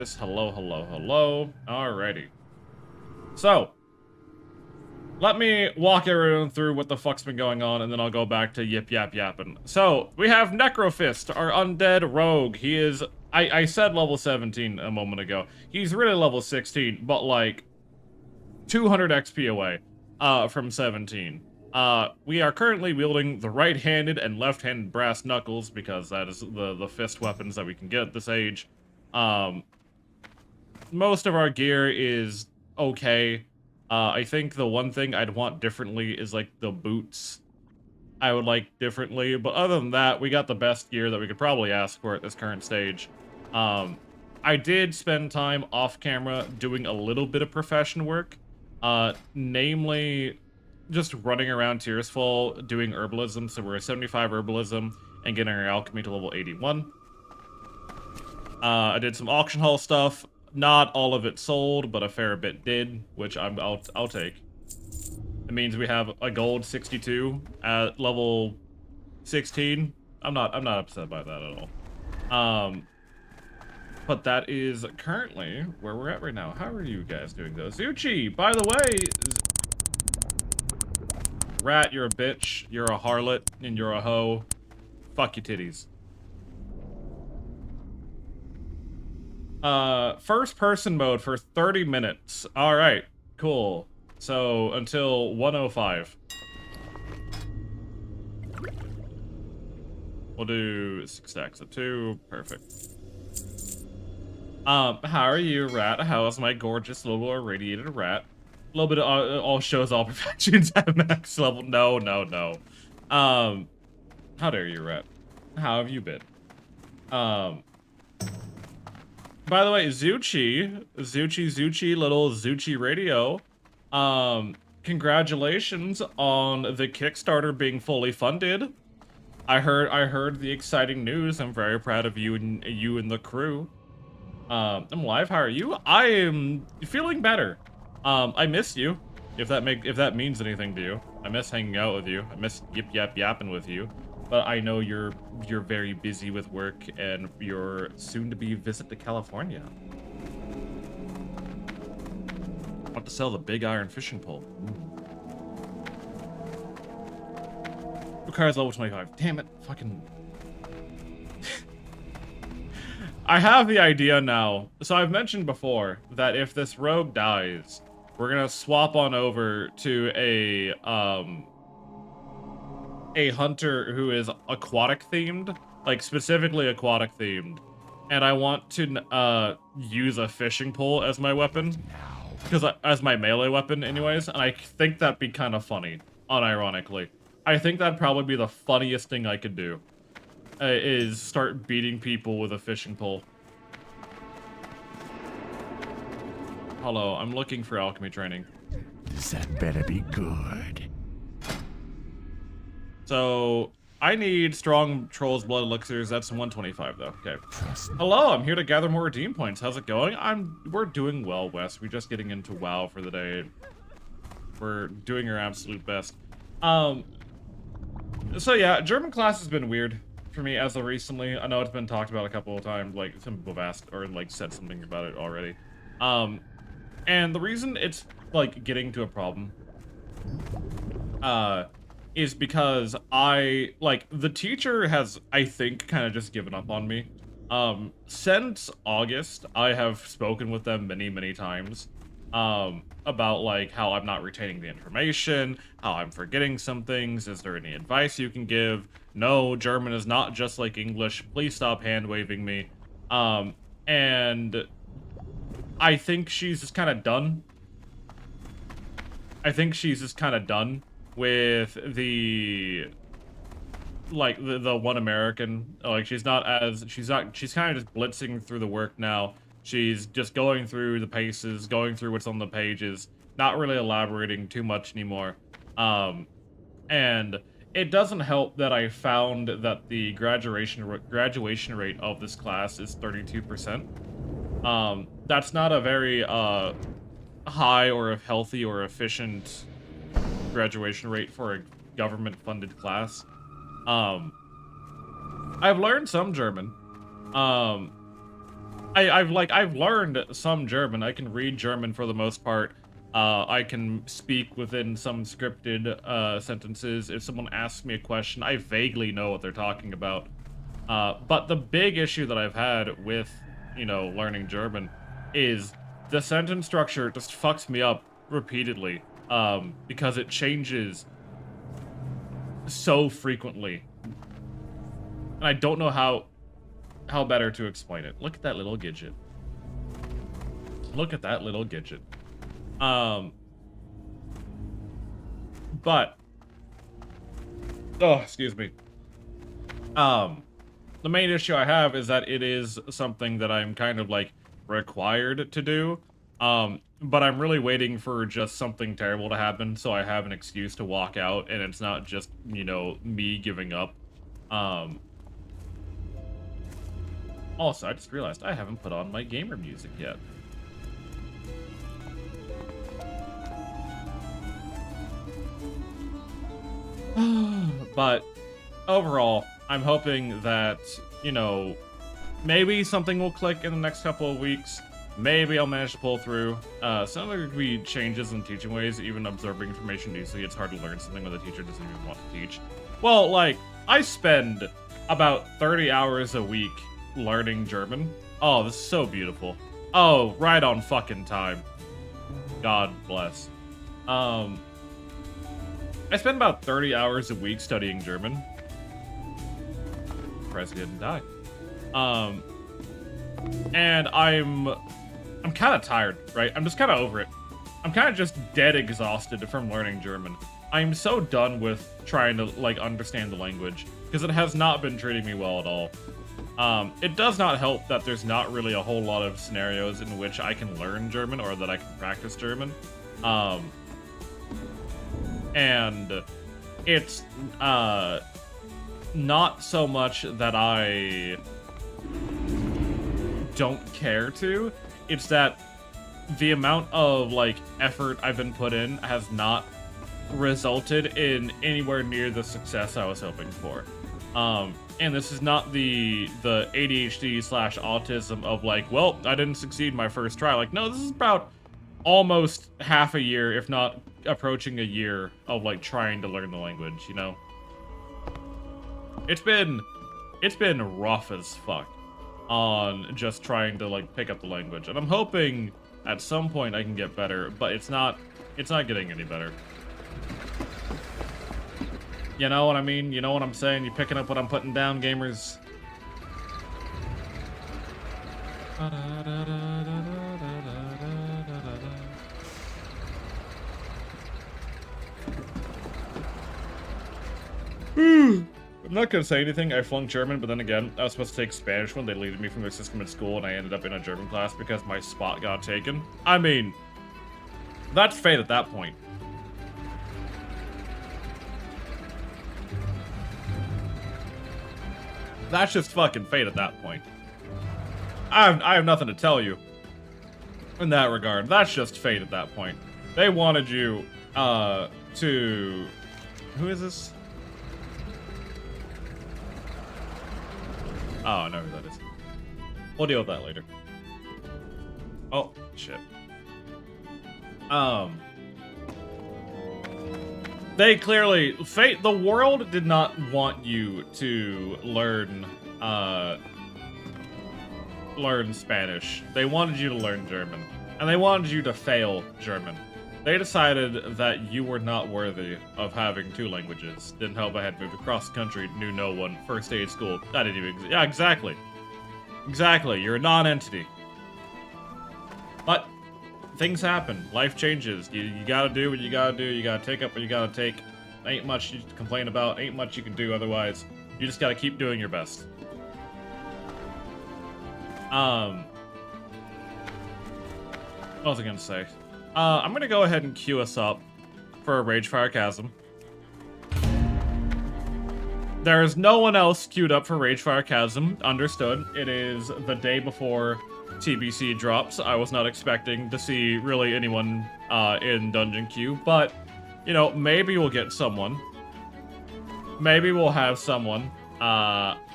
Hello, hello, hello. Alrighty. So, let me walk everyone through what the fuck's been going on, and then I'll go back to yip yap yapping. So, we have Necrofist, our undead rogue. He is, I said level 17 a moment ago. He's really level 16, but like 200 XP away from 17. We are currently wielding the right-handed and left-handed brass knuckles because that is the fist weapons that we can get at this age. Most of our gear is okay. I think the one thing I'd want differently is like the boots. I would like differently, but other than that, we got the best gear that we could probably ask for at this current stage. I did spend time off camera doing a little bit of profession work, namely just running around Tearsfall doing herbalism. So we're at 75 herbalism and getting our alchemy to level 81. I did some auction hall stuff. Not all of it sold, but a fair bit did, which I'll take. It means we have a gold 62 at level 16. I'm not upset by that at all. But that is currently where we're at right now. How are you guys doing though? Zuchi, by the way, Rat, you're a bitch, you're a harlot, and you're a hoe. Fuck your titties. First person mode for 30 minutes. All right, cool. So until 1:05. We'll do 6 stacks of 2. Perfect. How are you, Rat? How is my gorgeous little irradiated rat? A little bit of all shows all perfections at max level. No, no, no. How dare you, Rat? How have you been? By the way, Zuchi, little Zuchi Radio, congratulations on the Kickstarter being fully funded. I heard the exciting news. I'm very proud of you and the crew. I'm live. How are you? I am feeling better. I miss you. If that means anything to you, I miss hanging out with you. I miss yip yap yapping with you. But I know you're very busy with work and your soon-to-be visit to California. I want to sell the big iron fishing pole. Requires level 25. Damn it, fucking. I have the idea now. So I've mentioned before that if this rogue dies, we're gonna swap on over to a hunter who is aquatic themed, like specifically aquatic themed, and I want to use a fishing pole as my weapon, because as my melee weapon anyways, and I think that'd be kind of funny, unironically. I think that'd probably be the funniest thing I could do, is start beating people with a fishing pole. Hello, I'm looking for alchemy training. That better be good. So, I need strong Troll's Blood Elixirs. That's 125, though. Okay. Hello, I'm here to gather more redeem points. How's it going? We're doing well, Wes. We're just getting into WoW for the day. We're doing our absolute best. So yeah, German class has been weird for me as of recently. I know it's been talked about a couple of times. Like, some people have asked or, like, said something about it already. And the reason it's, like, getting to a problem, is because the teacher has, I think, kind of just given up on me. Since August, I have spoken with them many, many times, about, like, how I'm not retaining the information, how I'm forgetting some things, is there any advice you can give? No, German is not just like English, please stop hand-waving me. And I think she's just kind of done. I think she's just kind of done with the one American. Like, she's kind of just blitzing through the work now. She's just going through the paces, going through what's on the pages, not really elaborating too much anymore. And it doesn't help that I found that the graduation rate of this class is 32%. That's not a very high or a healthy or efficient graduation rate for a government-funded class. I've learned some German. I've learned some German. I can read German for the most part. I can speak within some scripted sentences. If someone asks me a question, I vaguely know what they're talking about. But the big issue that I've had with, learning German is the sentence structure just fucks me up repeatedly. Because it changes so frequently. And I don't know how better to explain it. Look at that little gidget. Look at that little gidget. But oh, excuse me. The main issue I have is that it is something that I'm kind of like required to do. But I'm really waiting for just something terrible to happen so I have an excuse to walk out and it's not just, me giving up. Also, I just realized I haven't put on my gamer music yet. But overall, I'm hoping that, maybe something will click in the next couple of weeks. Maybe I'll manage to pull through. Some there could be changes in teaching ways, even absorbing information easily. It's hard to learn something when the teacher doesn't even want to teach. Well, like, I spend about 30 hours a week learning German. Oh, this is so beautiful. Oh, right on fucking time. God bless. I spend about 30 hours a week studying German. Surprised he didn't die. And I'm kind of tired, right? I'm just kind of over it. I'm kind of just dead exhausted from learning German. I'm so done with trying to, like, understand the language, because it has not been treating me well at all. It does not help that there's not really a whole lot of scenarios in which I can learn German or that I can practice German. And it's, not so much that I don't care to, it's that the amount of, like, effort I've been put in has not resulted in anywhere near the success I was hoping for. And this is not the ADHD / autism of, like, well, I didn't succeed my first try. Like, no, this is about almost half a year, if not approaching a year of, like, trying to learn the language, It's been rough as fuck on just trying to, like, pick up the language. And I'm hoping at some point I can get better, but it's not getting any better. You know what I mean? You know what I'm saying? You picking up what I'm putting down, gamers? I'm not gonna say anything. I flunked German, but then again, I was supposed to take Spanish when they deleted me from their system at school, and I ended up in a German class because my spot got taken. I mean, that's fate at that point. That's just fucking fate at that point. I have nothing to tell you in that regard. That's just fate at that point. They wanted you, to... Who is this? Oh, I know who that is. We'll deal with that later. Oh, shit. They clearly... Fate... The world did not want you to learn, learn Spanish. They wanted you to learn German. And they wanted you to fail German. They decided that you were not worthy of having 2 languages. Didn't help I had moved across the country, knew no one, first aid school. That didn't even exist. Yeah, exactly. Exactly, you're a non-entity. But things happen. Life changes. You gotta do what you gotta do. You gotta take up what you gotta take. Ain't much you can complain about. Ain't much you can do otherwise. You just gotta keep doing your best. What was I gonna say? I'm gonna go ahead and queue us up for a Ragefire Chasm. There is no one else queued up for Ragefire Chasm. Understood. It is the day before TBC drops. I was not expecting to see really anyone in Dungeon Queue, but, you know, maybe we'll get someone. Maybe we'll have someone.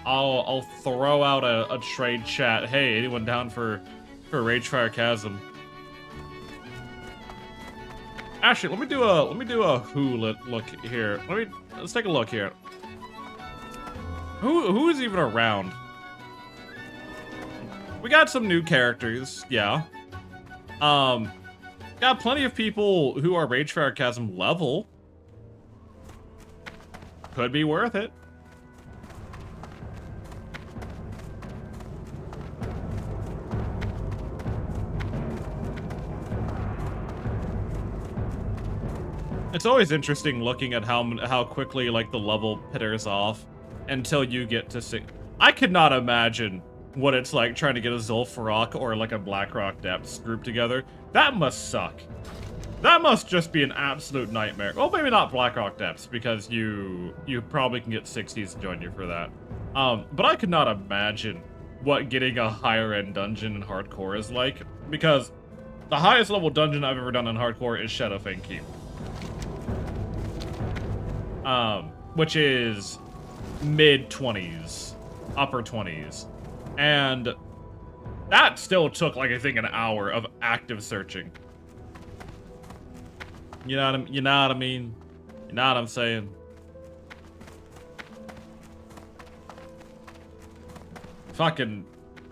I'll throw out a trade chat. Hey, anyone down for Ragefire Chasm? Actually, let me do a look here. Let's take a look here. Who is even around? We got some new characters, yeah. Got plenty of people who are Ragefire Chasm level. Could be worth it. It's always interesting looking at how quickly like the level pitters off until you get to see. I could not imagine what it's like trying to get a Zul'Farrak or like a Blackrock Depths group together. That must suck. That must just be an absolute nightmare. Well, maybe not Blackrock Depths because you probably can get 60s to join you for that. But I could not imagine what getting a higher end dungeon in hardcore is like, because the highest level dungeon I've ever done in hardcore is Shadowfang Keep. Which is mid-20s, upper 20s. And that still took, like, I think an hour of active searching. You know what I mean? You know what I'm saying? Fucking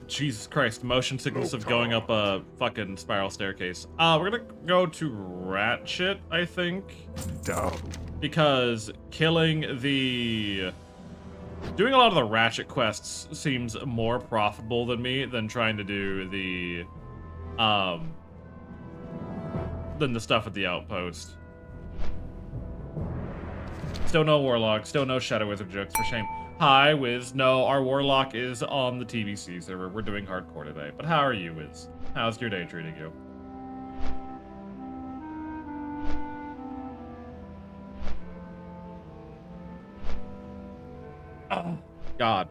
Jesus Christ, motion sickness of going up a fucking spiral staircase. We're gonna go to Ratchet, I think. Dope. Because doing a lot of the Ratchet quests seems more profitable than trying to do than the stuff at the outpost. Still no Warlock, still no Shadow Wizard jokes, for shame. Hi, Wiz. No, our Warlock is on the TVC server. We're doing hardcore today. But how are you, Wiz? How's your day treating you? Oh, God.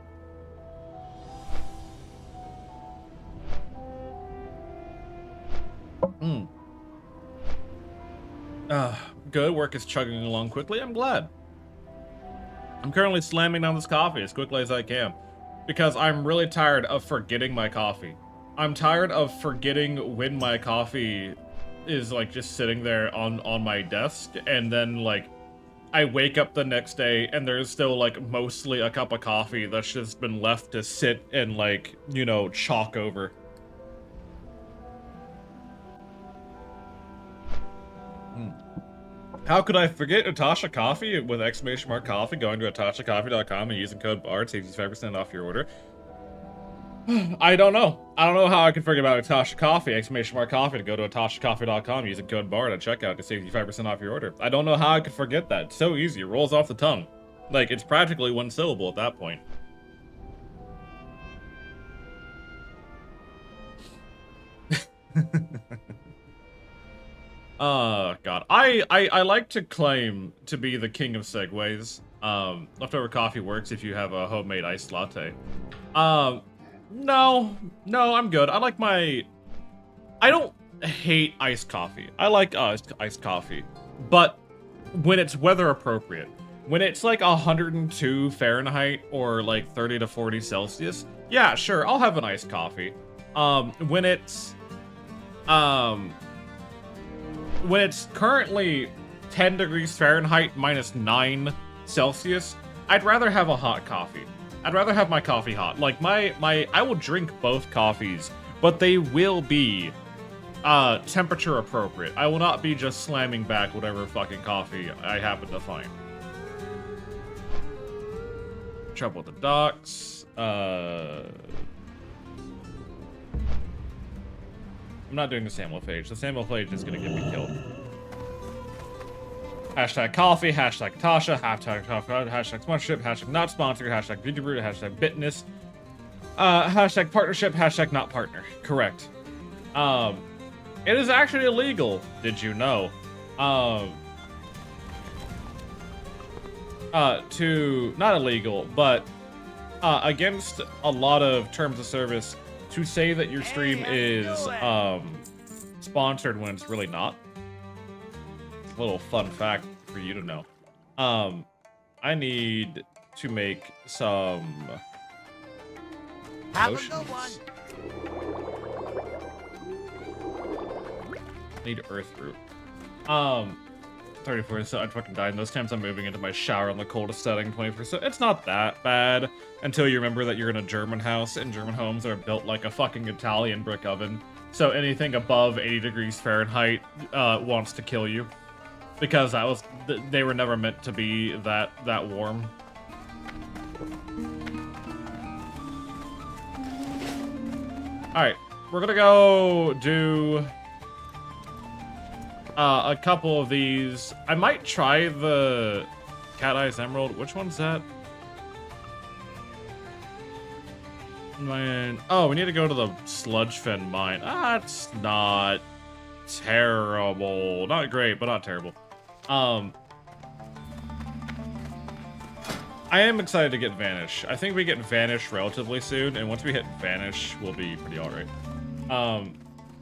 Good. Work is chugging along quickly. I'm glad. I'm currently slamming down this coffee as quickly as I can because I'm really tired of forgetting my coffee. I'm tired of forgetting when my coffee is like just sitting there on my desk, and then like I wake up the next day and there's still like mostly a cup of coffee that's just been left to sit and like, you know, chalk over. How could I forget Natasha Coffee with ! Coffee, going to natashacoffee.com and using code BARD saves you 5% off your order? I don't know. I don't know how I could forget about Natasha Coffee, ! Coffee, to go to natashacoffee.com using code BARD at checkout to save you 5% off your order. I don't know how I could forget that. It's so easy. It rolls off the tongue. Like, it's practically one syllable at that point. God. I like to claim to be the king of segues. Leftover coffee works if you have a homemade iced latte. No, I'm good. I don't hate iced coffee. I like iced coffee, but when it's weather appropriate. When it's like 102 Fahrenheit or like 30 to 40 Celsius, yeah, sure, I'll have an iced coffee. When it's currently 10 degrees Fahrenheit minus 9 Celsius, I'd rather have a hot coffee. I'd rather have my coffee hot. Like I will drink both coffees, but they will be temperature appropriate. I will not be just slamming back whatever fucking coffee I happen to find. Trouble with the docks. I'm not doing the Samuelphage. The Samuelphage is gonna get me killed. Hashtag coffee, hashtag Tasha, hashtag coffee, hashtag sponsorship, hashtag not sponsor, hashtag VideoBrew, hashtag bitness, hashtag partnership, hashtag not partner. Correct. It is actually illegal, did you know? Not illegal, but against a lot of terms of service to say that your stream is sponsored when it's really not. A little fun fact for you to know. I need to make some Have a good one. Need earth root. 34, so I'd fucking die. And those times I'm moving into my shower on the coldest setting, 20%. It's not that bad until you remember that you're in a German house, and German homes are built like a fucking Italian brick oven. So anything above 80 degrees Fahrenheit wants to kill you. Because they were never meant to be that warm. Alright, we're gonna go do a couple of these. I might try the Cat Eyes Emerald. Which one's that? Man. Oh, we need to go to the Sludge Fen mine. That's not terrible. Not great, but not terrible. I am excited to get Vanish. I think we get Vanish relatively soon, and once we hit Vanish, we'll be pretty alright. I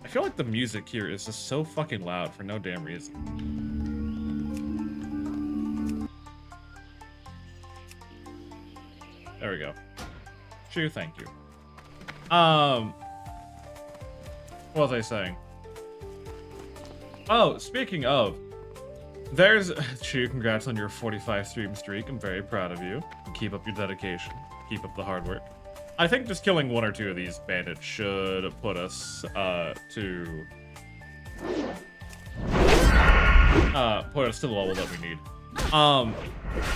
feel like the music here is just so fucking loud for no damn reason. There we go. Shoo, thank you. What was I saying? Oh, speaking of, there's Shoo, congrats on your 45 stream streak. I'm very proud of you. Keep up your dedication. Keep up the hard work. I think just killing one or two of these bandits should put us to the level that we need.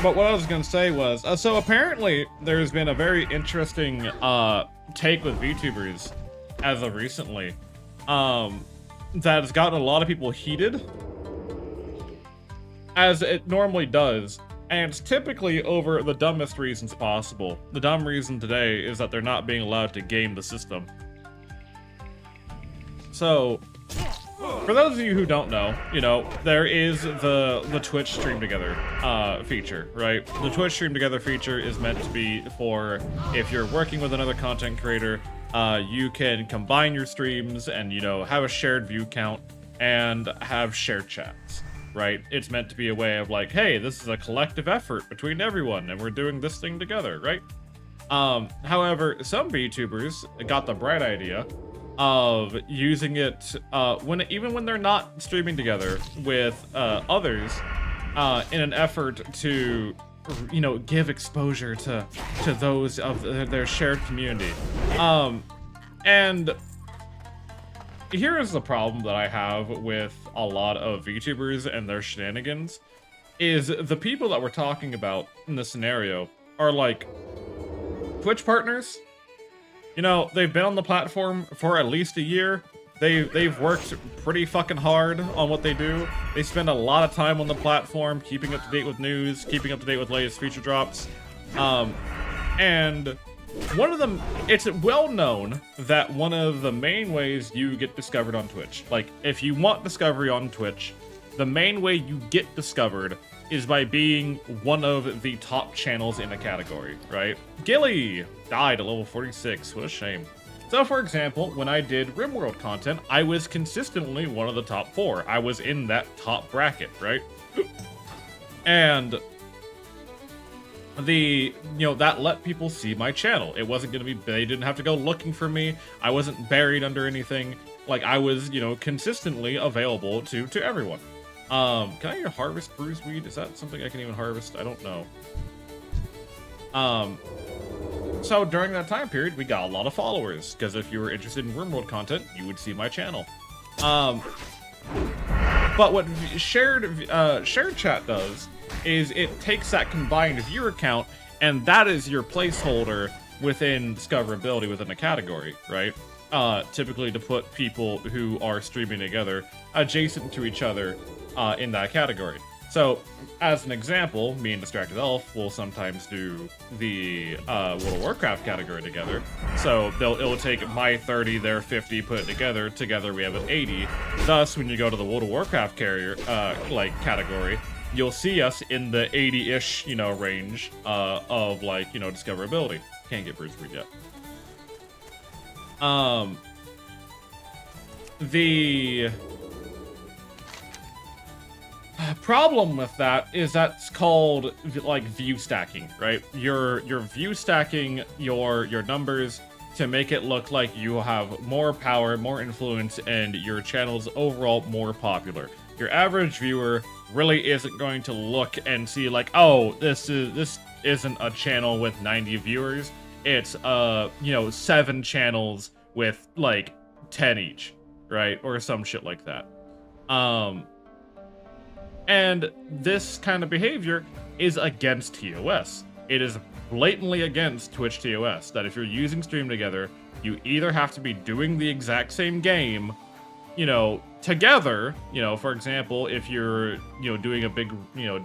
But what I was gonna say was, so apparently there's been a very interesting take with VTubers as of recently, that has gotten a lot of people heated, as it normally does. And it's typically over the dumbest reasons possible. The dumb reason today is that they're not being allowed to game the system. So, for those of you who don't know, you know, there is the Twitch stream together feature, right? The Twitch stream together feature is meant to be for if you're working with another content creator, you can combine your streams and, you know, have a shared view count and have shared chats. Right? It's meant to be a way of like, hey, this is a collective effort between everyone and we're doing this thing together, right? However, some VTubers got the bright idea of using it even when they're not streaming together with others in an effort to, you know, give exposure to those of their shared community. And here is the problem that I have with a lot of VTubers and their shenanigans, is the people that we're talking about in this scenario are like Twitch partners. You know, they've been on the platform for at least a year. They've worked pretty fucking hard on what they do. They spend a lot of time on the platform, keeping up to date with news, keeping up to date with latest feature drops. And one of them, it's well known that one of the main ways you get discovered on Twitch, like if you want discovery on Twitch, the main way you get discovered is by being one of the top channels in a category, right? Gilly died at level 46, what a shame. So for example, when I did RimWorld content, I was consistently one of the top 4. I was in that top bracket, right? And that let people see my channel. It wasn't gonna be, they didn't have to go looking for me. I wasn't buried under anything. Like, I was, you know, consistently available to everyone. Can I harvest bruise weed? Is that something I can even harvest? I don't know. So during that time period, we got a lot of followers, because if you were interested in RimWorld content, you would see my channel. But what shared chat does is it takes that combined viewer count, and that is your placeholder within discoverability within a category, right? Typically to put people who are streaming together adjacent to each other in that category. So, as an example, me and Distracted Elf will sometimes do the World of Warcraft category together. So it'll take my 30, their 50, put it together. Together we have an 80. Thus, when you go to the World of Warcraft category, you'll see us in the 80-ish, you know, range of like, you know, discoverability. Can't get Bruce Reed yet. The problem with that is that's called like view stacking, right? You're view stacking your numbers to make it look like you have more power, more influence, and your channel's overall more popular. Your average viewer really isn't going to look and see like, oh, this isn't a channel with 90 viewers. It's 7 channels with like 10 each, right? Or some shit like that. And this kind of behavior is against TOS. It is blatantly against Twitch TOS, that if you're using Stream Together, you either have to be doing the exact same game, together, for example, if you're, doing a big,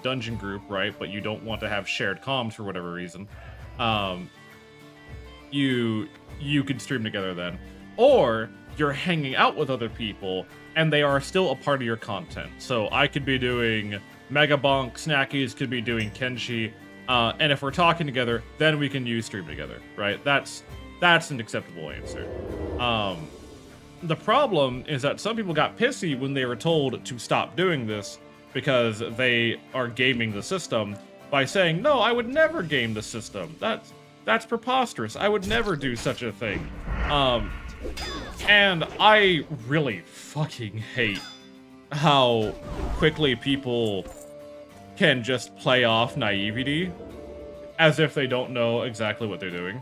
dungeon group, right, but you don't want to have shared comms for whatever reason, you can stream together then. Or you're hanging out with other people and they are still a part of your content. So I could be doing Mega Bonk, Snackies could be doing Kenshi, and if we're talking together, then we can use Stream Together, right? That's an acceptable answer. The problem is that some people got pissy when they were told to stop doing this because they are gaming the system by saying, no, I would never game the system. That's preposterous. I would never do such a thing. And I really fucking hate how quickly people can just play off naivety as if they don't know exactly what they're doing.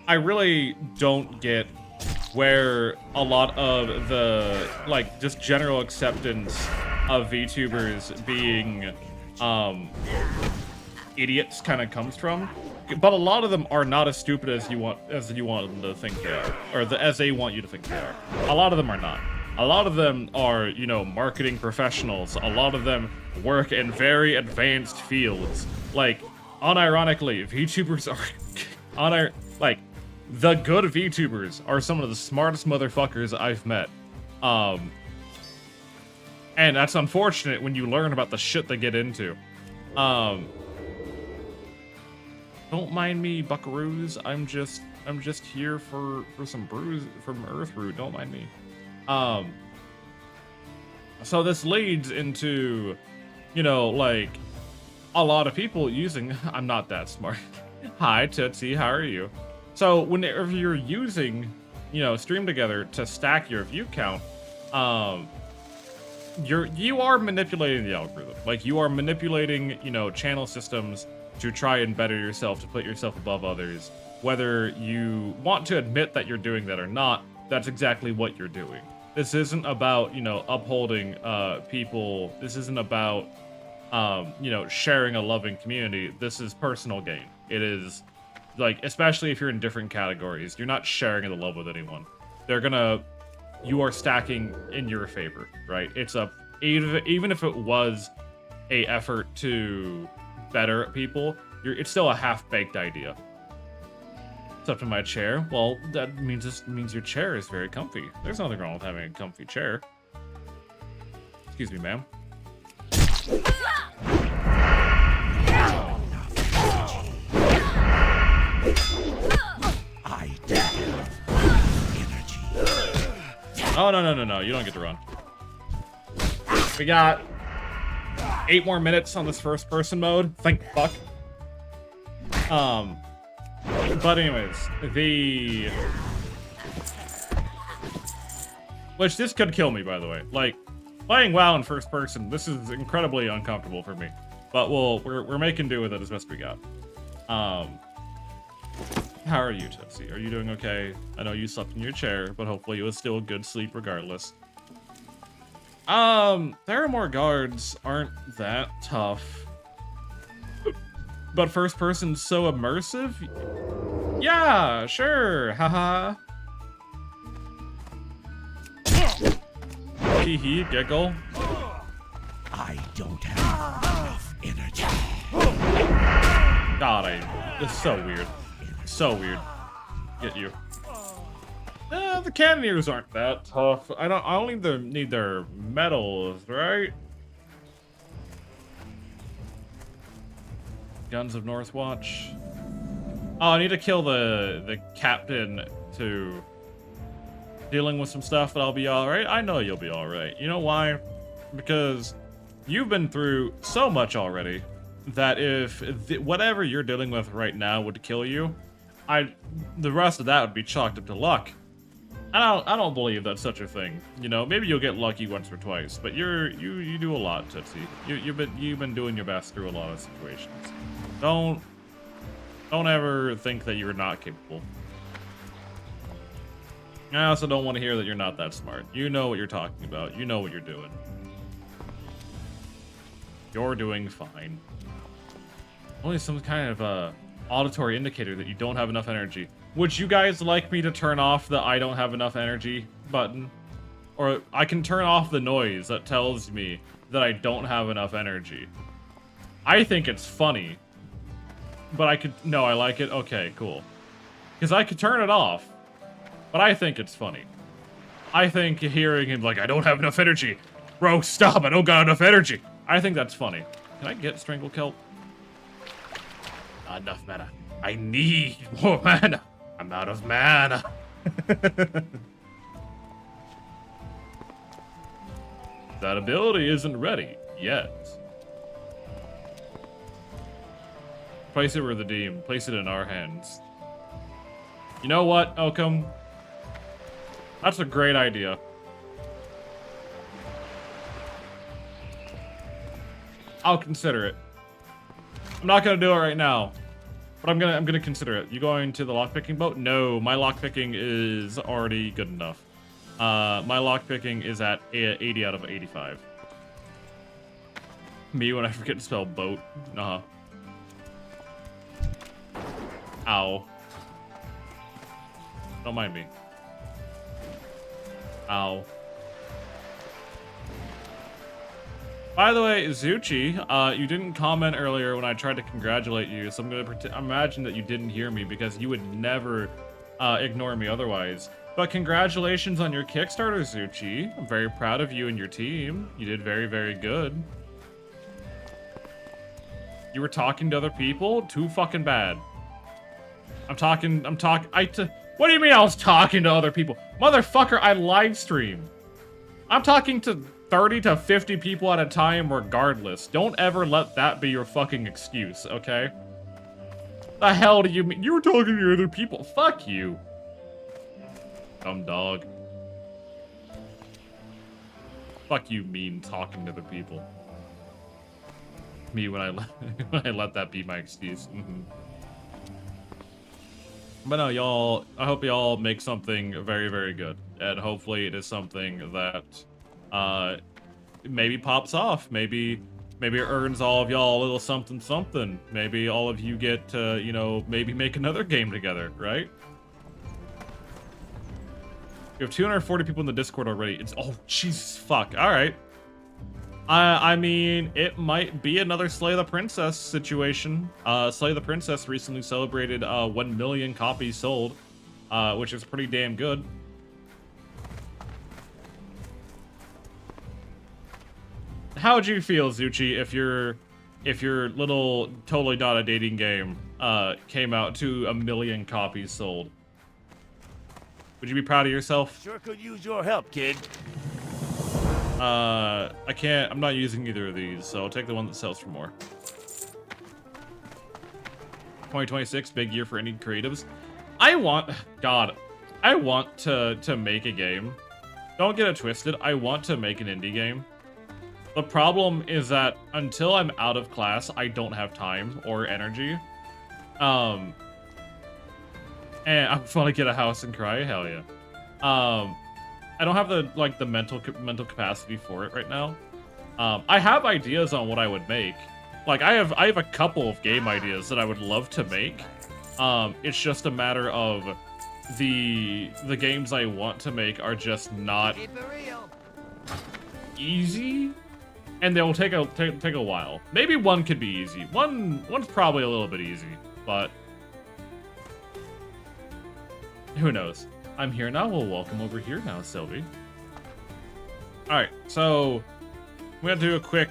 I really don't get where a lot of the, just general acceptance of VTubers being, idiots kind of comes from. But a lot of them are not as stupid as you want them to think they are, or as they want you to think they are. A lot of them are not. A lot of them are, marketing professionals. A lot of them work in very advanced fields. Unironically, VTubers are, the good VTubers are some of the smartest motherfuckers I've met. And that's unfortunate when you learn about the shit they get into. Don't mind me, buckaroos. I'm just here for some brews from Earthroot. Don't mind me. So this leads into, a lot of people using. I'm not that smart. Hi, Tootsie. How are you? So whenever you're using, Stream Together to stack your view count, you are manipulating the algorithm. You are manipulating, channel systems to try and better yourself, to put yourself above others. Whether you want to admit that you're doing that or not, that's exactly what you're doing. This isn't about, upholding people. This isn't about, sharing a loving community. This is personal gain. It is, especially if you're in different categories, you're not sharing the love with anyone. You are stacking in your favor, right? Even if it was a effort to better people, it's still a half-baked idea. It's up to my chair. Well, that means your chair is very comfy. There's nothing wrong with having a comfy chair. Excuse me, ma'am. I have energy. Oh, no. You don't get to run. We got 8 more minutes on this first person mode. Thank fuck. But anyways, which this could kill me, by the way. Playing WoW in first person, this is incredibly uncomfortable for me. But we're making do with it as best we got. How are you, Tootsie? Are you doing okay? I know you slept in your chair, but hopefully it was still a good sleep regardless. Theramore guards aren't that tough. But first person's so immersive? Yeah, sure, haha. Hee hee, giggle. I don't have enough energy. God, this is so weird. So weird. Get you. The cannoneers aren't that tough. I only need their medals, right? Guns of Northwatch. Oh, I need to kill the captain to dealing with some stuff, but I'll be alright. I know you'll be alright. You know why? Because you've been through so much already. that if whatever you're dealing with right now would kill you, the rest of that would be chalked up to luck. I don't believe that's such a thing. You know, maybe you'll get lucky once or twice, but you do a lot, Tootsie. You've been doing your best through a lot of situations. Don't ever think that you're not capable. I also don't want to hear that you're not that smart. You know what you're talking about. You know what you're doing. You're doing fine. Only some kind of auditory indicator that you don't have enough energy. Would you guys like me to turn off the I don't have enough energy button? Or I can turn off the noise that tells me that I don't have enough energy. I think it's funny. But I could... No, I like it? Okay, cool. Because I could turn it off. But I think it's funny. I think hearing him like, I don't have enough energy. Bro, stop, I don't got enough energy. I think that's funny. Can I get Strangle Kelp? Not enough mana. I need more mana. I'm out of mana. That ability isn't ready yet. Place it with the Redeem. Place it in our hands. You know what, Oakham? That's a great idea. I'll consider it. I'm not gonna do it right now, but I'm gonna consider it. You going to the lockpicking boat? No, my lockpicking is already good enough. My lockpicking is at 80 out of 85. Me when I forget to spell boat. Ow. Don't mind me. Ow. By the way, Zuchi, you didn't comment earlier when I tried to congratulate you, so I'm gonna imagine that you didn't hear me because you would never ignore me otherwise. But congratulations on your Kickstarter, Zuchi. I'm very proud of you and your team. You did very, very good. You were talking to other people? Too fucking bad. What do you mean I was talking to other people? Motherfucker, I live stream. I'm talking to 30 to 50 people at a time regardless. Don't ever let that be your fucking excuse, okay? The hell do you mean? You were talking to other people. Fuck you. Dumb dog. Fuck you mean talking to other people. Me when I let that be my excuse. But no, y'all, I hope y'all make something very, very good. And hopefully it is something that maybe pops off. Maybe it earns all of y'all a little something something. Maybe all of you get to, you know, maybe make another game together, right? We have 240 people in the Discord already. It's, oh, Jesus, fuck. All right. I mean, it might be another Slay the Princess situation. Slay the Princess recently celebrated 1 million copies sold, which is pretty damn good. How would you feel, Zuchi, if your little totally not a dating game came out to 1 million copies sold? Would you be proud of yourself? Sure could use your help, kid. I'm not using either of these, so I'll take the one that sells for more. 2026, big year for indie creatives. I want to make a game. Don't get it twisted, I want to make an indie game. The problem is that until I'm out of class, I don't have time or energy. And I want to get a house and cry, hell yeah. I don't have the mental capacity for it right now. I have ideas on what I would make. Like I have a couple of game ideas that I would love to make. It's just a matter of the games I want to make are just not easy, and they'll take a while. Maybe one could be easy. One's probably a little bit easy, but who knows? I'm here now. Well, welcome over here now, Sylvie. Alright, so we have to do a quick...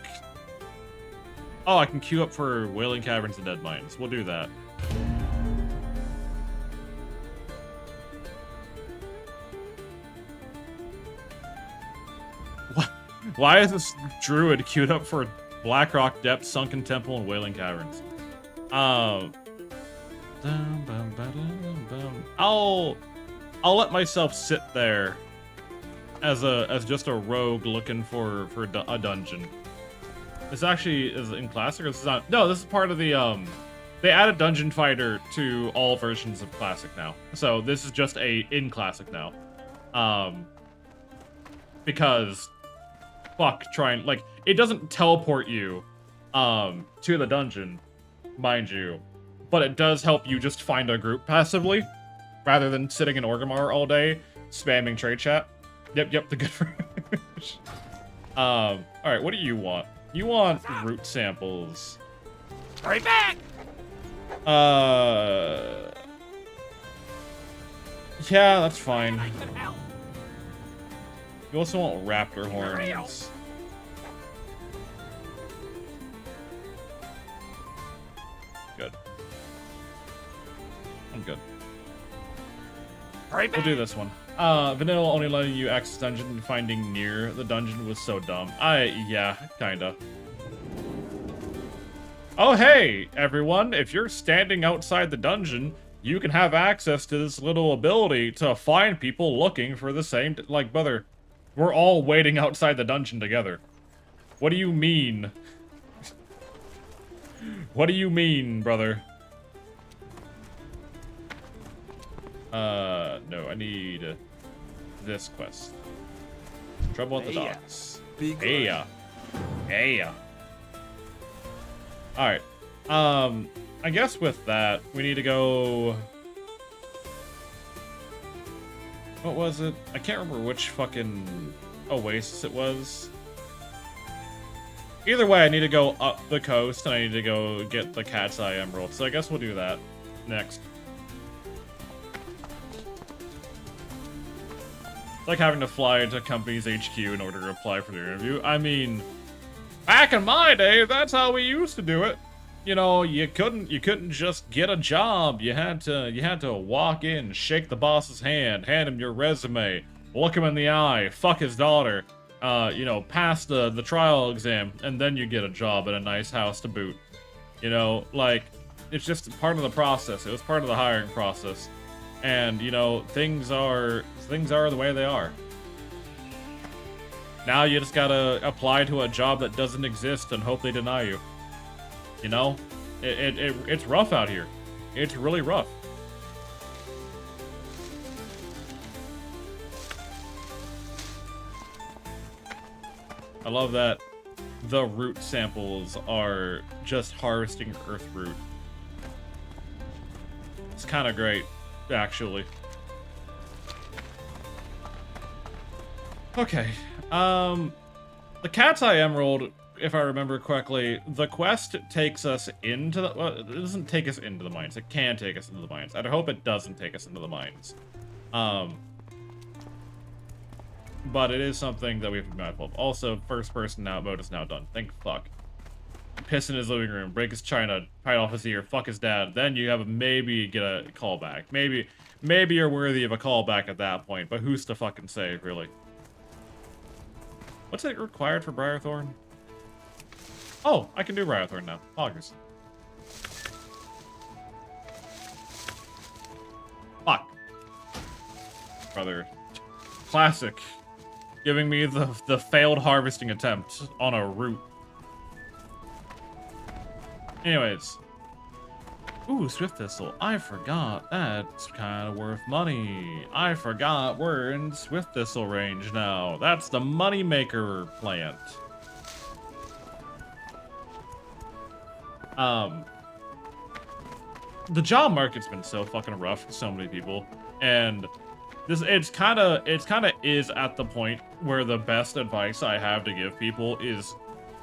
Oh, I can queue up for Wailing Caverns and Dead Mines. We'll do that. What? Why is this druid queued up for Blackrock Depths, Sunken Temple, and Wailing Caverns. I'll let myself sit there as just a rogue looking for a dungeon. This actually is in Classic, or this is not? No, this is part of the they added Dungeon Fighter to all versions of Classic now. So this is just in Classic now. Because fuck, it doesn't teleport you to the dungeon, mind you, but it does help you just find a group passively rather than sitting in Orgrimmar all day spamming trade chat. Yep, the good version. All right, what do you want? You want root samples. Hurry back! Yeah, that's fine. You also want raptor horns. Good. I'm good. Hurry back! We'll do this one. Vanilla only letting you access dungeon and finding near the dungeon was so dumb. Yeah, kinda. Oh, hey, everyone. If you're standing outside the dungeon, you can have access to this little ability to find people looking for the same... Like, brother, we're all waiting outside the dungeon together. What do you mean? What do you mean, brother? No, I need this quest. Trouble at the docks. Hey ya. Alright. I guess with that, we need to go... What was it? I can't remember which fucking oasis it was. Either way, I need to go up the coast, and I need to go get the Cat's Eye Emerald. So I guess we'll do that next. It's like having to fly to a company's HQ in order to apply for their interview. I mean, back in my day, that's how we used to do it. You know, you couldn't just get a job. You had to walk in, shake the boss's hand, hand him your resume, look him in the eye, fuck his daughter, you know, pass the trial exam, and then you get a job at a nice house to boot. You know, like, it's just part of the process. It was part of the hiring process. And, you know, things are the way they are. Now you just gotta apply to a job that doesn't exist and hope they deny you. You know? It's rough out here. It's really rough. I love that the root samples are just harvesting earth root. It's kind of great, actually. Okay. The Cat's Eye Emerald, if I remember correctly, the quest takes us into the... Well, it doesn't take us into the mines. It can take us into the mines. I hope it doesn't take us into the mines. But it is something that we have to be mindful of. Also, first-person now mode is now done. Thank fuck. Piss in his living room, break his china, bite off his ear, fuck his dad. Then you have a maybe get a callback. Maybe you're worthy of a callback at that point, but who's to fucking say, really? What's it required for Briarthorn? Oh, I can do Briarthorn now. August. Fuck. Brother. Classic. Giving me the failed harvesting attempt on a root. Anyways. Ooh, Swift Thistle. I forgot. That's kind of worth money. I forgot we're in Swift Thistle range now. That's the moneymaker plant. The job market's been so fucking rough for so many people, and it's kind of is at the point where the best advice I have to give people is,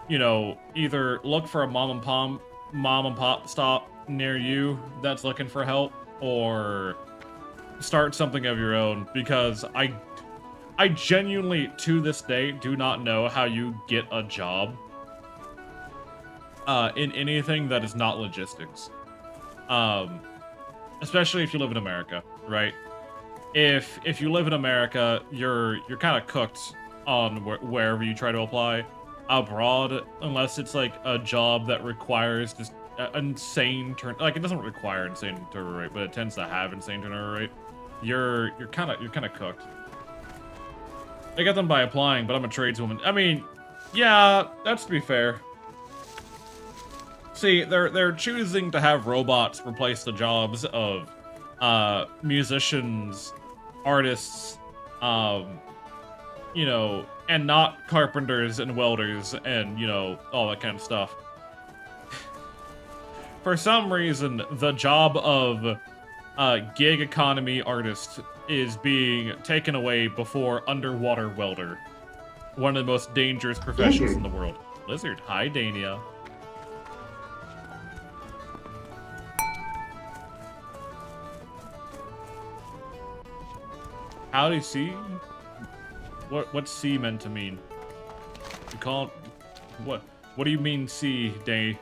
you know, either look for a mom and pop stop near you that's looking for help, or start something of your own, because I genuinely to this day do not know how you get a job in anything that is not logistics. Especially if you live in America, right? If you live in America, you're kind of cooked on wherever you try to apply. abroad unless it's like a job that requires just insane turn. Like, it doesn't require insane turnover rate, but it tends to have insane turnover rate. You're kind of cooked. I got them by applying, but I'm a tradeswoman. I mean, yeah, that's to be fair. See, they're choosing to have robots replace the jobs of musicians, artists, you know, and not carpenters and welders and, you know, all that kind of stuff. For some reason, the job of gig economy artist is being taken away before underwater welder. One of the most dangerous professions in the world. Lizard, hi Dania. Howdy, C? What's C meant to mean? You call it, what do you mean C, Day?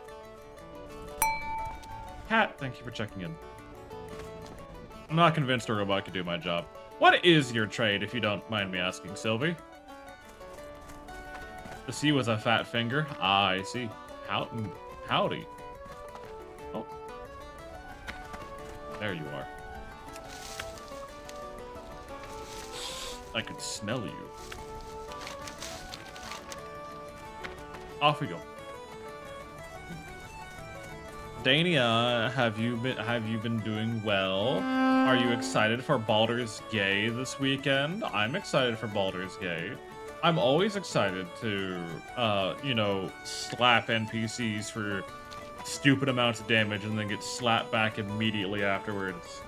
Cat, thank you for checking in. I'm not convinced a robot could do my job. What is your trade, if you don't mind me asking, Sylvie? The C was a fat finger. Ah, I see. Howdy. Oh. There you are. I could smell you. Off we go. Dania, have you been doing well? Are you excited for Baldur's Gate this weekend? I'm excited for Baldur's Gate. I'm always excited to, you know, slap NPCs for stupid amounts of damage and then get slapped back immediately afterwards.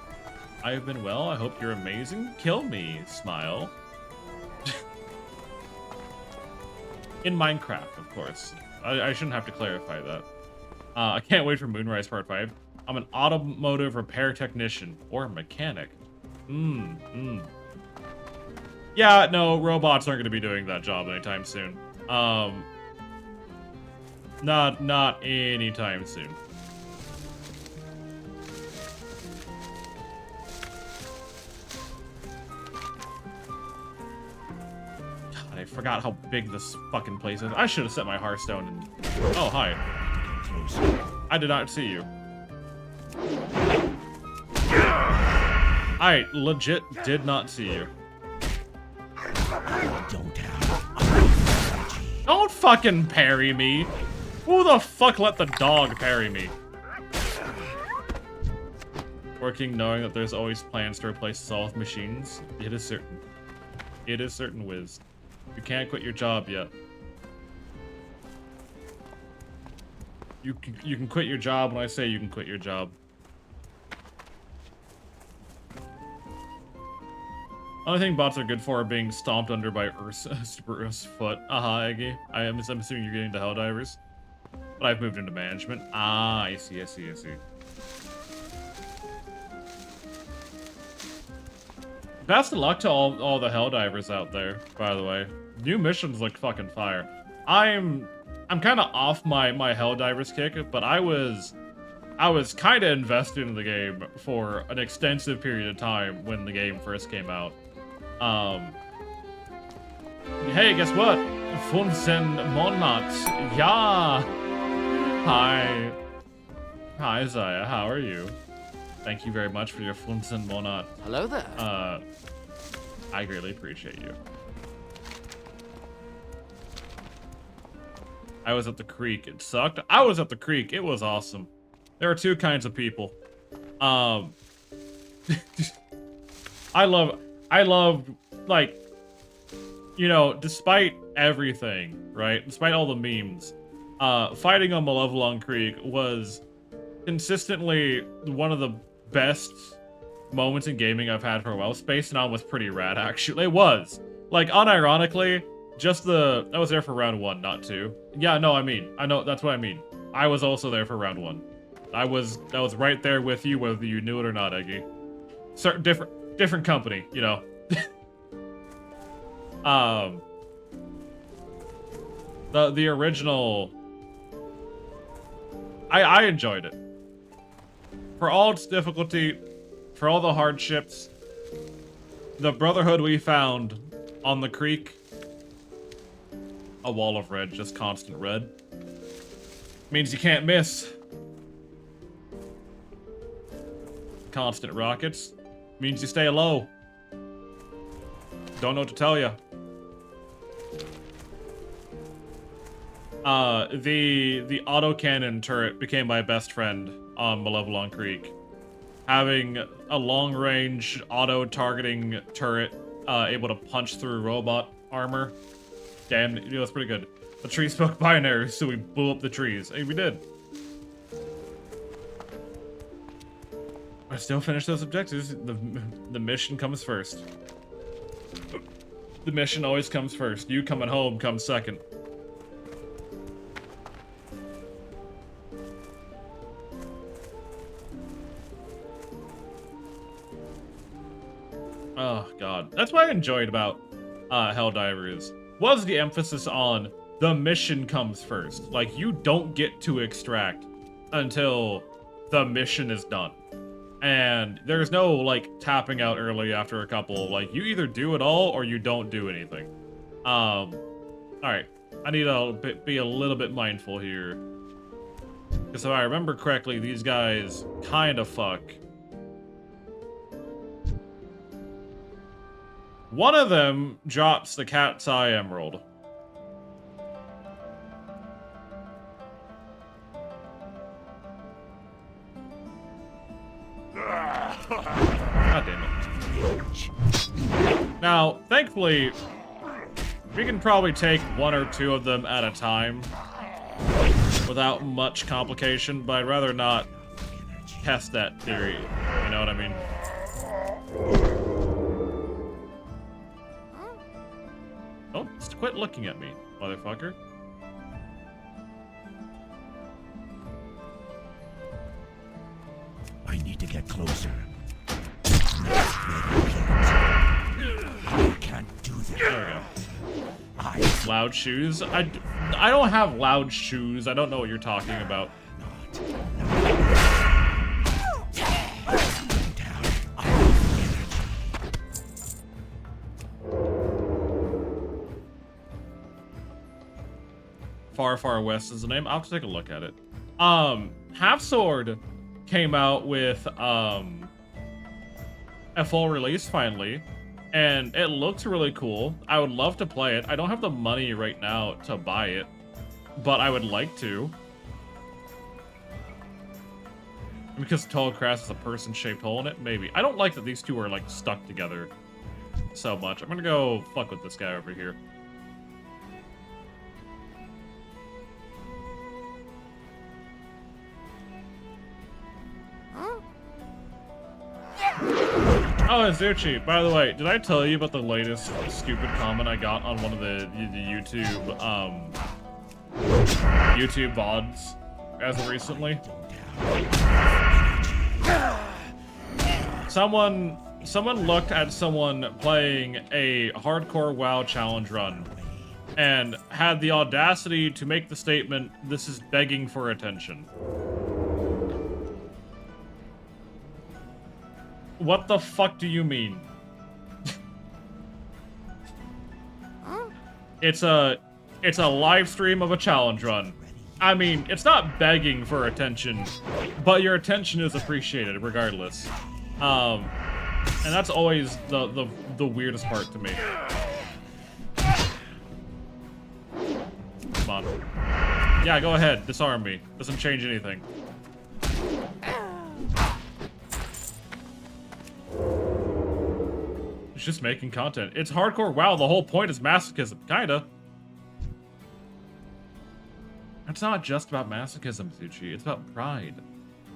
I've been well. I hope you're amazing. Kill me, smile. In Minecraft, of course. I shouldn't have to clarify that. I can't wait for Moonrise Part 5. I'm an automotive repair technician or mechanic. Yeah, no, robots aren't going to be doing that job anytime soon. Not anytime soon. God, I forgot how big this fucking place is. I should have set my Hearthstone and... Oh, hi. I did not see you. I legit did not see you. Don't fucking parry me. Who the fuck let the dog parry me? Working knowing that there's always plans to replace us all with machines. It is certain. It is certain, Wiz. You can't quit your job yet. You can quit your job when I say you can quit your job. Only thing bots are good for are being stomped under by Super Earth's foot. Eggy. I'm assuming you're getting to Helldivers. But I've moved into management. Ah, I see. Best of luck to all the Helldivers out there, by the way. New missions look fucking fire. I'm kind of off my Helldivers kick, but I was kind of invested in the game for an extensive period of time when the game first came out. Hey, guess what? Funsen Monat. Yeah. Hi, Zaya. How are you? Thank you very much for your Funsen Monat. Hello there. I greatly appreciate you. I was at the creek. It sucked. I was at the creek. It was awesome. There are two kinds of people. I love, like, you know, despite everything, right? Despite all the memes, fighting on Malevelon Creek was consistently one of the best moments in gaming I've had for a while. Space Nom was pretty rad, actually. It was. Like, unironically, I was there for round 1, not 2. Yeah, no, I know, that's what I mean. I was also there for round 1. I was right there with you, whether you knew it or not, Eggy. Certain different company, you know. The original, I enjoyed it. For all its difficulty, for all the hardships, the brotherhood we found on the creek A wall of red, just constant red. Means you can't miss. Constant rockets. Means you stay low. Don't know what to tell you. The autocannon turret became my best friend on Malevelon Creek. Having a long-range auto-targeting turret able to punch through robot armor. Damn, you know, that's pretty good. The tree spoke binary, so we blew up the trees. Hey, we did. I still finish those objectives. The mission comes first. The mission always comes first. You coming home comes second. Oh god, that's what I enjoyed about Helldivers. Was the emphasis on the mission comes first. Like, you don't get to extract until the mission is done. And there's no, like, tapping out early after a couple. Like, you either do it all or you don't do anything. Alright. I need to be a little bit mindful here. Because if I remember correctly, these guys kind of fuck. One of them drops the cat's eye emerald. God damn it. Now, thankfully, we can probably take one or two of them at a time without much complication, but I'd rather not test that theory. You know what I mean? Don't quit looking at me, motherfucker. I need to get closer. I can't do that. There we go. Loud shoes? I don't have loud shoes. I don't know what you're talking about. Far, Far West is the name. I'll have to take a look at it. Half Sword came out with a full release finally, and it looks really cool. I would love to play it. I don't have the money right now to buy it, but I would like to. Because Tollcrass has a person-shaped hole in it, maybe. I don't like that these two are like stuck together so much. I'm gonna go fuck with this guy over here. Oh, Azuchi, by the way, did I tell you about the latest stupid comment I got on one of the YouTube, YouTube VODs as of recently? Someone looked at someone playing a hardcore WoW challenge run and had the audacity to make the statement, "This is begging for attention." What the fuck do you mean? It's a live stream of a challenge run. I mean, it's not begging for attention, but your attention is appreciated regardless. And that's always the weirdest part to me. Come on. Yeah, go ahead. Disarm me. Doesn't change anything. It's just making content. It's hardcore WoW. The whole point is masochism. Kinda. It's not just about masochism, Zuchi. It's about pride.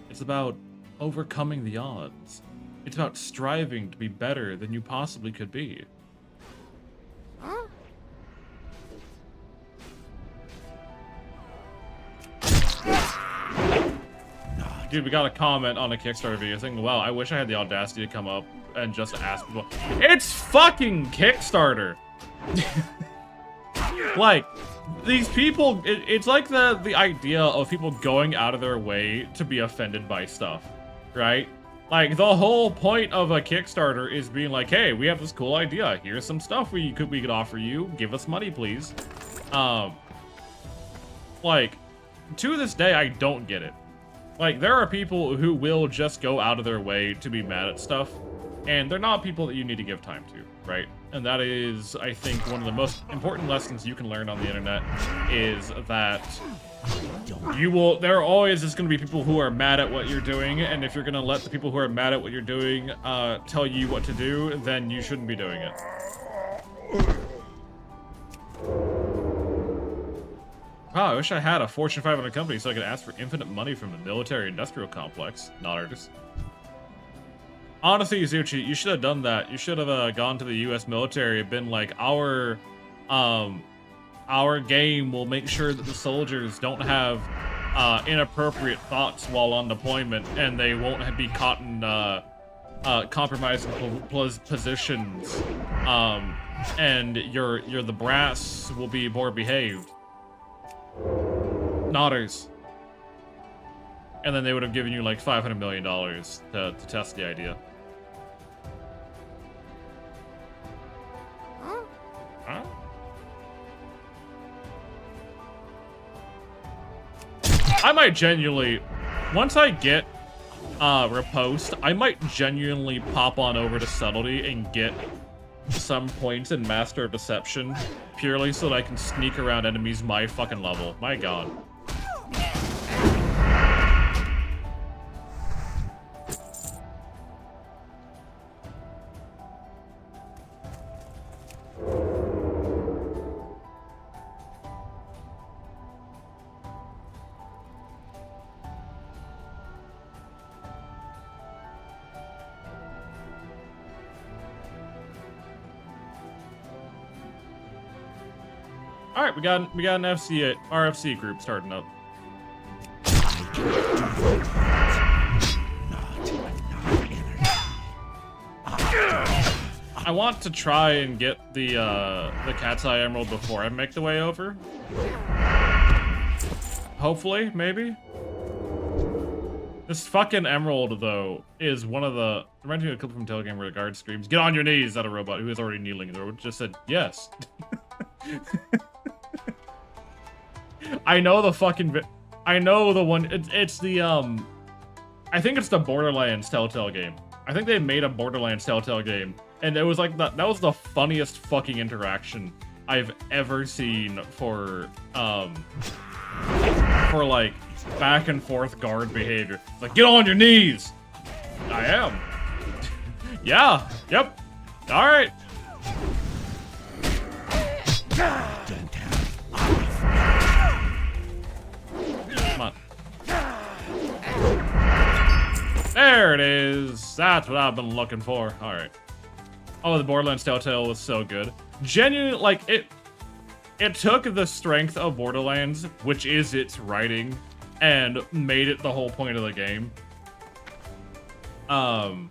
It's about overcoming the odds. It's about striving to be better than you possibly could be. Dude, we got a comment on a Kickstarter video saying, wow, I wish I had the audacity to come up and just ask people. It's fucking Kickstarter! Like, these people, it's like the idea of people going out of their way to be offended by stuff, right? Like, the whole point of a Kickstarter is being like, hey, we have this cool idea. Here's some stuff we could offer you. Give us money, please. Like, to this day, I don't get it. Like, there are people who will just go out of their way to be mad at stuff, and they're not people that you need to give time to, right? And that is, I think, one of the most important lessons you can learn on the internet is that there are always just going to be people who are mad at what you're doing, and if you're going to let the people who are mad at what you're doing tell you what to do, then you shouldn't be doing it. Wow, I wish I had a Fortune 500 company so I could ask for infinite money from the military-industrial complex. Nodders. Honestly, Yuzuchi, you should have done that. You should have gone to the U.S. military and been like, our game will make sure that the soldiers don't have inappropriate thoughts while on deployment, and they won't be caught in compromising positions. And the brass will be more behaved. Nodders. And then they would have given you like $500 million to test the idea. Huh? I might genuinely, once I get riposte, I might genuinely pop on over to subtlety and get some points in Master of Deception purely so that I can sneak around enemies my fucking level. My god. All right, we got an RFC group starting up. I want to try and get the Cat's Eye Emerald before I make the way over. Hopefully, maybe. This fucking emerald, though, is one of the... Reminds me of a clip from Telegram where the guard screams, "Get on your knees!" at a robot who is already kneeling. The robot just said, yes. I know the fucking... I know the one... It's the, I think it's the Borderlands Telltale game. I think they made a Borderlands Telltale game. And it was like... That was the funniest fucking interaction I've ever seen for like, back and forth guard behavior. Like, get on your knees! I am. Yeah. Yep. Alright. Come on. There it is. That's what I've been looking for. Alright. Oh, the Borderlands Telltale was so good. Genuinely, like, it took the strength of Borderlands, which is its writing, and made it the whole point of the game. And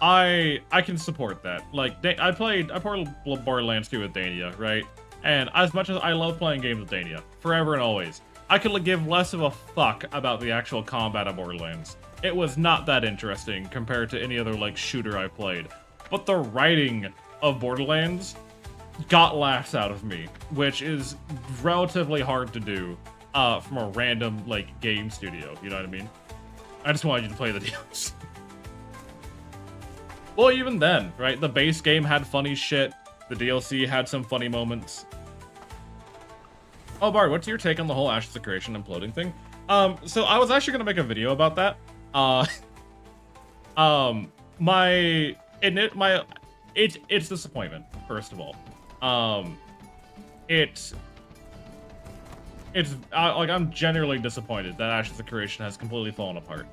I can support that. Like, I played Borderlands 2 with Dania, right? And as much as I love playing games with Dania, forever and always, I could give less of a fuck about the actual combat of Borderlands. It was not that interesting compared to any other, like, shooter I played. But the writing of Borderlands got laughs out of me, which is relatively hard to do from a random, like, game studio, you know what I mean? I just wanted you to play the DLC. Well, even then, right? The base game had funny shit. The DLC had some funny moments. Oh, Bard, what's your take on the whole Ashes of Creation imploding thing? So I was actually gonna make a video about that. It's disappointment, first of all. Like, I'm generally disappointed that Ashes of Creation has completely fallen apart.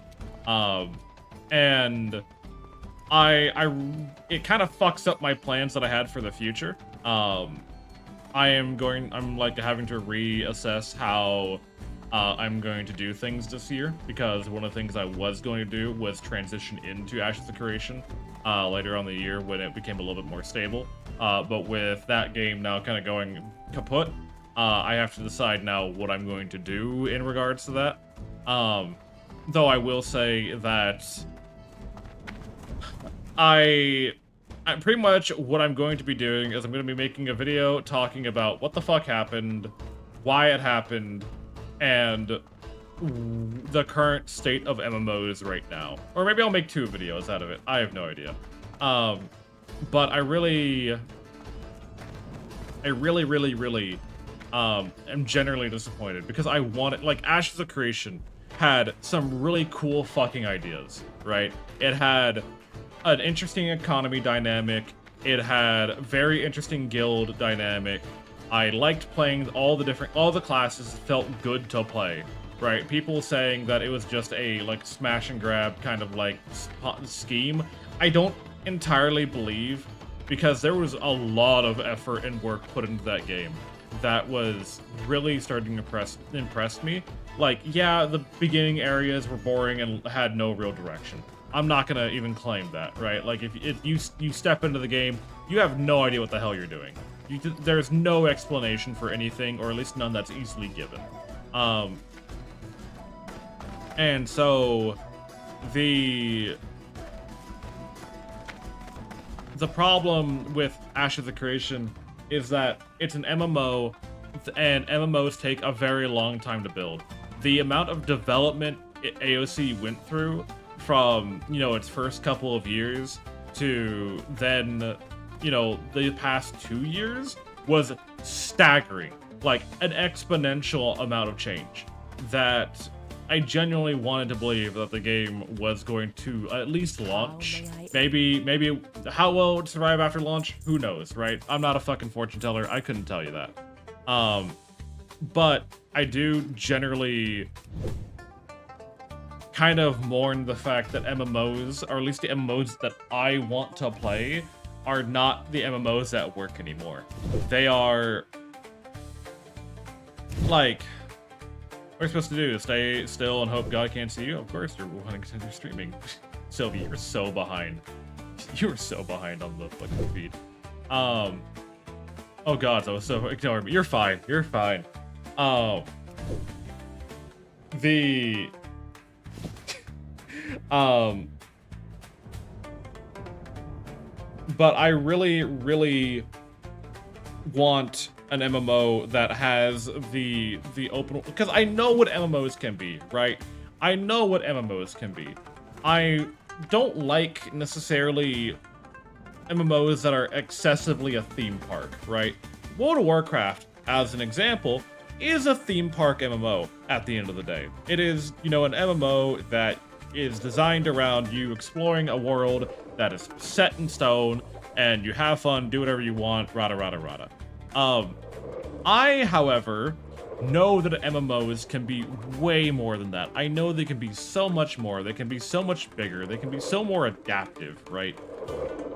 And it kind of fucks up my plans that I had for the future. I'm like having to reassess how I'm going to do things this year, because one of the things I was going to do was transition into Ashes of Creation later on the year when it became a little bit more stable. But with that game now kind of going kaput, I have to decide now what I'm going to do in regards to that. Though I will say that I pretty much what I'm going to be doing is I'm going to be making a video talking about what the fuck happened, why it happened, and the current state of MMOs right now. Or maybe I'll make 2 videos out of it. I have no idea. But I really am generally disappointed because I wanted, like, Ashes of Creation had some really cool fucking ideas, right? It had an interesting economy dynamic. It had very interesting guild dynamic. I liked playing all the classes felt good to play, right? People saying that it was just a, like, smash and grab kind of, like, scheme. I don't entirely believe, because there was a lot of effort and work put into that game that was really starting to impress me. Like, yeah, the beginning areas were boring and had no real direction. I'm not gonna even claim that, right? Like, if you step into the game, you have no idea what the hell you're doing. There's no explanation for anything, or at least none that's easily given. And so the problem with Ashes of Creation is that it's an MMO, and MMOs take a very long time to build. The amount of development AOC went through from, you know, its first couple of years to then, you know, the past 2 years was staggering. Like, an exponential amount of change that I genuinely wanted to believe that the game was going to at least launch. Maybe how well it would survive after launch, who knows, right? I'm not a fucking fortune teller. I couldn't tell you that. But I do generally kind of mourn the fact that MMOs, or at least the MMOs that I want to play, are not the MMOs that work anymore. They are, like, what are you supposed to do? Stay still and hope God can't see you? Of course, you're wanting to continue streaming. Sylvie, you're so behind. You're so behind on the fucking feed. Oh God, that was so, ignore me. You're fine. You're fine. But I really want an MMO that has the open, because I know what MMOs can be, right? I know what MMOs can be. I don't like necessarily MMOs that are excessively a theme park, right? World of Warcraft, as an example, is a theme park MMO at the end of the day. It is, you know, an MMO that is designed around you exploring a world that is set in stone, and you have fun, do whatever you want, rada rada rada. I, however, know that MMOs can be way more than that. I know they can be so much more. They can be so much bigger. They can be so more adaptive, right?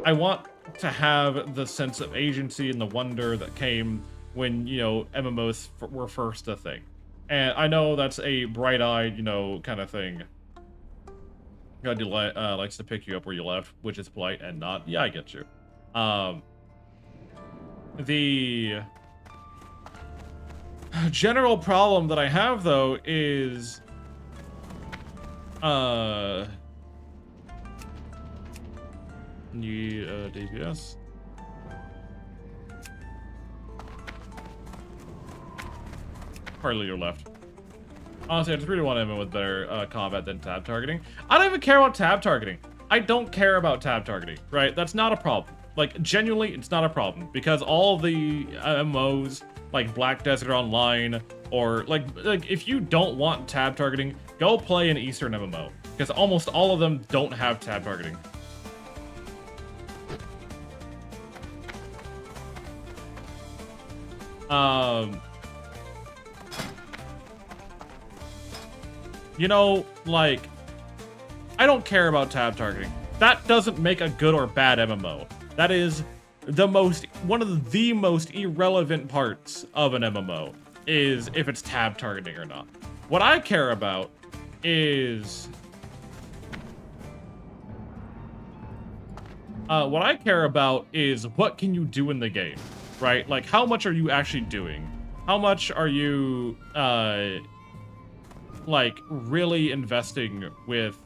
I want to have the sense of agency and the wonder that came when, you know, MMOs were first a thing. And I know that's a bright-eyed, you know, kind of thing. God likes to pick you up where you left, which is polite and not. Yeah, I get you. The general problem that I have, though, is DPS. Partly your left. Honestly, I just really want to with better combat than tab targeting. I don't even care about tab targeting. I don't care about tab targeting, right? That's not a problem. Like, genuinely, it's not a problem, because all the MMOs, like Black Desert Online, or like if you don't want tab targeting, go play an Eastern MMO, because almost all of them don't have tab targeting. You know, like, I don't care about tab targeting. That doesn't make a good or bad MMO. That is one of the most irrelevant parts of an MMO, is if it's tab targeting or not. What I care about is what can you do in the game, right? Like, how much are you actually doing? How much are you like really investing with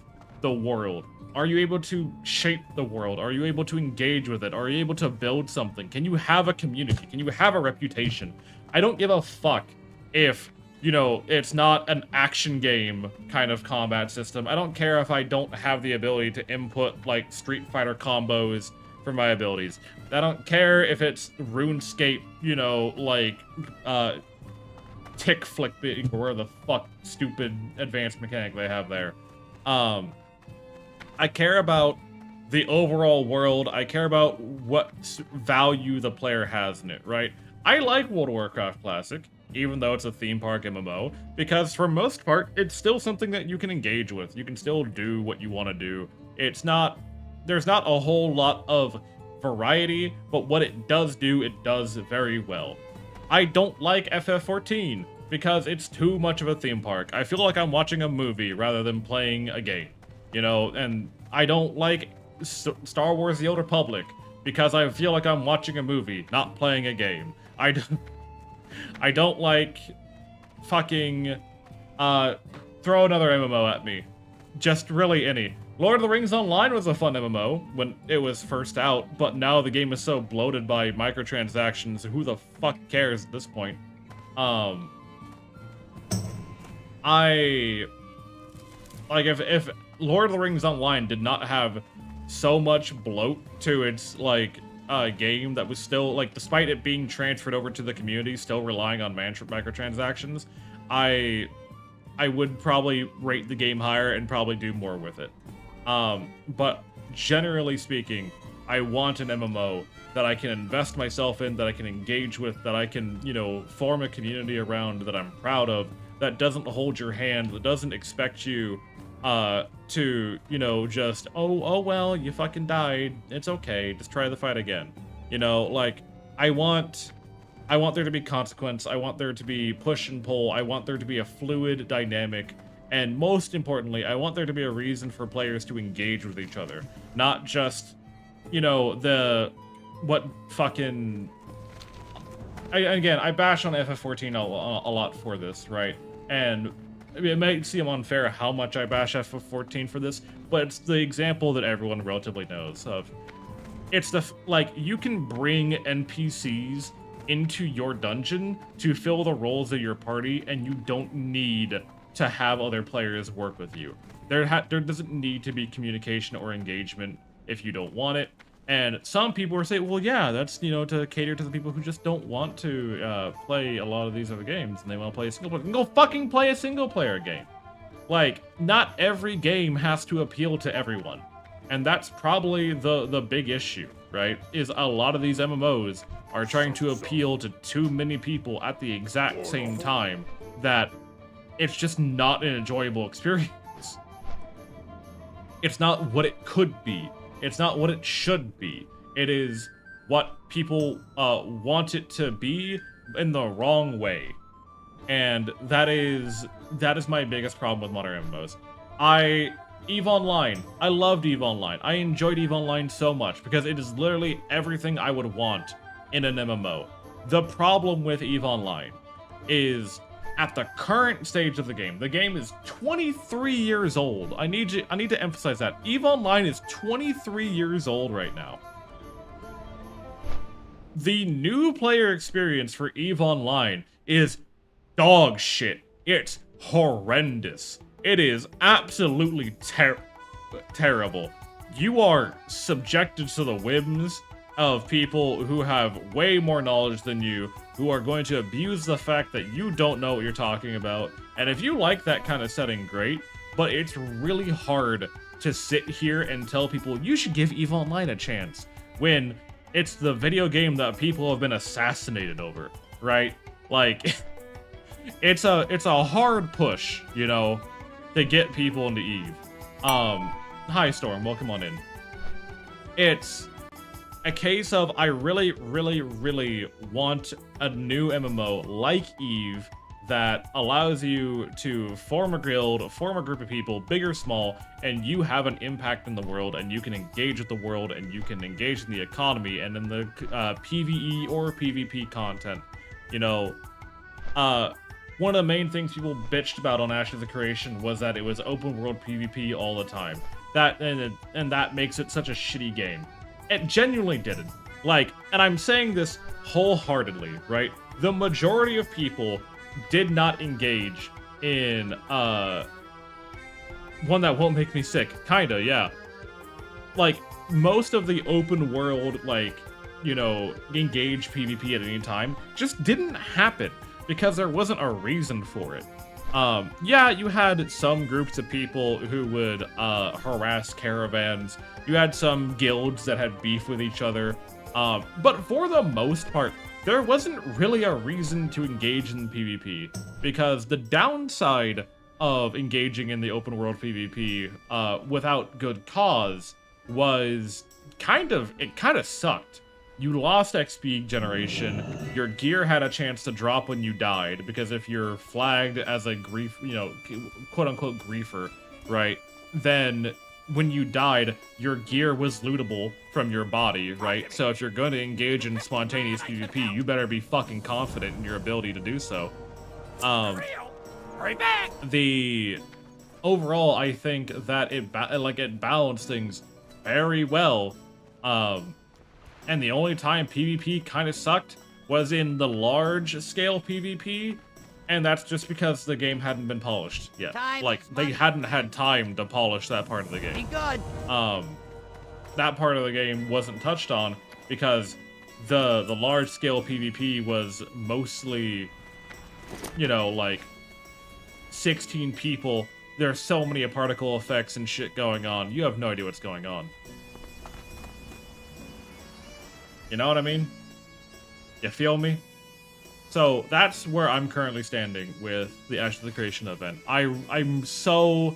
the world? Are you able to shape the world? Are you able to engage with it? Are you able to build something? Can you have a community? Can you have a reputation? I don't give a fuck if, you know, it's not an action game kind of combat system. I don't care if I don't have the ability to input, like, Street Fighter combos for my abilities. I don't care if it's RuneScape, you know, like, tick flipping, or where the fuck stupid advanced mechanic they have there. I care about the overall world. I care about what value the player has in it, right? I like World of Warcraft Classic, even though it's a theme park MMO, because for most part, it's still something that you can engage with. You can still do what you want to do. There's not a whole lot of variety, but what it does do, it does very well. I don't like FF14 because it's too much of a theme park. I feel like I'm watching a movie rather than playing a game, you know, and I don't like Star Wars The Old Republic because I feel like I'm watching a movie, not playing a game. I don't like fucking, throw another MMO at me. Just really any. Lord of the Rings Online was a fun MMO when it was first out, but now the game is so bloated by microtransactions, who the fuck cares at this point? If Lord of the Rings Online did not have so much bloat to its, like, game that was still, like, despite it being transferred over to the community, still relying on microtransactions, I would probably rate the game higher and probably do more with it. But generally speaking, I want an MMO that I can invest myself in, that I can engage with, that I can, you know, form a community around, that I'm proud of, that doesn't hold your hand, that doesn't expect you to, you know, just, oh well, you fucking died, it's okay, just try the fight again. You know, like, I want there to be consequence, I want there to be push and pull, I want there to be a fluid dynamic, and most importantly, I want there to be a reason for players to engage with each other. Not just, you know, what fucking... Again, I bash on FF14 a lot for this, right? And it might seem unfair how much I bash FF14 for this, but it's the example that everyone relatively knows of. It's like, you can bring NPCs into your dungeon to fill the roles of your party, and you don't need to have other players work with you. There doesn't need to be communication or engagement if you don't want it. And some people are saying, well, yeah, that's, you know, to cater to the people who just don't want to play a lot of these other games, and they want to play a single player. Then go fucking play a single player game. Like, not every game has to appeal to everyone. And that's probably the big issue, right? Is a lot of these MMOs are trying to appeal to too many people at the exact same time that it's just not an enjoyable experience. It's not what it could be. It's not what it should be. It is what people want it to be in the wrong way. And that is my biggest problem with modern MMOs. EVE Online. I loved EVE Online. I enjoyed EVE Online so much because it is literally everything I would want in an MMO. The problem with EVE Online is at the current stage of the game is 23 years old. I need to emphasize that. EVE Online is 23 years old right now. The new player experience for EVE Online is dog shit. It's horrendous. It is absolutely terrible. You are subjected to the whims of people who have way more knowledge than you, who are going to abuse the fact that you don't know what you're talking about. And if you like that kind of setting, great, but it's really hard to sit here and tell people you should give EVE Online a chance when it's the video game that people have been assassinated over, right? Like, it's a hard push, you know, to get people into EVE. Hi Storm, welcome on in. It's a case of I really, really, really want a new MMO like EVE that allows you to form a guild, form a group of people, big or small, and you have an impact in the world, and you can engage with the world, and you can engage in the economy and in the PvE or PvP content. You know, one of the main things people bitched about on Ashes of Creation was that it was open world PvP all the time. and that makes it such a shitty game. It genuinely didn't. Like, and I'm saying this wholeheartedly, right? The majority of people did not engage in one that won't make me sick. Kinda, yeah. Like, most of the open world, like, you know, engage PvP at any time just didn't happen because there wasn't a reason for it. Yeah, you had some groups of people who would harass caravans. You had some guilds that had beef with each other. But for the most part, there wasn't really a reason to engage in PvP, because the downside of engaging in the open world PvP without good cause was it kind of sucked. You lost XP generation, your gear had a chance to drop when you died, because if you're flagged as a grief, you know, quote-unquote griefer, right, then when you died, your gear was lootable from your body, right? So if you're going to engage in spontaneous PvP, you better be fucking confident in your ability to do so. The overall, I think that it balanced things very well. And the only time PvP kind of sucked was in the large-scale PvP, and that's just because the game hadn't been polished yet. They hadn't had time to polish that part of the game. That part of the game wasn't touched on because the large-scale PvP was mostly, you know, like 16 people. There's so many particle effects and shit going on. You have no idea what's going on. You know what I mean? You feel me? So that's where I'm currently standing with the Ash of the Creation event. I'm so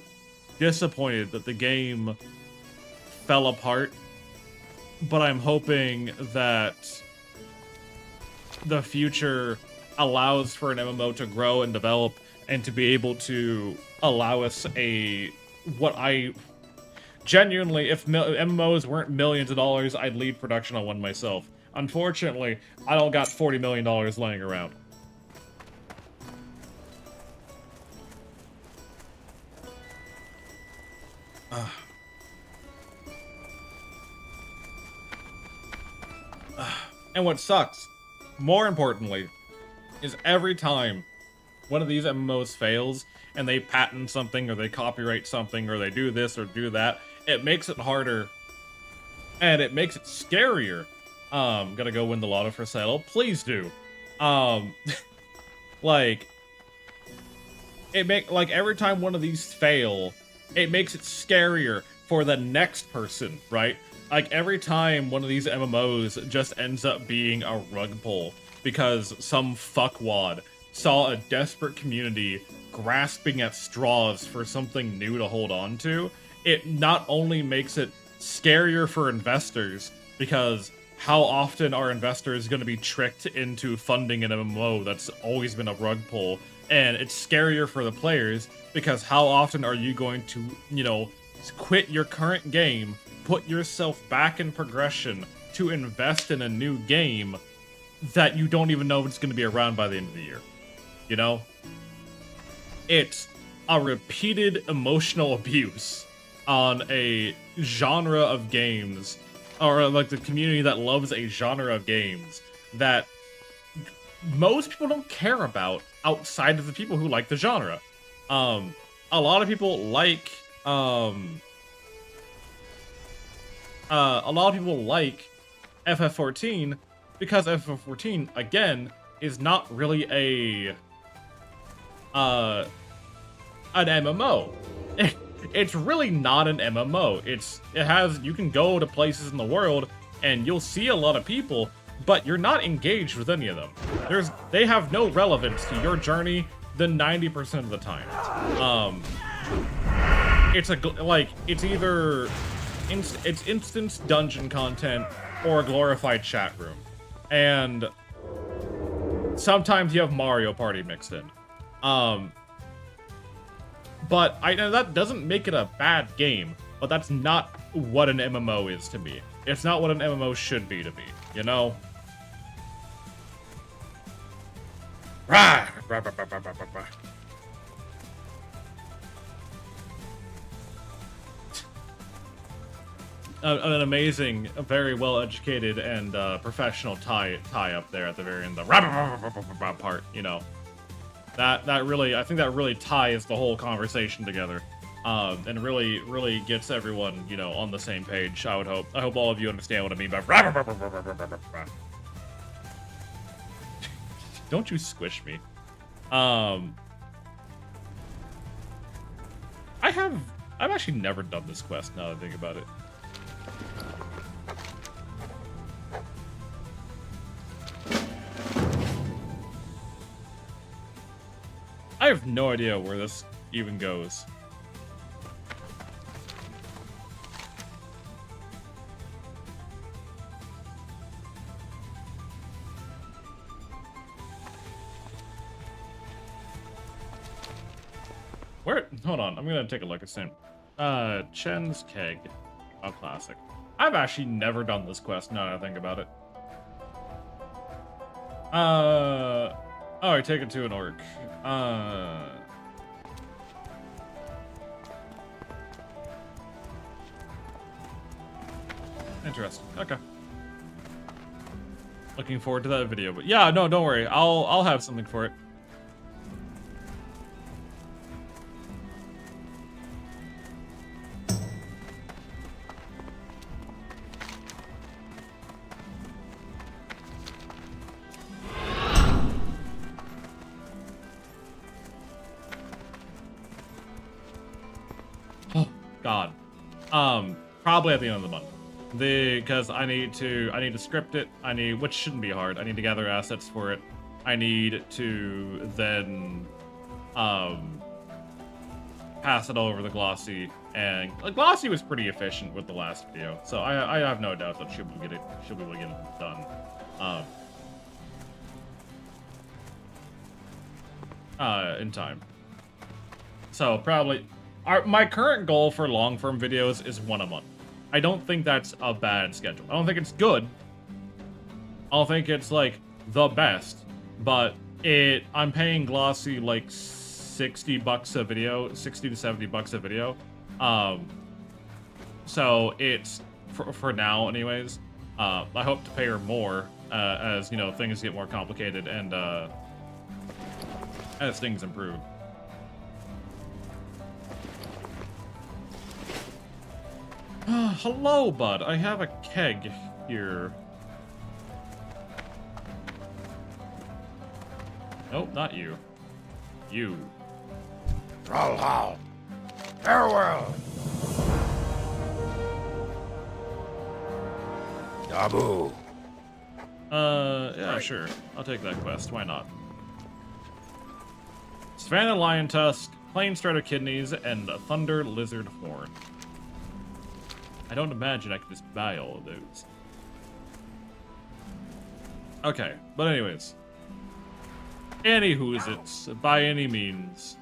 disappointed that the game fell apart, but I'm hoping that the future allows for an MMO to grow and develop and to be able to allow us genuinely, if MMOs weren't millions of dollars, I'd lead production on one myself. Unfortunately, I don't got $40 million laying around. And what sucks, more importantly, is every time one of these MMOs fails, and they patent something, or they copyright something, or they do this or do that, it makes it harder, and it makes it scarier. Gonna go win the lotto for sale. Please do. Like, every time one of these fail, it makes it scarier for the next person, right? Like, every time one of these MMOs just ends up being a rug pull because some fuckwad saw a desperate community grasping at straws for something new to hold on to, it not only makes it scarier for investors, because how often are investors going to be tricked into funding an MMO that's always been a rug pull, and it's scarier for the players, because how often are you going to, you know, quit your current game, put yourself back in progression to invest in a new game that you don't even know if it's going to be around by the end of the year. You know? It's a repeated emotional abuse on a genre of games, or like the community that loves a genre of games that most people don't care about outside of the people who like the genre. A lot of people like FF14 because FF14 again is not really an MMO. It's really not an MMO. You can go to places in the world and you'll see a lot of people, but you're not engaged with any of them. They have no relevance to your journey than 90% of the time. It's either it's instance dungeon content or a glorified chat room, and sometimes you have Mario Party mixed in. But I know that doesn't make it a bad game, but that's not what an MMO is to me. It's not what an MMO should be to me, you know? Rah! an amazing, very well educated and professional tie up there at the very end. The part, you know, that really, I think that really ties the whole conversation together, and really gets everyone, you know, on the same page. I would hope. I hope all of you understand what I mean by. Don't you squish me. I've actually never done this quest now that I think about it. I have no idea where this even goes. Where? Hold on, I'm gonna take a look at some. Chen's Keg. Oh, classic. I've actually never done this quest now that I think about it. Oh, I take it to an orc. Interesting. Okay. Looking forward to that video, but yeah, no, don't worry. I'll have something for it. Oh God. Probably at the end of the month. Because I need to script it. Which shouldn't be hard. I need to gather assets for it. I need to then pass it all over to Glossy, and Glossy was pretty efficient with the last video, so I have no doubt that she'll be able to get it done. In time. So probably my current goal for long form videos is 1 a month. I don't think that's a bad schedule. I don't think it's good. I don't think it's like the best, but I'm paying Glossy like $60 a video, 60 to 70 bucks a video. So it's for now anyways. I hope to pay her more as, you know, things get more complicated and as things improve. Hello, bud. I have a keg here. Nope, not you. You. Trollhal. Farewell. Dabu. Yeah, sure. I'll take that quest. Why not? Savannah Lion Tusk, Plain Strider Kidneys, and a Thunder Lizard Horn. I don't imagine I can just buy all of those. Okay, but anyways. Anywho's it, by any means.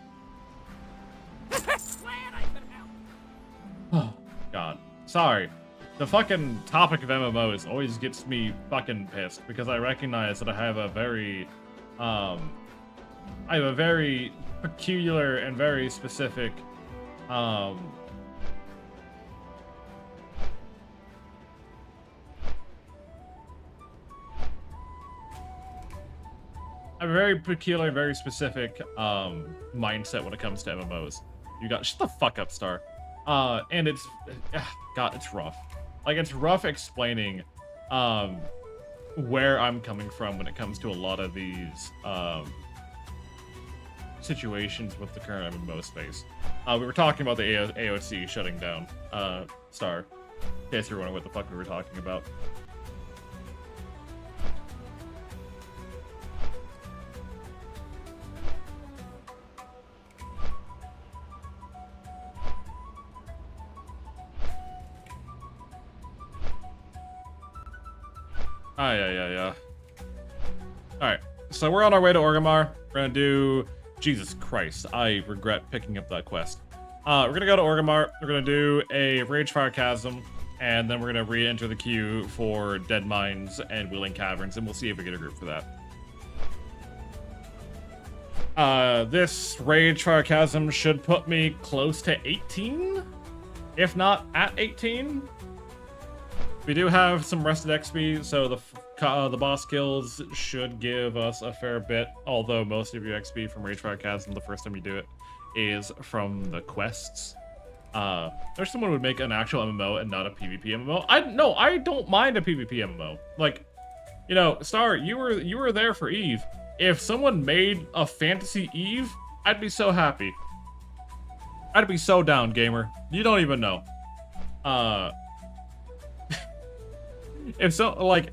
Oh, God. Sorry. The fucking topic of MMOs always gets me fucking pissed because I recognize that I have a very, peculiar and very specific, I have a very peculiar, very specific mindset when it comes to MMOs. You got shut the fuck up, Star. And it's God, it's rough. Like it's rough explaining where I'm coming from when it comes to a lot of these situations with the current MMO space. We were talking about the AOC shutting down, Star. In case you're wondering what the fuck we were talking about. Yeah. Alright, so we're on our way to Orgrimmar. We're gonna do... Jesus Christ, I regret picking up that quest. We're gonna go to Orgrimmar, we're gonna do a Ragefire Chasm, and then we're gonna re-enter the queue for Dead Mines and Wheeling Caverns, and we'll see if we get a group for that. This Ragefire Chasm should put me close to 18? If not at 18? We do have some rested XP, so the boss kills should give us a fair bit, although most of your XP from Ragefire Chasm the first time you do it is from the quests. I wish someone would make an actual MMO and not a PvP MMO. I don't mind a PvP MMO. Like, you know, Star, you were there for Eve. If someone made a fantasy Eve, I'd be so happy. I'd be so down, gamer. You don't even know. If so, like,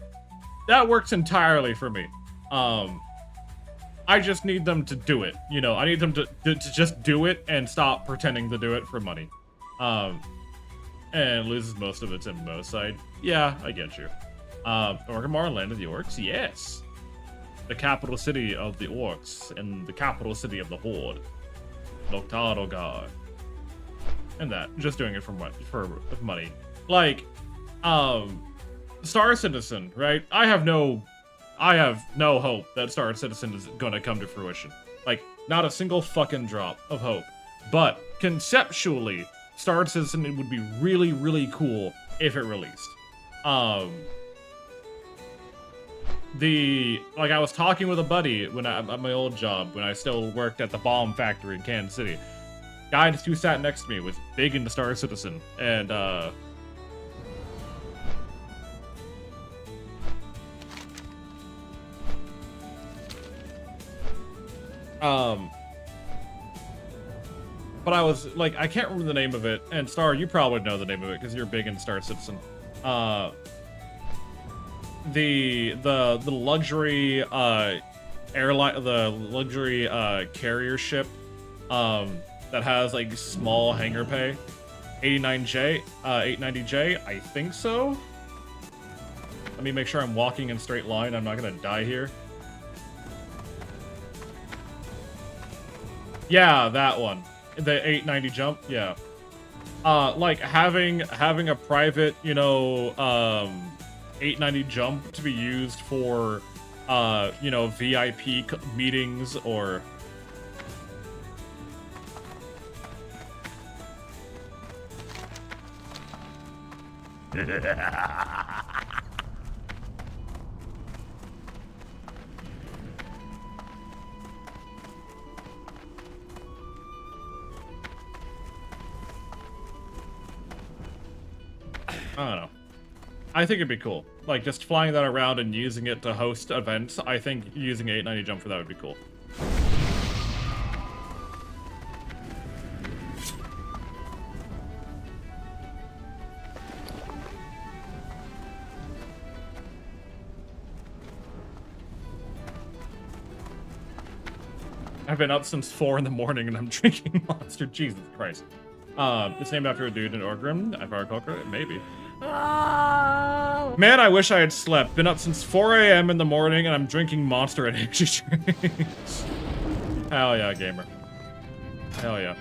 that works entirely for me. I just need them to do it. You know, I need them to just do it and stop pretending to do it for money. And it loses most of its MMO side. Yeah, I get you. Orgrimmar, Land of the Orcs? Yes. The capital city of the Orcs and the capital city of the Horde. Loktarogar. And that. Just doing it for money. Like, Star Citizen, right? I have no hope that Star Citizen is gonna come to fruition. Like, not a single fucking drop of hope. But conceptually, Star Citizen would be really, really cool if it released. Like, I was talking with a buddy at my old job when I still worked at the bomb factory in Kansas City. Guy who sat next to me was big into Star Citizen, and but I was like, I can't remember the name of it, and Star, you probably know the name of it because you're big in Star Citizen. The luxury airline, the luxury carrier ship that has like small hangar pay, 89J, 890J, I think so. Let me make sure I'm walking in straight line. I'm not gonna die here. Yeah, that one. The 890 jump, yeah. Like having a private, you know, 890 jump to be used for, you know, VIP meetings or. I don't know. I think it'd be cool. Like, just flying that around and using it to host events, I think using 890 jump for that would be cool. I've been up since 4 in the morning and I'm drinking Monster. Jesus Christ. It's named after a dude in Orgrim. Maybe. Man, I wish I had slept. Been up since 4 a.m. in the morning and I'm drinking Monster energy drinks. Hell yeah, gamer. Hell yeah.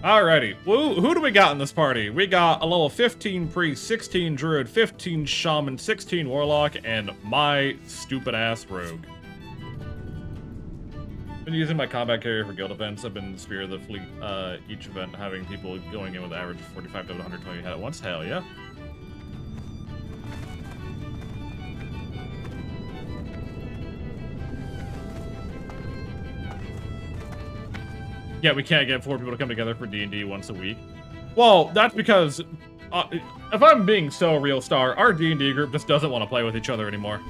Alrighty, who do we got in this party? We got a level 15 priest, 16 druid, 15 shaman, 16 warlock, and my stupid ass rogue. Been using my combat carrier for guild events. I've been Spear of the Fleet each event, having people going in with an average of 45 to 120 head at once. Hell yeah. Yeah, we can't get 4 people to come together for D&D once a week. Well, that's because, if I'm being so real, Star, our D&D group just doesn't want to play with each other anymore.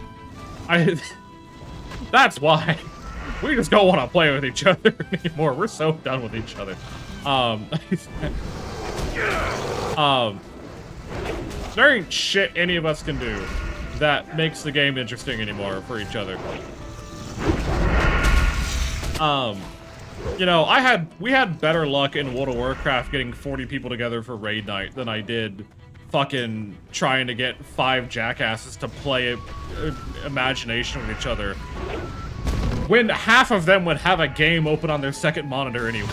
That's why. We just don't want to play with each other anymore. We're so done with each other. There ain't shit any of us can do that makes the game interesting anymore for each other. You know, we had better luck in World of Warcraft getting 40 people together for raid night than I did fucking trying to get 5 jackasses to play Imagination with each other. When half of them would have a game open on their second monitor anyway.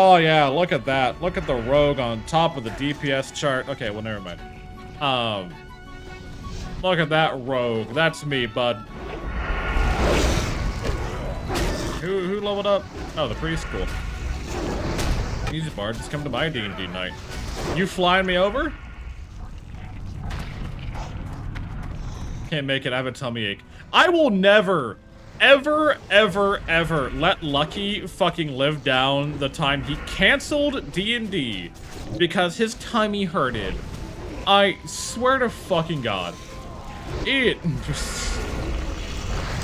Oh yeah, look at that. Look at the rogue on top of the DPS chart. Okay, well never mind. Look at that rogue. That's me, bud. Who leveled up? Oh, the priest. Cool. Easy, bard. Just come to my D&D night. You flying me over? Can't make it. I have a tummy ache. I will never, ever, ever, ever let Lucky fucking live down the time he canceled D&D because his tummy hurted. I swear to fucking God.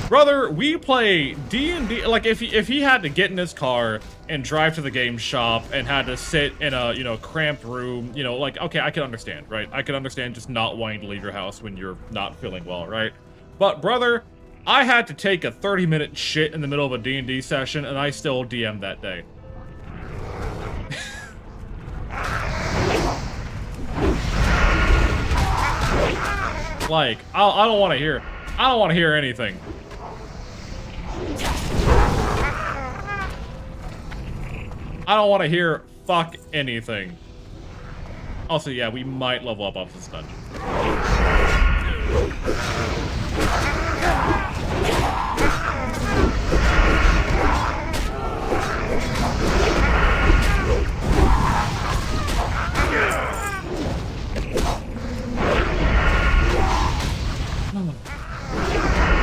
Brother, we play D&D, like, if he had to get in his car and drive to the game shop and had to sit in a, you know, cramped room, you know, like, okay, I can understand, right? I can understand just not wanting to leave your house when you're not feeling well, right? But, brother, I had to take a 30-minute shit in the middle of a D&D session, and I still DM'd that day. Like, I don't want to hear anything. I don't want to hear fuck anything. Also, yeah, we might level up off this dungeon.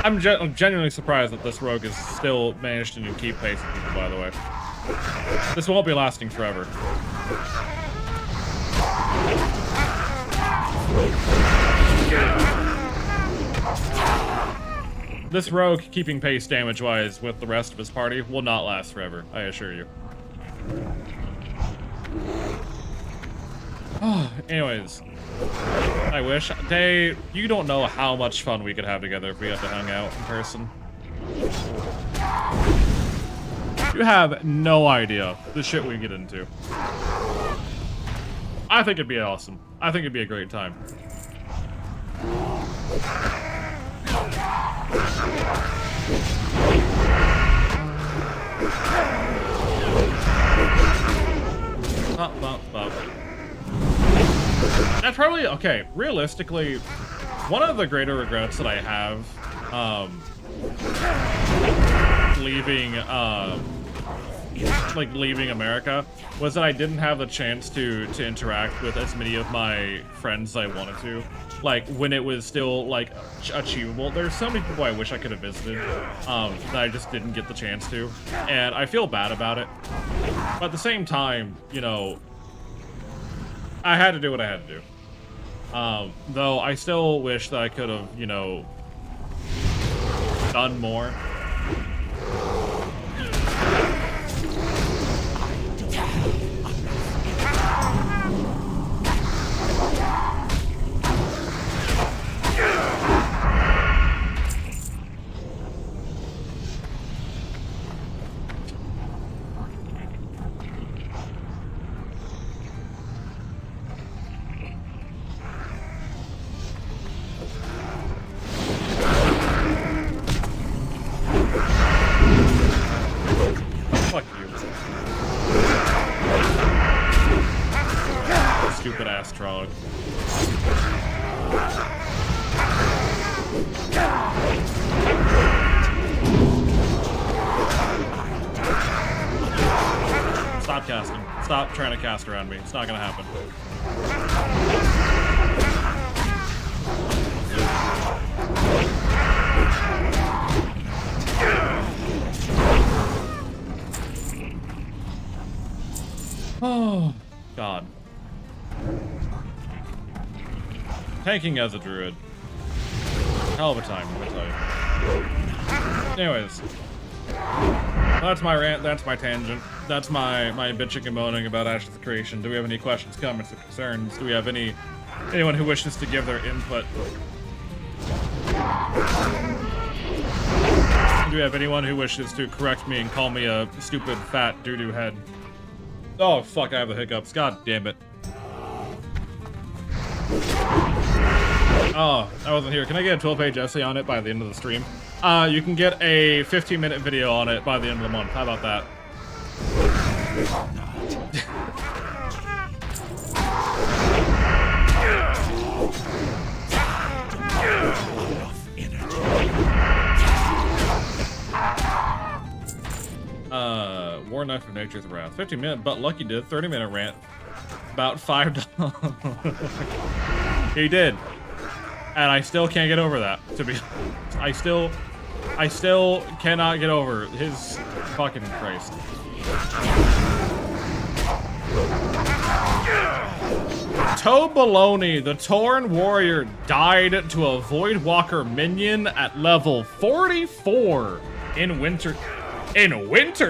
I'm genuinely surprised that this rogue has still managed to keep pace with people, by the way. This won't be lasting forever. This rogue keeping pace damage-wise with the rest of his party will not last forever, I assure you. Anyways. I wish. Dave, you don't know how much fun we could have together if we got to hang out in person. You have no idea the shit we get into. I think it'd be awesome. I think it'd be a great time. That's probably, okay, realistically, one of the greater regrets that I have, leaving America was that I didn't have the chance to interact with as many of my friends as I wanted to. Like, when it was still, like, achievable. There's so many people I wish I could have visited, that I just didn't get the chance to. And I feel bad about it. But at the same time, you know, I had to do what I had to do. Though I still wish that I could have, you know, done more. Fuck you. Stupid ass Trolloc. Stop casting. Stop trying to cast around me. It's not gonna happen. Oh, God. Tanking as a druid. Hell of a time, let me tell you. Anyways. That's my rant, that's my tangent. That's my bitching and moaning about Ashes of Creation. Do we have any questions, comments, or concerns? Do we have anyone who wishes to give their input? Do we have anyone who wishes to correct me and call me a stupid, fat, doo-doo head? Oh, fuck, I have the hiccups. God damn it. Oh, I wasn't here. Can I get a 12-page essay on it by the end of the stream? You can get a 15-minute video on it by the end of the month. How about that? War Knife of Nature's Wrath. 15-minute, but Lucky did. 30-minute rant. About $5. He did. And I still can't get over that, to be honest. I still cannot get over his fucking Christ. Toe Baloney, the Torn Warrior, died to a Voidwalker minion at level 44 in Winter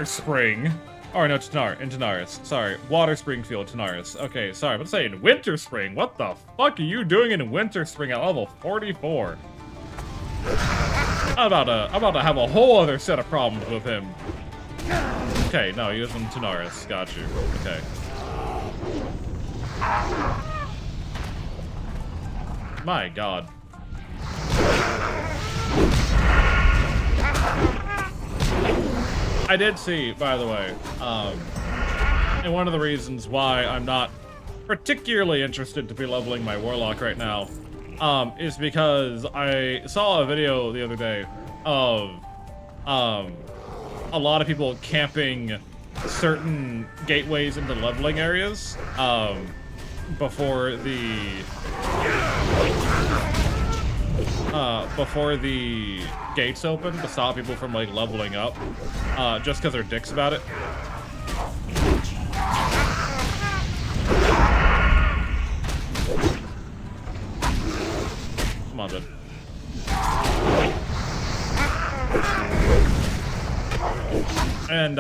Spring. Or no, in Tanaris. Sorry, Water Springfield, Tanaris. Okay, sorry, but say in Winter Spring. What the fuck are you doing in Winter Spring at level 44? I'm about to have a whole other set of problems with him. Okay, no, he was in Tanaris. Got you. Okay. My God. I did see, by the way, and one of the reasons why I'm not particularly interested to be leveling my Warlock right now, is because I saw a video the other day of, a lot of people camping certain gateways into leveling areas, before the gates open to stop people from like leveling up, just because they're dicks about it. Come on, dude. And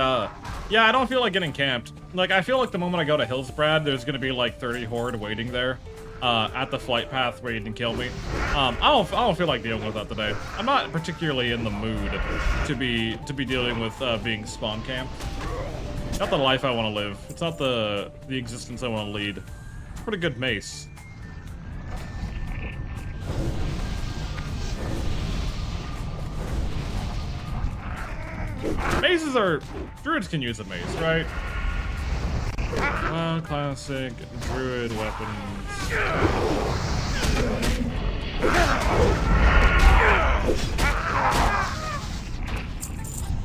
yeah, I don't feel like getting camped. Like, I feel like the moment I go to Hillsbrad, there's gonna be like 30 horde waiting there. At the flight path waiting to kill me. I don't feel like dealing with that today. I'm not particularly in the mood to be dealing with being spawn camped. Not the life I want to live. It's not the existence I want to lead. It's pretty good mace. Maces are... Druids can use a mace, right? Well, classic druid weapons.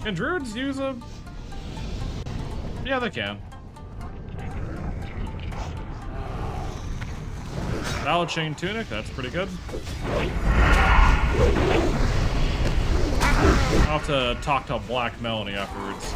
Can druids use a... Yeah, they can. Valid chain tunic, that's pretty good. I'll have to talk to Black Melanie afterwards.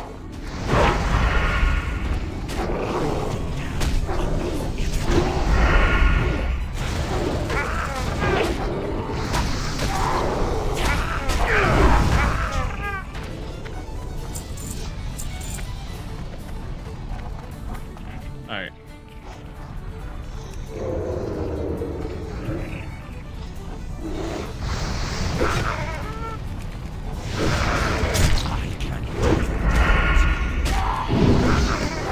Alright.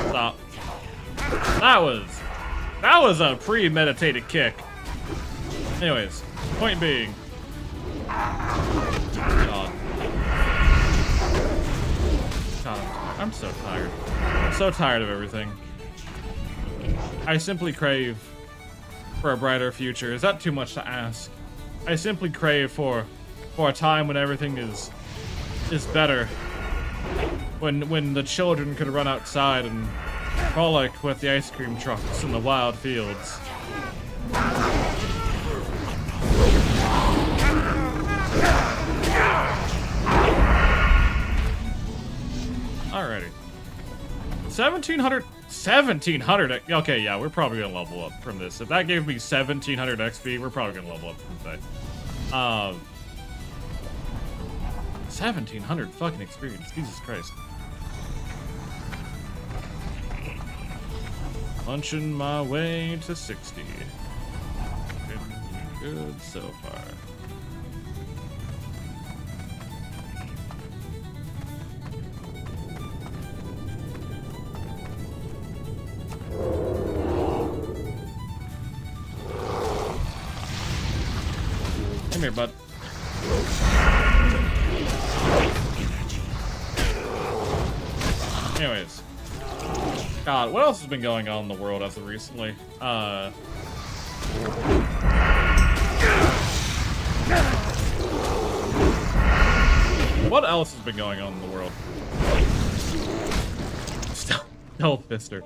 Stop. That was a premeditated kick. Anyways, point being. God. I'm so tired. I'm so tired of everything. I simply crave for a brighter future. Is that too much to ask? I simply crave for a time when everything is better. When the children could run outside and frolic with the ice cream trucks in the wild fields. Alrighty. 1700. Okay, yeah, we're probably gonna level up from this. If that gave me 1700 XP, we're probably gonna level up from today. 1700 fucking experience. Jesus Christ. Punching my way to 60. Good so far. Come here, bud. Anyways. God, what else has been going on in the world as of recently? What else has been going on in the world? Stealth Fister.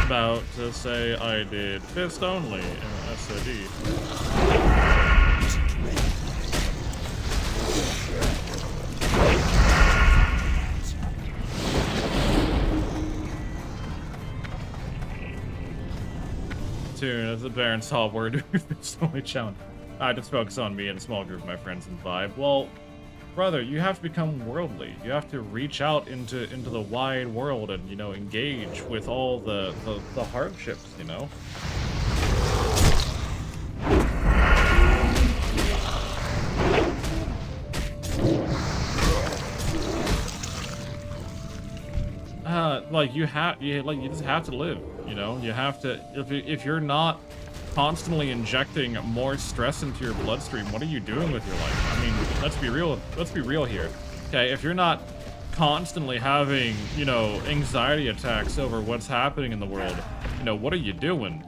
About to say I did fist only in SOD. Tune as the Baron saw word fist only challenge. I just focus on me and a small group of my friends and vibe. Well, brother, you have to become worldly. You have to reach out into the wide world and, you know, engage with all the hardships, you know? Like you just have to live, you know? You have to, if you're not constantly injecting more stress into your bloodstream, what are you doing with your life? I mean, let's be real here. Okay, if you're not constantly having, you know, anxiety attacks over what's happening in the world, you know, what are you doing?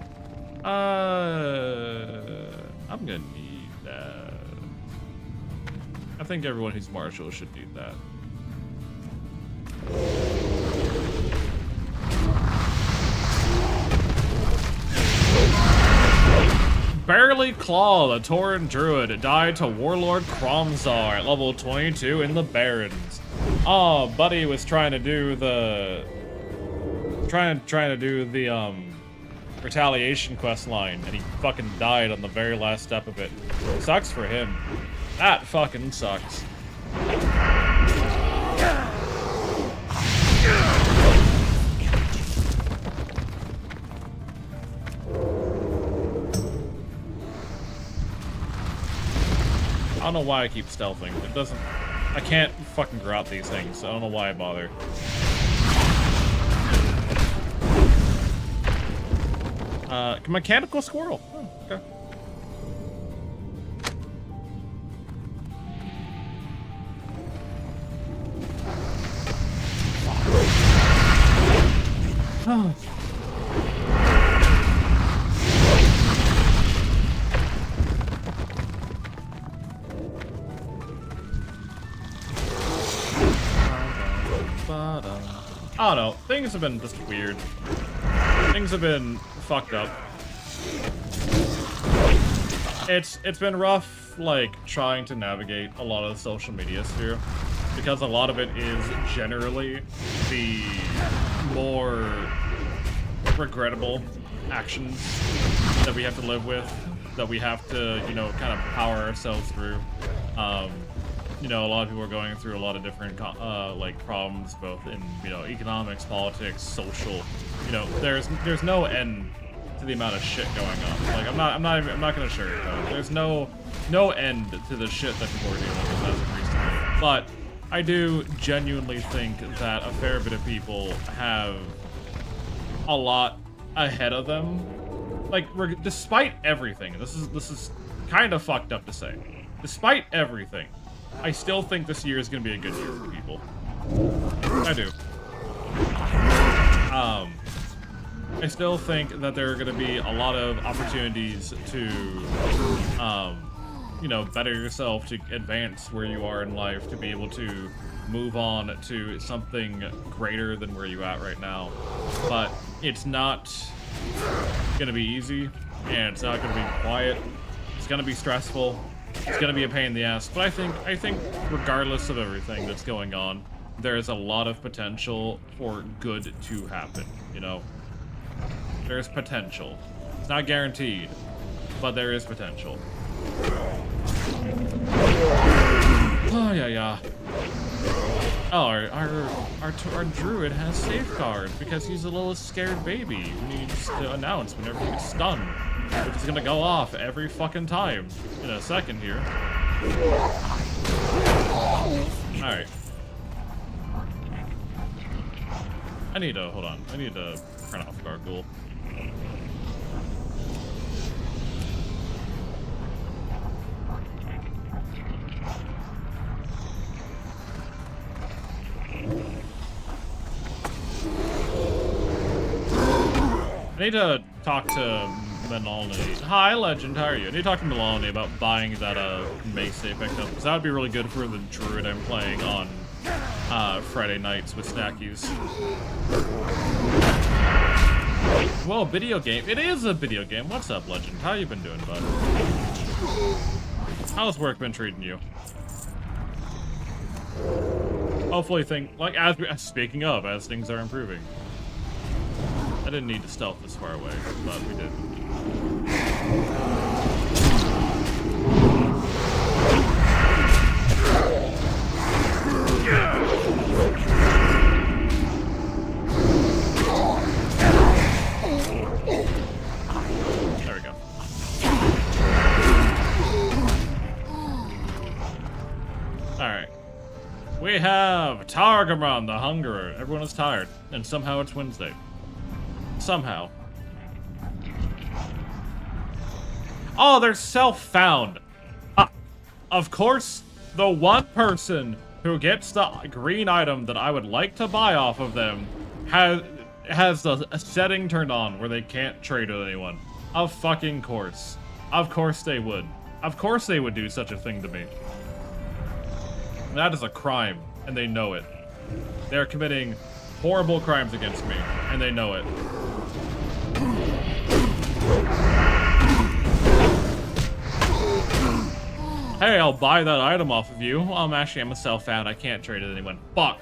I'm gonna need that. I think everyone who's martial should need that. Barely Claw, the Tauren Druid, died to Warlord Kromzar at level 22 in the Barrens. Oh, buddy was trying to do the retaliation quest line, and he fucking died on the very last step of it. Sucks for him. That fucking sucks. I don't know why I keep stealthing. It doesn't... I can't fucking grout these things, so I don't know why I bother. Mechanical squirrel. Oh, okay. Oh. I don't know. Things have been just weird. Things have been fucked up. It's been rough, like, trying to navigate a lot of the social media sphere, because a lot of it is generally the more regrettable actions that we have to live with, that we have to, you know, kind of power ourselves through. You know, a lot of people are going through a lot of different, like, problems, both in, you know, economics, politics, social. You know, there's no end to the amount of shit going on. Like, I'm not gonna sugarcoat it. There's no end to the shit that people are dealing with as of recently. But I do genuinely think that a fair bit of people have a lot ahead of them. Like, despite everything, this is kind of fucked up to say. Despite everything, I still think this year is going to be a good year for people. I do. I still think that there are going to be a lot of opportunities to, you know, better yourself, to advance where you are in life, to be able to move on to something greater than where you're at right now. But it's not going to be easy, and it's not going to be quiet. It's going to be stressful. It's gonna be a pain in the ass, but I think regardless of everything that's going on, there's a lot of potential for good to happen, you know? There's potential. It's not guaranteed, but there is potential. Oh, yeah. Oh, our druid has safeguard because he's a little scared baby who needs to announce whenever he gets stunned, which is gonna go off every fucking time in a second here. Alright. hold on. I need to turn off Gargoyle. I need to talk to Melanie. Hi, Legend. How are you? I need to talk to Melanie about buying that mace they picked up, because that would be really good for the druid I'm playing on Friday nights with Snackies. Well, video game. It is a video game. What's up, Legend? How you been doing, bud? How's work been treating you? Hopefully, speaking of, as things are improving. I didn't need to stealth this far away, but we did. There we go. Alright. We have Targamron the Hungerer. Everyone is tired, and somehow it's Wednesday. Somehow. Oh, they're self-found. Of course, the one person who gets the green item that I would like to buy off of them has the setting turned on where they can't trade with anyone. Of fucking course. Of course they would. Of course they would do such a thing to me. That is a crime, and they know it. They're committing horrible crimes against me, and they know it. Hey, I'll buy that item off of you. I'm a self-found. I can't trade with anyone. Fuck.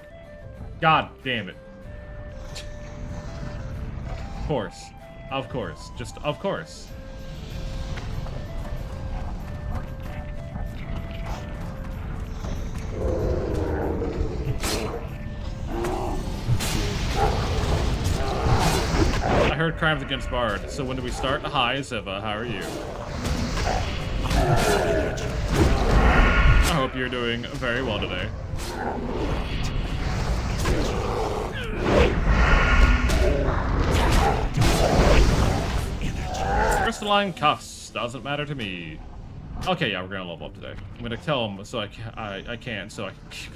God damn it. Of course. Of course. Just of course. I heard crimes against Bard. So when do we start? Hi, Ziva. How are you? I hope you're doing very well today. Crystalline cuffs. Doesn't matter to me. Okay, yeah, we're gonna level up today. I'm gonna tell them so I can't, so I can keep...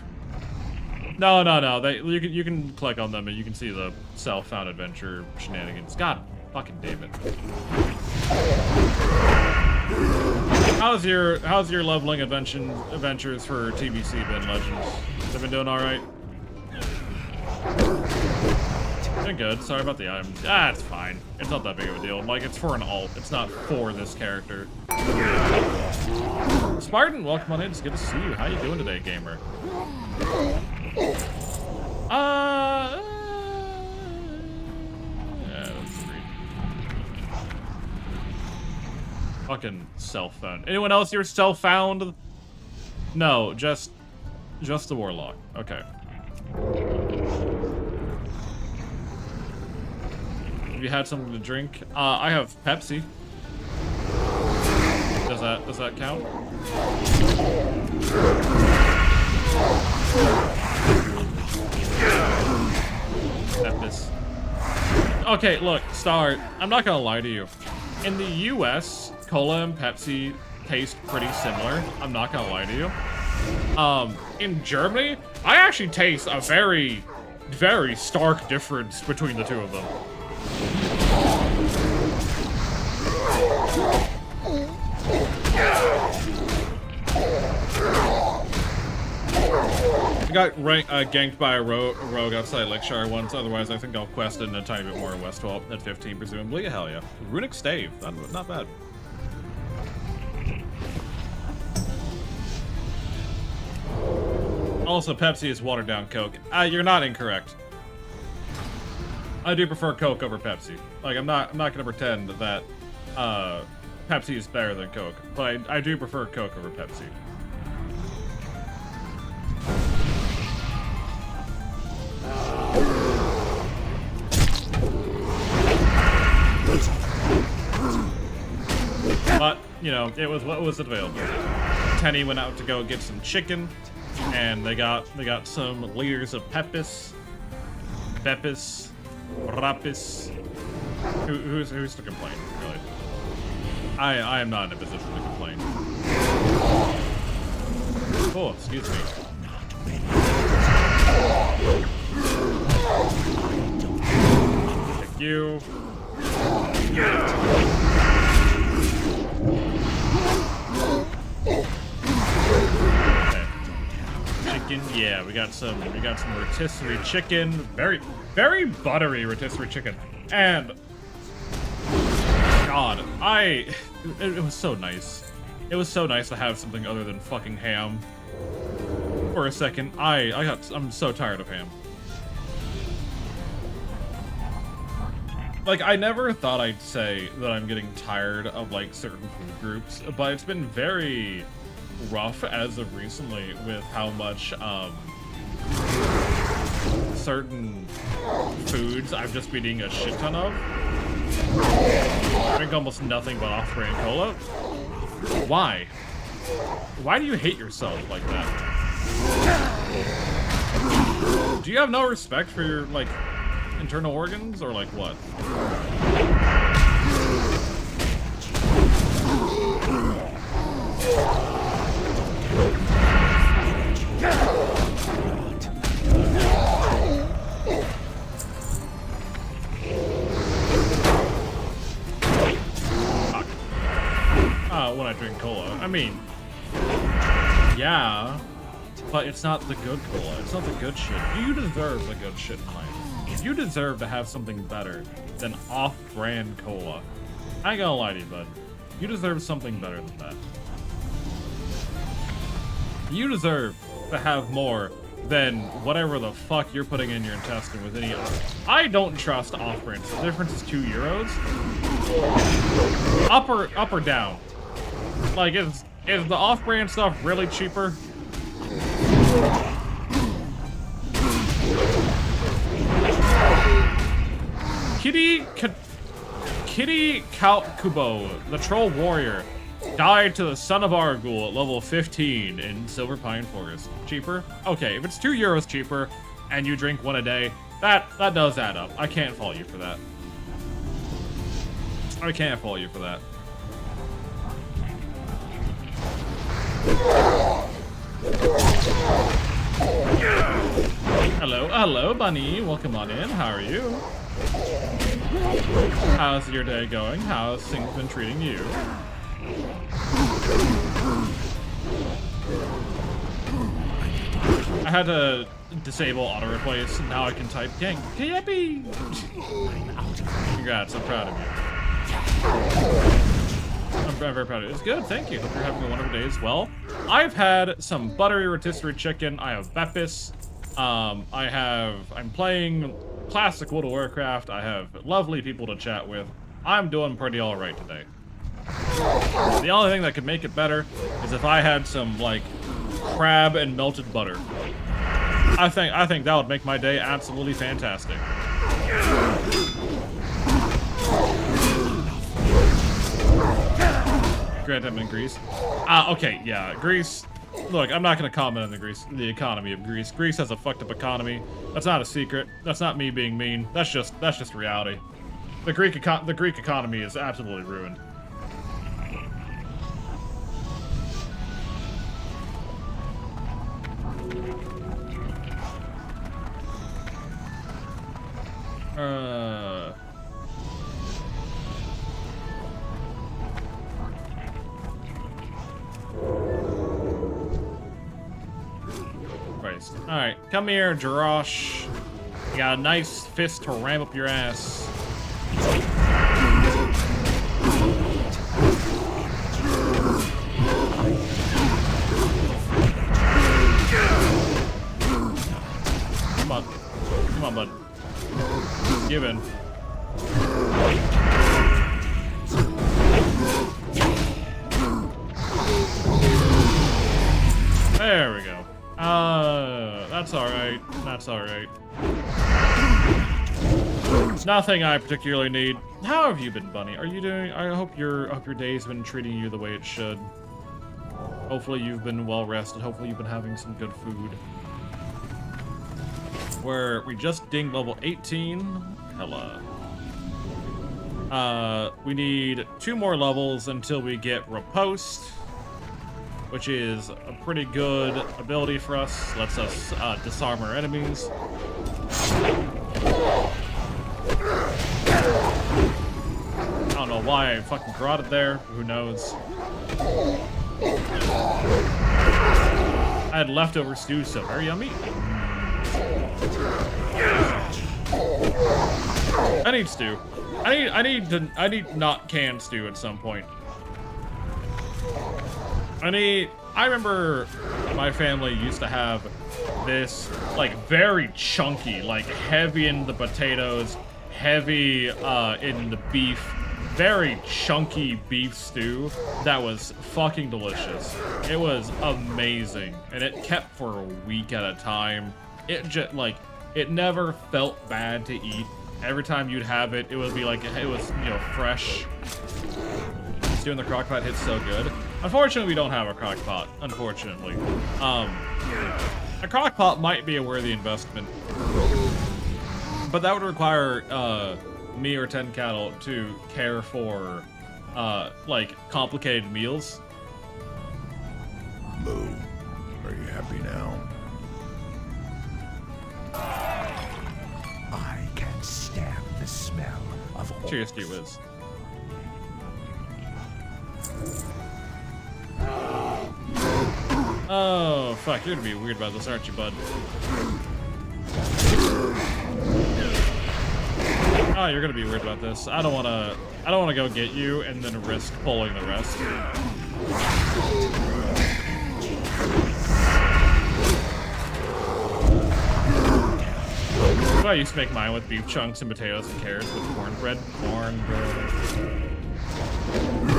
No. You can click on them and you can see the self-found adventure shenanigans. God fucking damn it. How's your leveling adventures for TBC been, Legends? They've been doing all right. Been good. Sorry about the items. It's fine. It's not that big of a deal. Like, it's for an alt. It's not for this character. Spartan, welcome on in. It's good to see you. How you doing today, gamer? Yeah, that's great. Fucking self-found. Anyone else here self-found? No, just the warlock. Okay. Have you had something to drink? I have Pepsi. Does that count? Pepsi. Okay, look, Star, I'm not gonna lie to you. In the US, cola and Pepsi taste pretty similar. I'm not gonna lie to you. In Germany, I actually taste a very, very stark difference between the two of them. I got ganked by a rogue outside Lakeshire once, otherwise I think I'll quest it in a tiny bit more in Westwall at 15, presumably. Hell yeah. Runic Stave, not bad. Also, Pepsi is watered down Coke. You're not incorrect. I do prefer Coke over Pepsi. Like, I'm not gonna pretend that Pepsi is better than Coke, but I do prefer Coke over Pepsi. But, you know, it was what was available. Tenny went out to go get some chicken, and they got some liters of Pepis, Rapis. Who's to complain, really? I am not in a position to complain. Oh, excuse me. Thank you. Chicken, yeah, we got some rotisserie chicken, very buttery rotisserie chicken, and God, it was so nice. It was so nice to have something other than fucking ham. For a second, I'm so tired of ham. Like, I never thought I'd say that I'm getting tired of, like, certain food groups, but it's been very rough as of recently with how much, certain foods I've just been eating a shit ton of. I drink almost nothing but off-brand cola. Why? Why do you hate yourself like that? Do you have no respect for your, like, internal organs, or like what? When I drink cola. I mean, yeah, but it's not the good cola. It's not the good shit. You deserve the good shit in life. You deserve to have something better than off-brand cola. I ain't gonna lie to you, bud. You deserve something better than that. You deserve to have more than whatever the fuck you're putting in your intestine with any other. I don't trust off-brand. The difference is €2. Up or down? Like, is the off-brand stuff really cheaper? Kitty Kubo, the troll warrior, died to the son of Argul at level 15 in Silver Pine Forest. Cheaper? Okay, if it's €2 cheaper and you drink one a day, that does add up. I can't fault you for that. I can't fault you for that. Hello, bunny. Welcome on in. How are you? How's your day going? How's things been treating you? I had to disable auto replace, and now I can type gang. Yippee! Congrats, I'm proud of you. I'm very proud of it. It's good, thank you. Hope you're having a wonderful day as well. I've had some buttery rotisserie chicken. I have Beppis. I'm playing classic World of Warcraft. I have lovely people to chat with. I'm doing pretty alright today. The only thing that could make it better is if I had some, like, crab and melted butter. I think that would make my day absolutely fantastic. Grant I'm in Greece. Okay, yeah, Greece. Look, I'm not gonna comment on the economy of Greece. Greece has a fucked up economy. That's not a secret. That's not me being mean. That's just reality. The Greek economy is absolutely ruined. Christ. Alright, come here, Jarash. You got a nice fist to ram up your ass. Come on. Come on, bud. Give in. There we go. That's alright. That's alright. Nothing I particularly need. How have you been, Bunny? Are you doing? I hope your day's been treating you the way it should. Hopefully you've been well rested. Hopefully you've been having some good food. We just dinged level 18. Hella. We need 2 more levels until we get Riposte, which is a pretty good ability for us. Lets us disarm our enemies. why I fucking garroted there. Who knows? I had leftover stew, so very yummy. I need stew. I need not canned stew at some point. I remember my family used to have this, like, very chunky, like, heavy in the potatoes, heavy in the beef, very chunky beef stew that was fucking delicious. It was amazing, and it kept for a week at a time. It just, like, it never felt bad to eat. Every time you'd have it, it would be like, it was, you know, fresh. Stew in the crock pot hits so good. Unfortunately, we don't have a crock pot, unfortunately. A crock pot might be a worthy investment, but that would require me or 10 cattle to care for like complicated meals. Moo, are you happy now? I can stand the smell of all. Cheers to you, Wiz. Oh, fuck, you're gonna be weird about this, aren't you, bud? Oh, you're gonna be weird about this. I don't wanna go get you and then risk pulling the rest. So I used to make mine with beef chunks and potatoes and carrots with cornbread.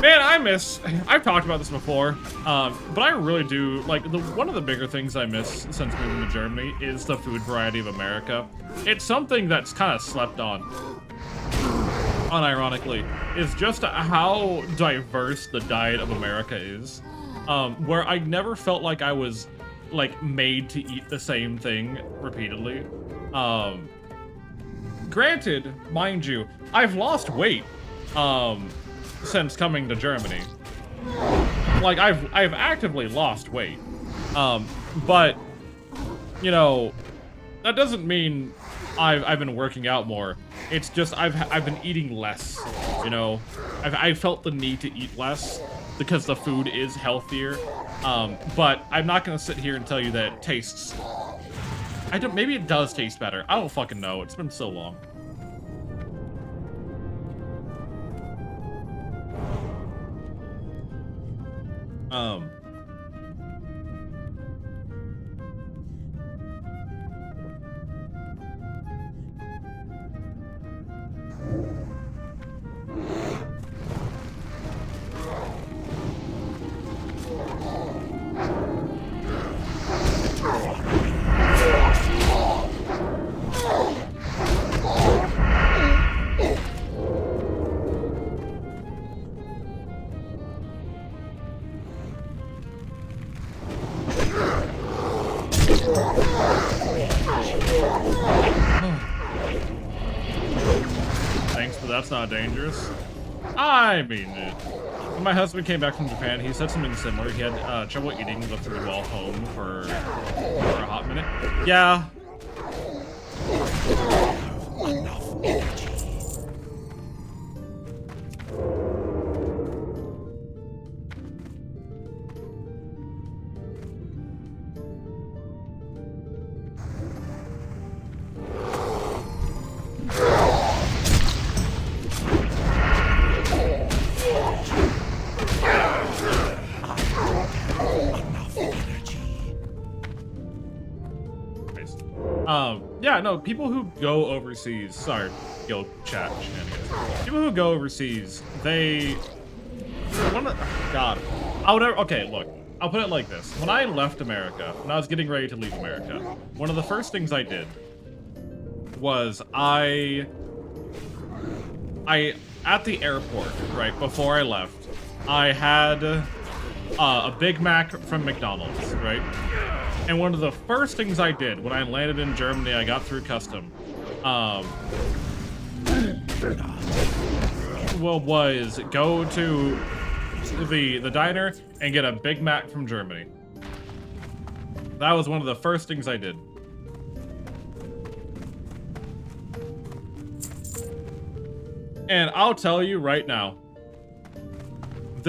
Man, I've talked about this before, but I really do, like, one of the bigger things I miss since moving to Germany is the food variety of America. It's something that's kind of slept on, unironically, is just how diverse the diet of America is, where I never felt like I was, like, made to eat the same thing repeatedly. Granted, mind you, I've lost weight, since coming to Germany. Like, I've actively lost weight. But, you know, that doesn't mean I've been working out more. It's just I've been eating less, you know? I've felt the need to eat less because the food is healthier. But I'm not gonna sit here and tell you that it tastes... maybe it does taste better. I don't fucking know. It's been so long. Thanks, but that's not dangerous. I mean, when my husband came back from Japan, he said something similar. He had trouble eating the food while home for a hot minute. Yeah. Enough energy. Yeah, no, people who go overseas, sorry, guild chat shenanigans. People who go overseas, God, I would never, okay, look, I'll put it like this. When I left America, when I was getting ready to leave America, one of the first things I did was at the airport, right, before I left, I had a Big Mac from McDonald's, right? And one of the first things I did when I landed in Germany, I got through custom, was go to the diner and get a Big Mac from Germany. That was one of the first things I did. And I'll tell you right now,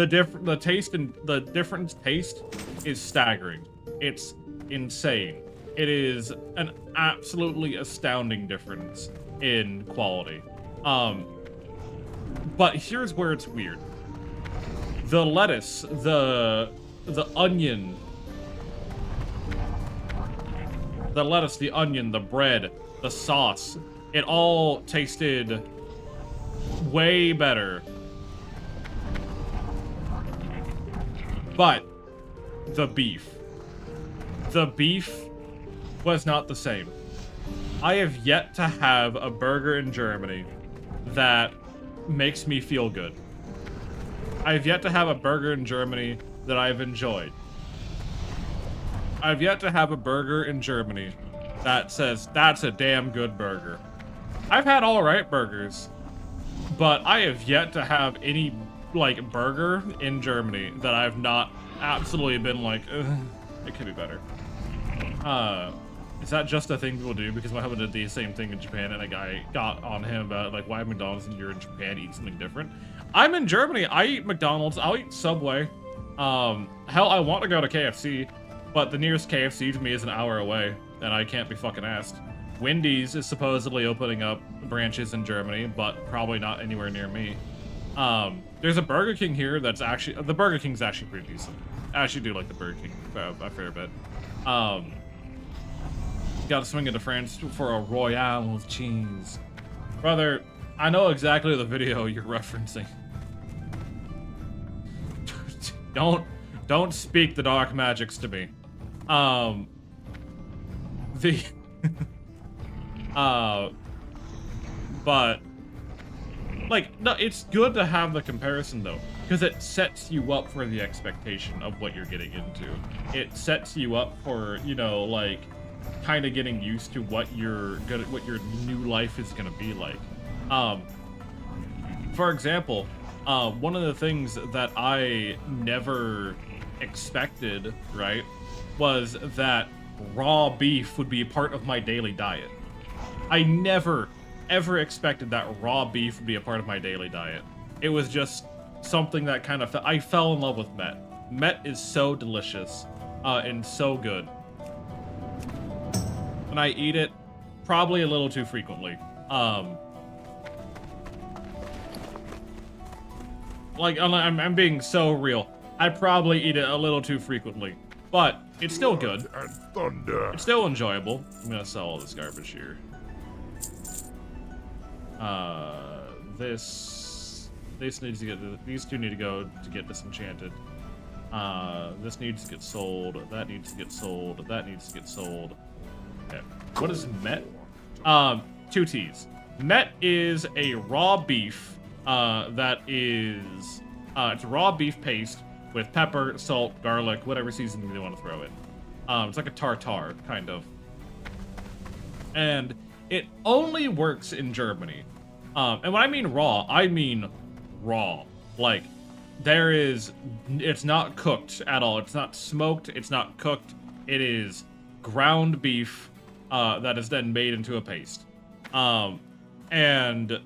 the taste and the difference taste is staggering. It's insane. It is an absolutely astounding difference in quality. But here's where it's weird. The lettuce, the onion, the lettuce, the onion, the bread, the sauce, it all tasted way better. But the beef was not the same. I have yet to have a burger in Germany that makes me feel good. I've yet to have a burger in Germany that I've enjoyed. I've yet to have a burger in Germany that says, that's a damn good burger. I've had all right burgers, but I have yet to have any, like, burger in Germany that I've not absolutely been like, it could be better. Is that just a thing people do? Because my husband did the same thing in Japan, and a guy got on him about, like, why McDonald's and you're in Japan eat something different? I'm in Germany. I eat McDonald's. I'll eat Subway. Hell, I want to go to KFC, but the nearest KFC to me is an hour away, and I can't be fucking asked. Wendy's is supposedly opening up branches in Germany, but probably not anywhere near me. There's a Burger King here that's actually... The Burger King's actually pretty decent. I actually do like the Burger King a fair bit. Gotta swing into France for a Royale with cheese. Brother, I know exactly the video you're referencing. Don't speak the dark magics to me. But like, no, it's good to have the comparison though, because it sets you up for the expectation of what you're getting into. It sets you up for, you know, like, kind of getting used to what your new life is gonna be like. For example, one of the things that I never expected, right, was that raw beef would be a part of my daily diet. I never, ever expected that raw beef would be a part of my daily diet. It was just something that kind of... I fell in love with Met. Met is so delicious, and so good. And I eat it probably a little too frequently. Like, I'm being so real. I probably eat it a little too frequently, but it's still good. And thunder. It's still enjoyable. I'm gonna sell all this garbage here. This needs to get... These two need to go to get disenchanted. This needs to get sold. That needs to get sold. That needs to get sold. Okay. What is Met? Two T's. Met is a raw beef that is... it's raw beef paste with pepper, salt, garlic, whatever seasoning they want to throw in. It's like a tartare, kind of. And it only works in Germany. And when I mean raw, I mean raw. Like, it's not cooked at all. It's not smoked. It's not cooked. It is ground beef that is then made into a paste. And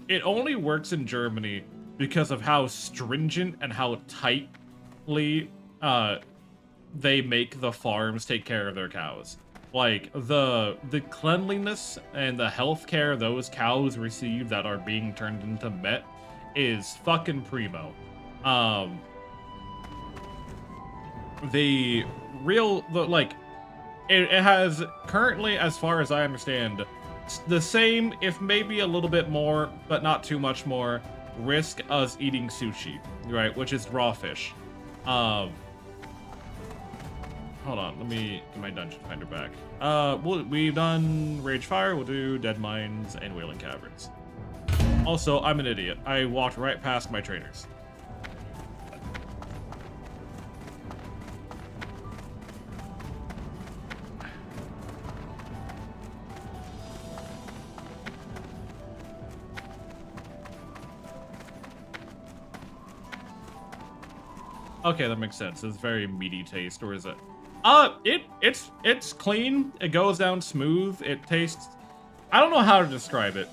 it only works in Germany because of how stringent and how tightly they make the farms take care of their cows. Like, the cleanliness and the health care those cows receive that are being turned into Met is fucking primo. It has currently, as far as I understand, the same, if maybe a little bit more, but not too much more, risk as eating sushi, right? Which is raw fish. Hold on, let me get my dungeon finder back. We've done Rage Fire, we'll do Dead Mines, and Wailing Caverns. Also, I'm an idiot. I walked right past my trainers. Okay, that makes sense. It's very meaty taste, or is it? It's clean. It goes down smooth. It tastes... I don't know how to describe it.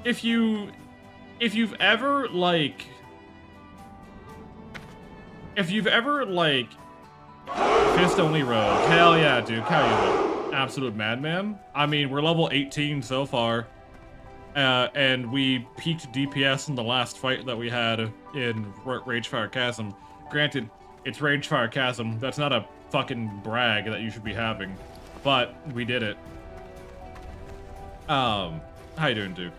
if you've ever like fist only rogue, hell yeah, dude, how you look? Absolute madman. I mean, we're level 18 so far, and we peaked DPS in the last fight that we had in Ragefire Chasm. Granted, it's Ragefire Chasm. That's not a fucking brag that you should be having, but we did it. How you doing, Duke?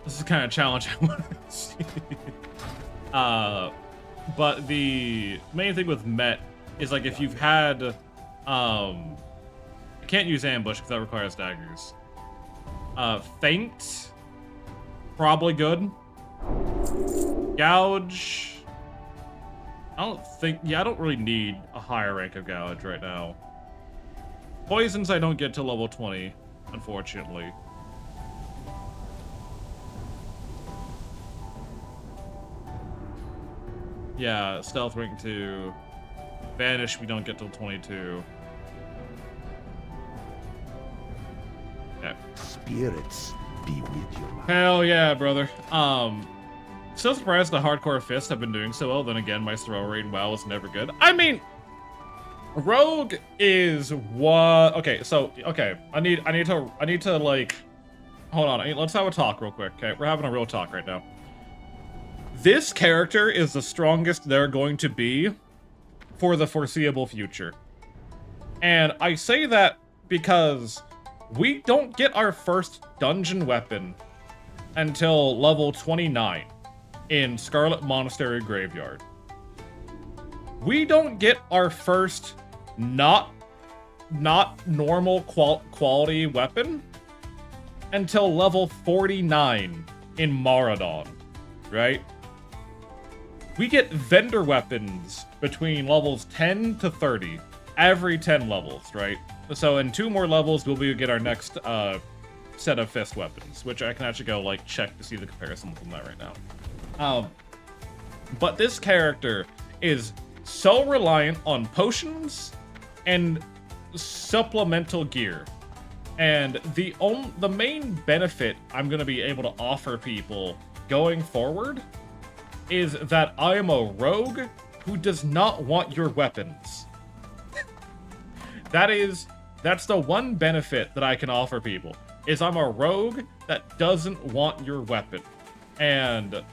This is kind of challenging. I want to see. But the main thing with Met is like if you've had, I can't use ambush because that requires daggers. Feint, probably good. Gouge, I don't really need a higher rank of Gouge right now. Poisons I don't get to level 20, unfortunately. Yeah, Stealth rank 2. Vanish we don't get till 22. Okay. Spirits be with you. Hell yeah, brother. Still surprised the hardcore fists have been doing so well. Then again, my throw rate in WoW was never good. I mean, Rogue is what? Okay, so I need to like, hold on. Let's have a talk real quick. Okay, we're having a real talk right now. This character is the strongest they're going to be for the foreseeable future. And I say that because we don't get our first dungeon weapon until level 29 in Scarlet Monastery Graveyard. We don't get our first not normal quality weapon until level 49 in Maradon, right? We get vendor weapons between levels 10 to 30, every 10 levels, right? So in 2 more levels, we'll get our next set of fist weapons, which I can actually go like check to see the comparison from that right now. But this character is so reliant on potions and supplemental gear. And the main benefit I'm going to be able to offer people going forward is that I am a rogue who does not want your weapons. That's the one benefit that I can offer people, is I'm a rogue that doesn't want your weapon. And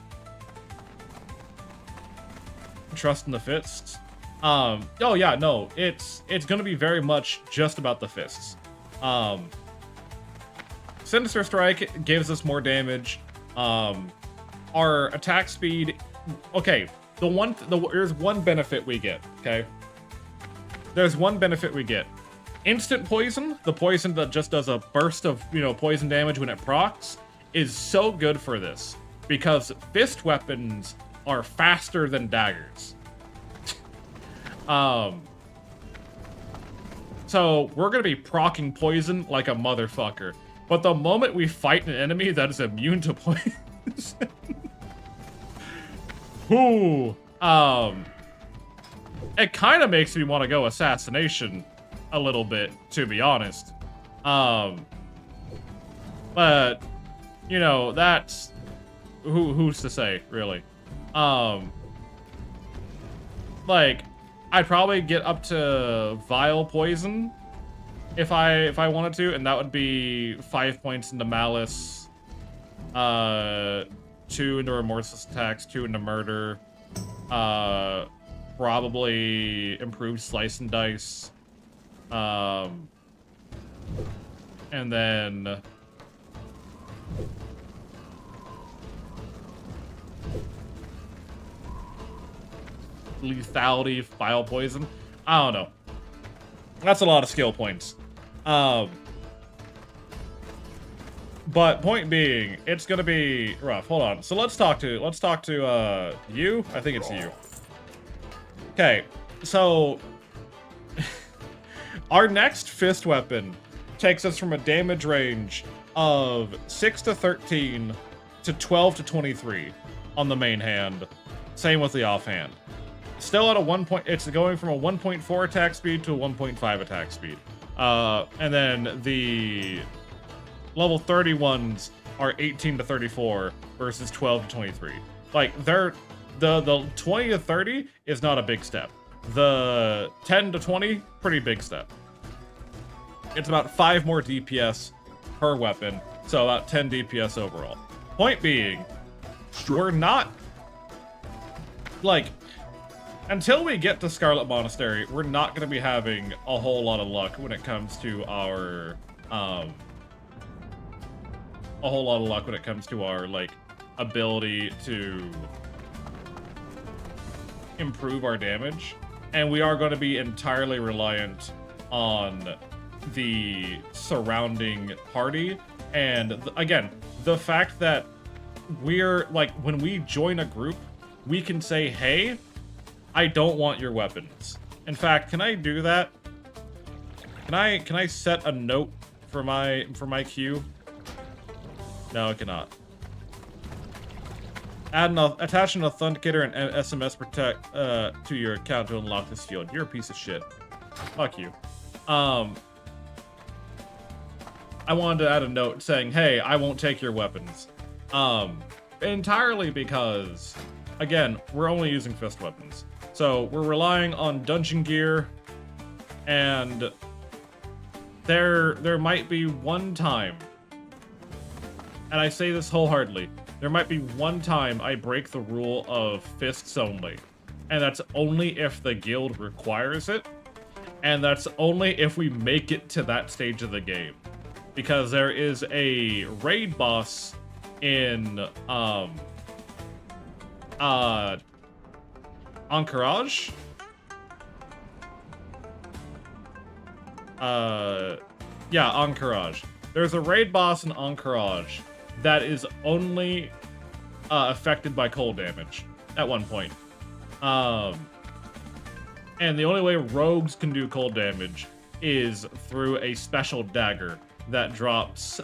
trust in the fists. Oh yeah, no, it's gonna be very much just about the fists. Sinister Strike gives us more damage. Our attack speed, okay, there's one benefit we get, okay? There's one benefit we get. Instant poison, the poison that just does a burst of, poison damage when it procs, is so good for this. Because fist weapons are faster than daggers. So we're gonna be proccing poison like a motherfucker. But the moment we fight an enemy that is immune to poison... Ooh, it kind of makes me want to go assassination a little bit, to be honest. But that's who's to say, really. Like, I'd probably get up to Vile Poison if I wanted to, and that would be 5 points into Malice, 2 into Remorseless Attacks, 2 into Murder, probably improved Slice and Dice, and then Lethality, Vile Poison. I don't know. That's a lot of skill points. But point being, it's gonna be rough. Hold on. So let's talk to you. I think it's you. Okay. So our next fist weapon takes us from a damage range of 6 to 13 to 12 to 23 on the main hand. Same with the offhand. Still at a it's going from a 1.4 attack speed to a 1.5 attack speed. And then the level 31s are 18 to 34 versus 12 to 23. Like, the 20 to 30 is not a big step. The 10 to 20, pretty big step. It's about 5 more DPS per weapon, so about 10 DPS overall. Point being, we're not, like, until we get to Scarlet Monastery, we're not going to be having a whole lot of luck when it comes to our, like, ability to improve our damage. And we are going to be entirely reliant on the surrounding party. And again, the fact that we're, like, when we join a group, we can say, hey, I don't want your weapons. In fact, can I do that? Can I set a note for my queue? No, I cannot. Attach an authenticator and SMS protect to your account to unlock this field. You're a piece of shit. Fuck you. I wanted to add a note saying, hey, I won't take your weapons. Entirely because, again, we're only using fist weapons. So we're relying on dungeon gear, and there might be one time, and I say this wholeheartedly, there might be one time I break the rule of fists only. And that's only if the guild requires it, and that's only if we make it to that stage of the game. Because there is a raid boss in, Encourage? Yeah, Encourage. There's a raid boss in Encourage that is only affected by cold damage at one point. And the only way rogues can do cold damage is through a special dagger that drops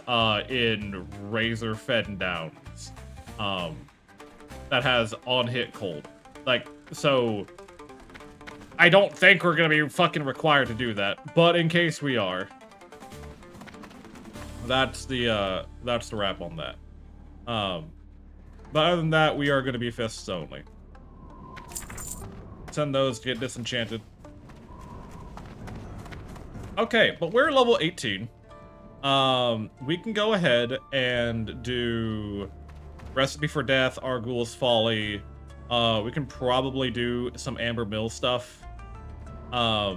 in Razor Fed Downs. That has on-hit cold. Like, so I don't think we're gonna be fucking required to do that, but in case we are, that's the wrap on that. But other than that, we are gonna be fists only. Send those to get disenchanted. Okay, but we're level 18. We can go ahead and do Recipe for Death, Arguel's Folly. We can probably do some Amber Mill stuff. Yeah,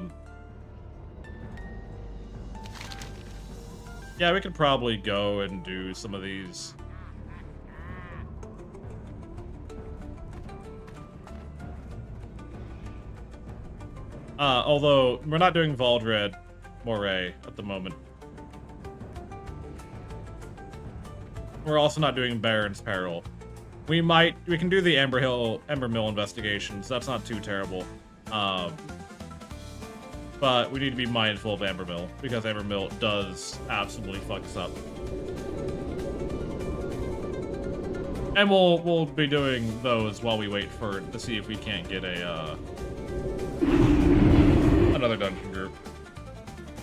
we could probably go and do some of these. Although, we're not doing Valdred Moray at the moment. We're also not doing Baron's Peril. We can do the Ember Mill investigations. That's not too terrible. But we need to be mindful of Amber Mill, because Amber Mill does absolutely fuck us up. And we'll be doing those while we wait to see if we can't get a another dungeon group.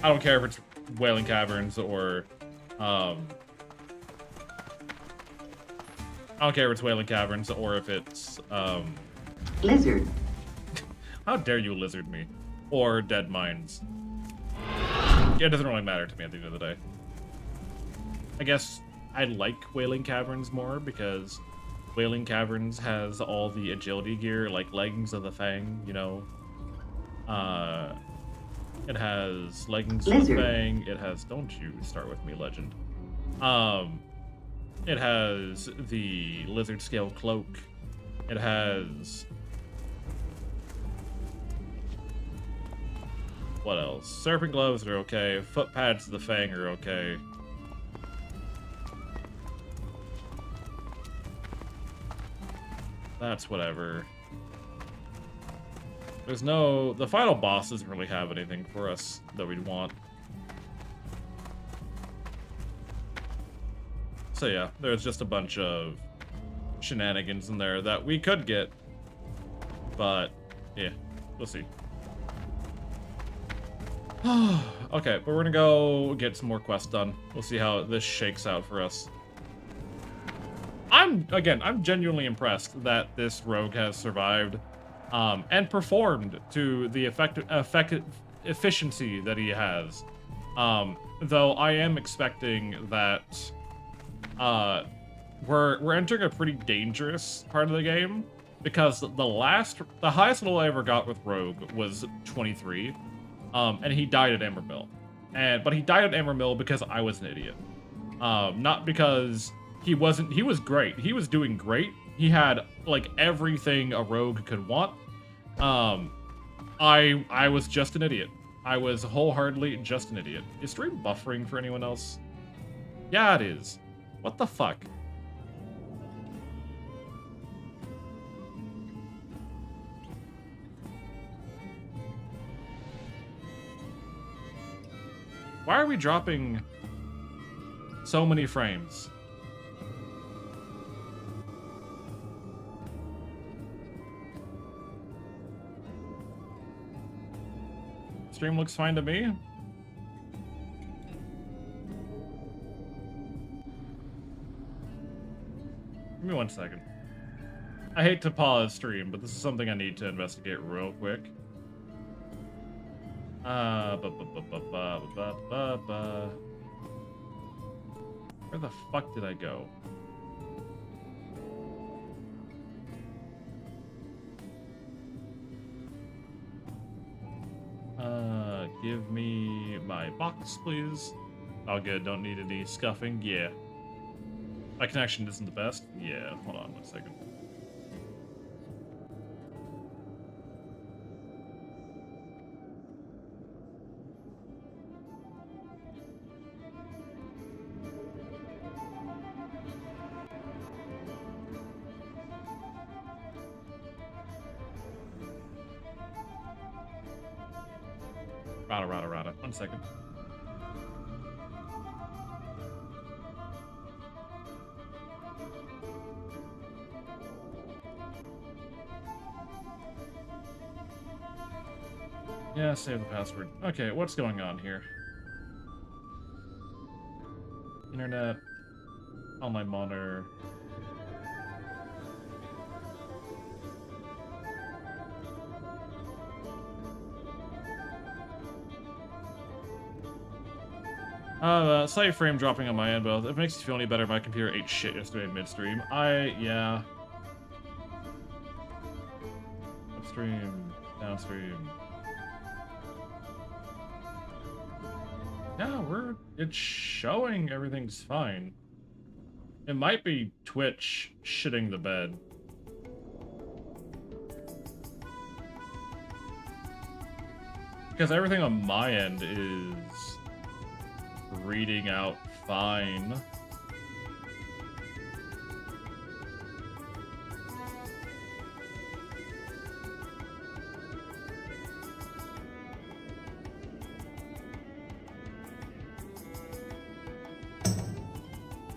I don't care if it's Wailing Caverns or I don't care if it's Wailing Caverns or if it's Lizard. How dare you lizard me? Or Dead Mines. Yeah, it doesn't really matter to me at the end of the day. I guess I like Wailing Caverns more because Wailing Caverns has all the agility gear, like Leggings of the Fang, you know. It has Leggings of the Fang, it has, don't you start with me, legend. It has the Lizard Scale Cloak. It has... what else? Serpent Gloves are okay. Foot Pads of the Fang are okay. That's whatever. There's no... the final boss doesn't really have anything for us that we'd want. So yeah, there's just a bunch of shenanigans in there that we could get. But, yeah, we'll see. Okay, but we're gonna go get some more quests done. We'll see how this shakes out for us. I'm genuinely impressed that this rogue has survived, and performed to the efficiency that he has. Though I am expecting that, we're entering a pretty dangerous part of the game, because the highest level I ever got with rogue was 23. And he died at Emermill. But he died at Emermill because I was an idiot. Not because he was great. He was doing great. He had, like, everything a rogue could want. I was just an idiot. I was wholeheartedly just an idiot. Is stream buffering for anyone else? Yeah, it is. What the fuck? Why are we dropping so many frames? Stream looks fine to me. Give me 1 second. I hate to pause stream, but this is something I need to investigate real quick. Where the fuck did I go? Give me my box, please. Oh, good. Don't need any scuffing. Yeah. My connection isn't the best. Yeah. Hold on 1 second. Rada. 1 second. Yeah, save the password. Okay, what's going on here? Internet, online monitor. Slight frame dropping on my end, but if it makes you feel any better, my computer ate shit yesterday midstream. Yeah. Upstream, downstream. Yeah, it's showing everything's fine. It might be Twitch shitting the bed. Because everything on my end is reading out fine.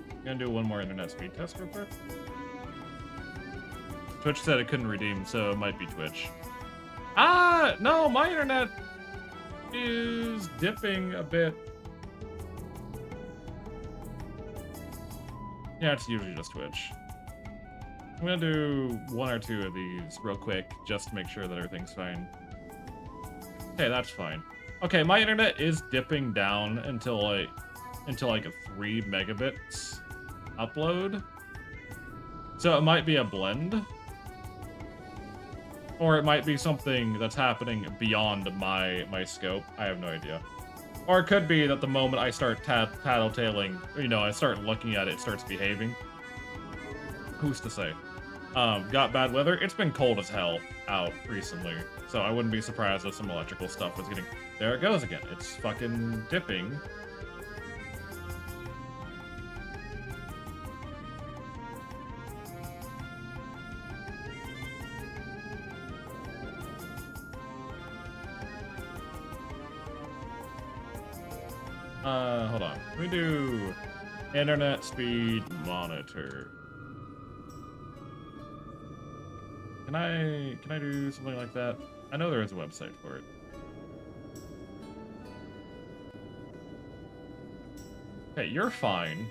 I'm gonna do one more internet speed test real quick. Twitch said it couldn't redeem, so it might be Twitch. No, my internet is dipping a bit. Yeah, it's usually just Twitch. I'm gonna do 1 or 2 of these real quick, just to make sure that everything's fine. Okay, that's fine. Okay, my internet is dipping down until like a 3 megabits upload. So it might be a blend. Or it might be something that's happening beyond my scope. I have no idea. Or it could be that the moment I start tattletaling, I start looking at it, it starts behaving. Who's to say? Got bad weather? It's been cold as hell out recently, so I wouldn't be surprised if some electrical stuff was getting... There it goes again. It's fucking dipping. Hold on. Let me do internet speed monitor. Can I do something like that? I know there is a website for it. Okay, you're fine.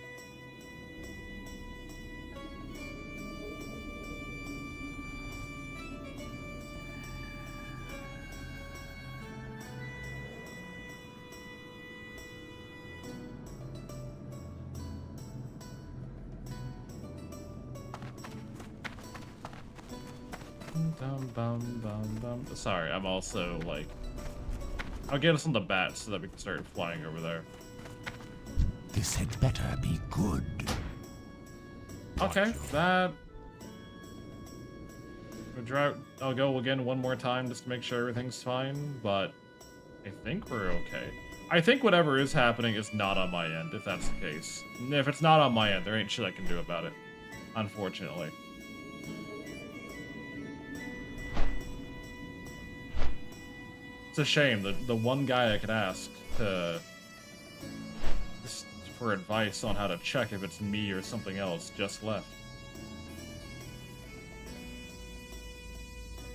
Sorry, I'm also like, I'll get us on the bat so that we can start flying over there. This had better be good. Okay, that. I'll go again one more time just to make sure everything's fine, but I think we're okay. I think whatever is happening is not on my end, if that's the case. If it's not on my end, there ain't shit I can do about it, unfortunately. It's a shame that the one guy I could ask to just for advice on how to check if it's me or something else just left.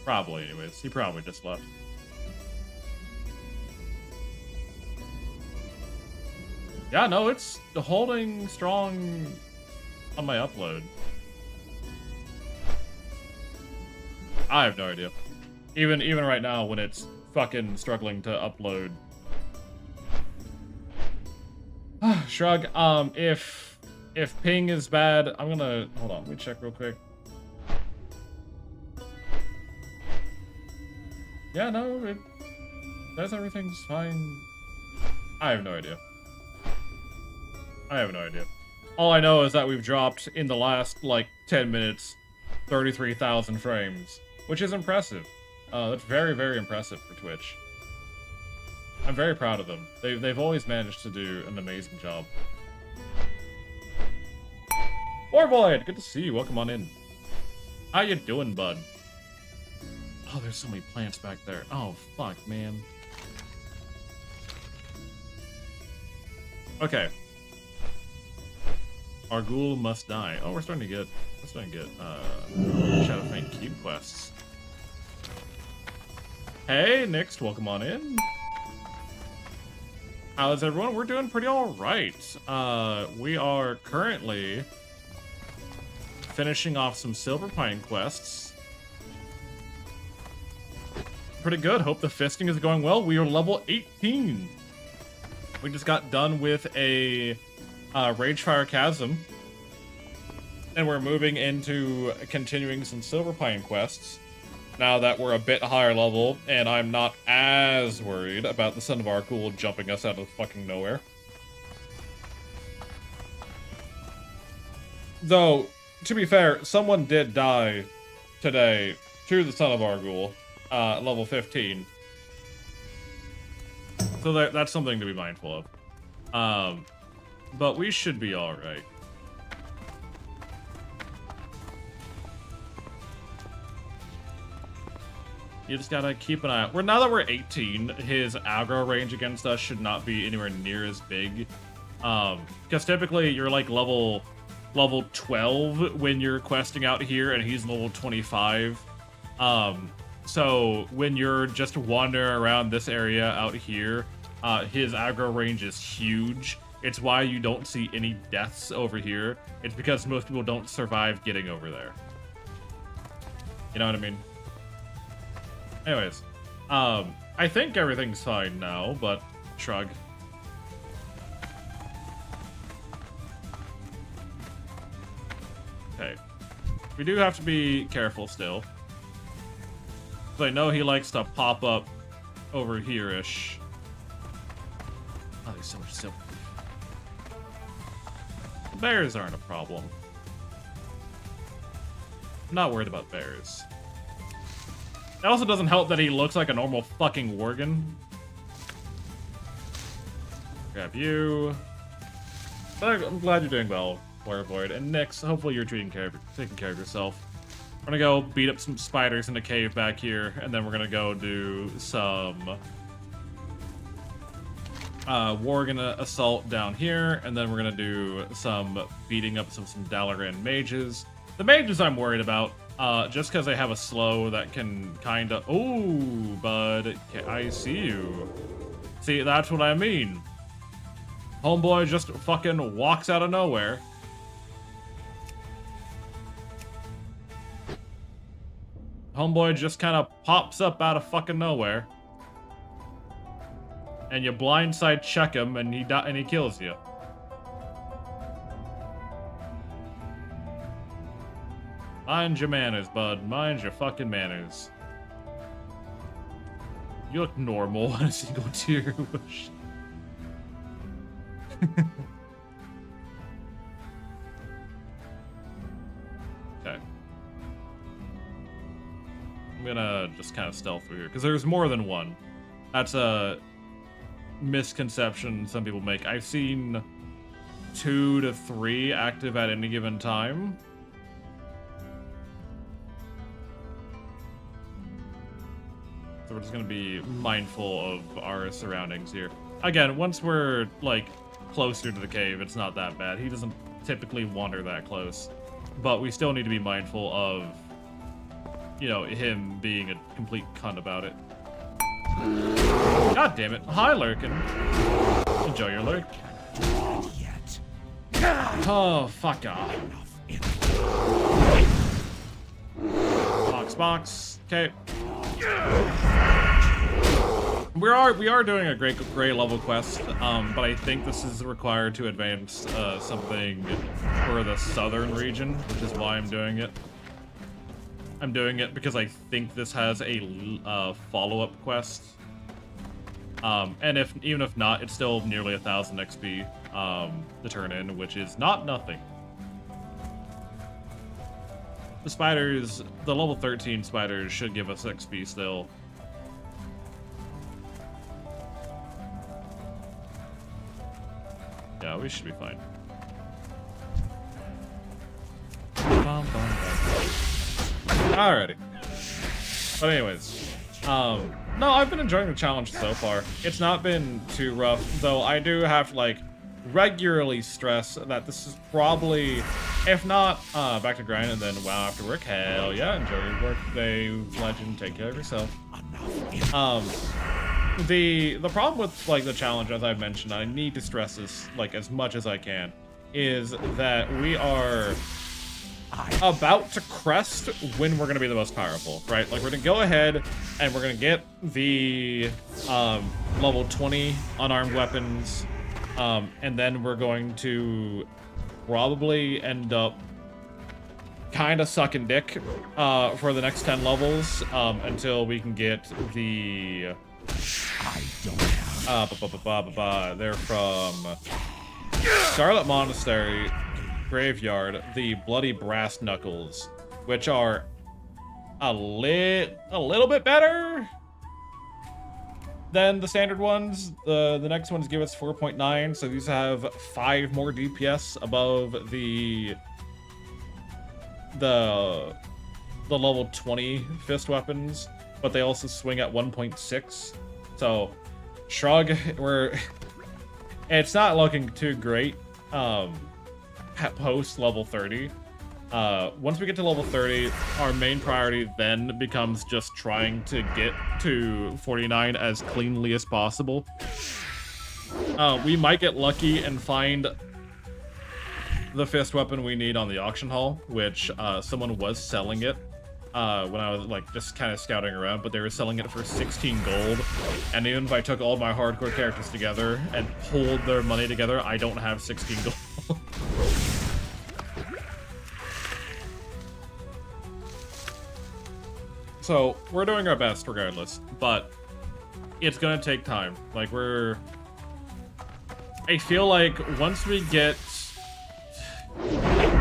Probably, anyways. He probably just left. Yeah, no, it's holding strong on my upload. I have no idea. Even right now when it's fucking struggling to upload. Shrug. If ping is bad, I'm gonna hold on. Let me check real quick. Yeah, no, it says everything's fine. I have no idea. I have no idea. All I know is that we've dropped in the last like 10 minutes 33,000 frames, which is impressive. That's very, very impressive for Twitch. I'm very proud of them. They've always managed to do an amazing job. Warvoid, good to see you. Welcome on in. How you doing, bud? Oh, there's so many plants back there. Oh, fuck, man. Okay. Our ghoul must die. Oh, we're starting to get Shadowfang Cube quests. Hey, Nixt, welcome on in. How's everyone? We're doing pretty alright. We are currently finishing off some Silver Pine quests. Pretty good. Hope the fisting is going well. We are level 18. We just got done with a Ragefire Chasm. And we're moving into continuing some Silver Pine quests. Now that we're a bit higher level, and I'm not as worried about the Son of Arkul jumping us out of fucking nowhere. Though, to be fair, someone did die today to the Son of Argul, level 15. So that's something to be mindful of. But we should be alright. You just gotta keep an eye out. Now that we're 18, his aggro range against us should not be anywhere near as big. Because typically you're like level 12 when you're questing out here, and he's level 25. So when you're just wandering around this area out here, his aggro range is huge. It's why you don't see any deaths over here. It's because most people don't survive getting over there. You know what I mean? Anyways, I think everything's fine now, but shrug. Okay. We do have to be careful still. Because I know he likes to pop up over here-ish. Oh, there's so much silver. Bears aren't a problem. I'm not worried about bears. It also doesn't help that he looks like a normal fucking Worgen. Grab you. But I'm glad you're doing well, Warvoid. And Nyx, hopefully you're taking care of yourself. We're gonna go beat up some spiders in the cave back here, and then we're gonna go do some Worgen assault down here, and then we're gonna do some beating up some Dalaran mages. The mages I'm worried about. Just because they have a slow that can kind of... Ooh, bud. I see you. See, that's what I mean. Homeboy just fucking walks out of nowhere. Homeboy just kind of pops up out of fucking nowhere. And you blindside check him and he kills you. Mind your manners, bud. Mind your fucking manners. You look normal on a single tier bush. Okay. I'm gonna just kind of stealth through here, because there's more than one. That's a misconception some people make. I've seen 2 to 3 active at any given time. So we're just gonna be mindful of our surroundings here. Again, once we're, like, closer to the cave, it's not that bad. He doesn't typically wander that close. But we still need to be mindful of, you know, him being a complete cunt about it. God damn it. Hi, Lurkin. Enjoy your lurk. Oh, fuck off. Box. Okay. We are doing a gray level quest, but I think this is required to advance something for the southern region, which is why I'm doing it. I'm doing it because I think this has a follow-up quest. And even if not, it's still nearly 1,000 XP to turn in, which is not nothing. The spiders, the level 13 spiders should give us XP still. Yeah, we should be fine. Alrighty. But anyways, no, I've been enjoying the challenge so far. It's not been too rough, though I do have to, like, regularly stress that this is probably, if not back to grind and then WoW after work, hell yeah, enjoy your workday, legend, take care of yourself. The problem with, like, the challenge, as I've mentioned, I need to stress this, like, as much as I can, is that we are about to crest when we're going to be the most powerful, right? Like, we're going to go ahead and we're going to get the level 20 unarmed weapons, and then we're going to probably end up kind of sucking dick for the next 10 levels until we can get the... They're from Scarlet Monastery Graveyard, the Bloody Brass Knuckles, which are a little bit better than the standard ones. The next ones give us 4.9, so these have 5 more DPS above the level 20 fist weapons, but they also swing at 1.6. So, shrug, it's not looking too great at post level 30. Once we get to level 30, our main priority then becomes just trying to get to 49 as cleanly as possible. We might get lucky and find the fist weapon we need on the auction hall, which someone was selling it when I was, like, just kind of scouting around, but they were selling it for 16 gold, and even if I took all my hardcore characters together and pulled their money together, I don't have 16 gold. So, we're doing our best regardless, but it's gonna take time. Like, I feel like once we get,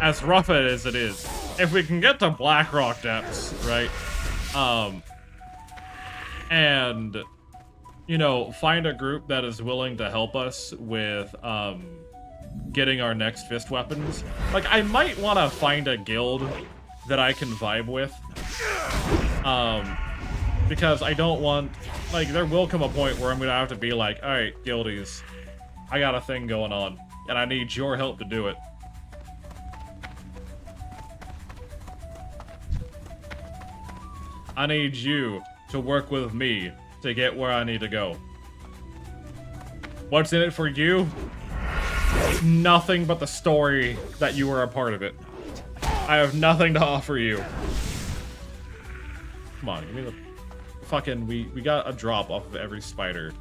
as rough as it is, if we can get to Blackrock Depths, right, and, you know, find a group that is willing to help us with, getting our next fist weapons. Like, I might want to find a guild that I can vibe with, because I don't want, like, there will come a point where I'm gonna have to be like, alright, guildies, I got a thing going on, and I need your help to do it. I need you to work with me to get where I need to go. What's in it for you? nothing but the story that you were a part of it. I have nothing to offer you. Come on, give me the fucking... We got a drop off of every spider,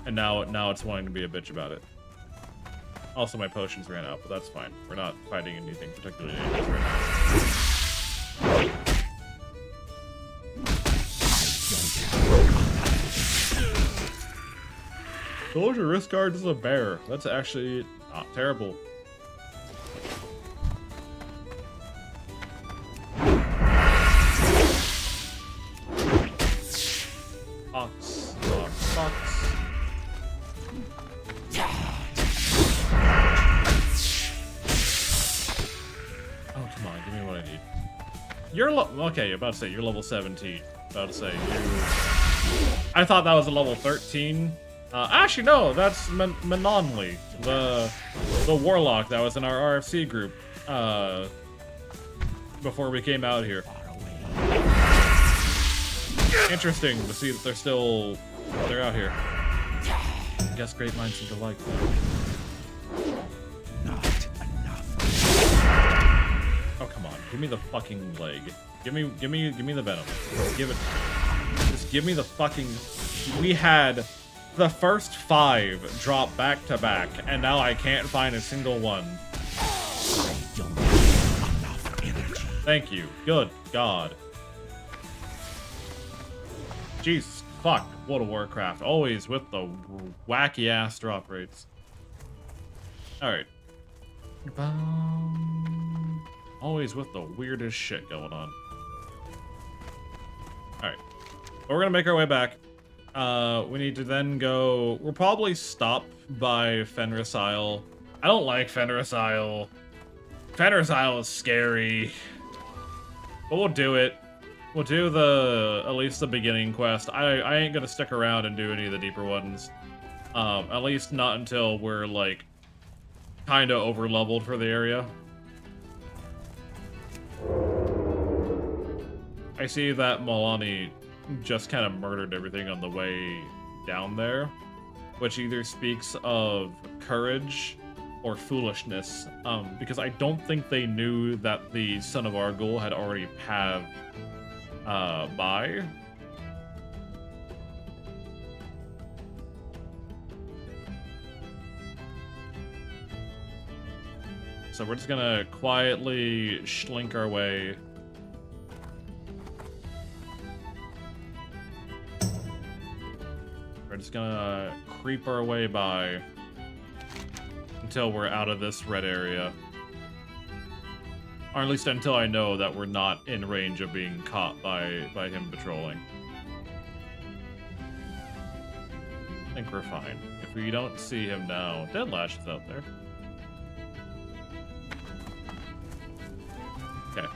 and now it's wanting to be a bitch about it. Also, my potions ran out, but that's fine. We're not fighting anything particularly dangerous right now. Soldier risk guard is a bear. That's actually not terrible. Fox, fox, fox. Oh, come on, give me what I need. You're okay, about to say you're level 17. About to say you... I thought that was a level 13. Actually, no, that's Menonly, the warlock that was in our RFC group, before we came out here. Interesting to see that they're out here. I guess great minds seem to like that. Not enough. Oh, come on, give me the fucking leg. Give me the venom. Just give me the fucking... We had... the first 5 drop back to back, and now I can't find a single one. I don't have enough energy. Thank you. Good God. Jesus fuck. World of Warcraft. Always with the wacky ass drop rates. Alright. Always with the weirdest shit going on. Alright. We're gonna make our way back. We need to then go... We'll probably stop by Fenris Isle. I don't like Fenris Isle. Fenris Isle is scary. But we'll do it. We'll do at least the beginning quest. I ain't gonna stick around and do any of the deeper ones. At least not until we're, like, kinda over-leveled for the area. I see that Milani just kind of murdered everything on the way down there, which either speaks of courage or foolishness, because I don't think they knew that the Son of Argul had already passed by. So we're just gonna quietly slink our way. We're just gonna creep our way by until we're out of this red area. Or at least until I know that we're not in range of being caught by him patrolling. I think we're fine. If we don't see him now, Deadlash is out there. Okay.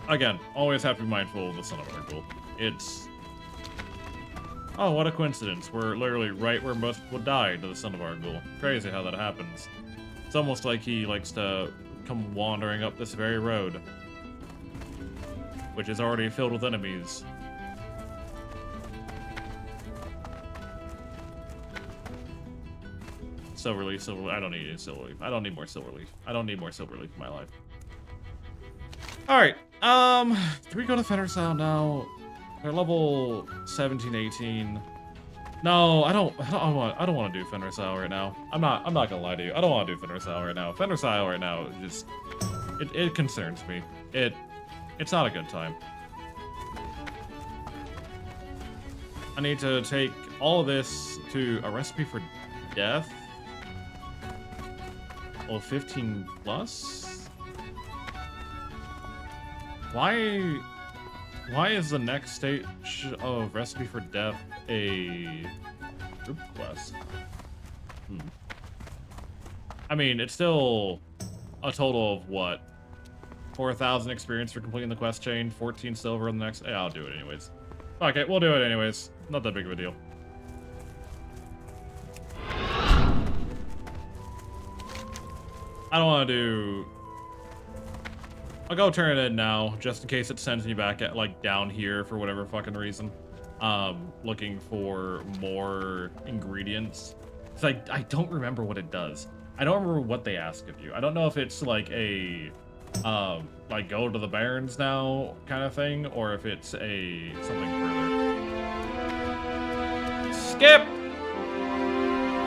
Again, always have to be mindful of the Son of Argul. It's... Oh, what a coincidence. We're literally right where most would die to the Son of Argul. Crazy how that happens. It's almost like he likes to come wandering up this very road, which is already filled with enemies. Silverleaf, Silverleaf. I don't need any Silverleaf. I don't need more Silverleaf. I don't need more Silverleaf in my life. Alright, do we go to Fenris Isle now? They're level 17, 18. No, I don't want to do Fenris Isle right now. I'm not gonna lie to you. I don't want to do Fenris Isle right now. Fenris Isle right now just it concerns me. It's not a good time. I need to take all of this to a recipe for death. Oh, 15 plus? Why is the next stage of Recipe for Death a group quest? I mean, it's still a total of what? 4,000 experience for completing the quest chain, 14 silver on the next... Yeah, I'll do it anyways. Okay, we'll do it anyways. Not that big of a deal. I don't want to do... I'll go turn it in now, just in case it sends me back at, like, down here for whatever fucking reason. Looking for more ingredients. I don't remember what it does. I don't remember what they ask of you. I don't know if it's like a like go to the Barrens now kind of thing, or if it's a something further. Skip!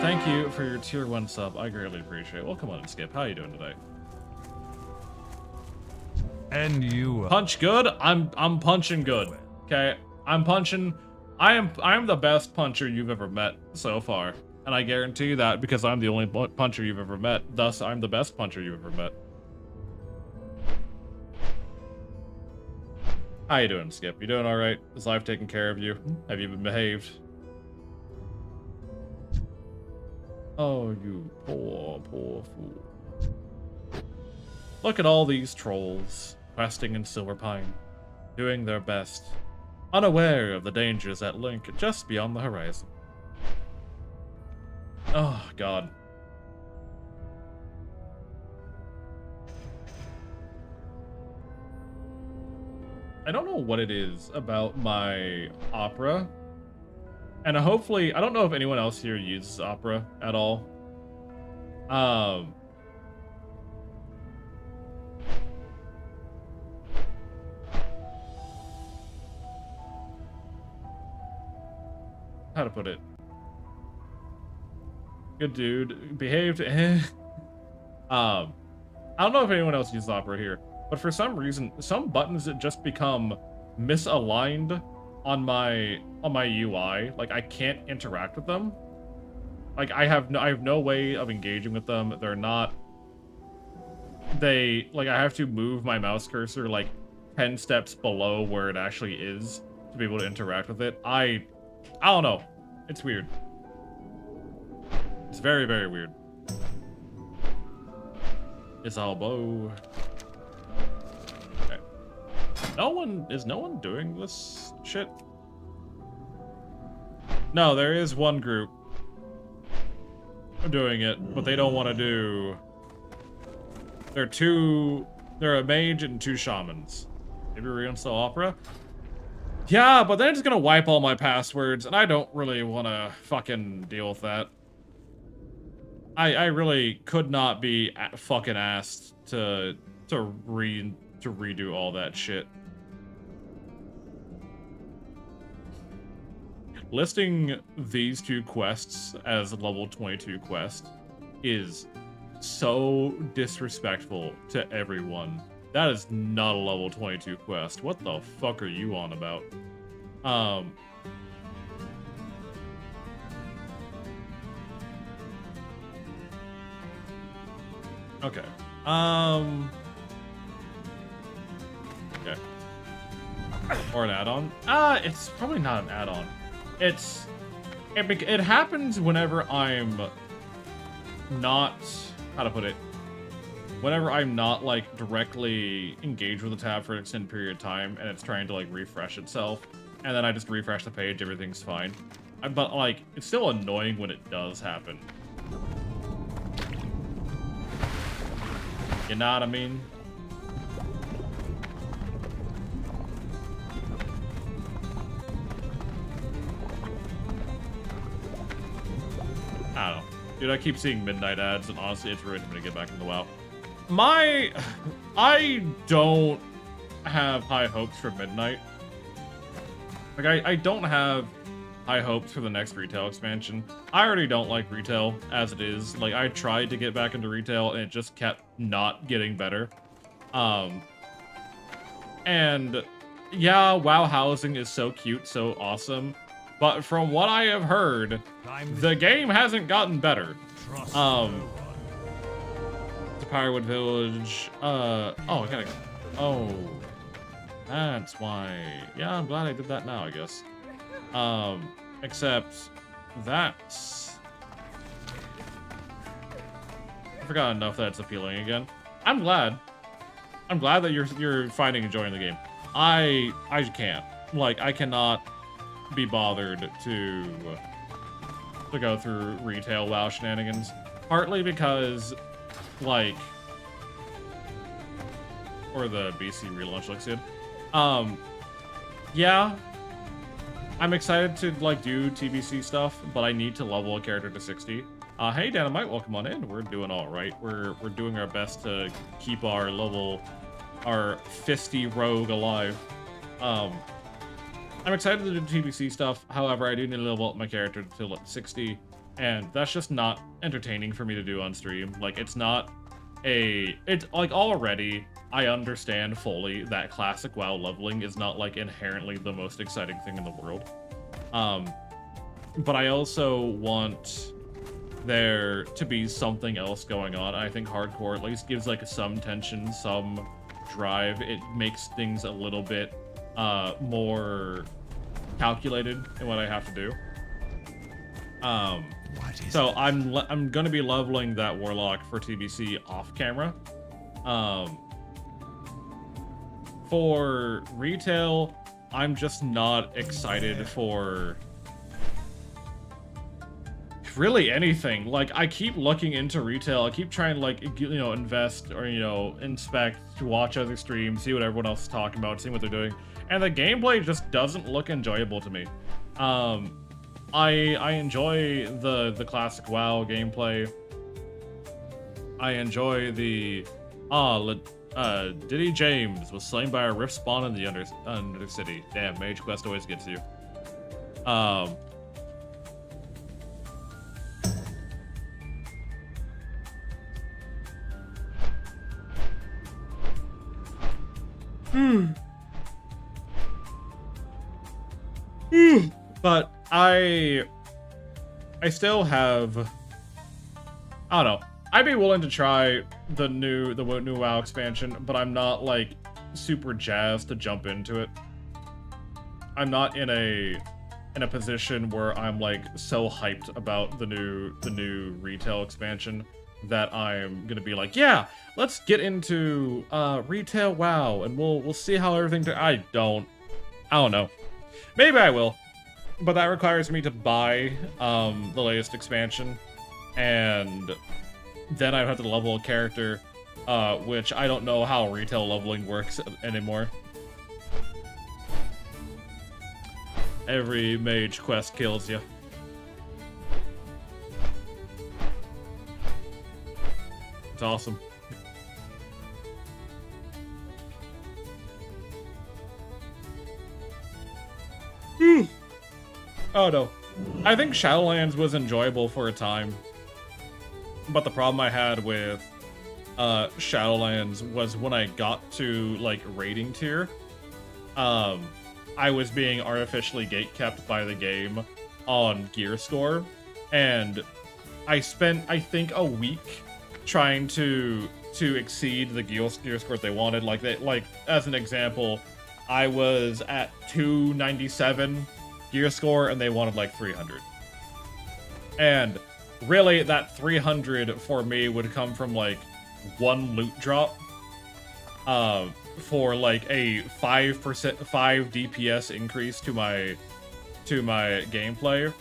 Thank you for your tier 1 sub. I greatly appreciate it. Well, come on, Skip. How are you doing today? And you Punch good? I'm punching good. Okay? I'm punching. I am the best puncher you've ever met so far. And I guarantee you that because I'm the only puncher you've ever met. Thus, I'm the best puncher you've ever met. How you doing, Skip? You doing alright? Is life taking care of you? Have you been behaved? Oh, you poor, poor fool. Look at all these trolls, questing in Silverpine, doing their best, unaware of the dangers that link just beyond the horizon. Oh, God. I don't know what it is about my Opera. And hopefully, I don't know if anyone else here uses Opera at all. How to put it? Good dude. Behaved. I don't know if anyone else uses Opera here, but for some reason, some buttons that just become misaligned on my UI. Like I can't interact with them. Like I have no way of engaging with them. They're not. I have to move my mouse cursor like 10 steps below where it actually is to be able to interact with it. I don't know. It's weird. It's very, very weird. It's elbow. Okay. Is no one doing this shit? No, there is one group doing it, but they don't want to do. They're a mage and 2 shamans. Maybe reinstall Opera? Yeah, but then it's gonna wipe all my passwords, and I don't really want to fucking deal with that. I really could not be fucking asked to redo all that shit. Listing these 2 quests as level 22 quest is so disrespectful to everyone. That is not a level 22 quest. What the fuck are you on about? Okay. Okay. Or an add-on? It's probably not an add-on. It happens whenever I'm not, how to put it, whenever I'm not like directly engaged with the tab for an extended period of time and it's trying to like refresh itself, and then I just refresh the page, everything's fine. But like, it's still annoying when it does happen. You know what I mean? I don't know. Dude, I keep seeing midnight ads, and honestly, it's ruined me to get back into WoW. I don't have high hopes for midnight. Like, I don't have high hopes for the next retail expansion. I already don't like retail as it is. Like, I tried to get back into retail, and it just kept not getting better. And yeah, WoW housing is so cute, so awesome. But from what I have heard, the game hasn't gotten better. The Firewood Village. Oh, I gotta. Oh, that's why. Yeah, I'm glad I did that now, I guess. Except that's. I forgot enough that it's appealing again. I'm glad. I'm glad that you're finding enjoying the game. I can't. Like, I cannot be bothered to go through retail WoW shenanigans. Partly because, like, or the BC relaunch looks good. Yeah, I'm excited to like do TBC stuff, but I need to level a character to 60. Hey, Dynamite, welcome on in. We're doing all right. We're doing our best to keep our fisty rogue alive. I'm excited to do TBC stuff. However, I do need to level up my character to like 60, and that's just not entertaining for me to do on stream. Like, it's like already I understand fully that classic WoW leveling is not like inherently the most exciting thing in the world. But I also want there to be something else going on. I think hardcore at least gives like some tension, some drive. It makes things a little bit more calculated in what I have to do. So I'm gonna be leveling that warlock for TBC off camera. For retail, I'm just not excited for really anything. Like, I keep looking into retail. I keep trying to, like, you know, invest or, you know, inspect, to watch other streams, see what everyone else is talking about, see what they're doing. And the gameplay just doesn't look enjoyable to me. I enjoy the classic WoW gameplay. I enjoy the Diddy James was slain by a rift spawn in the Undercity. Damn, Mage Quest always gets you. But I still have, I don't know. I'd be willing to try the new WoW expansion, but I'm not like super jazzed to jump into it. I'm not in a position where I'm like so hyped about the new retail expansion that I'm gonna be like, yeah, let's get into retail WoW and we'll see how everything. I don't know. Maybe I will, but that requires me to buy the latest expansion, and then I'd have to level a character, which I don't know how retail leveling works anymore. Every mage quest kills you. It's awesome. Oh no. I think Shadowlands was enjoyable for a time. But the problem I had with Shadowlands was when I got to like rating tier, I was being artificially gatekept by the game on gear score, and I spent, I think, a week trying to exceed the gear score they wanted. Like as an example, I was at 297 gear score and they wanted like 300. And really, that 300 for me would come from like one loot drop for like a 5 DPS increase to my gameplay.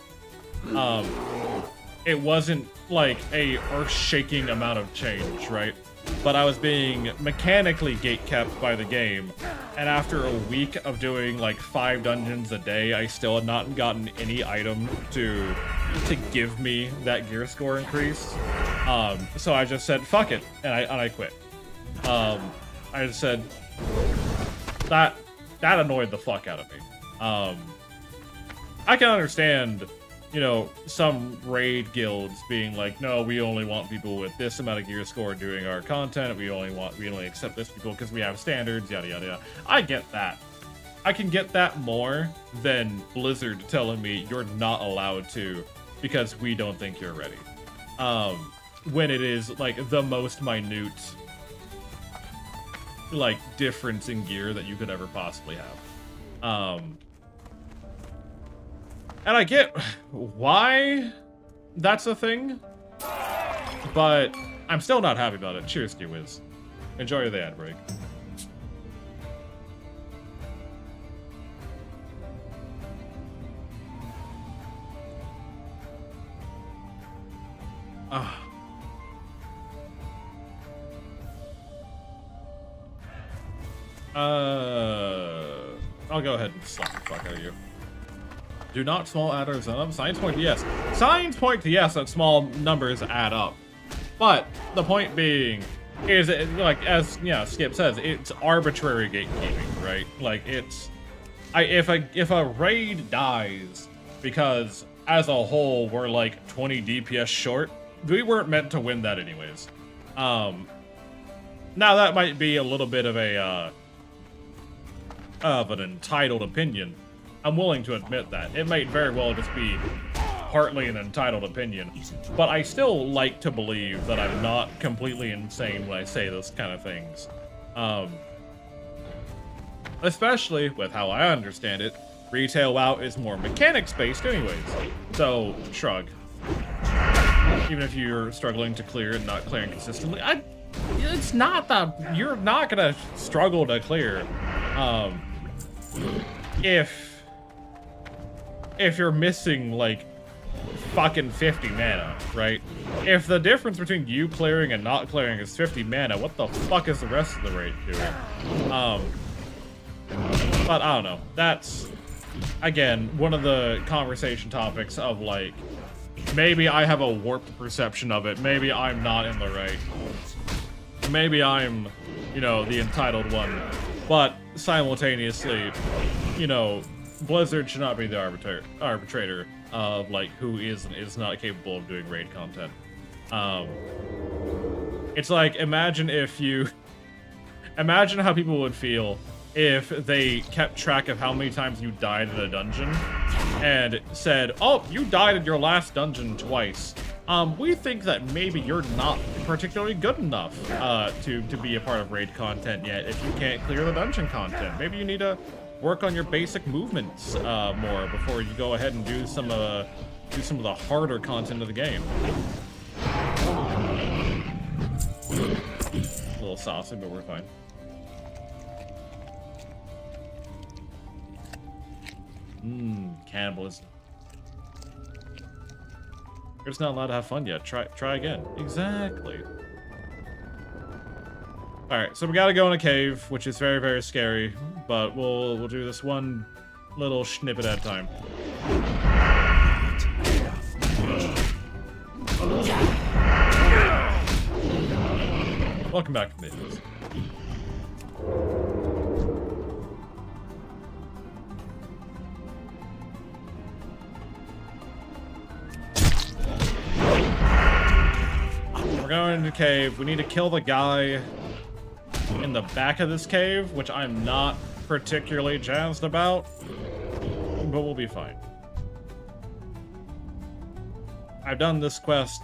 It wasn't like a earth-shaking amount of change, right? But I was being mechanically gatekept by the game, and after a week of doing like 5 dungeons a day, I still had not gotten any item to give me that gear score increase. So I just said fuck it, and I quit. I just said that annoyed the fuck out of me. I can understand, you know, some raid guilds being like, no, we only want people with this amount of gear score doing our content. We only accept this people because we have standards, yada yada yada. I get that. I can get that more than Blizzard telling me you're not allowed to because we don't think you're ready. When it is like the most minute like difference in gear that you could ever possibly have. And I get why that's a thing, but I'm still not happy about it. Cheers, Q-Wiz. Enjoy the ad break. I'll go ahead and slap the fuck out of you. Do not small adders add up? Signs point to yes. Signs point to yes that small numbers add up. But the point being is it, like, as Skip says, it's arbitrary gatekeeping, right? Like, it's if a raid dies because as a whole we're like 20 DPS short, we weren't meant to win that anyways. Now that might be a little bit of an entitled opinion. I'm willing to admit that. It might very well just be partly an entitled opinion, but I still like to believe that I'm not completely insane when I say those kind of things. Especially with how I understand it, retail WoW is more mechanics based anyways. So, shrug. Even if you're struggling to clear and not clearing consistently, it's not that you're not gonna struggle to clear. If you're missing like fucking 50 mana, right? If the difference between you clearing and not clearing is 50 mana, what the fuck is the rest of the raid doing? But I don't know. That's, again, one of the conversation topics of like, maybe I have a warped perception of it. Maybe I'm not in the right. Maybe I'm, the entitled one. But simultaneously, Blizzard should not be the arbitrator of like who is and is not capable of doing raid content. It's like, imagine how people would feel if they kept track of how many times you died in a dungeon and said, oh, you died in your last dungeon twice. We think that maybe you're not particularly good enough to be a part of raid content yet if you can't clear the dungeon content. Maybe you need to work on your basic movements more before you go ahead and do some of the harder content of the game. A little saucy, but we're fine. Cannibalism. You're just not allowed to have fun yet. Try again. Exactly. Alright, so we gotta go in a cave, which is very, very scary, but we'll do this one little snippet at a time. Welcome back to Midlands. We're going into the cave. We need to kill the guy in the back of this cave, which I'm not particularly jazzed about, but we'll be fine. I've done this quest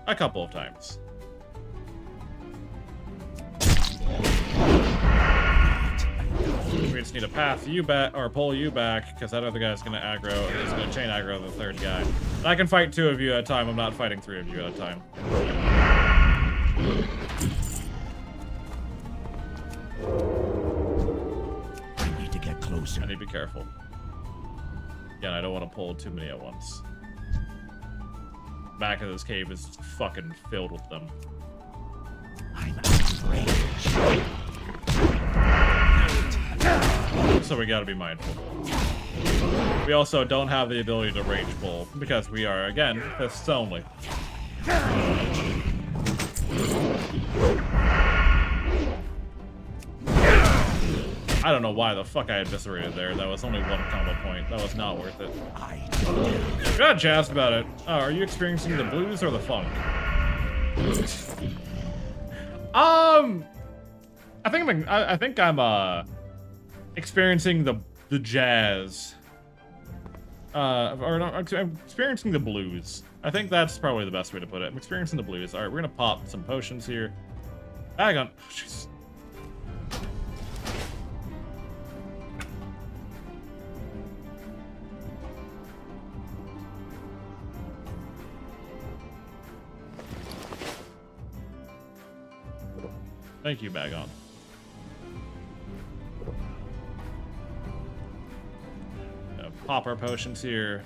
a couple of times. We just need to path you back, or pull you back, because that other guy's gonna aggro, and he's gonna chain aggro the third guy. And I can fight 2 of you at a time. I'm not fighting 3 of you at a time. I need to get closer. I need to be careful. Again, I don't want to pull too many at once. Back of this cave is fucking filled with them. I'm out of range. So we gotta be mindful. We also don't have the ability to range pull, because we are, again, fists only. I don't know why the fuck I eviscerated there. That was only 1 combo point. That was not worth it. You're not jazzed about it. Oh, are you experiencing the blues or the funk? I think I'm experiencing the jazz. Or no, I'm experiencing the blues. I think that's probably the best way to put it. I'm experiencing the blues. All right, we're gonna pop some potions here. Hang on. Oh, jeez. Thank you, Bagon. Pop our potions here.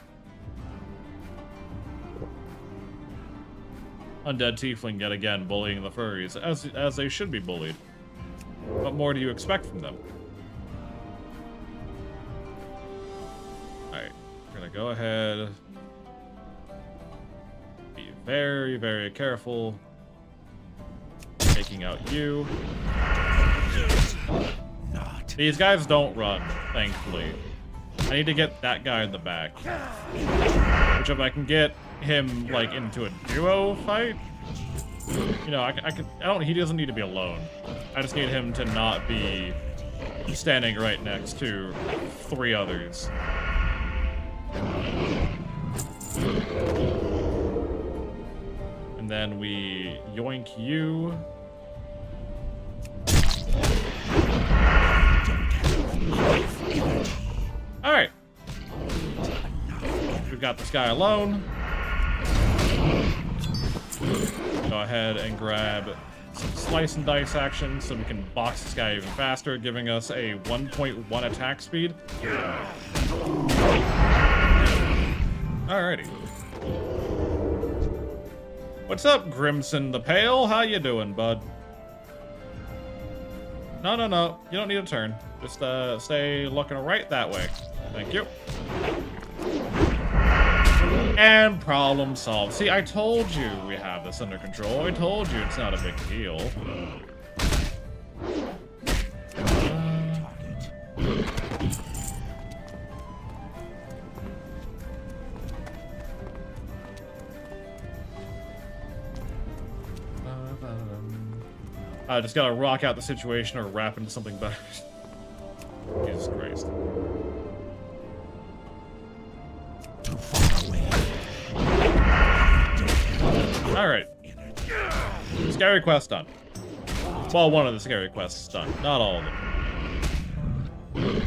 Undead Tiefling yet again bullying the furries, as they should be bullied. What more do you expect from them? Alright, We're gonna go ahead. Be very, very careful. Taking out you. Not. These guys don't run, thankfully. I need to get that guy in the back. Which if I can get him like into a duo fight, you know, he doesn't need to be alone. I just need him to not be standing right next to 3 others. And then we yoink you. Alright. We've got this guy alone. Go ahead and grab some slice and dice action so we can box this guy even faster, giving us a 1.1 attack speed. Alrighty. What's up, Grimson the Pale? How you doing, bud? No. You don't need a turn. Just stay looking right that way. Thank you. And problem solved. See, I told you we have this under control. I told you it's not a big deal. I just gotta rock out the situation or wrap into something better. Jesus Christ. Too far away. Alright. Scary quest done. Well, one of the scary quests done. Not all of them.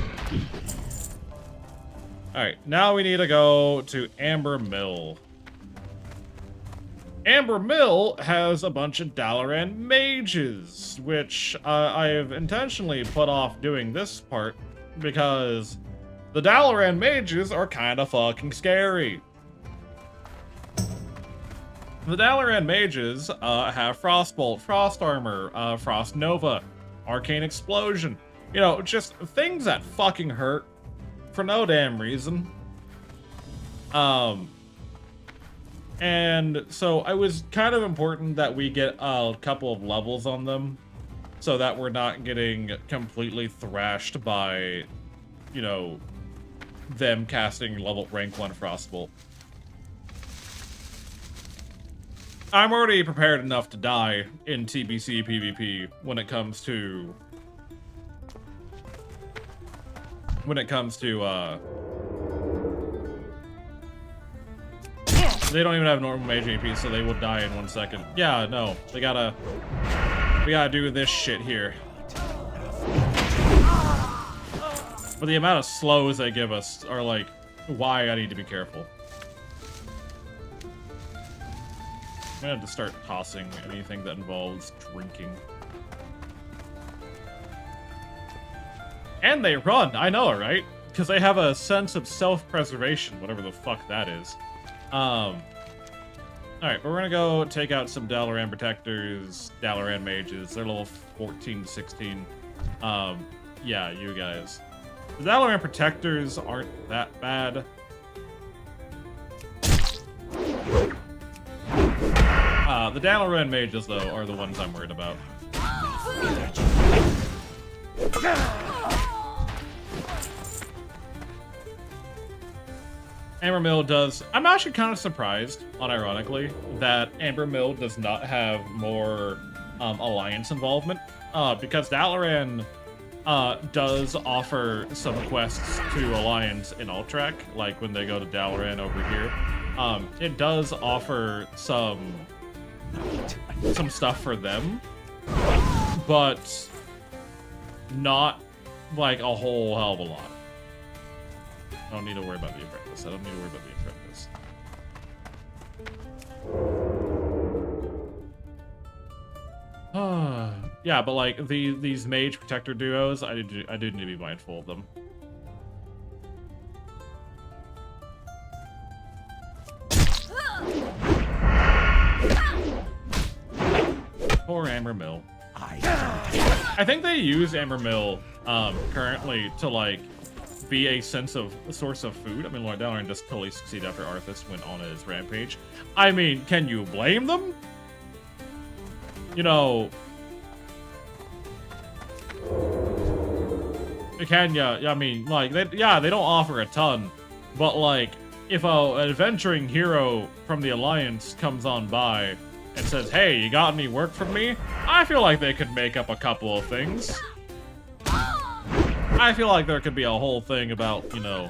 Alright, now we need to go to Amber Mill. Amber Mill has a bunch of Dalaran mages, which I have intentionally put off doing this part because the Dalaran mages are kind of fucking scary. The Dalaran mages have Frostbolt, Frost Armor, Frost Nova, Arcane Explosion. You know, just things that fucking hurt for no damn reason. And so it was kind of important that we get a couple of levels on them so that we're not getting completely thrashed by, you know, them casting rank 1 Frostbolt. I'm already prepared enough to die in TBC PvP when it comes to they don't even have normal mage AP, so they will die in 1 second. Yeah, no, we gotta do this shit here. But the amount of slows they give us are like why I need to be careful. I'm gonna have to start tossing anything that involves drinking. And they run, I know, right? Because they have a sense of self-preservation, whatever the fuck that is. Alright, but we're gonna go take out some Dalaran Protectors, Dalaran Mages. They're level 14 to 16. Yeah, you guys. The Dalaran Protectors aren't that bad. The Dalaran Mages, though, are the ones I'm worried about. Amber Mill does... I'm actually kind of surprised, unironically, that Amber Mill does not have more Alliance involvement. Because Dalaran does offer some quests to Alliance in Alterac, like when they go to Dalaran over here. It does offer some stuff for them, but not like a whole hell of a lot. I don't need to worry about the Apprentice. I don't need to worry about the Apprentice. Yeah, but like these mage protector duos, I do need to be mindful of them. Poor Amber Mill. I think they use Amber Mill currently to like be a source of food. I mean, Lord Dalaran just totally succeeded after Arthas went on his rampage. I mean, can you blame them? You know, can ya? I mean, like, they don't offer a ton, but like, if an adventuring hero from the Alliance comes on by and says, "Hey, you got any work from me?" I feel like they could make up a couple of things. I feel like there could be a whole thing about, you know,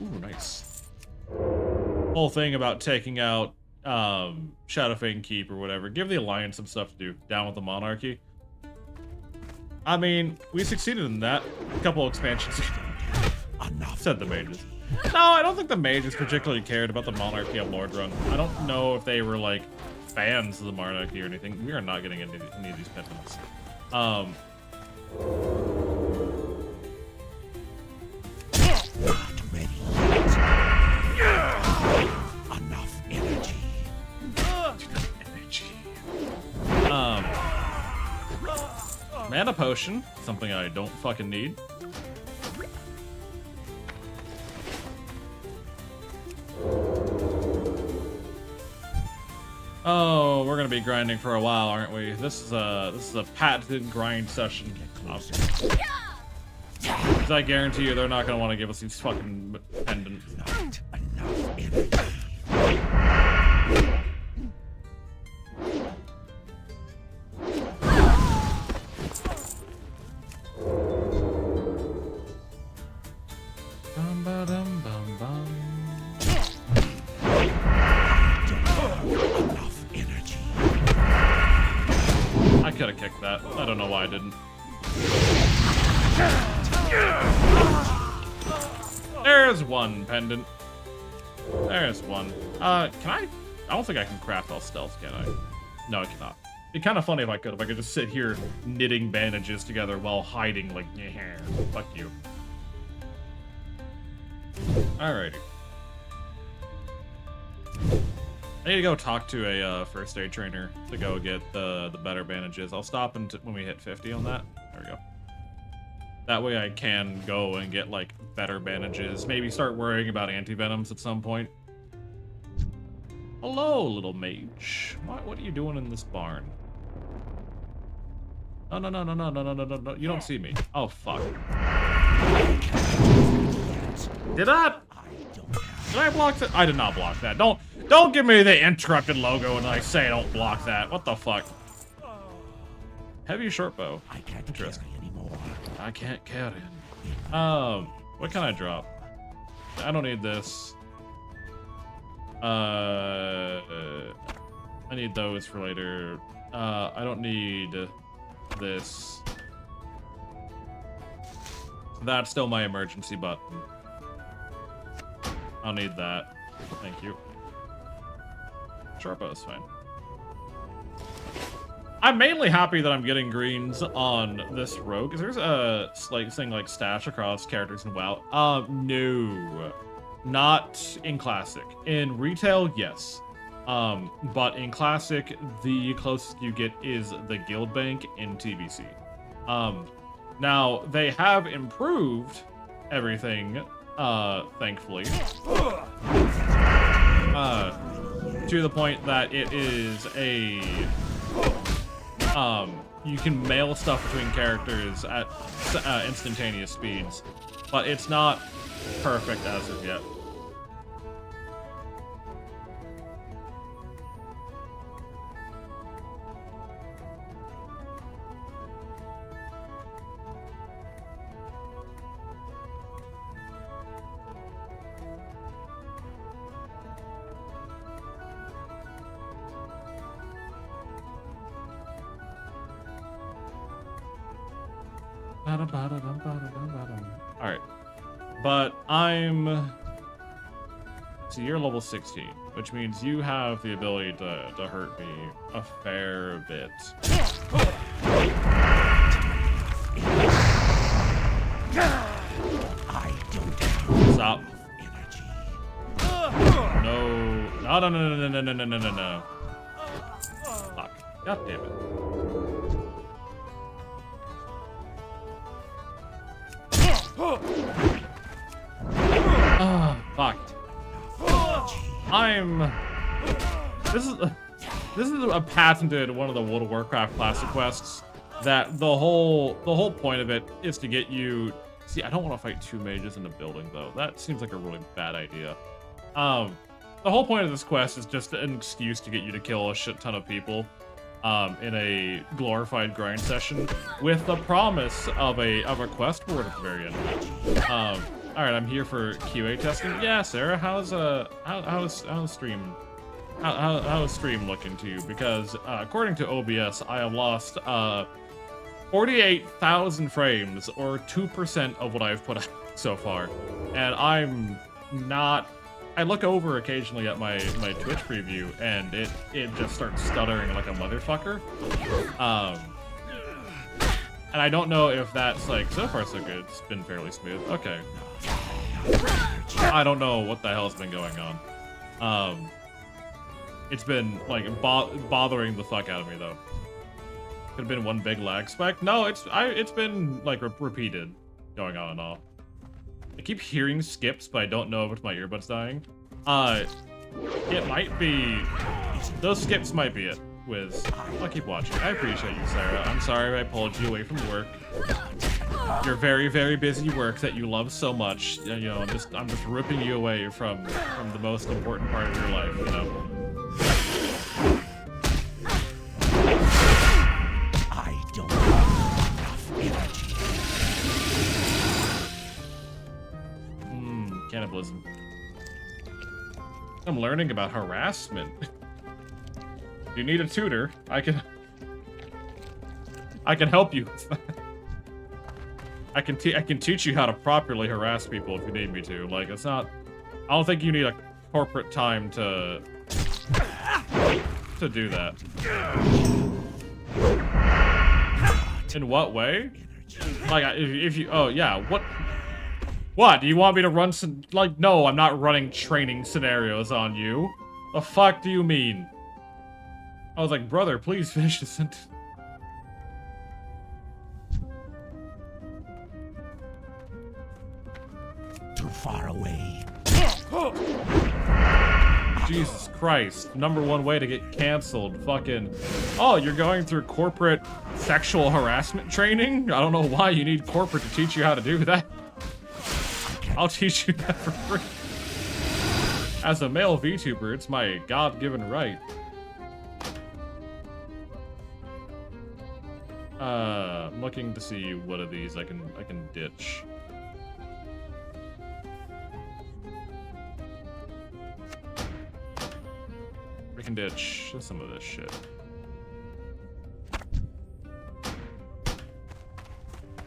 ooh, nice. Whole thing about taking out, Shadowfang Keep or whatever. Give the Alliance some stuff to do. Down with the Monarchy. I mean, we succeeded in that. A couple expansions. Said the mages. No, I don't think the mages particularly cared about the Monarchy of Lordrun. I don't know if they were, like, fans of the Monarchy or anything. We are not getting any of these pendants. Not ready yet. Enough energy. Mana potion, something I don't fucking need. Oh, we're gonna be grinding for a while, aren't we? This is a patented grind session. Because I guarantee you they're not gonna want to give us these fucking pendants. Not enough energy. I could have kicked that. I don't know why I didn't. There's one pendant. There's one. Can I? I don't think I can craft all stealth, can I? No, I cannot. It'd be kind of funny if I could. If I could just sit here knitting bandages together while hiding, like, yeah, fuck you. Alrighty. I need to go talk to a first aid trainer to go get the better bandages. I'll stop when we hit 50 on that. There we go. That way I can go and get, like, better bandages. Maybe start worrying about anti-venoms at some point. Hello, little mage. What are you doing in this barn? No, no, no, no, no, no, no, no, no, no. You don't see me. Oh, fuck. Did I block that? I did not block that. Don't give me the interrupted logo when I say don't block that. What the fuck? Heavy short bow. I can't carry anymore. I can't carry it. What can I drop? I don't need this. I need those for later. I don't need this. That's still my emergency button. I'll need that. Thank you. Short bow is fine. I'm mainly happy that I'm getting greens on this rogue. Is there a like thing like stash across characters in WoW? No. Not in Classic. In Retail, yes. But in Classic, the closest you get is the Guild Bank in TBC. Now, they have improved everything, thankfully. To the point that it is a... you can mail stuff between characters at instantaneous speeds, but it's not perfect as of yet. Alright. But I'm... So you're level 16, which means you have the ability to hurt me a fair bit. I don't have Stop. energy. No. No, no, no, no, no, no, no, no, no, no. Fuck. God damn it. Oh, fuck. This is a patented one of the World of Warcraft classic quests that the whole point of it is to get you. See, I don't want to fight 2 mages in a building though. That seems like a really bad idea. The whole point of this quest is just an excuse to get you to kill a shit ton of people in a glorified grind session with the promise of a quest reward at the very end. All right, I'm here for QA testing. Yeah, Sarah, how's stream looking to you? Because according to OBS, I have lost 48,000 frames, or 2% of what I've put out so far, and I'm not. I look over occasionally at my Twitch preview, and it just starts stuttering like a motherfucker. And I don't know if that's like, so far so good. It's been fairly smooth. Okay. I don't know what the hell's been going on. It's been like bothering the fuck out of me though. Could have been one big lag spike. No, it's been like repeated, going on and off. I keep hearing skips, but I don't know if it's my earbuds dying. It might be. Those skips might be it. Wiz, I'll keep watching. I appreciate you, Sarah. I'm sorry I pulled you away from work. Your very, very busy work that you love so much. You know, I'm just ripping you away from the most important part of your life. You know. I don't have enough energy. Cannibalism. I'm learning about harassment. You need a tutor. I can help you with that. I can teach you how to properly harass people if you need me to. Like, it's not. I don't think you need a corporate time to do that. In what way? Like, if you. Oh yeah. What? Do you want me to run some? Like, no, I'm not running training scenarios on you. The fuck do you mean? I was like, brother, please finish the sentence. Too far away. Jesus Christ. #1 way to get canceled. Fucking. Oh, you're going through corporate sexual harassment training? I don't know why you need corporate to teach you how to do that. I'll teach you that for free. As a male VTuber, it's my God-given right. I'm looking to see what of these I can ditch. We can ditch some of this shit.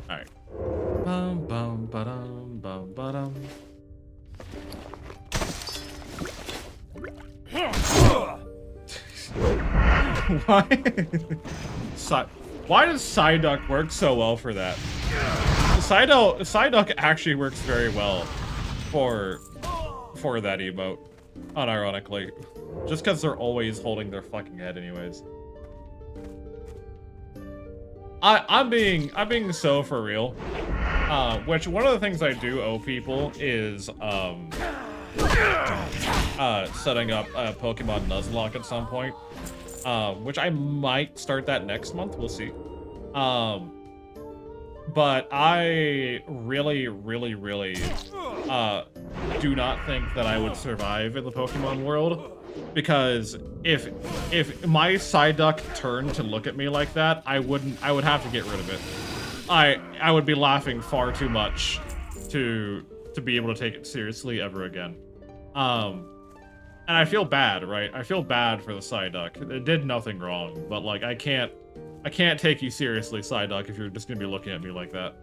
Alright. Bum bum ba-dum bum ba-dum. Why? Why does Psyduck work so well for that? Psyduck actually works very well for that emote, unironically. Just because they're always holding their fucking head anyways. I'm being so for real. Which one of the things I do owe people is setting up Pokemon Nuzlocke at some point. Which I might start that next month, we'll see. But I really do not think that I would survive in the Pokemon world, because if my Psyduck turned to look at me like that, I would have to get rid of it. I would be laughing far too much to be able to take it seriously ever again. And I feel bad, right? I feel bad for the Psyduck. It did nothing wrong, but like I can't take you seriously, Psyduck, if you're just gonna be looking at me like that.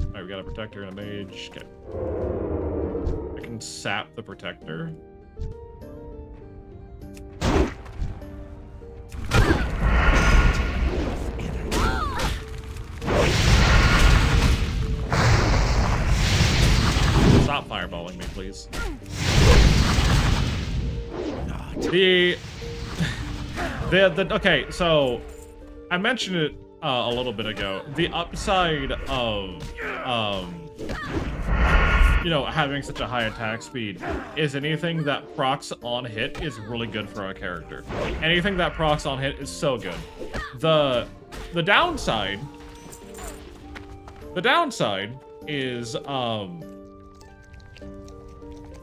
Alright, we got a protector and a mage. Okay. I can sap the protector. Stop fireballing me, please. Okay, so I mentioned it a little bit ago, the upside of, you know, having such a high attack speed is anything that procs on hit is really good for our character. Anything that procs on hit is so good. The downside is,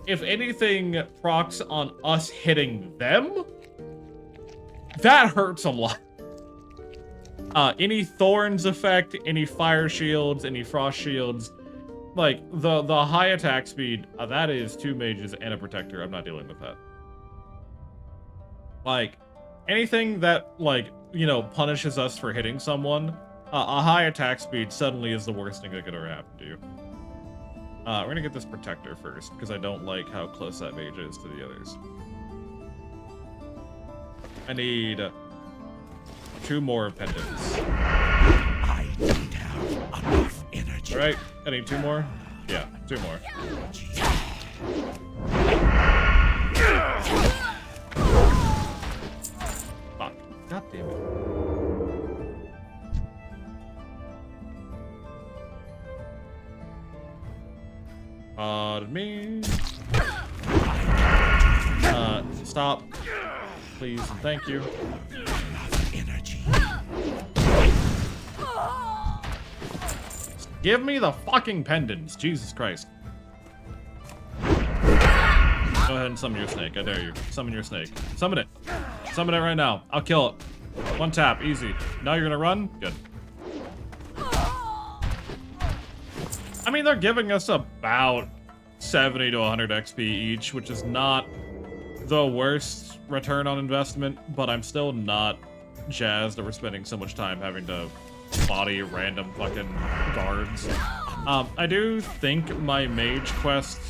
if anything procs on us hitting them, that hurts a lot. Any thorns effect, any fire shields, any frost shields, like the high attack speed, that is 2 mages and a protector. I'm not dealing with that. Like anything that, like, you know, punishes us for hitting someone, a high attack speed suddenly is the worst thing that could ever happen to you. We're gonna get this protector first because I don't like how close that mage is to the others. I need 2 more pendants. I don't have enough energy. All right, I need 2 more. Yeah, 2 more. Fuck. God damn it. Pardon me. Stop. Please and thank you. Energy. Give me the fucking pendants. Jesus Christ. Go ahead and summon your snake. I dare you. Summon your snake. Summon it. Summon it right now. I'll kill it. 1 tap. Easy. Now you're gonna run? Good. I mean, they're giving us about 70 to 100 XP each, which is not the worst return on investment, but I'm still not jazzed that we're spending so much time having to body random fucking guards. I do think my mage quest,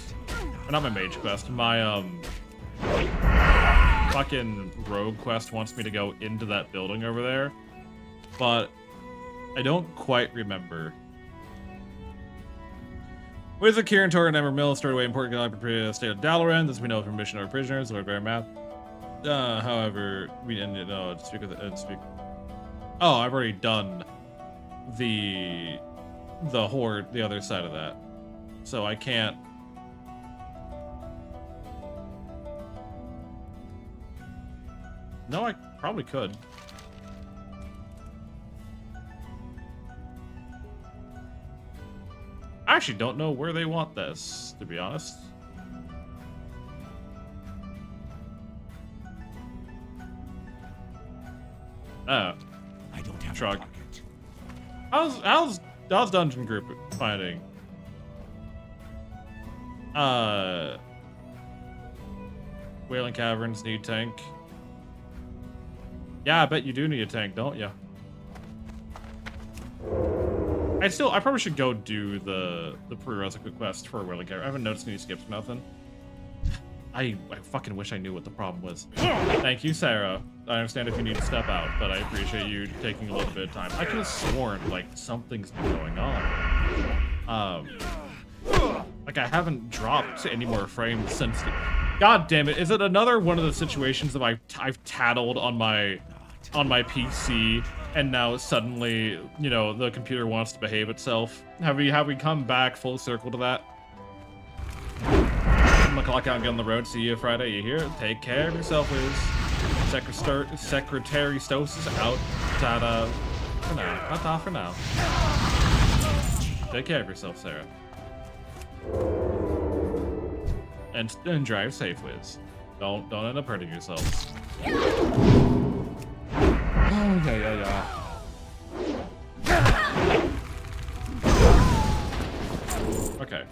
or not my mage quest, my fucking rogue quest wants me to go into that building over there, but I don't quite remember. With the Kirin Tor and Ember Mill stored away in Port Galactic state of Dalaran, this we know from mission of our prisoners, Lord Bear Math. However, we didn't know to speak with speak. Oh, I've already done the horde, the other side of that, so I can't. No, I probably could. I actually don't know where they want this, to be honest. I don't have Shrug. a target. How's dungeon group finding? Wailing Caverns need tank. Yeah, I bet you do need a tank, don't you? I probably should go do the prerequisite quest for Wailing Cavern. I haven't noticed any skips or nothing. I fucking wish I knew what the problem was. Thank you, Sarah. I understand if you need to step out, but I appreciate you taking a little bit of time. I could have sworn, like, something's been going on. Like, I haven't dropped any more frames since the... God damn it, is it another one of the situations that I've tattled on my PC, and now suddenly, you know, the computer wants to behave itself? Have we come back full circle to that? I'm gonna clock out and get on the road. See you Friday. You hear? Take care of yourself, Liz. Secretary Stos is out. Ta-da. For now. Ta-ta for now. Take care of yourself, Sarah. And drive safe, Wiz. Don't end up hurting yourselves. Oh, yeah. Okay.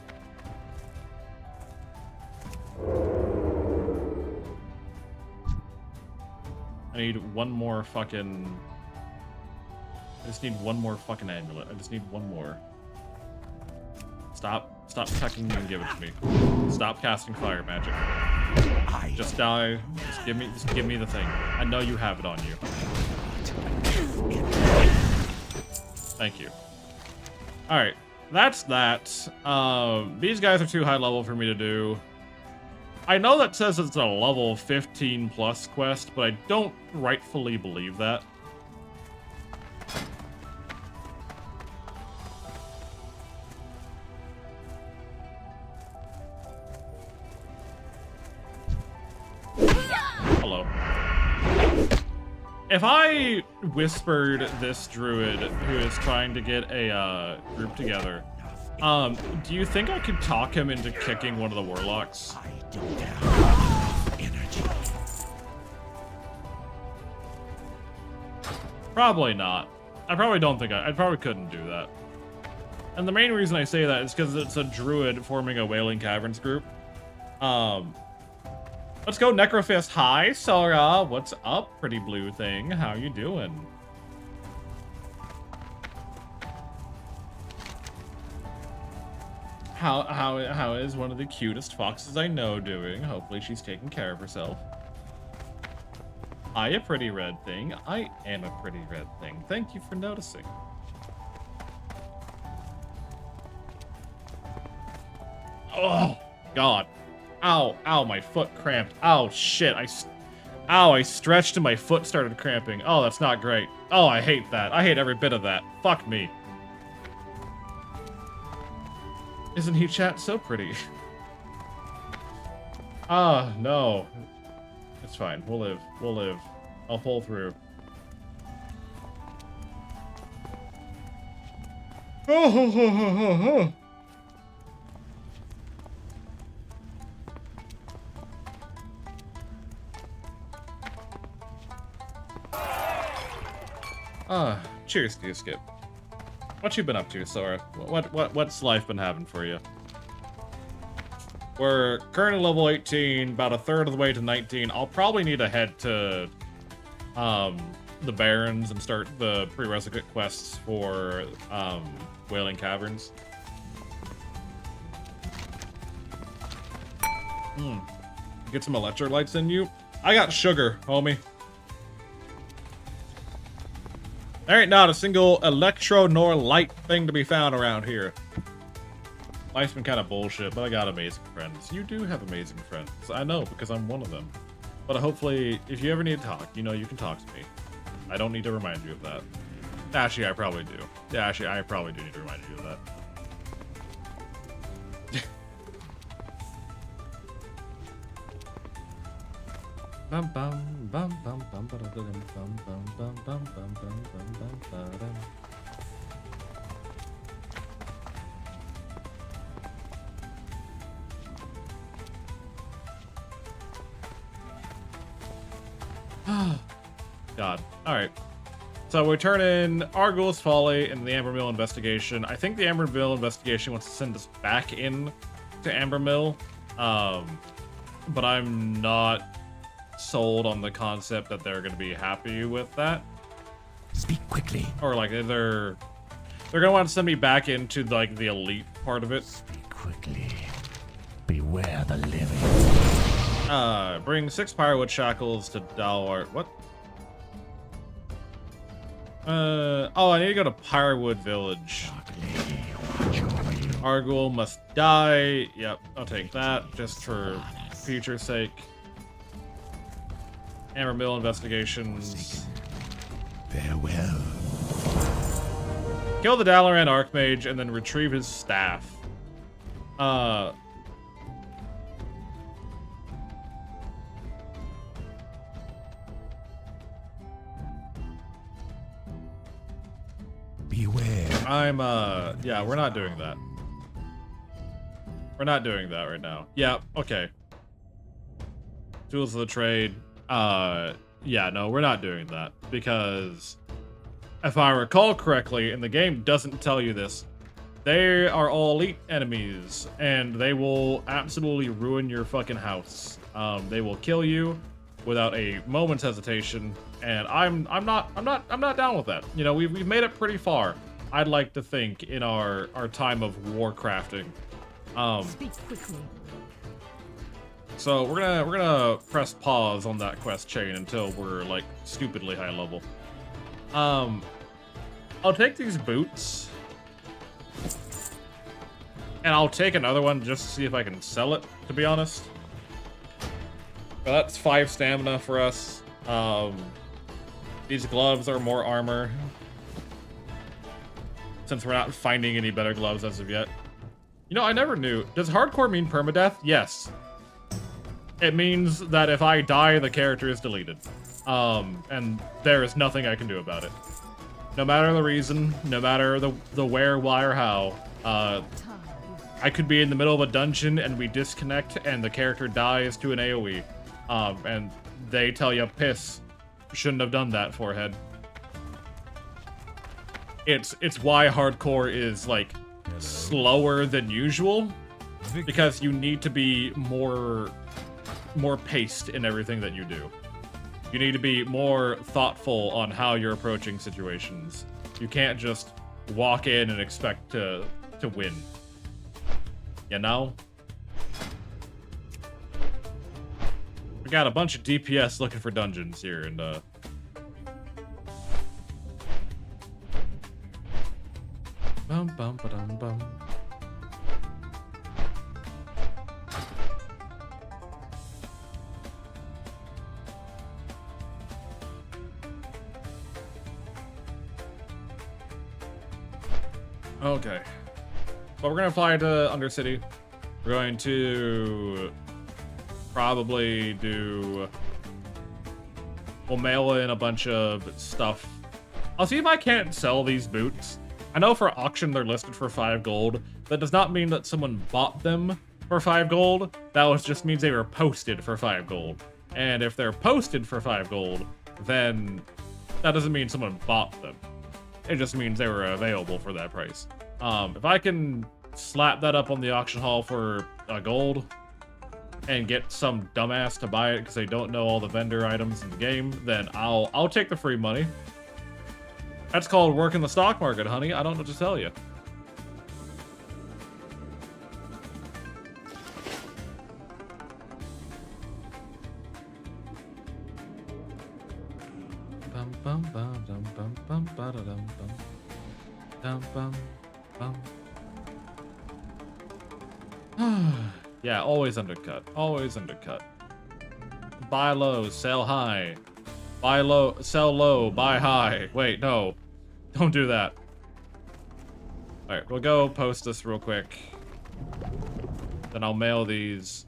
I need one more fucking... I just need one more fucking amulet. I just need one more. Stop attacking me and give it to me. Stop casting fire magic. Just die. Just give me the thing. I know you have it on you. Thank you. Alright. That's that. These guys are too high level for me to do. I know that says it's a level 15 plus quest, but I don't rightfully believe that. If I whispered this druid who is trying to get a group together, do you think I could talk him into kicking one of the warlocks? I don't have energy. Probably not. I probably don't think I probably couldn't do that. And the main reason I say that is because it's a druid forming a Wailing Caverns group. Let's go Necrofist. Hi, Sora. What's up, pretty blue thing? How you doing? How is one of the cutest foxes I know doing? Hopefully she's taking care of herself. Hi, a pretty red thing. I am a pretty red thing. Thank you for noticing. Oh, God. Ow, ow, my foot cramped. Ow, shit. Ow, I stretched and my foot started cramping. Oh, that's not great. Oh, I hate that. I hate every bit of that. Fuck me. Isn't he, chat, so pretty? Ah, no. It's fine. We'll live. We'll live. I'll pull through. Oh, cheers to you, Skip. What you been up to, Sora? What's life been having for you? We're currently level 18, about a third of the way to 19. I'll probably need to head to the Barrens and start the prerequisite quests for Wailing Caverns. Get some electrolytes in you. I got sugar, homie. There ain't not a single electro nor light thing to be found around here. Life's been kind of bullshit, but I got amazing friends. You do have amazing friends. I know, because I'm one of them. But hopefully, if you ever need to talk, you know you can talk to me. I don't need to remind you of that. Actually, I probably do. Yeah, actually, I probably do need to remind you of that. Bum bum bum bum bum bum bum bum bum bum bum bum bum bum. God. Alright. So we turn in Arguel's Folly and the Amber Mill investigation. I think the Amber Mill investigation wants to send us back in to Amber Mill. But I'm not sold on the concept that they're going to be happy with that. Speak quickly. Or like they're going to want to send me back into like the elite part of it. Speak quickly. Beware the living. Bring 6 firewood shackles to Dalwart. What? Oh, I need to go to Pyrewood Village. Arguel must die. Yep, I'll take that just for future's sake. Amber Mill investigations. Farewell. Kill the Dalaran Archmage and then retrieve his staff. Beware. Yeah, we're not doing that. We're not doing that right now. Yeah, okay. Tools of the trade. Yeah, no, we're not doing that. Because if I recall correctly, and the game doesn't tell you this, they are all elite enemies, and they will absolutely ruin your fucking house. They will kill you without a moment's hesitation, and I'm not down with that. You know, we've made it pretty far. I'd like to think in our time of warcrafting. Speak quickly. So we're gonna press pause on that quest chain until we're like stupidly high level. I'll take these boots, and I'll take another one just to see if I can sell it. To be honest, but that's 5 stamina for us. These gloves are more armor, since we're not finding any better gloves as of yet. You know, I never knew. Does hardcore mean permadeath? Yes. It means that if I die, the character is deleted. And there is nothing I can do about it. No matter the reason, no matter the where, why, or how, I could be in the middle of a dungeon and we disconnect and the character dies to an AoE. And they tell you, piss, shouldn't have done that, forehead. It's why hardcore is, like, slower than usual, because you need to be more paced in everything that you do. You need to be more thoughtful on how you're approaching situations. You can't just walk in and expect to win. You know? We got a bunch of DPS looking for dungeons here, and bum bum ba-dum bum. Okay. But we're gonna fly to Undercity. We're going to probably we'll mail in a bunch of stuff. I'll see if I can't sell these boots. I know for auction they're listed for 5 gold. That does not mean that someone bought them for 5 gold. Just means they were posted for 5 gold. And if they're posted for 5 gold, then that doesn't mean someone bought them. It just means they were available for that price. If I can slap that up on the auction hall for a gold and get some dumbass to buy it because they don't know all the vendor items in the game, then I'll take the free money. That's called working the stock market, honey. I don't know what to tell you. Bum bum bum dum bum bum ba da dum bum dum bum bum. Yeah, always undercut. Always undercut. Buy low, sell high. Buy low, sell low, buy high. Wait, no. Don't do that. Alright, we'll go post this real quick. Then I'll mail these.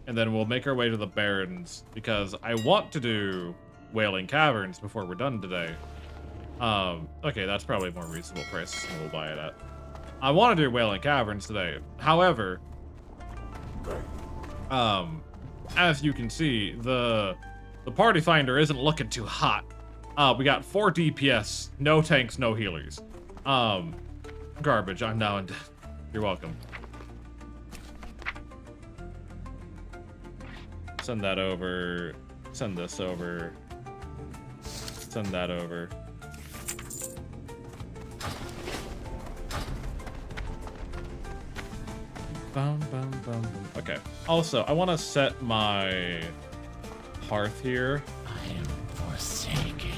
And then we'll make our way to the Barrens. Because I want to do Wailing Caverns before we're done today. Okay, that's probably a more reasonable price than we'll buy it at. I want to do Wailing Caverns today. However, as you can see, the party finder isn't looking too hot. We got 4 DPS, no tanks, no healers. Garbage. I'm now in. You're welcome. Send that over. Send this over. Send that over. Bum, bum, bum, bum. Okay. Also, I want to set my hearth here. I am forsaken.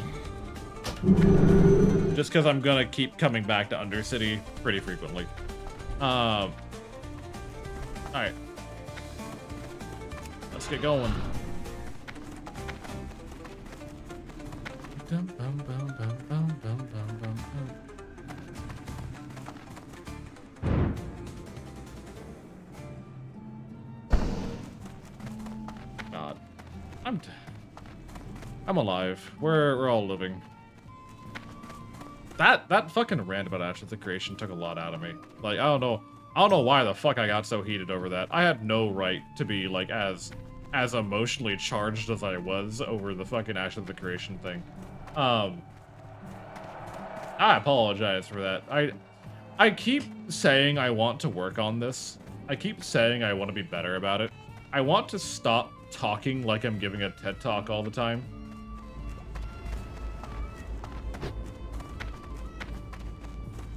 Just because I'm gonna keep coming back to Undercity pretty frequently. Alright. Let's get going. Dum, bum, bum, bum, bum, bum, bum, bum, bum. God. I'm alive. We're all living. That fucking rant about Ashes of Creation took a lot out of me. Like, I don't know why the fuck I got so heated over that. I had no right to be like as emotionally charged as I was over the fucking Ashes of the Creation thing. I apologize for that. I keep saying I want to work on this. I keep saying I want to be better about it. I want to stop talking like I'm giving a TED Talk all the time.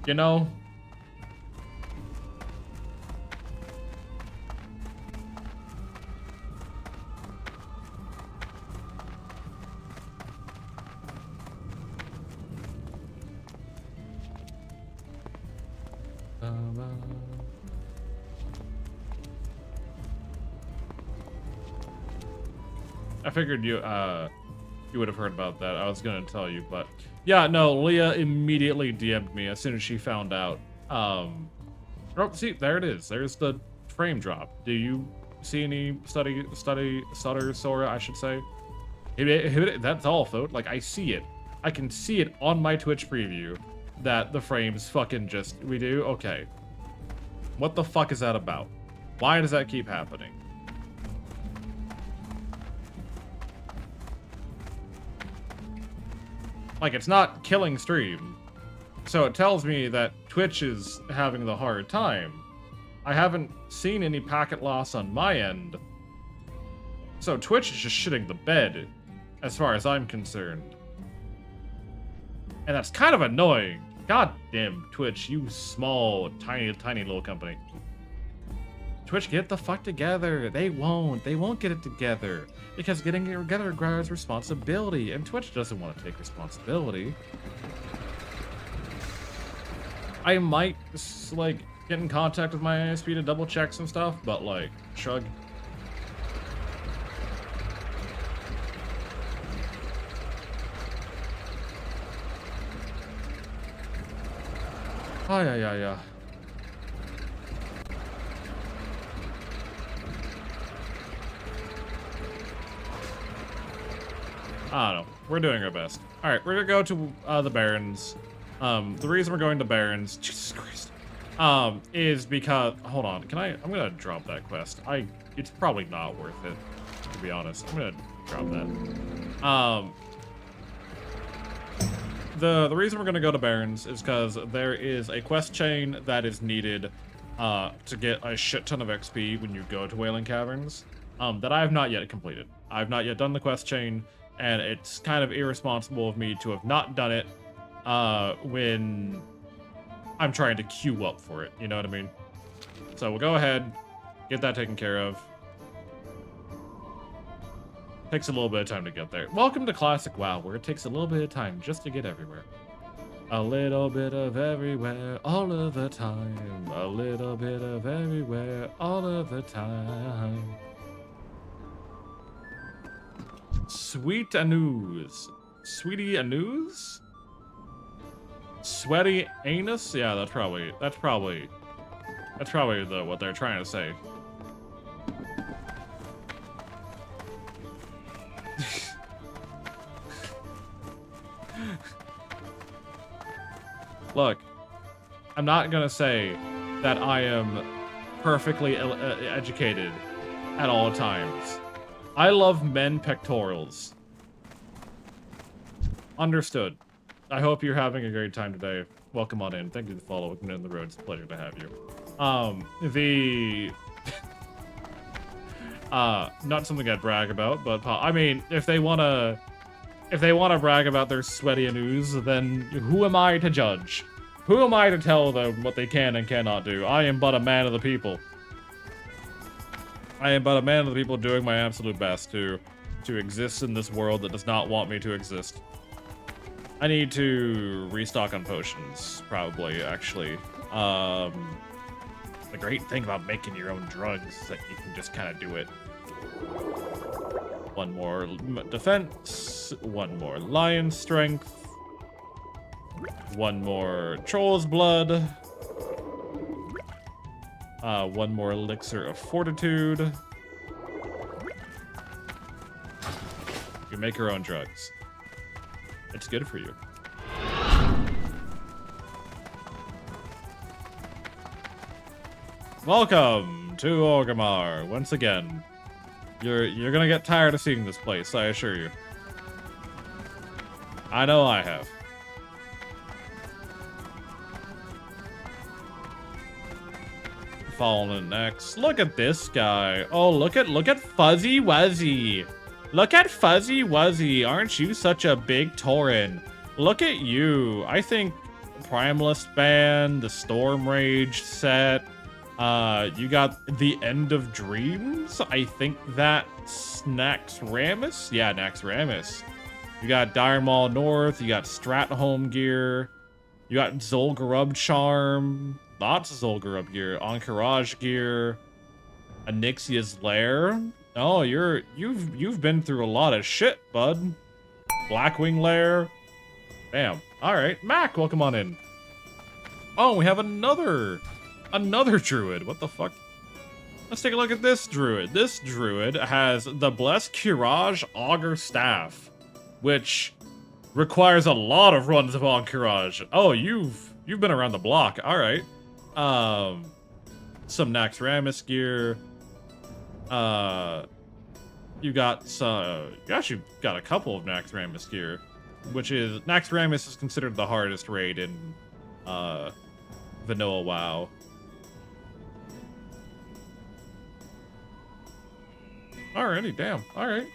You know? I figured you would have heard about that. I was gonna tell you, but yeah, no, Leah immediately DM'd me as soon as she found out. Oh, see, there it is. There's the frame drop. Do you see any stutter, Sora, I should say? That's all, folks. Like, I see it. I can see it on my Twitch preview that the frames fucking just... We do? Okay. What the fuck is that about? Why does that keep happening? Like, it's not killing stream. So it tells me that Twitch is having the hard time. I haven't seen any packet loss on my end. So Twitch is just shitting the bed, as far as I'm concerned. And that's kind of annoying. God damn, Twitch, you small, tiny little company. Twitch, get the fuck together. They won't get it together. Because getting it together requires responsibility, and Twitch doesn't want to take responsibility. I might, like, get in contact with my ISP to double check some stuff, but, like, shrug. Oh, yeah. I don't know. We're doing our best. Alright, we're gonna go to the Barrens. The reason we're going to Barrens, Jesus Christ, is because, hold on, I'm gonna drop that quest. It's probably not worth it, to be honest. I'm gonna drop that. The reason we're gonna go to Barrens is because there is a quest chain that is needed to get a shit ton of XP when you go to Wailing Caverns, that I have not yet completed. I've not yet done the quest chain, and it's kind of irresponsible of me to have not done it when I'm trying to queue up for it, you know what I mean? So we'll go ahead, get that taken care of. Takes a little bit of time to get there. Welcome to Classic WoW, where it takes a little bit of time just to get everywhere. A little bit of everywhere, all of the time. A little bit of everywhere, all of the time. Sweet Anus. Sweetie Anus? Sweaty anus? Yeah, that's probably what they're trying to say. Look, I'm not gonna say that I am perfectly educated at all times. I love men pectorals. Understood. I hope you're having a great time today. Welcome on in. Thank you for following me on the road. It's a pleasure to have you. Not something I'd brag about, but I mean, if they wanna brag about their sweaty news, then who am I to judge? Who am I to tell them what they can and cannot do? I am but a man of the people. I am but a man of the people doing my absolute best to exist in this world that does not want me to exist. I need to restock on potions, probably, actually. The great thing about making your own drugs is that you can just kind of do it. One more defense, one more lion strength, one more troll's blood, one more elixir of fortitude. You make your own drugs. It's good for you. Welcome to Orgrimmar once again. You're gonna get tired of seeing this place, I assure you. I know I have. Fallen next. Look at this guy. Oh, look at Fuzzy Wuzzy. Look at Fuzzy Wuzzy. Aren't you such a big Tauren? Look at you. I think Primalist Band, the Storm Rage set. You got the End of Dreams. I think that's Naxxramas. Yeah, Naxxramas. You got Dire Maul North. You got Stratholme gear. You got Zul'Gurub Charm. Lots of Zul'Gurub gear. Encourage gear. Anixia's Lair. Oh, you've been through a lot of shit, bud. Blackwing Lair. Damn. All right, Mac, welcome on in. Oh, we have another druid. What the fuck? Let's take a look at this druid. This druid has the Blessed Courage Augur Staff, which requires a lot of runs of on Courage. Oh, you've been around the block. All right. Some Naxxramas gear. You got you actually got a couple of Naxxramas gear, which is Naxxramas is considered the hardest raid in vanilla WoW. Alrighty, damn. Alright.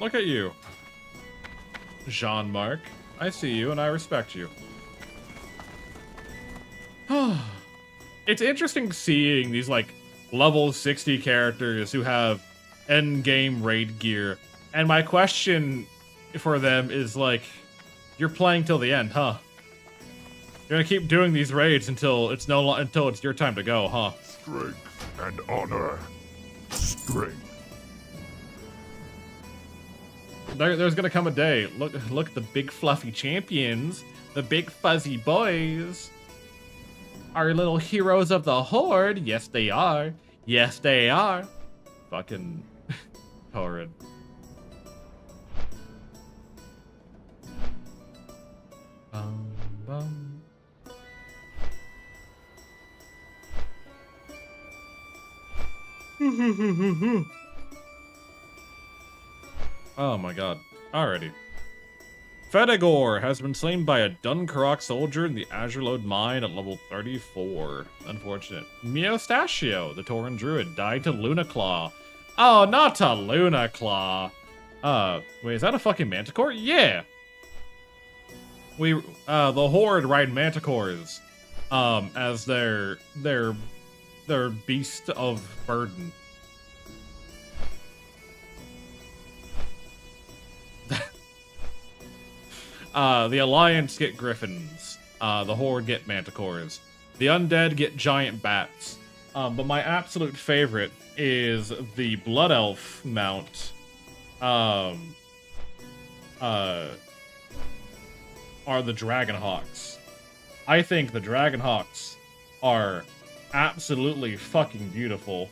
Look at you. Jean-Marc. I see you and I respect you. It's interesting seeing these, like, level 60 characters who have end-game raid gear. And my question for them is, like, you're playing till the end, huh? You're gonna keep doing these raids until it's until it's your time to go, huh? Strength and honor. Strength. There's gonna come a day. Look at the big fluffy champions, the big fuzzy boys. Our little heroes of the horde. Yes, they are. Yes, they are. Fucking horrid. Bum. Oh my god. Alrighty. Fedegor has been slain by a Dunkarok soldier in the Azure Lode mine at level 34. Unfortunate. Miostachio, the Tauren druid, died to Lunaclaw. Oh, not to Lunaclaw. Wait, is that a fucking manticore? Yeah. The Horde ride manticores, as their beast of burden. The Alliance get griffins. The Horde get manticores. The Undead get giant bats. But my absolute favorite is the Blood Elf mount. Are the Dragonhawks. I think the Dragonhawks are absolutely fucking beautiful.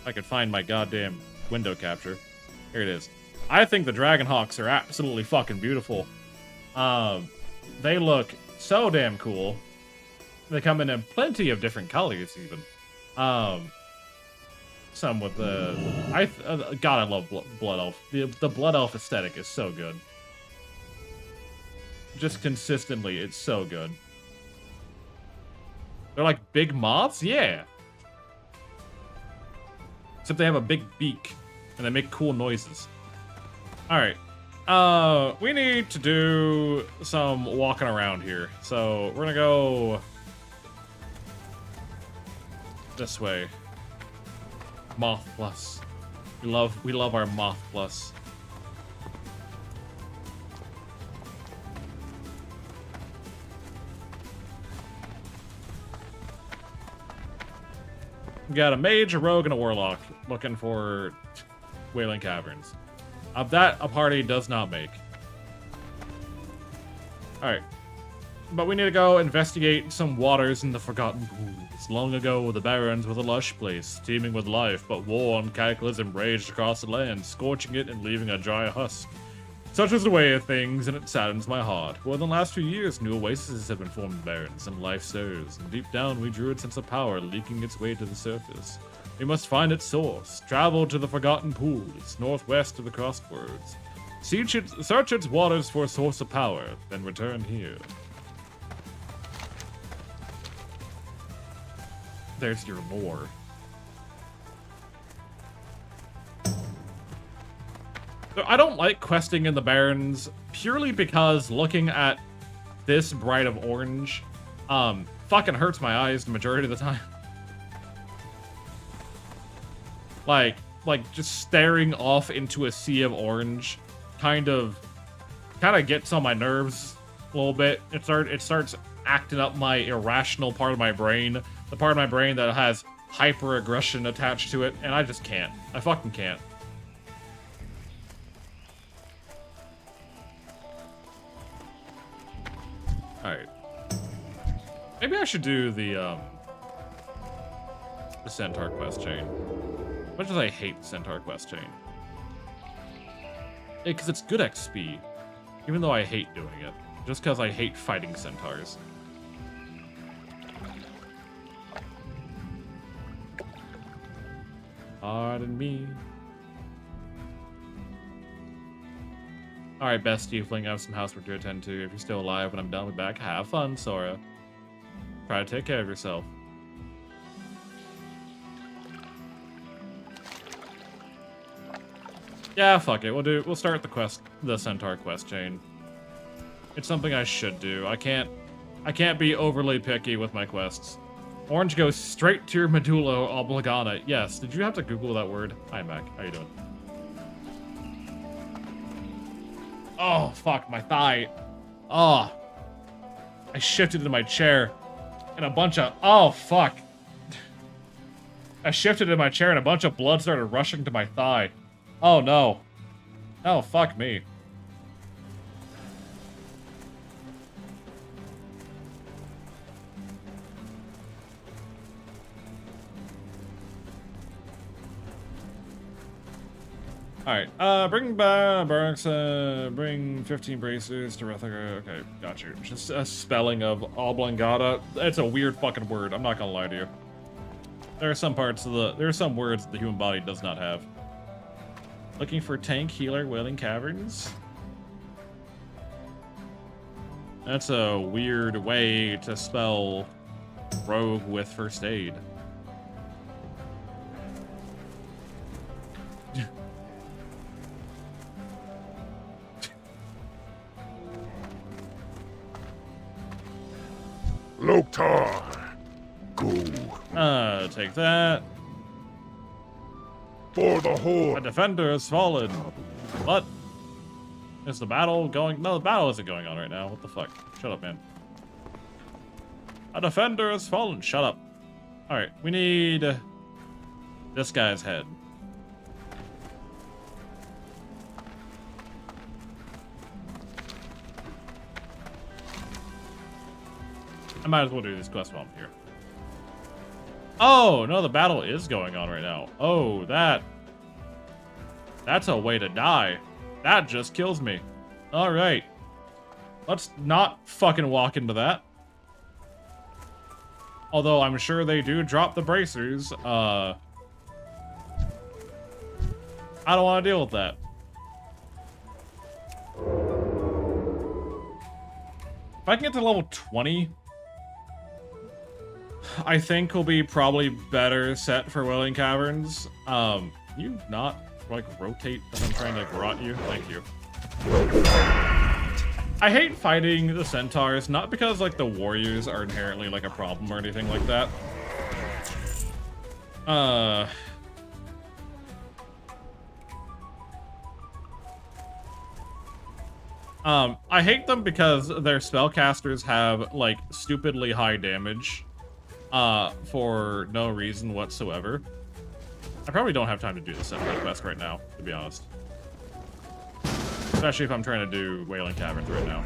I could find my goddamn window capture. Here it is. I think the Dragonhawks are absolutely fucking beautiful. They look so damn cool. They come in plenty of different colors, even. Some with the... God, I love Blood Elf. The Blood Elf aesthetic is so good. Just consistently, it's so good. They're like big moths? Yeah. Except they have a big beak, and they make cool noises. Alright. We need to do some walking around here. So, we're gonna go... this way. Moth Plus. We love our Moth Plus. We got a mage, a rogue, and a warlock looking for Wailing Caverns. Of that, a party does not make. Alright. But we need to go investigate some waters in the Forgotten Pools. Long ago, the Barrens were the lush place, teeming with life, but war and cataclysm raged across the land, scorching it and leaving a dry husk. Such was the way of things, and it saddens my heart. For the last few years, new oases have been formed in Barrens, and life stirs, and deep down we drew a sense of power leaking its way to the surface. We must find its source, travel to the Forgotten Pools, northwest of the Crossroads. Search its waters for a source of power, then return here. There's your lore. So I don't like questing in the Barrens purely because looking at this bright of orange fucking hurts my eyes the majority of the time. Like just staring off into a sea of orange kind of gets on my nerves a little bit. It starts acting up my irrational part of my brain, the part of my brain that has hyper-aggression attached to it, and I just can't. I fucking can't. Alright. Maybe I should do the Centaur quest chain. As much as I hate the Centaur quest chain. Because it's good XP. Even though I hate doing it. Just because I hate fighting centaurs. Pardon me. Alright, best tiefling, I have some housework to attend to. If you're still alive when I'm done, we'll be back. Have fun, Sora. Try to take care of yourself. Yeah, fuck it. We'll start the Centaur quest chain. It's something I should do. I can't be overly picky with my quests. Orange goes straight to your medulla oblongata. Yes. Did you have to Google that word? Hi, Mac. How you doing? Oh, fuck, my thigh. Oh. I shifted into my chair and a bunch of... Oh, fuck. I shifted in my chair and a bunch of blood started rushing to my thigh. Oh, no. Oh, fuck me. Alright, bring barracks, bring 15 bracers to Rethica. Okay, got you. Just a spelling of oblongata. It's a weird fucking word, I'm not gonna lie to you. There are some words that the human body does not have. Looking for tank, healer, Wailing Caverns? That's a weird way to spell rogue with first aid. Loktar, go. Take that. For the horde. A defender has fallen. What? Is the battle going? No, the battle isn't going on right now. What the fuck? Shut up, man. A defender has fallen. Shut up. Alright, we need this guy's head. I might as well do this quest while I'm here. Oh, no, the battle is going on right now. Oh, that's a way to die. That just kills me. All right. Let's not fucking walk into that. Although I'm sure they do drop the bracers. I don't want to deal with that. If I can get to level 20... I think will be probably better set for Wailing Caverns. You not like rotate as I'm trying to garrot you? Thank you. I hate fighting the centaurs, not because like the warriors are inherently like a problem or anything like that. I hate them because their spellcasters have like stupidly high damage. For no reason whatsoever. I probably don't have time to do the Centaur quest right now, to be honest. Especially if I'm trying to do Wailing Caverns right now.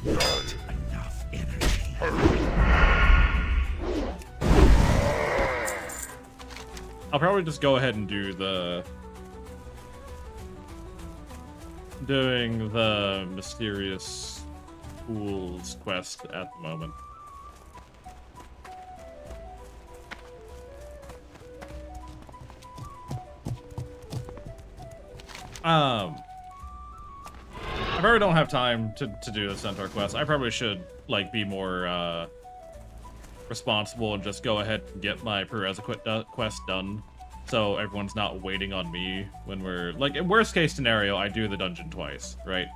Not enough energy. I'll probably just go ahead and do doing the mysterious Fool's quest at the moment. I probably don't have time to do the Centaur quest. I probably should like be more responsible and just go ahead and get my prerequisite quest done, so everyone's not waiting on me when we're like in worst case scenario. I do the dungeon twice, right?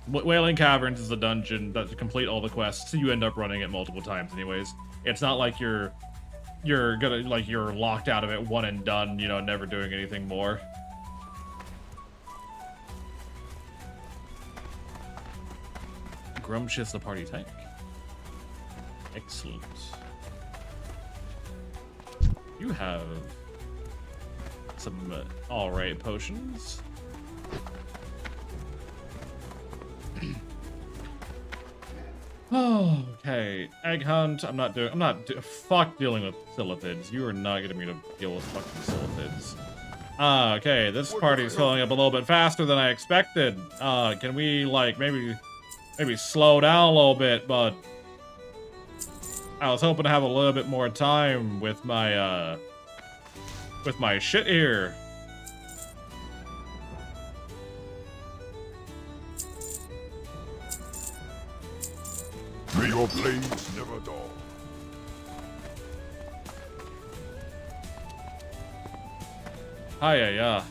Wailing Caverns is a dungeon that to complete all the quests, so you end up running it multiple times anyways. It's not like you're locked out of it one and done, you know, never doing anything more. Grumsh is the party tank. Excellent. You have some alright potions. Okay, egg hunt. Fuck dealing with sylphids. You are not getting me to deal with fucking sylphids. Okay, this party's filling up a little bit faster than I expected. Can we, like, maybe slow down a little bit, bud? I was hoping to have a little bit more time with my shit here. May your blades never dull. Hiya, yeah.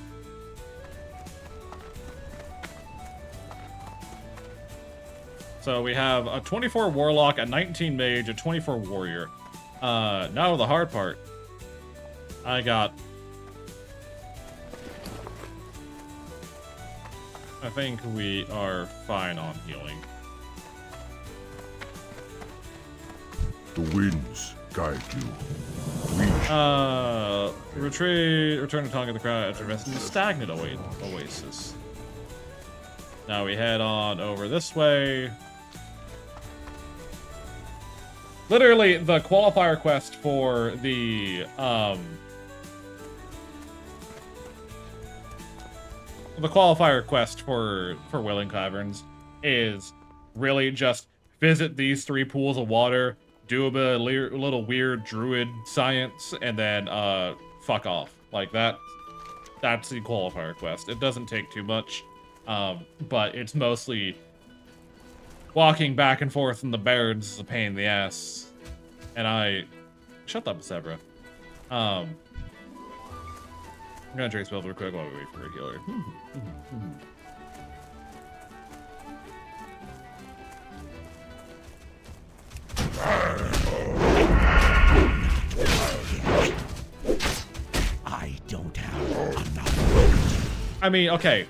So we have a 24 warlock, a 19 mage, a 24 warrior. Now the hard part. I think we are fine on healing. The winds guide you. Return to tongue of the crowd after resting in the stagnant oasis. Now we head on over this way. Literally, the qualifier quest for the qualifier quest for Wailing Caverns is really just visit these 3 pools of water, do a bit of little weird druid science, and then fuck off. Like that's the qualifier quest. It doesn't take too much, but it's mostly walking back and forth in the birds is a pain in the ass. And shut up, Severa. I'm gonna drink spell real quick while we wait for a healer. I don't have enough. I mean, okay.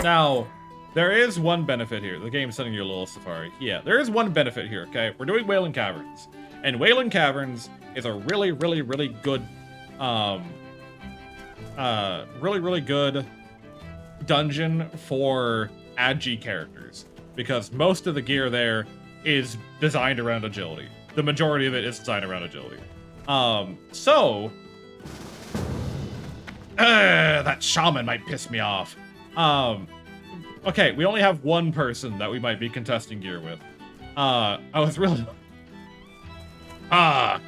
Now, there is one benefit here. The game's sending you a little safari. Yeah, there is one benefit here, okay? We're doing Wailing Caverns. And Wailing Caverns is a really, really, really good, really good dungeon for agi characters. Because most of the gear there is designed around agility. The majority of it is designed around agility. That shaman might piss me off. Okay, we only have one person that we might be contesting gear with. I was really... well,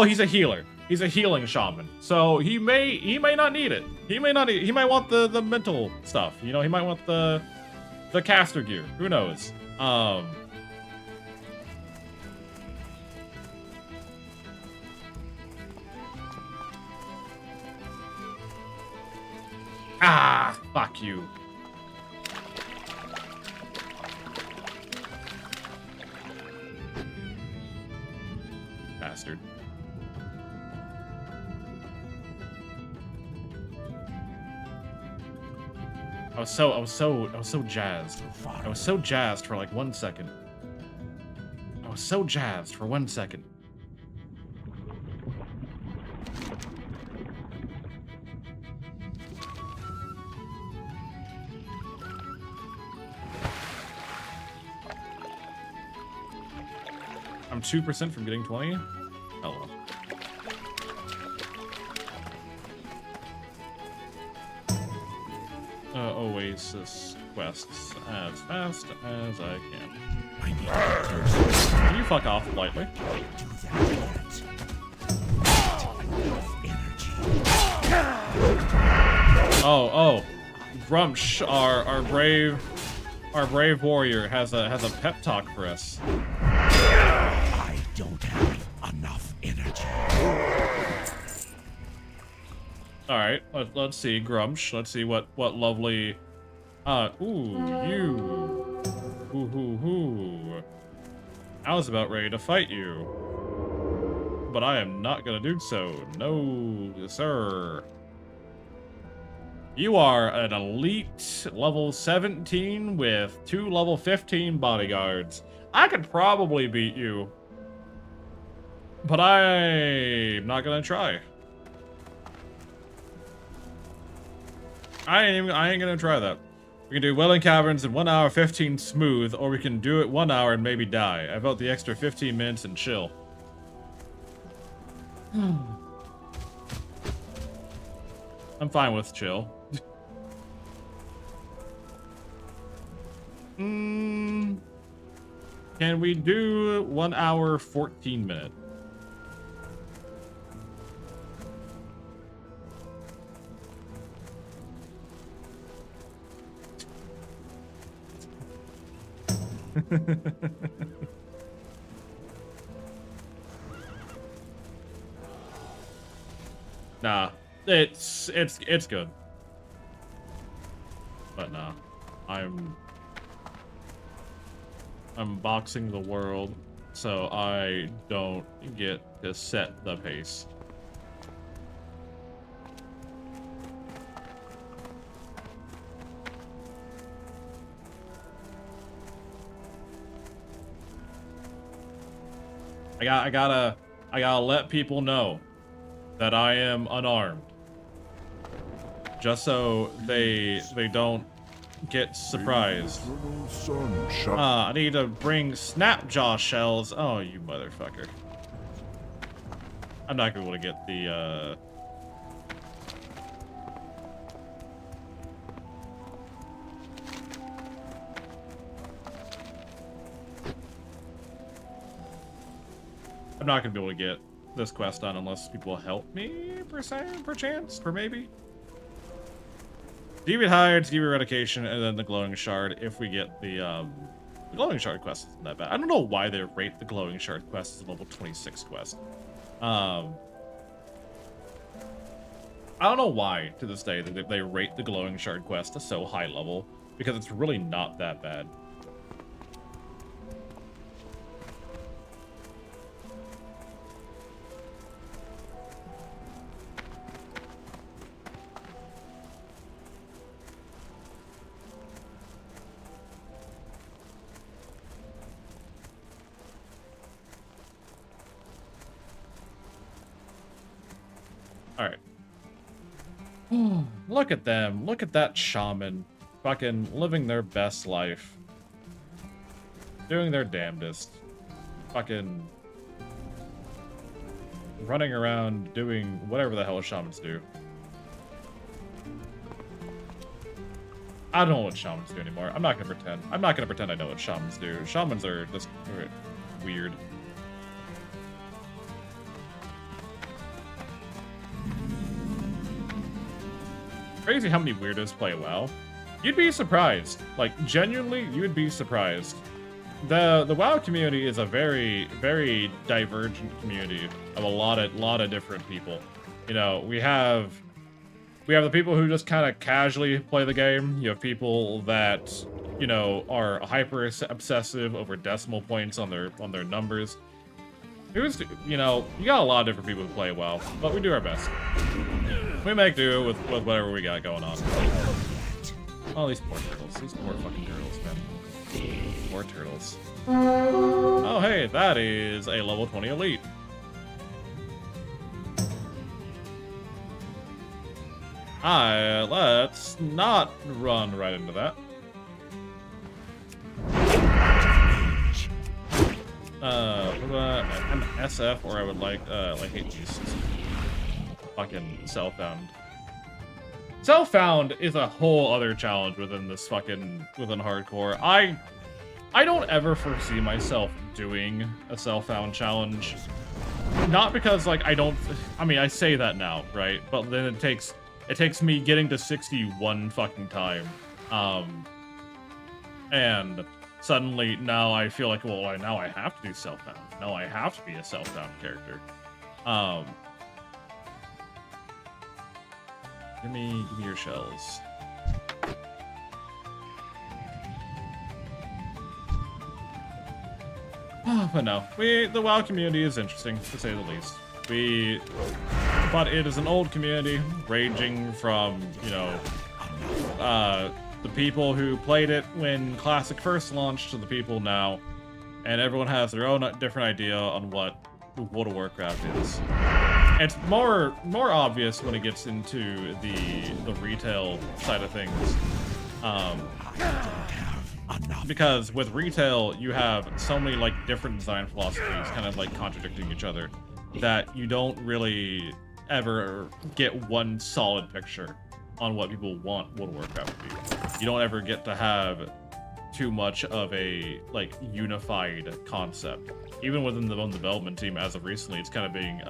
he's a healer. He's a healing shaman. So he may not need it. He might want the mental stuff. You know, he might want the caster gear. Who knows? Fuck you. Bastard. I was so jazzed. I was so jazzed for like 1 second. I was so jazzed for 1 second. I'm 2% from getting 20? Hello. Oasis quests as fast as I can. Can you fuck off politely? Oh, Grumsh, our brave warrior has a pep talk for us. I don't have enough energy. All right, let's see, Grumsh. Let's see what lovely. You. Ooh. I was about ready to fight you, but I am not gonna do so. No, sir. You are an elite level 17 with 2 level 15 bodyguards. I could probably beat you, but I'm not gonna try. I ain't gonna try that. We can do Welling Caverns in 1 hour 15 smooth, or we can do it 1 hour and maybe die. I vote the extra 15 minutes and chill. I'm fine with chill. Can we do 1 hour 14 minutes? Nah, it's good. But nah, I'm boxing the world, so I don't get to set the pace. I gotta let people know that I am unarmed, just so they don't get surprised. I need to bring Snapjaw shells. Oh, you motherfucker! I'm not gonna be able to get the. I'm not gonna be able to get this quest done unless people help me, perchance, or maybe. Deviant Hides, give you eradication, and then the glowing shard if we get the glowing shard quest isn't that bad. I don't know why they rate the glowing shard quest as a level 26 quest. I don't know why to this day that they rate the glowing shard quest so high level, because it's really not that bad. All right. Look at them. Look at that shaman. Fucking living their best life. Doing their damnedest. Fucking running around doing whatever the hell shamans do. I don't know what shamans do anymore. I'm not gonna pretend. I'm not gonna pretend I know what shamans do. Shamans are just weird. Crazy how many weirdos play WoW. You'd be surprised. Like, genuinely, you would be surprised. The WoW community is a very, very divergent community of a lot of different people. You know, we have the people who just kind of casually play the game. You have people that, you know, are hyper obsessive over decimal points on their numbers. You know, you got a lot of different people who play WoW, but we do our best. We make do with whatever we got going on. Oh, these poor turtles. These poor fucking turtles, man. Poor turtles. Oh, hey, that is a level 20 elite. Let's not run right into that. I'm SF, or I would like hate these. Fucking self-found. Self-found is a whole other challenge within this within hardcore. I don't ever foresee myself doing a self-found challenge. Not because like I mean I say that now, right? But then it takes me getting to 61 fucking time. And suddenly now I feel like, well, now I have to do self-found. Now I have to be a self-found character. Give me your shells. But no, the WoW community is interesting, to say the least. But it is an old community, ranging from, you know, the people who played it when Classic first launched to the people now, and everyone has their own different idea on what World of Warcraft is. It's more obvious when it gets into the retail side of things. because with retail you have so many like different design philosophies kind of like contradicting each other that you don't really ever get one solid picture on what people want World of Warcraft to be. You don't ever get to have too much of a like unified concept. Even within the own development team, as of recently, it's kind of being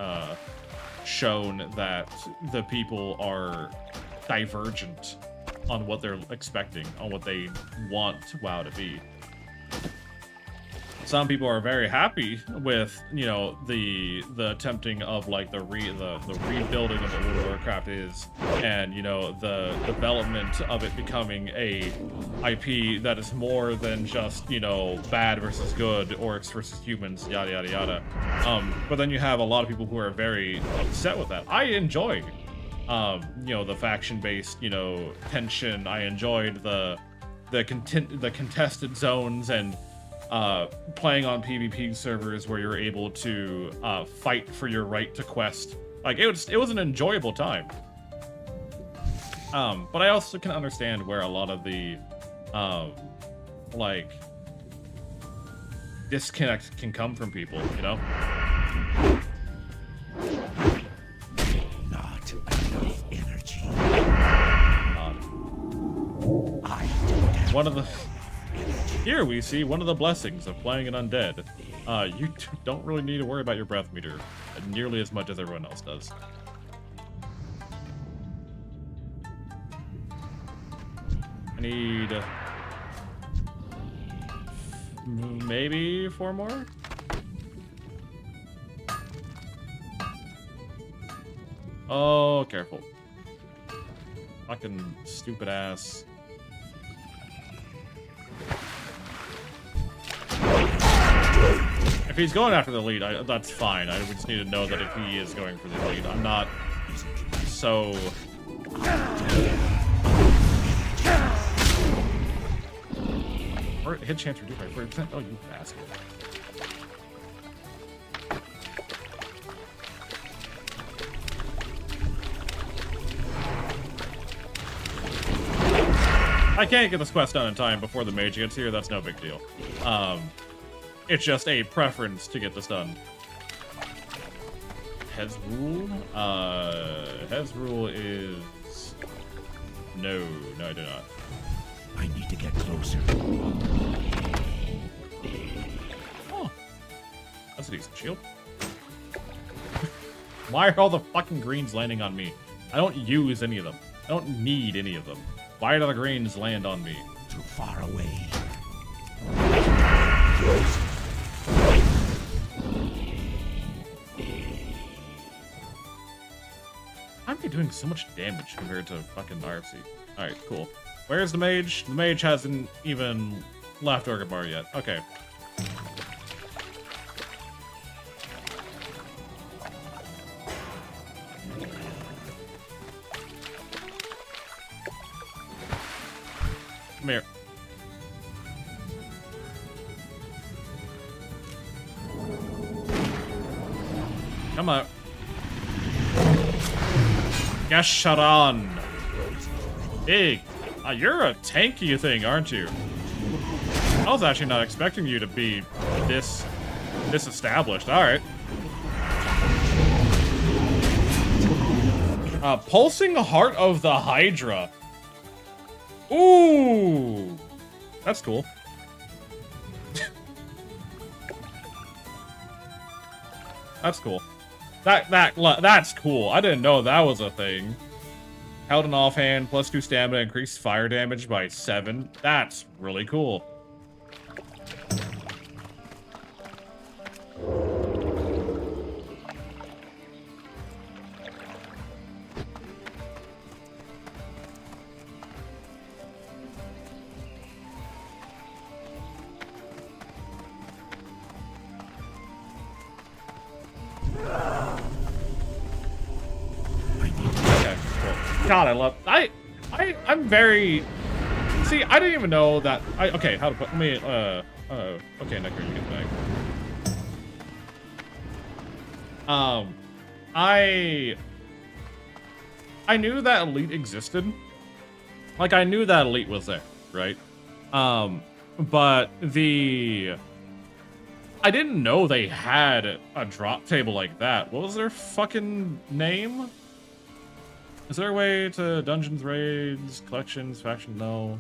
shown that the people are divergent on what they're expecting, on what they want WoW to be. Some people are very happy with, you know, the attempting of like the rebuilding of what World of Warcraft is, and you know the development of it becoming a IP that is more than just, you know, bad versus good, orcs versus humans, yada yada yada. But then you have a lot of people who are very upset with that. I enjoy, you know, the faction-based, you know, tension. I enjoyed the contested zones and playing on PvP servers where you're able to fight for your right to quest. Like it was an enjoyable time. But I also can understand where a lot of the like disconnect can come from people, you know? Not enough energy. One of the Here we see one of the blessings of playing an undead. You don't really need to worry about your breath meter nearly as much as everyone else does. I need maybe 4 more? Oh, careful. Fucking stupid ass. If he's going after the lead, that's fine. I just need to know that if he is going for the lead, I'm not so... Or hit chance reduced by 40%. Oh, you bastard. I can't get this quest done in time before the mage gets here. That's no big deal. It's just a preference to get this done. Hezrul? Hezrul is... No, I do not. I need to get closer. Oh. That's a decent shield. Why are all the fucking greens landing on me? I don't use any of them. I don't need any of them. Why do the greens land on me? Too far away. I'm doing so much damage compared to fucking RFC. Alright, cool. Where's the mage? The mage hasn't even left Orgrimmar yet. Okay. Come here. Come on. Gasharan. Big. You're a tanky thing, aren't you? I was actually not expecting you to be this established. All right. Pulsing Heart of the Hydra. Ooh, that's cool. That's cool. That's cool. I didn't know that was a thing. Held an offhand, +2 stamina, increased fire damage by 7. That's really cool. God, I love... I'm very... See, I didn't even know that... Okay, how to put... Let me... Okay, Necro, you get back. I knew that Elite existed. Like, I knew that Elite was there, right? But I didn't know they had a drop table like that. What was their fucking name? Is there a way to dungeons, raids, collections, faction? No.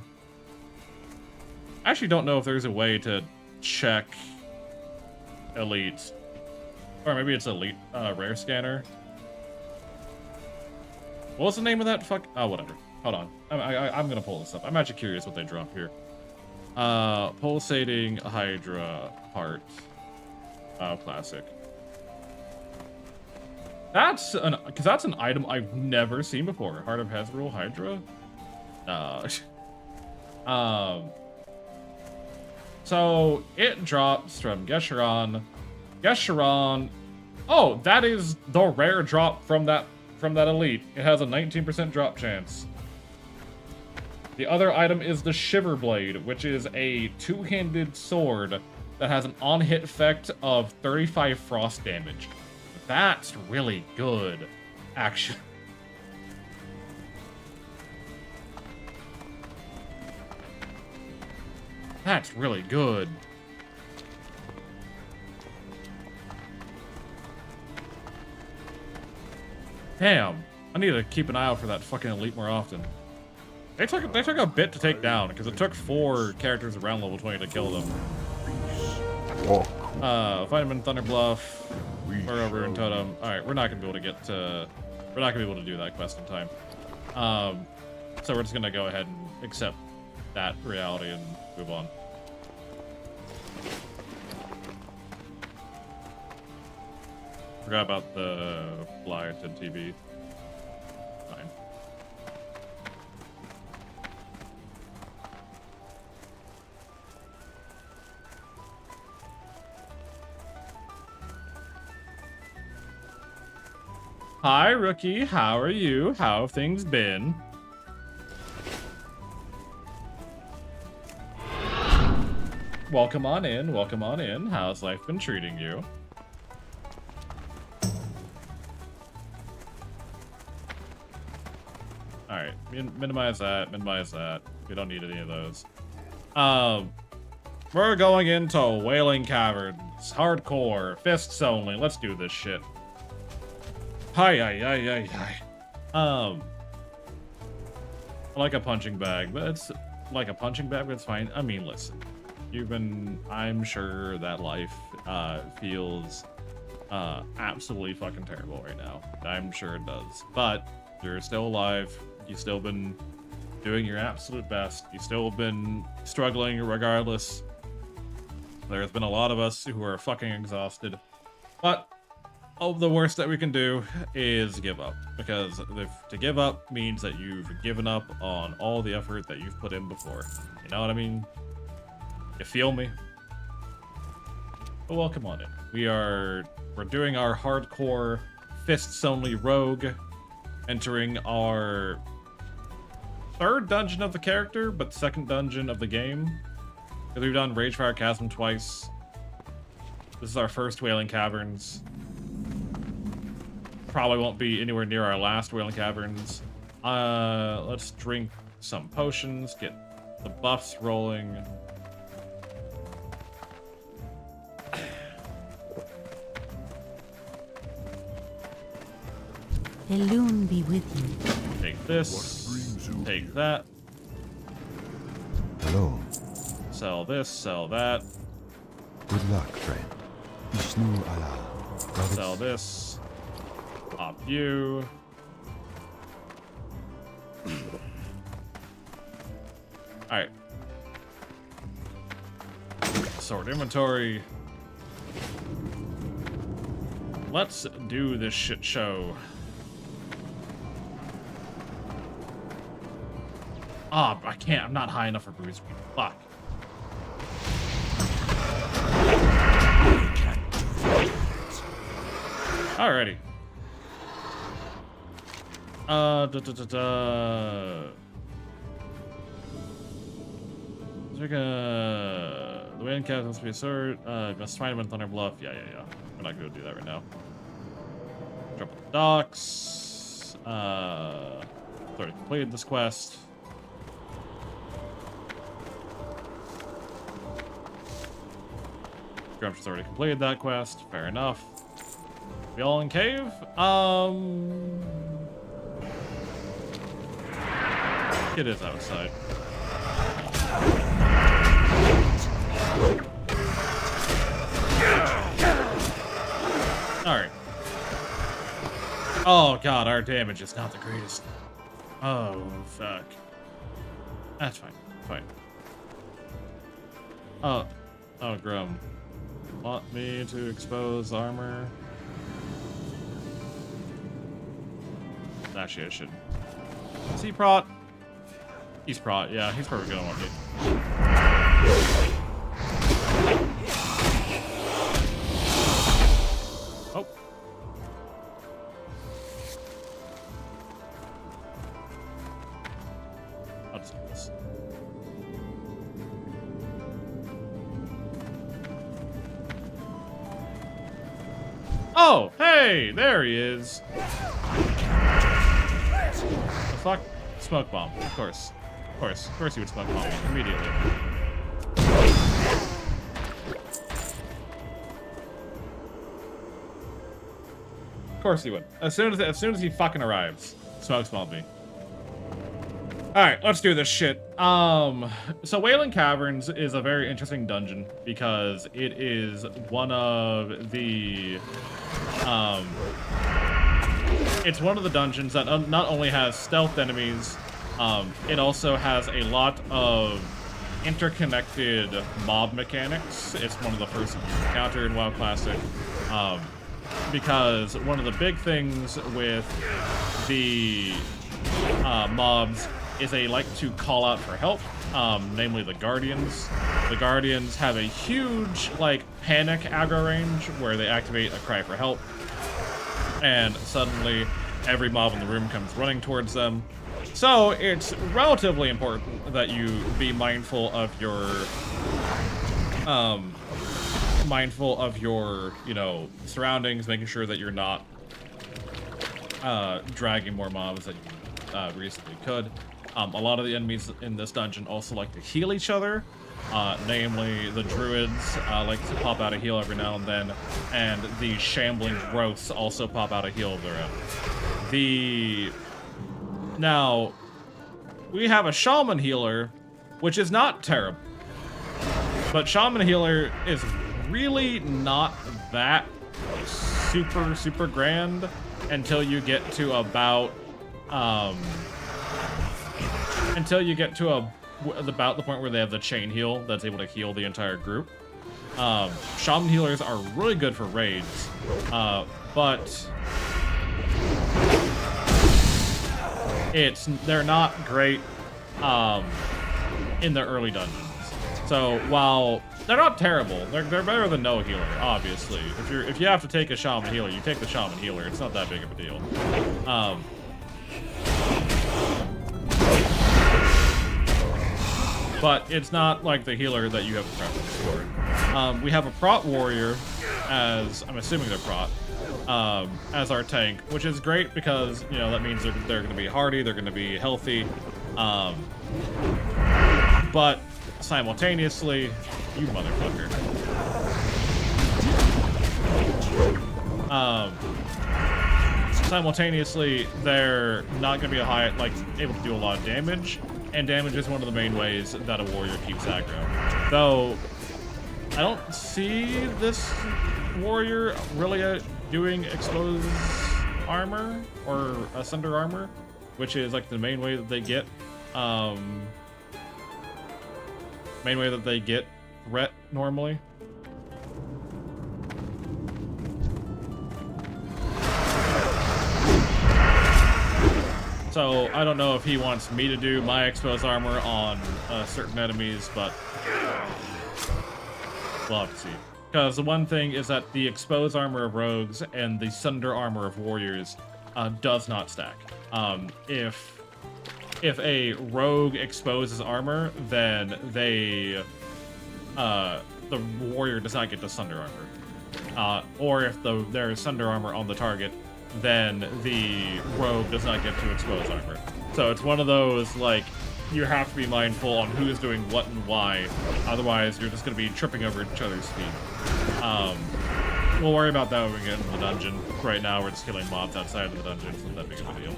I actually don't know if there's a way to check elite. Or maybe it's elite rare scanner. What was the name of that fuck? Oh, whatever. Hold on. I'm gonna pull this up. I'm actually curious what they drop here. Pulsating Hydra heart. Classic. That's an item I've never seen before. Heart of Hezrul Hydra. So it drops from Gesheron. Gesheron. Oh, that is the rare drop from that elite. It has a 19% drop chance. The other item is the Shiver Blade, which is a two-handed sword that has an on-hit effect of 35 frost damage. That's really good, actually. That's really good. Damn, I need to keep an eye out for that fucking elite more often. They took a bit to take down, because it took 4 characters around level 20 to kill them. Vitamin Thunder Bluff. We're over in Totem. Alright, we're not gonna be able to get to... We're not gonna be able to do that quest in time. So we're just gonna go ahead and accept that reality and move on. Forgot about the flyer to TV. Fine. Hi, Rookie. How are you? How have things been? Welcome on in. Welcome on in. How's life been treating you? Alright, minimize that, minimize that. We don't need any of those. We're going into Wailing Caverns. Hardcore, fists only. Let's do this shit. Hi. I like a punching bag, but it's like a punching bag, but it's fine. I mean, listen. I'm sure that life feels absolutely fucking terrible right now. I'm sure it does. But you're still alive. You've still been doing your absolute best. You've still been struggling regardless. There's been a lot of us who are fucking exhausted. But the worst that we can do is give up. Because to give up means that you've given up on all the effort that you've put in before. You know what I mean? You feel me? But welcome on in. We're doing our hardcore fists only rogue. Entering our 3rd dungeon of the character, but 2nd dungeon of the game. Because we've done Ragefire Chasm twice. This is our first Wailing Caverns. Probably won't be anywhere near our last Wailing Caverns. Let's drink some potions, get the buffs rolling. The loon be with you. Take this. Take that. Hello. Sell this. Sell that. Good luck, friend. Ishnu Allah. Goddess. Sell this. Pop you. Alright. Sort inventory. Let's do this shit show. Ah, I can't. I'm not high enough for Bruce. Fuck. Alrighty. The Wailing Caverns must be a sword. Must find him in Thunder Bluff. Yeah. We're not gonna do that right now. Drop the docks. Already completed this quest. Grumpy's already completed that quest. Fair enough. We all in cave? It is outside. Alright. Oh god, our damage is not the greatest. Oh, fuck. That's fine. Fine. Oh, Grum. Want me to expose armor? Actually, I shouldn't. Is he prot? He's prot, yeah, he's probably gonna want me. Oh. I'll just do this. Oh, hey, there he is. The fuck? Smoke bomb, of course. Of course he would smoke bomb me immediately. Of course he would. As soon as he fucking arrives, smoke bomb me. Alright, let's do this shit. So Wailing Caverns is a very interesting dungeon because it is one of the it's one of the dungeons that not only has stealth enemies, it also has a lot of interconnected mob mechanics. It's one of the first you encounter in WoW Classic, because one of the big things with the mobs is they like to call out for help, namely the Guardians. The Guardians have a huge, like, panic aggro range where they activate a cry for help, and suddenly every mob in the room comes running towards them. So it's relatively important that you be mindful of your, you know, surroundings, making sure that you're not dragging more mobs than you reasonably could. A lot of the enemies in this dungeon also like to heal each other. Namely, the druids like to pop out a heal every now and then, and the shambling growths also pop out a heal of their own. Now, we have a shaman healer, which is not terrible, but shaman healer is really not that super grand until you get to about about the point where they have the chain heal that's able to heal the entire group. Shaman healers are really good for raids, but they're not great in the early dungeons. So while they're not terrible, they're better than no healer, obviously. If you have to take a shaman healer, you take the shaman healer. It's not that big of a deal. But it's not like the healer that you have a preference for. We have a prot warrior, as I'm assuming they're prot, as our tank, which is great because, you know, that means they're going to be hardy, they're going to be healthy, but simultaneously, you motherfucker. Simultaneously, they're not going to be able to do a lot of damage, and damage is one of the main ways that a warrior keeps aggro. Though, I don't see this warrior really doing exposed armor or asunder armor, which is like the main way that they get threat normally. So I don't know if he wants me to do my exposed armor on certain enemies, but we'll have to see. Because the one thing is that the exposed armor of rogues and the sunder armor of warriors does not stack. If a rogue exposes armor, then the warrior does not get the sunder armor. Or if there is sunder armor on the target, then the rogue does not get to expose armor. So it's one of those, like, you have to be mindful on who's doing what and why. Otherwise, you're just going to be tripping over each other's feet. We'll worry about that when we get into the dungeon. Right now, we're just killing mobs outside of the dungeon. It's not that big of a deal.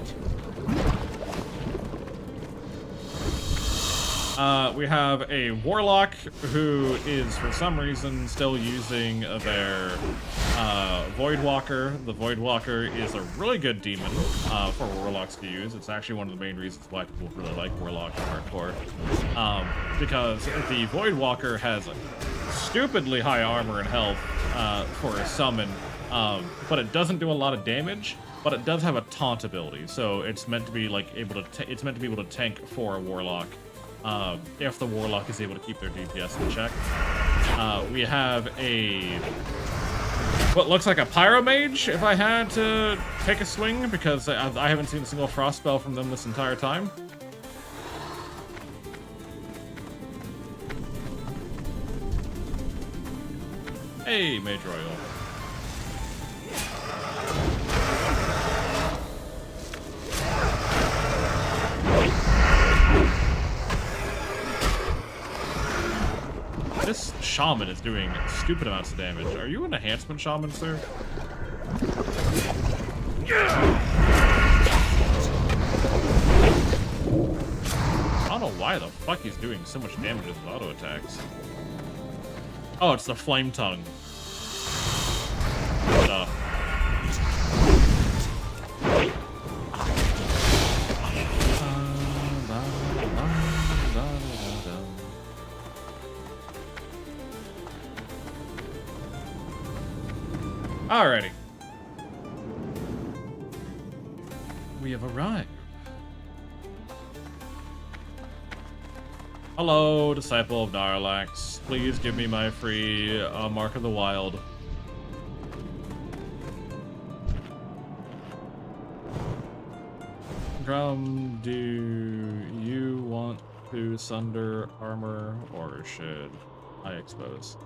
We have a warlock who is, for some reason, still using their Voidwalker. The Voidwalker is a really good demon for warlocks to use. It's actually one of the main reasons why people really like warlock in hardcore. Because the Voidwalker has stupidly high armor and health for a summon, but it doesn't do a lot of damage. But it does have a taunt ability, so it's meant to be like able to tank for a warlock. If the warlock is able to keep their DPS in check. We have what looks like a pyromage, if I had to take a swing, because I haven't seen a single frost spell from them this entire time. Hey, Mage Royal. This shaman is doing stupid amounts of damage. Are you an enhancement shaman, sir? I don't know why the fuck he's doing so much damage with his auto attacks. Oh, it's the flame tongue. Duh. Alrighty. We have arrived. Hello, Disciple of Darlax. Please give me my free Mark of the Wild. Drum, do you want to sunder armor, or should I expose?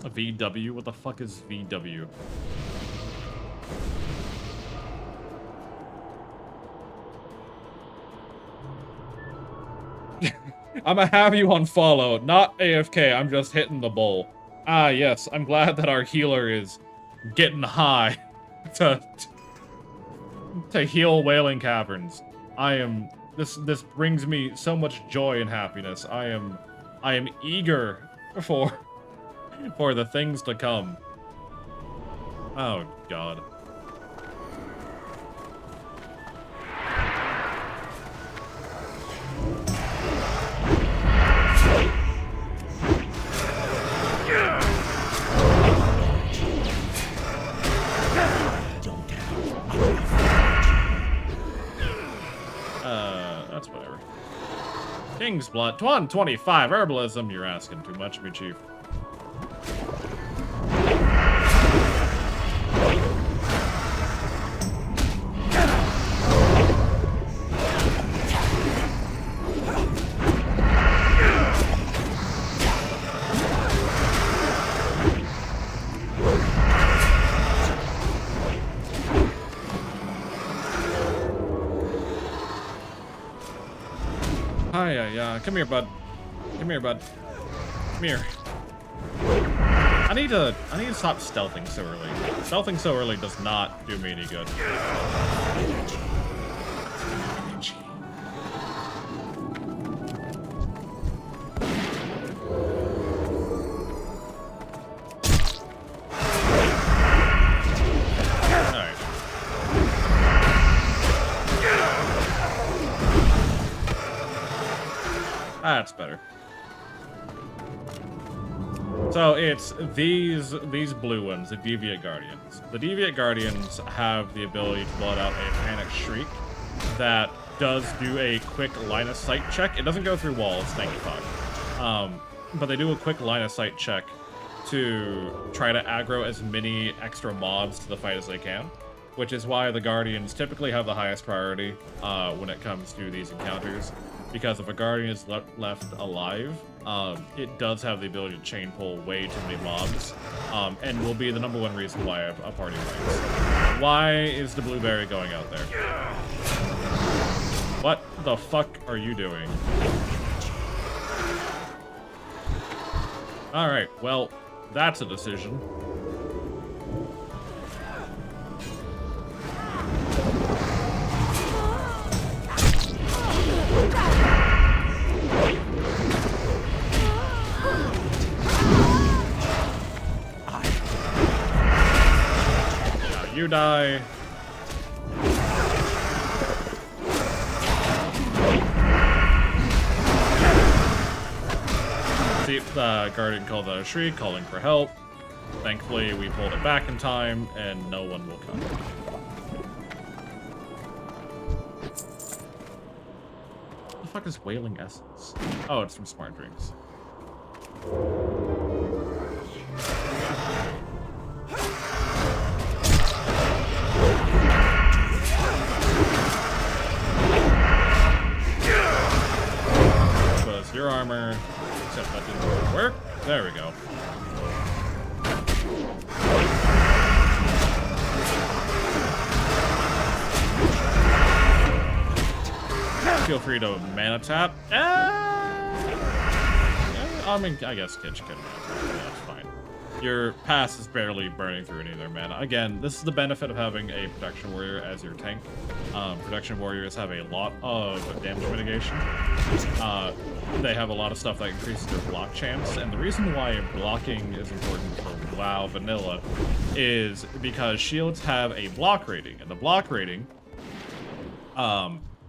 A VW? What the fuck is VW? I'ma have you on follow, not AFK, I'm just hitting the bowl. Ah, yes, I'm glad that our healer is getting high to heal Wailing Caverns. This brings me so much joy and happiness. I am eager for the things to come. Oh, God. That's whatever. King's Blood. 125 herbalism. You're asking too much of me, Chief. Hi, come here, bud. Come here, bud. Come here. I need to stop stealthing so early. Stealthing so early does not do me any good. That's better. So it's these blue ones, the Deviate Guardians. The Deviate Guardians have the ability to let out a Panic Shriek that does do a quick line of sight check. It doesn't go through walls, thank you, fuck. But they do a quick line of sight check to try to aggro as many extra mobs to the fight as they can, which is why the Guardians typically have the highest priority when it comes to these encounters. because if a guardian is left alive, it does have the ability to chain pull way too many mobs, and will be the #1 reason why a party wins. Why is the blueberry going out there? What the fuck are you doing? Alright, well, that's a decision. Now you die. The guardian called out a shriek, calling for help. Thankfully, we pulled it back in time, and no one will come. What the fuck is Wailing Essence? Oh, it's from Smart Drinks. Was your armor, except that didn't work. There we go. Feel free to mana tap. I mean, I guess Kitch can mana tap. Yeah, that's fine. Your pass is barely burning through any of their mana. Again, this is the benefit of having a Protection Warrior as your tank. Protection Warriors have a lot of damage mitigation. They have a lot of stuff that increases their block chance, and the reason why blocking is important for WoW Vanilla is because shields have a block rating, and the block rating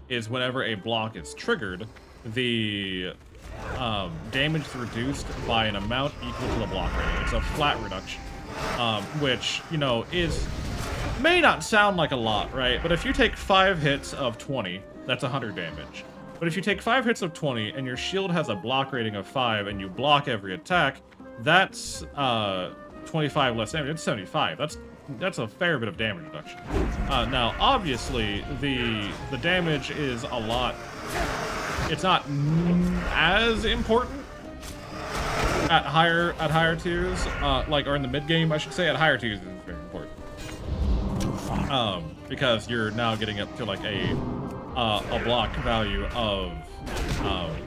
is whenever a block is triggered, the damage is reduced by an amount equal to the block rating. It's a flat reduction, which, you know, may not sound like a lot, right? But if you take 5 hits of 20, that's 100 damage. But if you take 5 hits of 20 and your shield has a block rating of 5 and you block every attack, that's 25 less damage. It's 75. That's a fair bit of damage reduction. Now, obviously, the damage is a lot. It's not as important at higher tiers, or in the mid game, I should say. At higher tiers, it's very important. Because you're now getting up to like a block value of,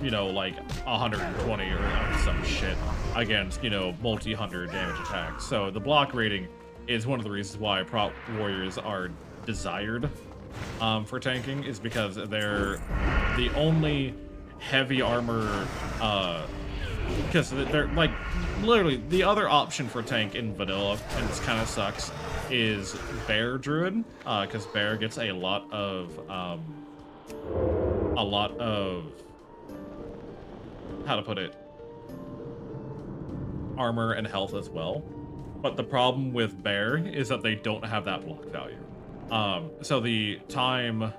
you know, like 120 or some shit against, you know, multi-100 damage attacks. So the block rating is one of the reasons why prop warriors are desired for tanking, is because they're the only heavy armor, because they're like literally the other option for tank in vanilla, and this kind of sucks, is Bear Druid, because Bear gets a lot of how to put it, armor and health as well. But the problem with Bear is that they don't have that block value. So the time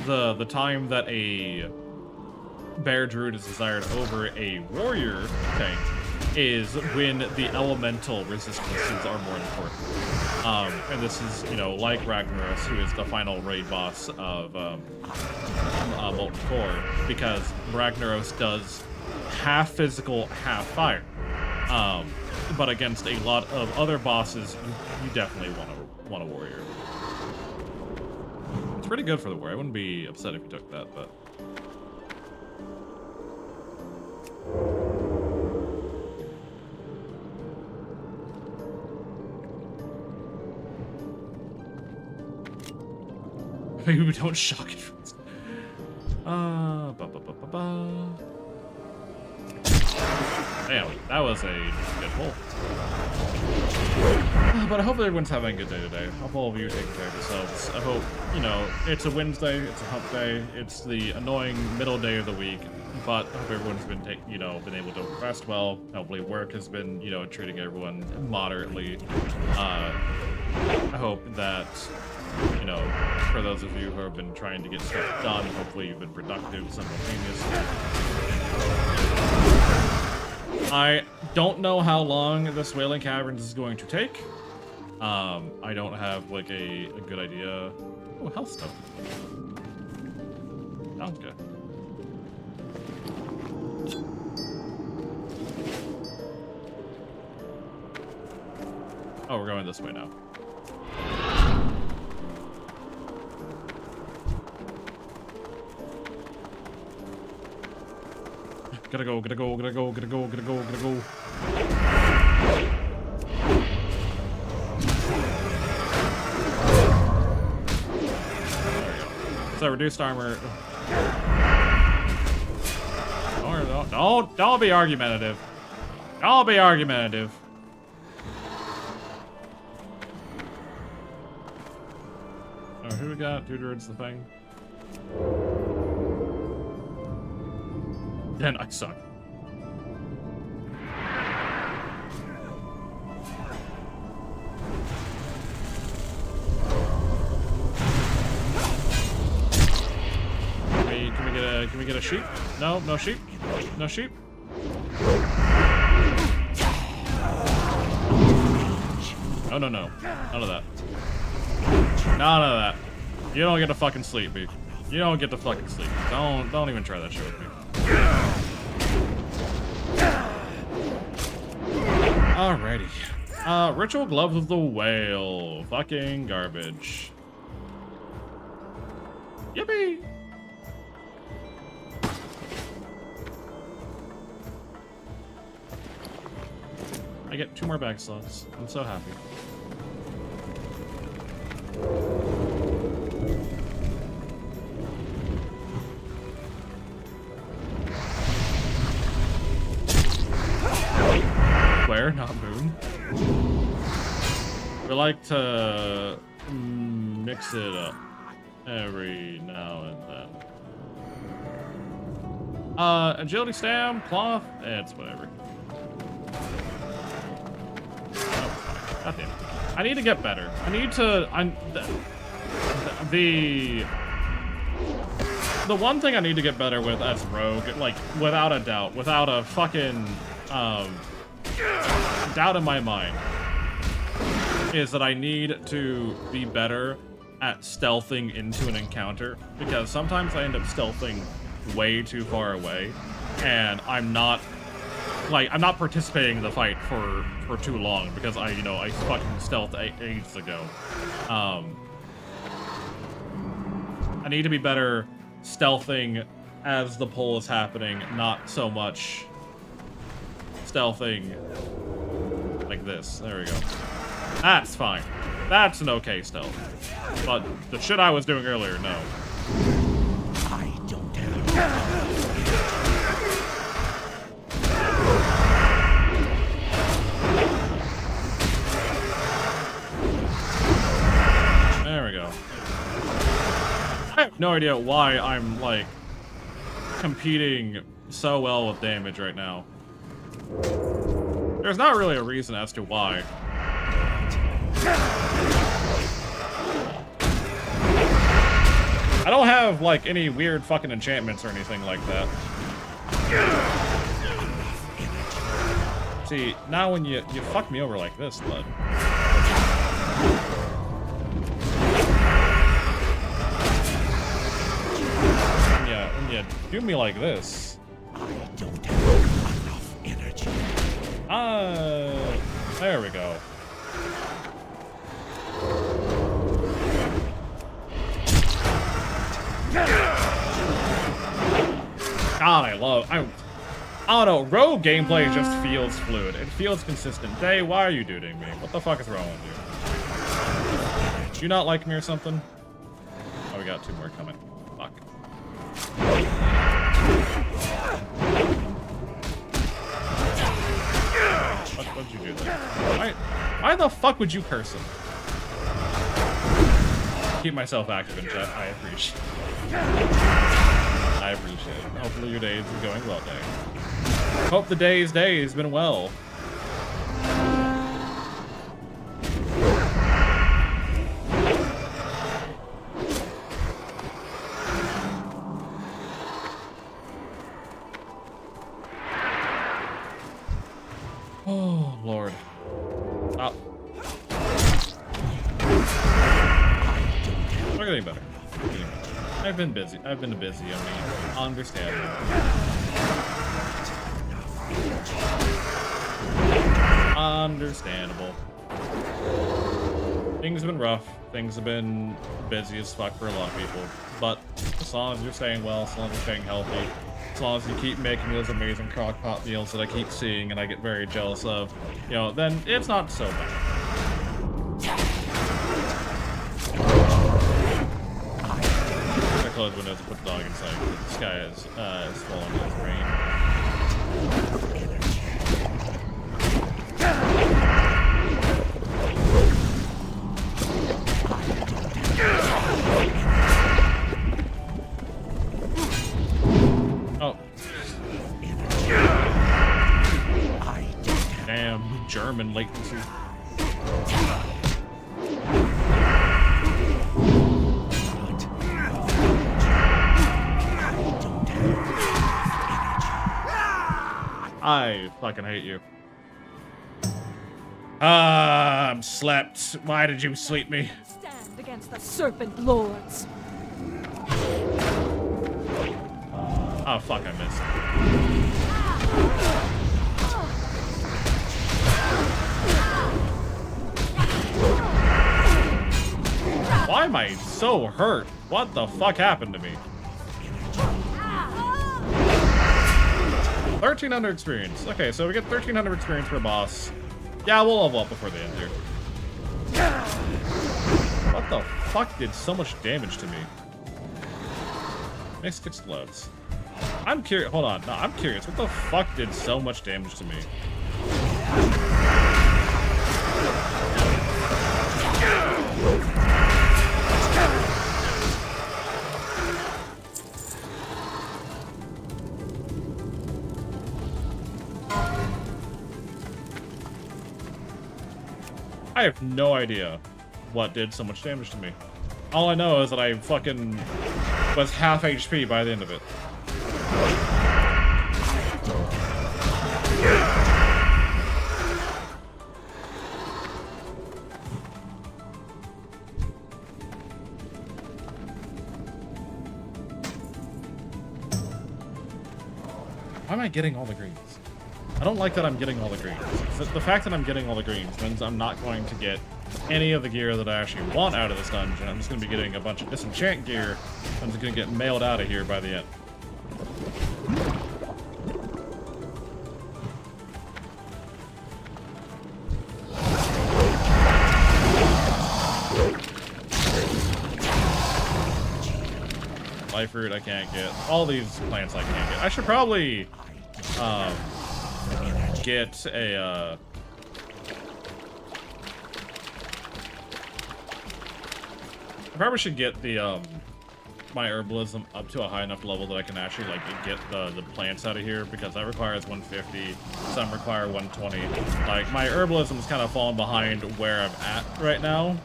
the time that a Bear Druid is desired over a warrior tank is when the elemental resistances are more important. And this is, you know, like Ragnaros, who is the final raid boss of Molten Core, because Ragnaros does half physical, half fire. But against a lot of other bosses, you definitely want a warrior. It's pretty good for the warrior. I wouldn't be upset if you took that, but. Maybe we don't shock it. Damn, that was a good pull. But I hope everyone's having a good day today. I hope all of you are taking care of yourselves. I hope, you know, it's a Wednesday, it's a hump day, it's the annoying middle day of the week, but I hope everyone's been, been able to rest well. Hopefully work has been, you know, treating everyone moderately. I hope that, you know, for those of you who have been trying to get stuff done, hopefully you've been productive simultaneously. I don't know how long this Wailing Caverns is going to take. I don't have like a good idea. Oh, health stuff. Sounds good. Oh, we're going this way now. Gotta go, gotta go, gotta go, gotta go, gotta go, gotta go. So reduced armor. Don't be argumentative. Don't be argumentative. Oh, who we got? Tutored's the thing. Then I suck. Can we get a sheep? No, no sheep. No sheep. No, no, no. None of that. None of that. You don't get to fucking sleep, dude. You don't get to fucking sleep. Don't even try that shit with me. Alrighty. Ritual Gloves of the Whale. Fucking garbage. Yippee! I get 2 more bag slots. I'm so happy. Square, not moon. We like to mix it up every now and then. Agility stam, cloth, it's whatever. Oh, God damn it. I need to get better. I need to. The one thing I need to get better with as rogue, like without a doubt, without a fucking doubt in my mind, is that I need to be better at stealthing into an encounter, because sometimes I end up stealthing way too far away, and I'm not participating in the fight for too long because I fucking stealthed ages ago. I need to be better stealthing as the pull is happening, not so much stealthing like this. There we go. That's fine. That's an okay stealth. But the shit I was doing earlier, no. I don't have. There we go. I have no idea why I'm, like, competing so well with damage right now. There's not really a reason as to why. I don't have, like, any weird fucking enchantments or anything like that. See, now when you fuck me over like this, bud. When you do me like this. I don't have enough energy. There we go. God, I don't know, rogue gameplay just feels fluid. It feels consistent. Day, why are you doing me? What the fuck is wrong with you? Do you not like me or something? Oh, we got 2 more coming. Fuck. What'd you do there? Why the fuck would you curse him? Keep myself active in chat. I appreciate it. I appreciate it. Hopefully your day is going well, Day. Hope the day's day has been well. Oh, Lord. I've been busy. I've been busy, I mean, understandable. Understandable. Things have been rough. Things have been busy as fuck for a lot of people. But as long as you're staying well, as long as you're staying healthy, as long as you keep making those amazing crock pot meals that I keep seeing and I get very jealous of, you know, then it's not so bad. I close windows and put the dog inside because the sky is falling with rain. Oh. Damn, German latency. I fucking hate you. I'm slept. Why did you sleep me? Stand against the serpent lords. Oh fuck, I missed. Why am I so hurt? What the fuck happened to me? 1300 experience. Okay, so we get 1300 experience per boss. Yeah, we'll level up before the end here. What the fuck did so much damage to me? Mixed explodes. I'm curious. Hold on. No, I'm curious. What the fuck did so much damage to me? I have no idea what did so much damage to me. All I know is that I fucking was half HP by the end of it. Why am I getting all the greens? I don't like that I'm getting all the greens. The fact that I'm getting all the greens means I'm not going to get any of the gear that I actually want out of this dungeon. I'm just going to be getting a bunch of disenchant gear. I'm just going to get mailed out of here by the end. Life root I can't get. All these plants I can't get. I should probably get a I probably should get the my herbalism up to a high enough level that I can actually like get the plants out of here, because that requires 150, some require 120. Like my herbalism is kind of falling behind where I'm at right now,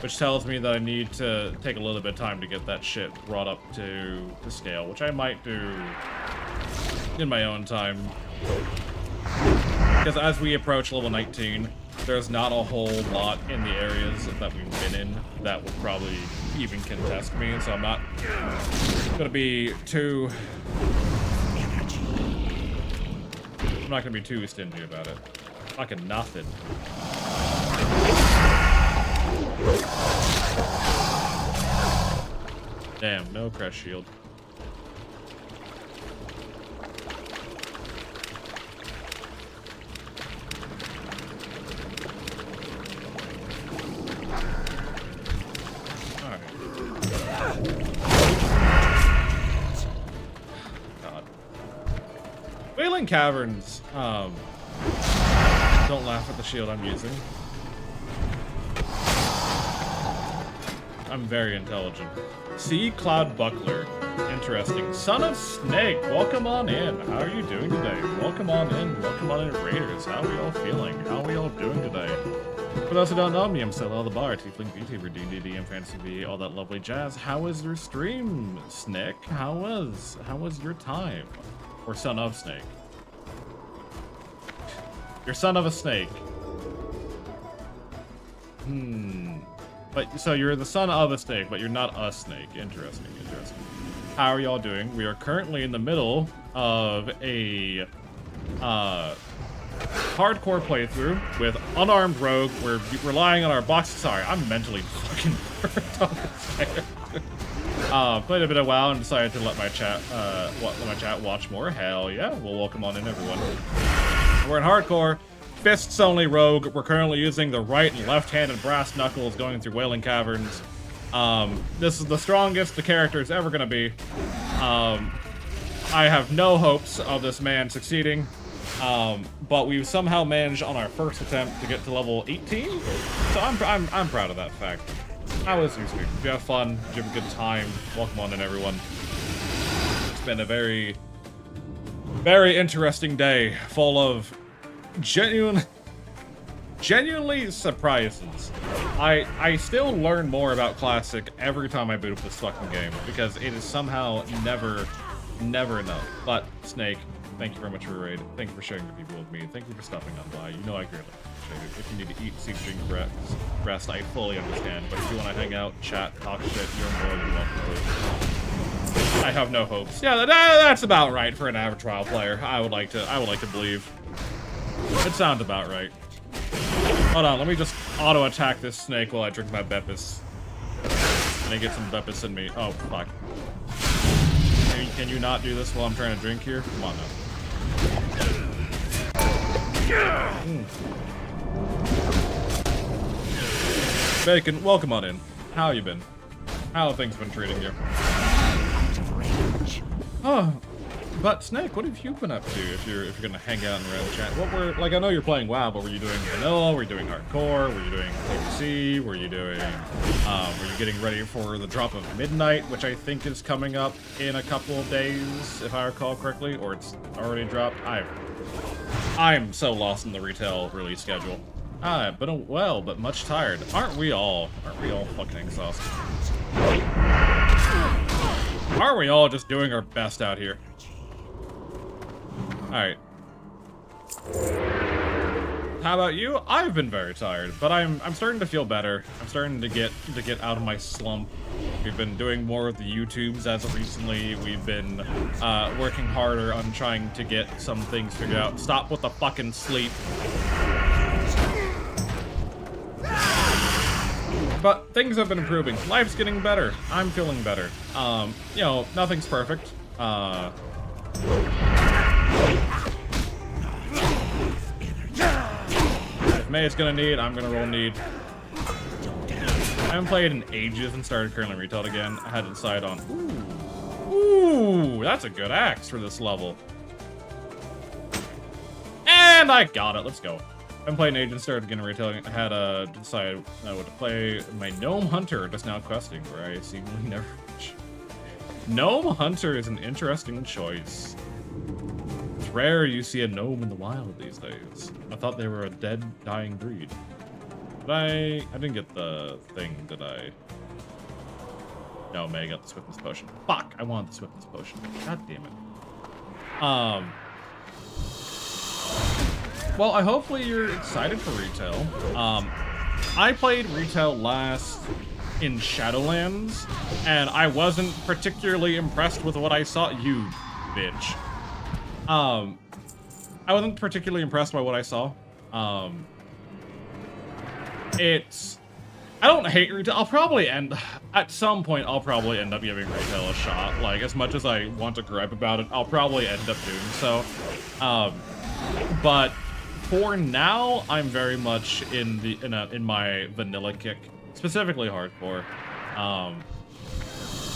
which tells me that I need to take a little bit of time to get that shit brought up to scale, which I might do in my own time. Because as we approach level 19, there's not a whole lot in the areas that we've been in that would probably even contest me, so I'm not gonna be too... I'm not gonna be too stingy about it. Fucking nothing. Damn, no crush shield. Wailing Caverns, don't laugh at the shield I'm using. I'm very intelligent. Sea Cloud Buckler. Interesting. Son of Snake, welcome on in. How are you doing today? Welcome on in. Welcome on in, Raiders. How are we all feeling? How are we all doing today? For those who don't know me, I'm Solo the Bar, Tiefling VTuber, D&D, and Fantasy V, all that lovely jazz. How was your stream, Snick? How was your time? Or son of Snake? You're son of a snake. But so you're the son of a snake, but you're not a snake. Interesting, interesting. How are y'all doing? We are currently in the middle of a hardcore playthrough with unarmed rogue. We're relying on our box. Sorry, I'm mentally fucking burnt on this character. Played a bit of WoW and decided to let my chat watch more. Hell yeah, well, welcome on in, everyone. We're in hardcore, fists only rogue. We're currently using the right and left-handed brass knuckles going through Wailing Caverns. This is the strongest the character is ever gonna be. I have no hopes of this man succeeding. But we've somehow managed on our first attempt to get to level 18. So I'm proud of that fact. How was your stream? Did you have fun? Did you have a good time? Welcome on in, everyone. It's been a very, very interesting day, full of genuinely surprises. I still learn more about Classic every time I boot up this fucking game, because it is somehow never enough. But, Snake, thank you very much for your raid. Thank you for sharing the people with me. Thank you for stopping on by. You know I greatly appreciate it. If you need to eat, sleep, drink, rest, I fully understand. But if you want to hang out, chat, talk shit, you're more than welcome to. I have no hopes. Yeah, that's about right for an average trial player. I would like to believe. It sounds about right. Hold on, let me just auto attack this snake while I drink my Beppis. And I get some Beppis in me. Oh fuck. Can you not do this while I'm trying to drink here? Come on now. Bacon, welcome on in. How you been? How have things been treating you? Oh, but Snake, what have you been up to? If you're gonna hang out and around chat, what were like? I know you're playing WoW, but were you doing vanilla? Were you doing hardcore? Were you doing PvC? Were you doing? Were you getting ready for the drop of midnight, which I think is coming up in a couple of days, if I recall correctly, or it's already dropped? I'm so lost in the retail release schedule. I've been well, but much tired. Aren't we all? Aren't we all fucking exhausted? Aren't we all just doing our best out here? Alright. How about you? I've been very tired, but I'm starting to feel better. I'm starting to get out of my slump. We've been doing more of the YouTubes as of recently. We've been working harder on trying to get some things figured out. Stop with the fucking sleep. But things have been improving. Life's getting better. I'm feeling better. You know, nothing's perfect. If May is gonna need, I'm gonna roll need. I haven't played in ages and started currently retailed again. I had to decide on, ooh, that's a good axe for this level. And I got it, let's go. I'm playing Agent, started getting retailing. I had to decide what to play. My Gnome Hunter just now questing, where I seemingly never reach. Gnome Hunter is an interesting choice. It's rare you see a gnome in the wild these days. I thought they were a dead, dying breed. But I didn't get the thing, did I? No, May got the Swiftness Potion. Fuck, I wanted the Swiftness Potion. God damn it. Well, hopefully you're excited for retail. I played retail last in Shadowlands, and I wasn't particularly impressed with what I saw. You bitch. I wasn't particularly impressed by what I saw. I don't hate retail. I'll probably at some point, I'll probably end up giving retail a shot. Like, as much as I want to gripe about it, I'll probably end up doing so. But for now, I'm very much in my vanilla kick, specifically hardcore.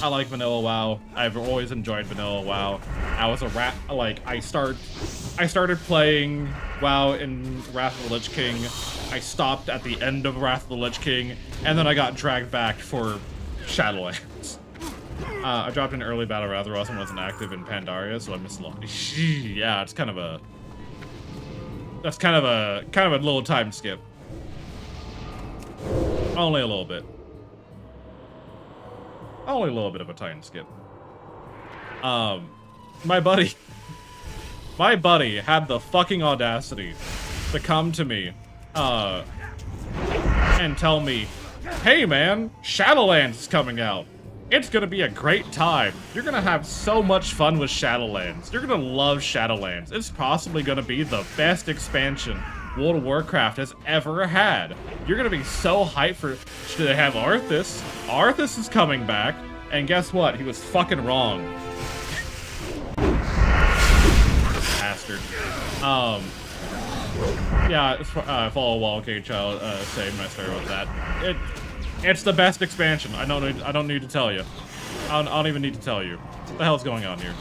I like vanilla WoW. I've always enjoyed vanilla WoW. I was a rat. Like I started playing WoW in Wrath of the Lich King. I stopped at the end of Wrath of the Lich King, and then I got dragged back for Shadowlands. I dropped in early battle Rathalos and wasn't active in Pandaria, so I missed a lot. Yeah, it's kind of a. That's kind of a little time skip. Only a little bit. Only a little bit of a time skip. My buddy had the fucking audacity to come to me, and tell me hey man, Shadowlands is coming out. It's gonna be a great time. You're gonna have so much fun with Shadowlands. You're gonna love Shadowlands. It's possibly gonna be the best expansion World of Warcraft has ever had. You're gonna be so hyped for. Should they have Arthas? Arthas is coming back, and guess what? He was fucking wrong. Bastard. Yeah, follow Wall Cage Child saved my story about that. It's the best expansion. I don't need to tell you. I don't even need to tell you. What the hell's going on here?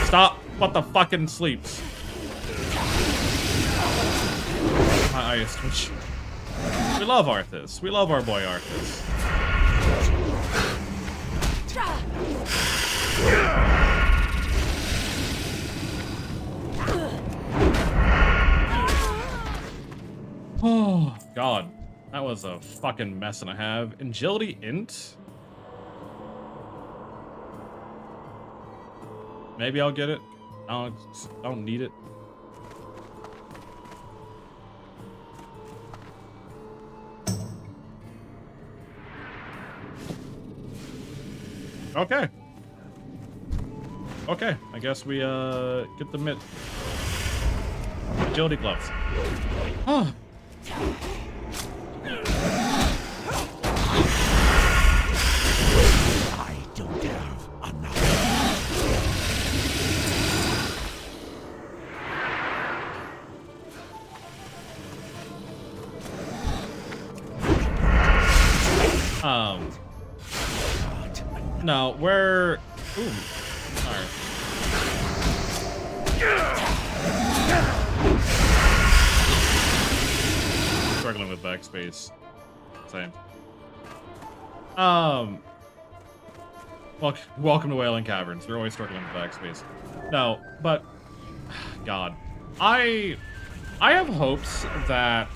Stop! What the fucking sleeps? My eyes twitch. We love Arthas. We love our boy Arthas. Oh, God. That was a fucking mess and a half. Agility int? Maybe I'll get it. I don't need it. Okay. Okay, I guess we get the mid. Agility gloves. Huh. I don't have enough. No, we're... Ooh. Alright. Struggling with backspace. Same. Welcome to Wailing Caverns. They're always struggling with backspace. No, but... God. I have hopes that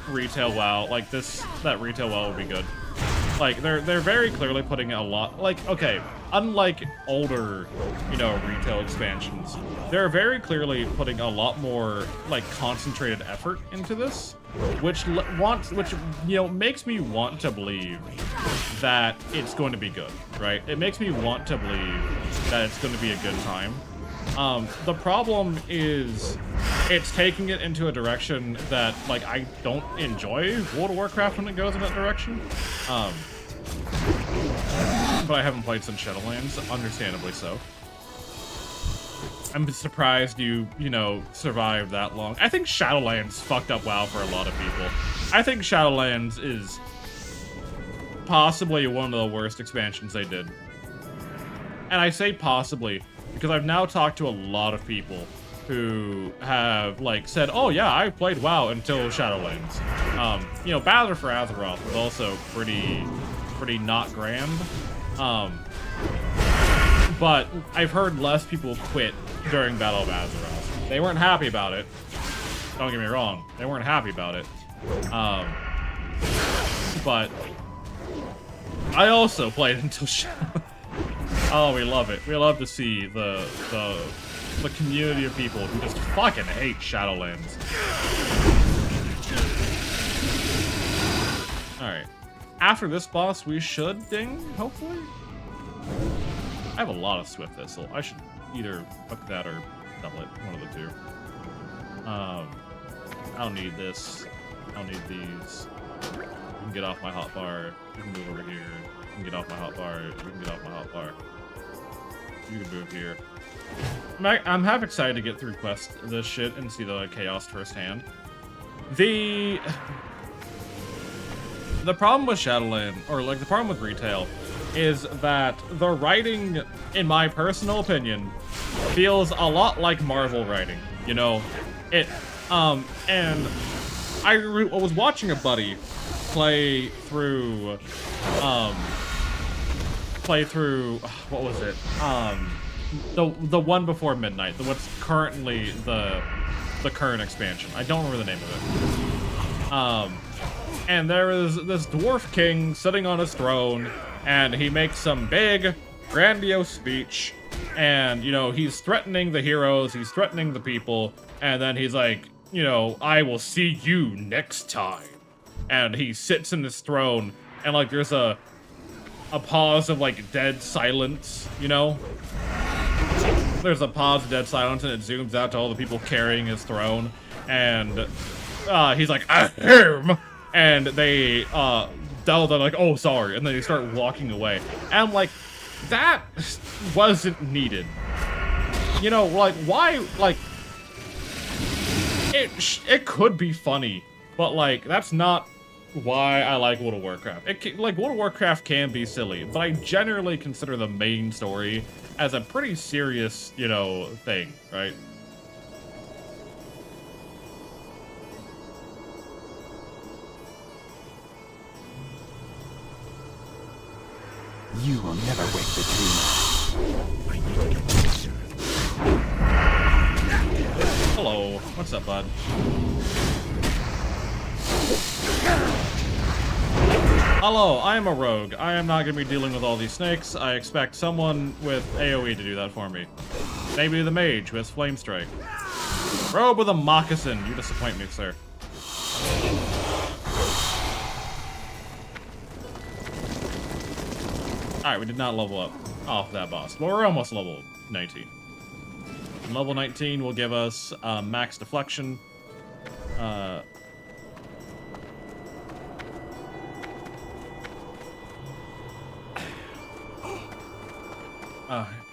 retail WoW, like that retail WoW will be good. Like, they're very clearly putting a lot, like, okay, unlike older, you know, retail expansions, they're very clearly putting a lot more, like, concentrated effort into this, which, you know, makes me want to believe that it's going to be good, right? It makes me want to believe that it's going to be a good time. The problem is it's taking it into a direction that, like, I don't enjoy World of Warcraft when it goes in that direction. But I haven't played since Shadowlands, understandably so. I'm surprised you know, survived that long. I think Shadowlands fucked up WoW for a lot of people. I think Shadowlands is possibly one of the worst expansions they did. And I say possibly because I've now talked to a lot of people who have, like, said, oh yeah, I played WoW until Shadowlands. You know, Battle for Azeroth was also pretty not grand. But I've heard less people quit during Battle of Azeroth. They weren't happy about it. Don't get me wrong. They weren't happy about it. But I also played until Shadowlands. Oh, we love it. We love to see the community of people who just fucking hate Shadowlands. Alright. After this boss, we should ding, hopefully? I have a lot of Swift Thistle. I should either hook that or double it. One of the two. I don't need this. I don't need these. You can get off my hotbar. You can move over here. You can get off my hotbar. You can get off my hotbar. You can move here. I'm half excited to get through this shit and see the chaos firsthand. The problem with Shadowland, or like the problem with retail, is that the writing, in my personal opinion, feels a lot like Marvel writing. You know, and I was watching a buddy play through what was it? The one before Midnight, what's currently the current expansion. I don't remember the name of it. And there is this dwarf king sitting on his throne, and he makes some big, grandiose speech, and, you know, he's threatening the heroes, he's threatening the people, and then he's like, you know, I will see you next time. and he sits in this throne, and like there's a pause of like dead silence, you know? There's a pause of dead silence, and it zooms out to all the people carrying his throne, and he's like, ahem! And they they're like, oh, sorry, and then they start walking away. And I'm like, that wasn't needed. You know, like, why, like, it could be funny, but, like, that's not why I like World of Warcraft. Like, World of Warcraft can be silly, but I generally consider the main story as a pretty serious, you know, thing, right? You will never wake the dreamer. I need to get closer. Hello. What's up, bud? Hello, I am a rogue. I am not going to be dealing with all these snakes. I expect someone with AoE to do that for me. Maybe the mage who has Flame Strike. Robe with a moccasin. You disappoint me, sir. Alright, we did not level up off that boss, but we're almost level 19. And level 19 will give us max deflection.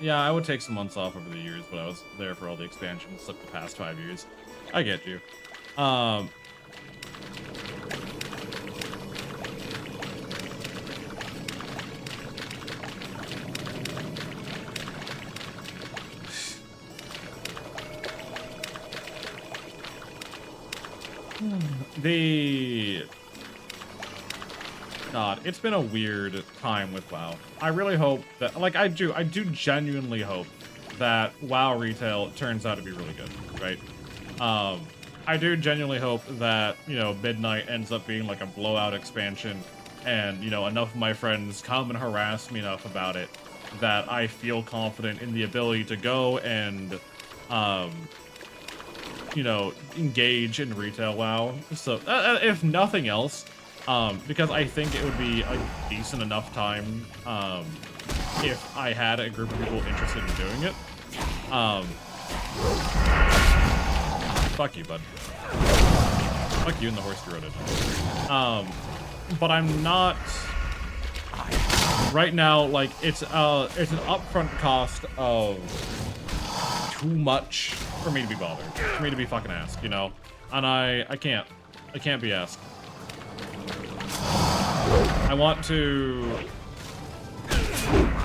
Yeah, I would take some months off over the years, but I was there for all the expansions, like the past 5 years. I get you. God, it's been a weird time with WoW. I really hope that, like, I do genuinely hope that WoW retail turns out to be really good, right? I do genuinely hope that, you know, Midnight ends up being like a blowout expansion, and, you know, enough of my friends come and harass me enough about it that I feel confident in the ability to go and, you know, engage in retail WoW. So, if nothing else, because I think it would be a decent enough time, if I had a group of people interested in doing it. Fuck you, bud. Fuck you and the horse you rode it. But I'm not... Right now, like, it's an upfront cost of too much for me to be bothered. For me to be fucking asked, you know? And I can't. I can't be asked.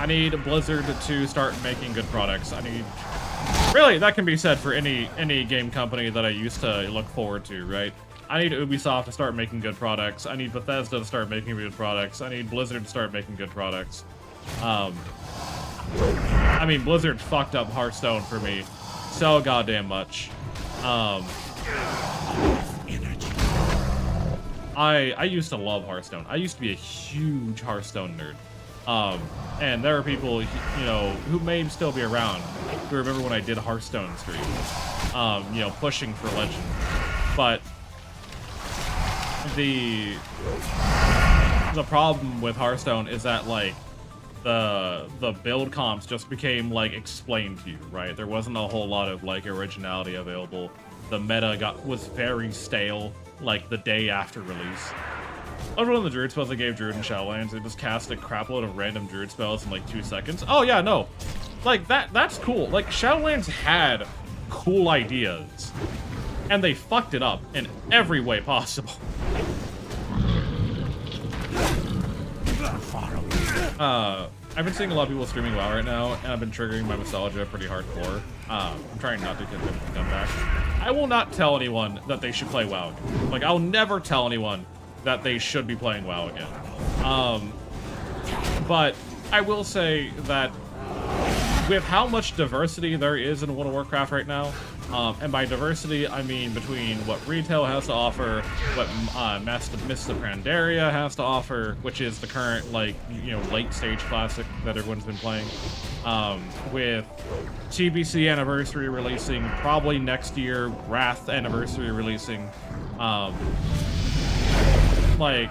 I need Blizzard to start making good products. Really, that can be said for any game company that I used to look forward to, right? I need Ubisoft to start making good products. I need Bethesda to start making good products. I need Blizzard to start making good products. I mean, Blizzard fucked up Hearthstone for me so goddamn much. I used to love Hearthstone. I used to be a huge Hearthstone nerd. And there are people, you know, who may still be around who remember when I did Hearthstone streams, you know, pushing for Legend. But the problem with Hearthstone is that, like, the build comps just became, like, explained to you, right? There wasn't a whole lot of, like, originality available. The meta was very stale, like, the day after release. Other than the Druid spells I gave Druid and Shadowlands, they just cast a crapload of random Druid spells in, like, 2 seconds. Oh, yeah, no. Like, that's cool. Like, Shadowlands had cool ideas, and they fucked it up in every way possible. I've been seeing a lot of people streaming WoW right now, and I've been triggering my nostalgia pretty hardcore. I'm trying not to get them to come back. I will not tell anyone that they should play WoW. Like, I'll never tell anyone that they should be playing WoW again. But I will say that with how much diversity there is in World of Warcraft right now, and by diversity, I mean between what retail has to offer, what Mists of Pandaria has to offer, which is the current, like, you know, late-stage classic that everyone's been playing, with TBC Anniversary releasing probably next year, Wrath Anniversary releasing, like,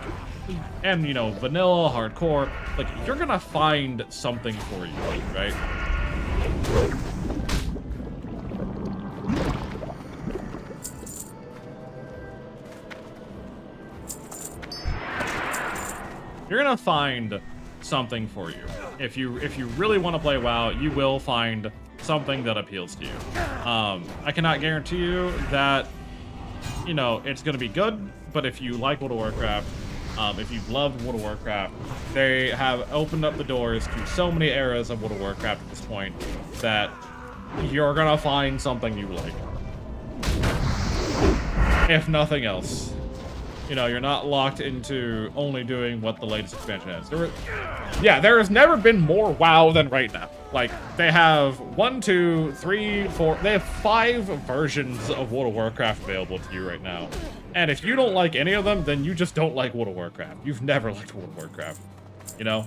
and you know, vanilla, hardcore, like you're gonna find something for you, right? You're gonna find something for you. If you really want to play WoW, you will find something that appeals to you. I cannot guarantee you that, you know, it's gonna be good, but if you like World of Warcraft, if you've loved World of Warcraft, they have opened up the doors to so many eras of World of Warcraft at this point that you're gonna find something you like. If nothing else. You know, you're not locked into only doing what the latest expansion has. There has never been more WoW than right now. Like, they have 1, 2, 3, 4, they have 5 versions of World of Warcraft available to you right now. And if you don't like any of them, then you just don't like World of Warcraft. You've never liked World of Warcraft, you know?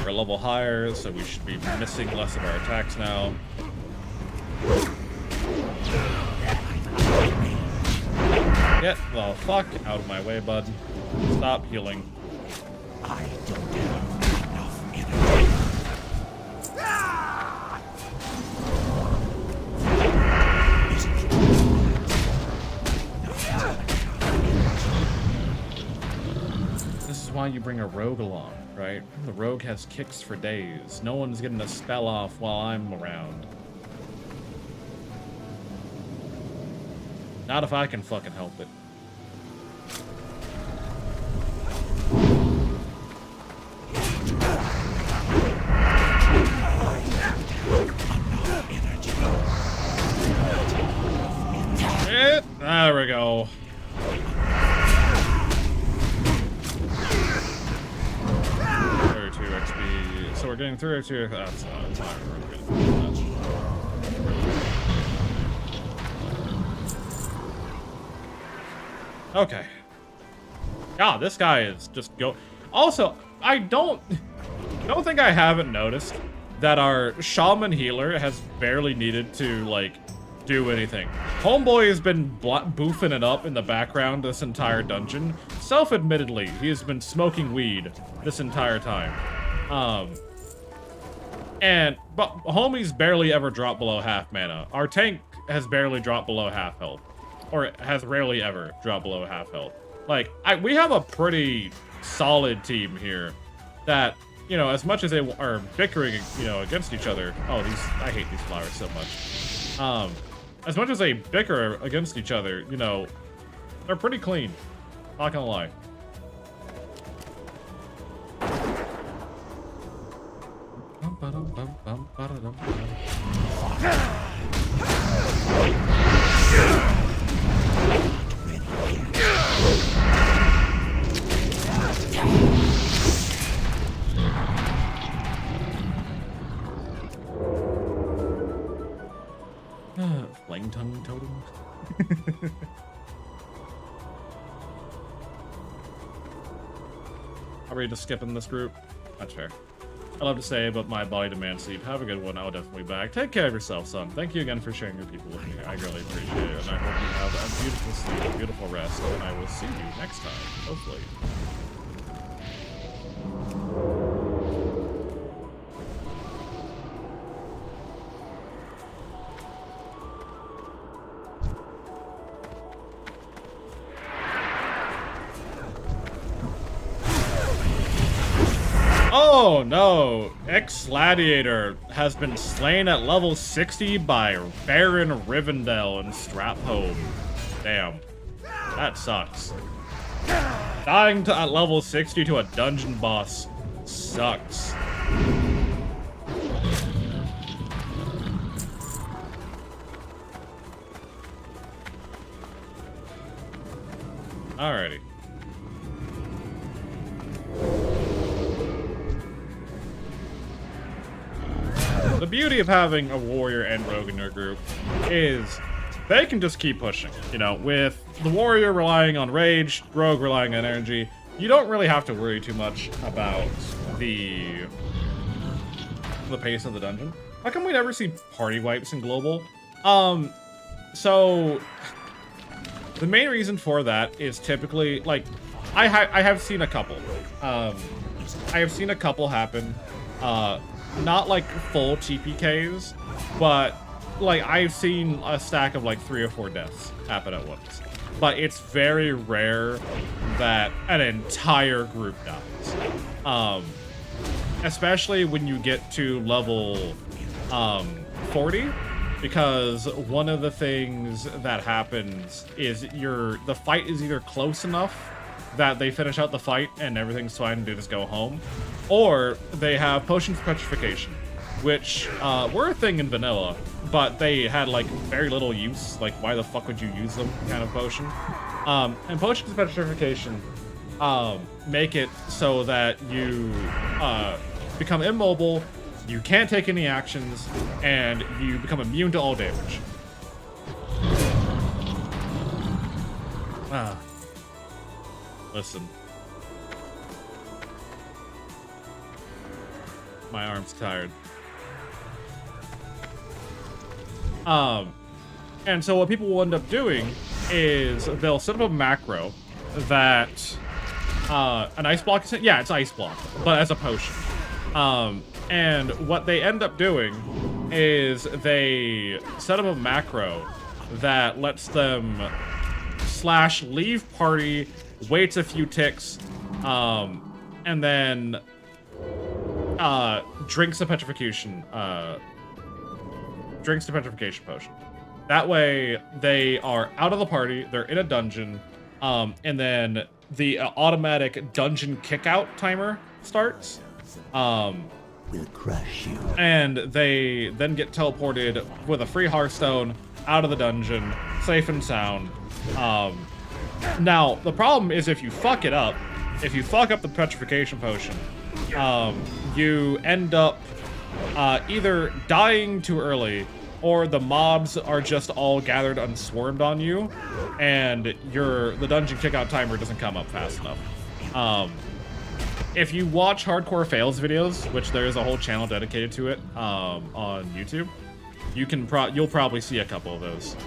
We're a level higher, so we should be missing less of our attacks now. Get the fuck out of my way, bud. Stop healing. I don't have enough energy. This is why you bring a rogue along, right? The rogue has kicks for days. No one's getting a spell off while I'm around. Not if I can fucking help it. There we go. XP. So we're getting 302. That's not really good. Okay. God, this guy is just go. Also, I don't think I haven't noticed that our shaman healer has barely needed to like do anything. Homeboy has been boofing it up in the background this entire dungeon. Self-admittedly, he has been smoking weed this entire time. But homie's barely ever dropped below half mana. Our tank has barely dropped below half health. Or has rarely ever dropped below half health. Like, we have a pretty solid team here that, you know, as much as they are bickering, you know, against each other. Oh, I hate these flowers so much. As much as they bicker against each other, you know, they're pretty clean. Not gonna lie. Flame tongue totem. Are we just skipping this group? That's fair. I love to say, but my body demands sleep. Have a good one. I'll definitely be back. Take care of yourself, son. Thank you again for sharing your people with me. I really appreciate it, and I hope you have a beautiful sleep, a beautiful rest, and I will see you next time, hopefully. Oh no! Ex-Gladiator has been slain at level 60 by Baron Rivendell and Strathholm. Damn. That sucks. Dying at level 60 to a dungeon boss sucks. Alrighty. The beauty of having a warrior and rogue in your group is they can just keep pushing. You know, with the warrior relying on rage, rogue relying on energy, you don't really have to worry too much about the the pace of the dungeon. How come we never see party wipes in global? So the main reason for that is typically like I have seen a couple. I have seen a couple happen. Not like full TPKs, but like I've seen a stack of like 3 or 4 deaths happen at once. But it's very rare that an entire group dies. Especially when you get to level 40, because one of the things that happens is the fight is either close enough that they finish out the fight and everything's fine and they just go home, or they have potions of petrification, which were a thing in vanilla, but they had like very little use. Like, why the fuck would you use them kind of potion? And potions of petrification make it so that you become immobile, you can't take any actions, and you become immune to all damage. Listen. My arm's tired. And so what people will end up doing is they'll set up a macro that an ice block is, yeah, it's ice block, but as a potion. And what they end up doing is they set up a macro that lets them / leave party, waits a few ticks, and then drinks the petrification potion. That way they are out of the party, they're in a dungeon, and then the automatic dungeon kickout timer starts. Will crush you. And they then get teleported with a free Hearthstone out of the dungeon, safe and sound. Now, the problem is if you fuck it up, if you fuck up the petrification potion, you end up either dying too early, or the mobs are just all gathered and swarmed on you, and the dungeon kickout timer doesn't come up fast enough. If you watch Hardcore Fails videos, which there is a whole channel dedicated to it on YouTube, you'll probably see a couple of those.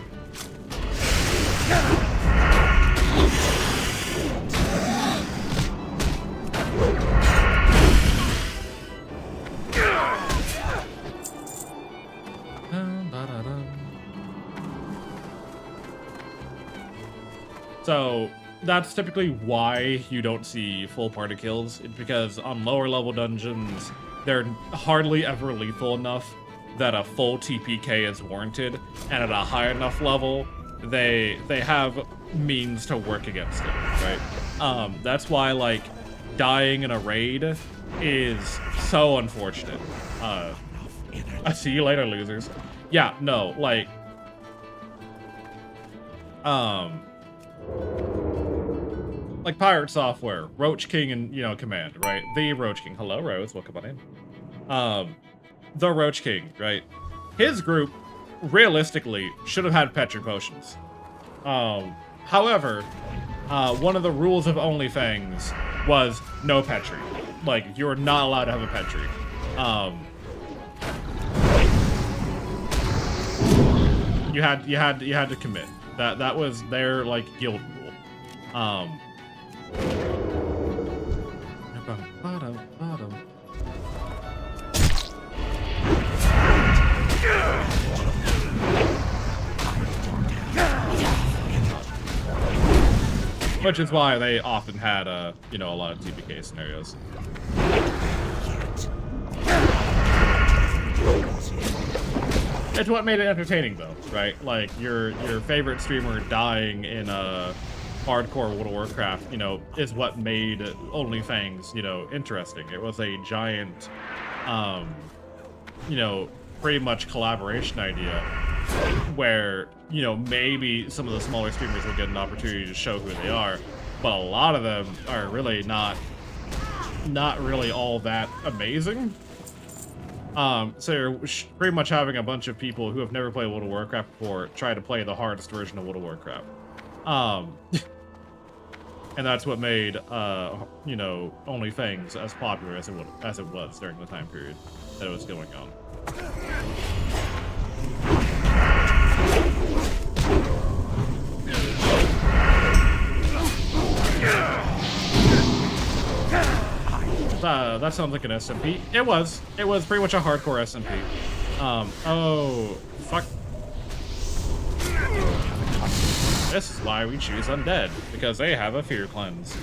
So that's typically why you don't see full party kills. It's because on lower level dungeons, they're hardly ever lethal enough that a full TPK is warranted, and at a high enough level, they have means to work against it, right? That's why like dying in a raid is so unfortunate. I see you later, losers. Yeah, no, like Pirate Software, Roach King and, Command, right? The Roach King. Hello, Rose. Welcome on in. The Roach King, right? His group, realistically, should have had Petri potions. However, one of the rules of OnlyFangs was no Petri. Like, you're not allowed to have a Petri. You had to commit. That was their, like, guild rule. Which is why they often had, a lot of TPK scenarios. It's what made it entertaining, though, right? Like, your favorite streamer dying in a hardcore World of Warcraft, is what made OnlyFangs, interesting. It was a giant, pretty much collaboration idea where, maybe some of the smaller streamers will get an opportunity to show who they are, but a lot of them are really not really all that amazing. So you're pretty much having a bunch of people who have never played World of Warcraft before try to play the hardest version of World of Warcraft. and that's what made you know, OnlyFans as popular as it was during the time period that it was going on. That sounds like an SMP. It was pretty much a hardcore SMP. Oh, fuck. This is why we choose undead, because they have a fear cleanse.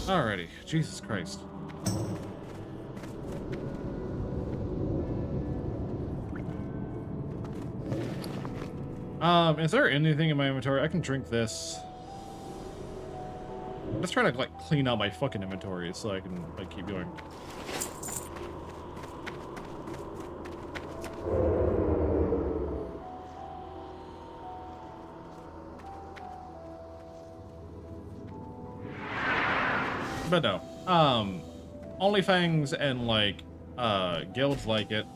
Alrighty, Jesus Christ. Is there anything in my inventory? I can drink this. I'm just trying to, like, clean out my fucking inventory so I can, like, keep going. But no. OnlyFans and, like, guilds like it,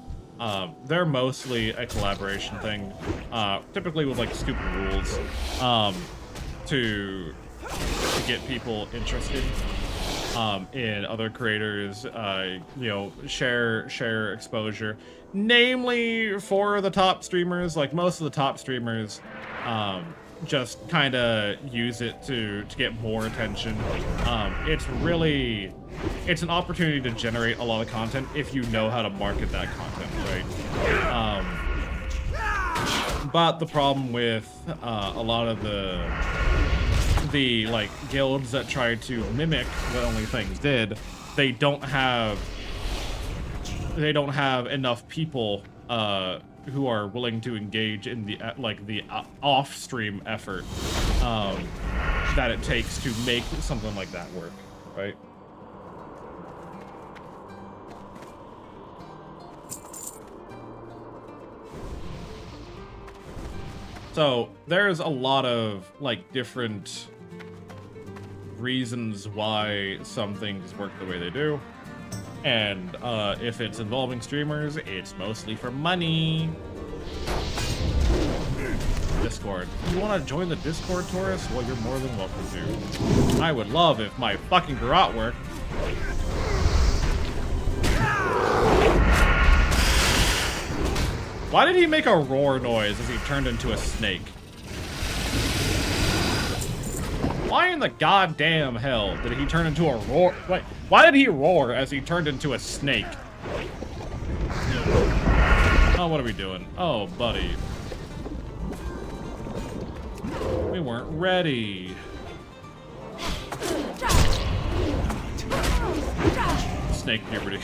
they're mostly a collaboration thing, typically with, like, stupid rules, to get people interested, in other creators, you know, share exposure, namely for the top streamers. Like, most of the top streamers, just kind of use it to get more attention. It's an opportunity to generate a lot of content if you know how to market that content, right? But the problem with a lot of the like guilds that try to mimic what OnlyFans did, they don't have enough people who are willing to engage in the off-stream effort that it takes to make something like that work, right? So there's a lot of, like, different reasons why some things work the way they do. And if it's involving streamers, it's mostly for money. Discord. You want to join the Discord, Taurus? Well, you're more than welcome to. I would love if my fucking garrote worked. Why did he make a roar noise as he turned into a snake? Why in the goddamn hell did he turn into a roar? Wait, why did he roar as he turned into a snake? Oh, what are we doing? Oh, buddy. We weren't ready. Snake puberty.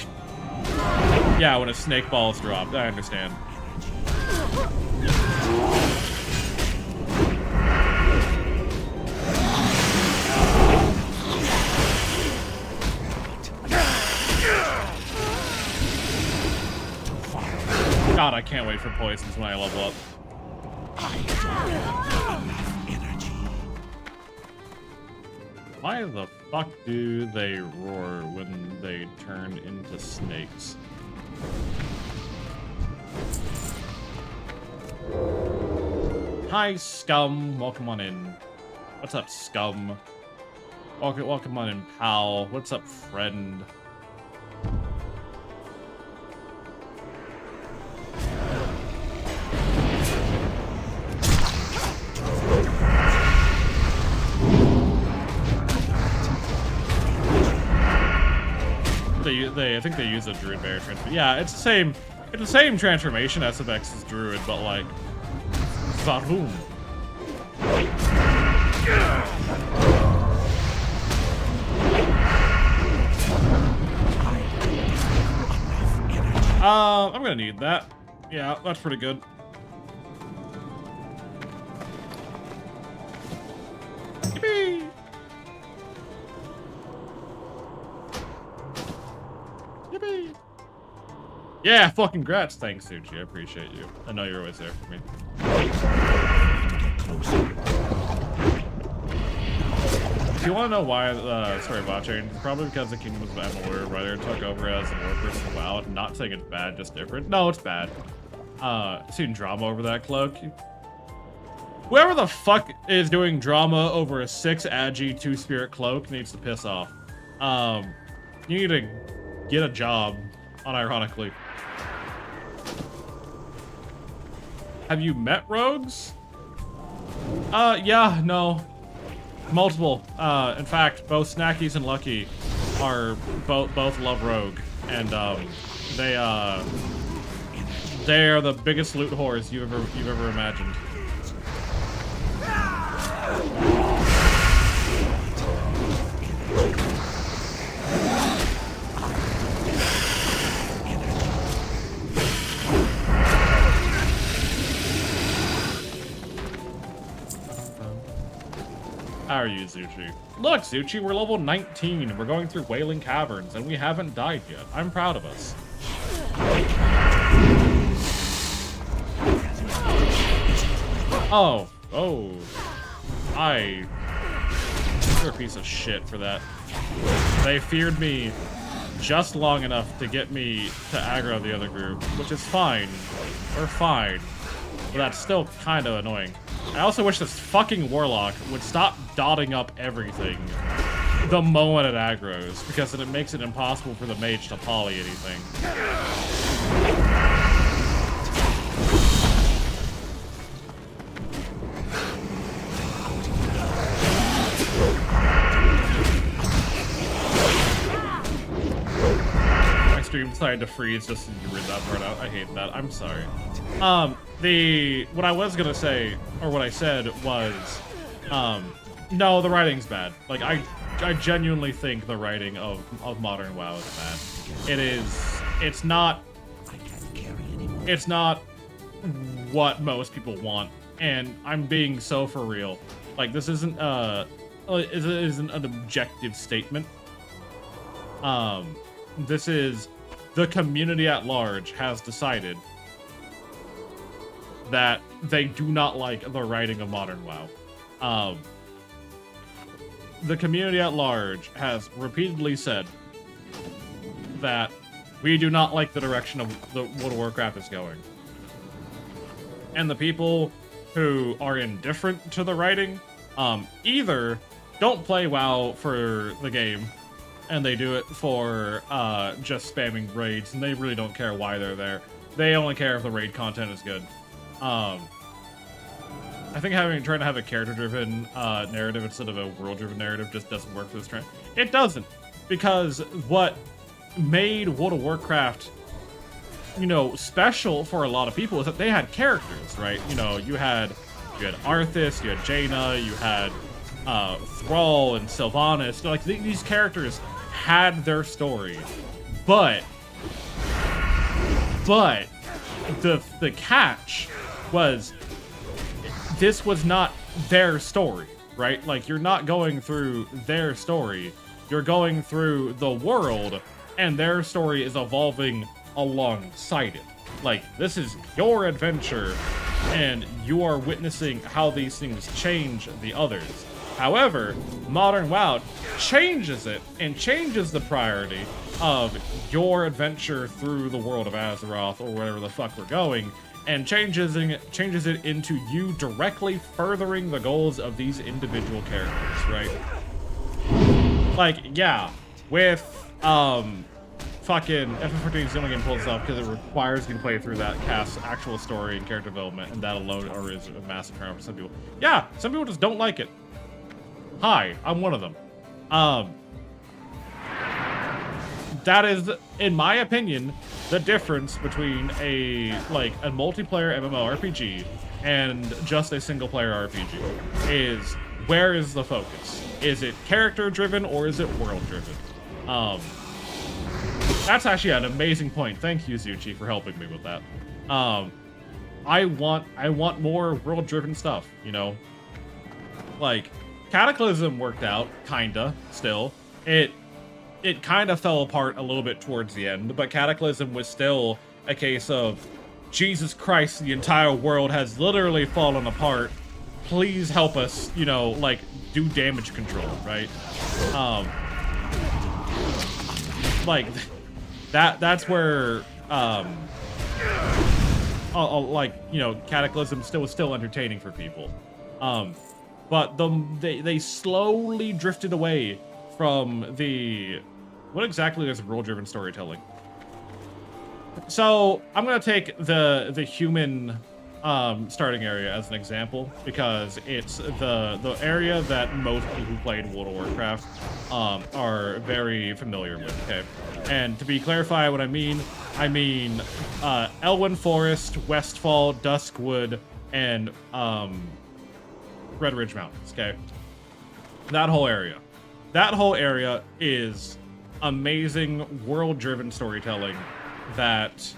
Yeah, when a snake ball is dropped, I understand. God, I can't wait for poisons when I level up. Why the fuck do they roar when they turn into snakes? Hi, scum. Welcome on in. What's up, scum? Welcome on in, pal. What's up, friend? I think they use a druid bear transformation. Yeah, it's the same transformation as SFX's druid, but like Varum. I'm gonna need that. Yeah, that's pretty good. Yippee! Yippee! Yeah, fucking grats. Thanks, Suchi. I appreciate you. I know you're always there for me. Get closer. If you want to know why story bot changed, it's probably because the Kingdoms of Amalur writer took over as a war person of WoW. Not saying it's bad, just different. No, it's bad. Seen drama over that cloak. Whoever the fuck is doing drama over a 6 Agi 2 Spirit cloak needs to piss off. You need to get a job, unironically. Have you met rogues? Yeah, no. Multiple. In fact, both Snackies and Lucky are both love rogue, and they are the biggest loot whores you've ever imagined. How are you, Zuchi? Look, Zuchi, we're level 19 and we're going through Wailing Caverns and we haven't died yet. I'm proud of us. Oh. You're a piece of shit for that. They feared me just long enough to get me to aggro the other group, which is fine. We're fine. But that's still kind of annoying. I also wish this fucking Warlock would stop dotting up everything the moment it aggroes, because then it makes it impossible for the mage to poly anything. My stream decided to freeze just so you read that part out. I hate that. I'm sorry. What I was gonna say, or what I said was, no, the writing's bad. Like, I genuinely think the writing of modern WoW is bad. It's not what most people want, and I'm being so for real. Like, this isn't an objective statement. This is the community at large has decided that they do not like the writing of modern WoW. The community at large has repeatedly said that we do not like the direction of the World of Warcraft is going. And the people who are indifferent to the writing, either don't play WoW for the game, and they do it for just spamming raids, and they really don't care why they're there. They only care if the raid content is good. I think trying to have a character-driven narrative instead of a world-driven narrative just doesn't work for this trend. It doesn't, because what made World of Warcraft, special for a lot of people is that they had characters, right? You had Arthas, you had Jaina, you had Thrall and Sylvanas. Like, these characters had their story, but the catch was this was not their story, right? Like, you're not going through their story, you're going through the world, and their story is evolving alongside it. Like, this is your adventure, and you are witnessing how these things change the others. However, modern WoW changes it and changes the priority of your adventure through the world of Azeroth, or wherever the fuck we're going, and changes it into you directly furthering the goals of these individual characters, right? Like, yeah, with fucking FF14 is the only game pulled this off because it requires you to play through that cast's actual story and character development, and that alone is a massive turn for some people. Yeah, some people just don't like it. Hi, I'm one of them. That is, in my opinion, the difference between a multiplayer MMORPG and just a single player RPG is, where is the focus? Is it character driven or is it world driven? That's actually an amazing point. Thank you, Zuchi, for helping me with that. I want more world driven stuff, Like, Cataclysm worked out, kinda, still. It kind of fell apart a little bit towards the end, but Cataclysm was still a case of Jesus Christ, the entire world has literally fallen apart. Please help us, you know, like, do damage control, right? Like, that's where, like, you know, Cataclysm was still entertaining for people. But they slowly drifted away from the... What exactly is rule-driven storytelling? So I'm gonna take the human starting area as an example because it's the area that most people who played World of Warcraft are very familiar with. Okay, and to be clarify what I mean Elwyn Forest, Westfall, Duskwood, and Red Ridge Mountains. Okay, that whole area is amazing world-driven storytelling that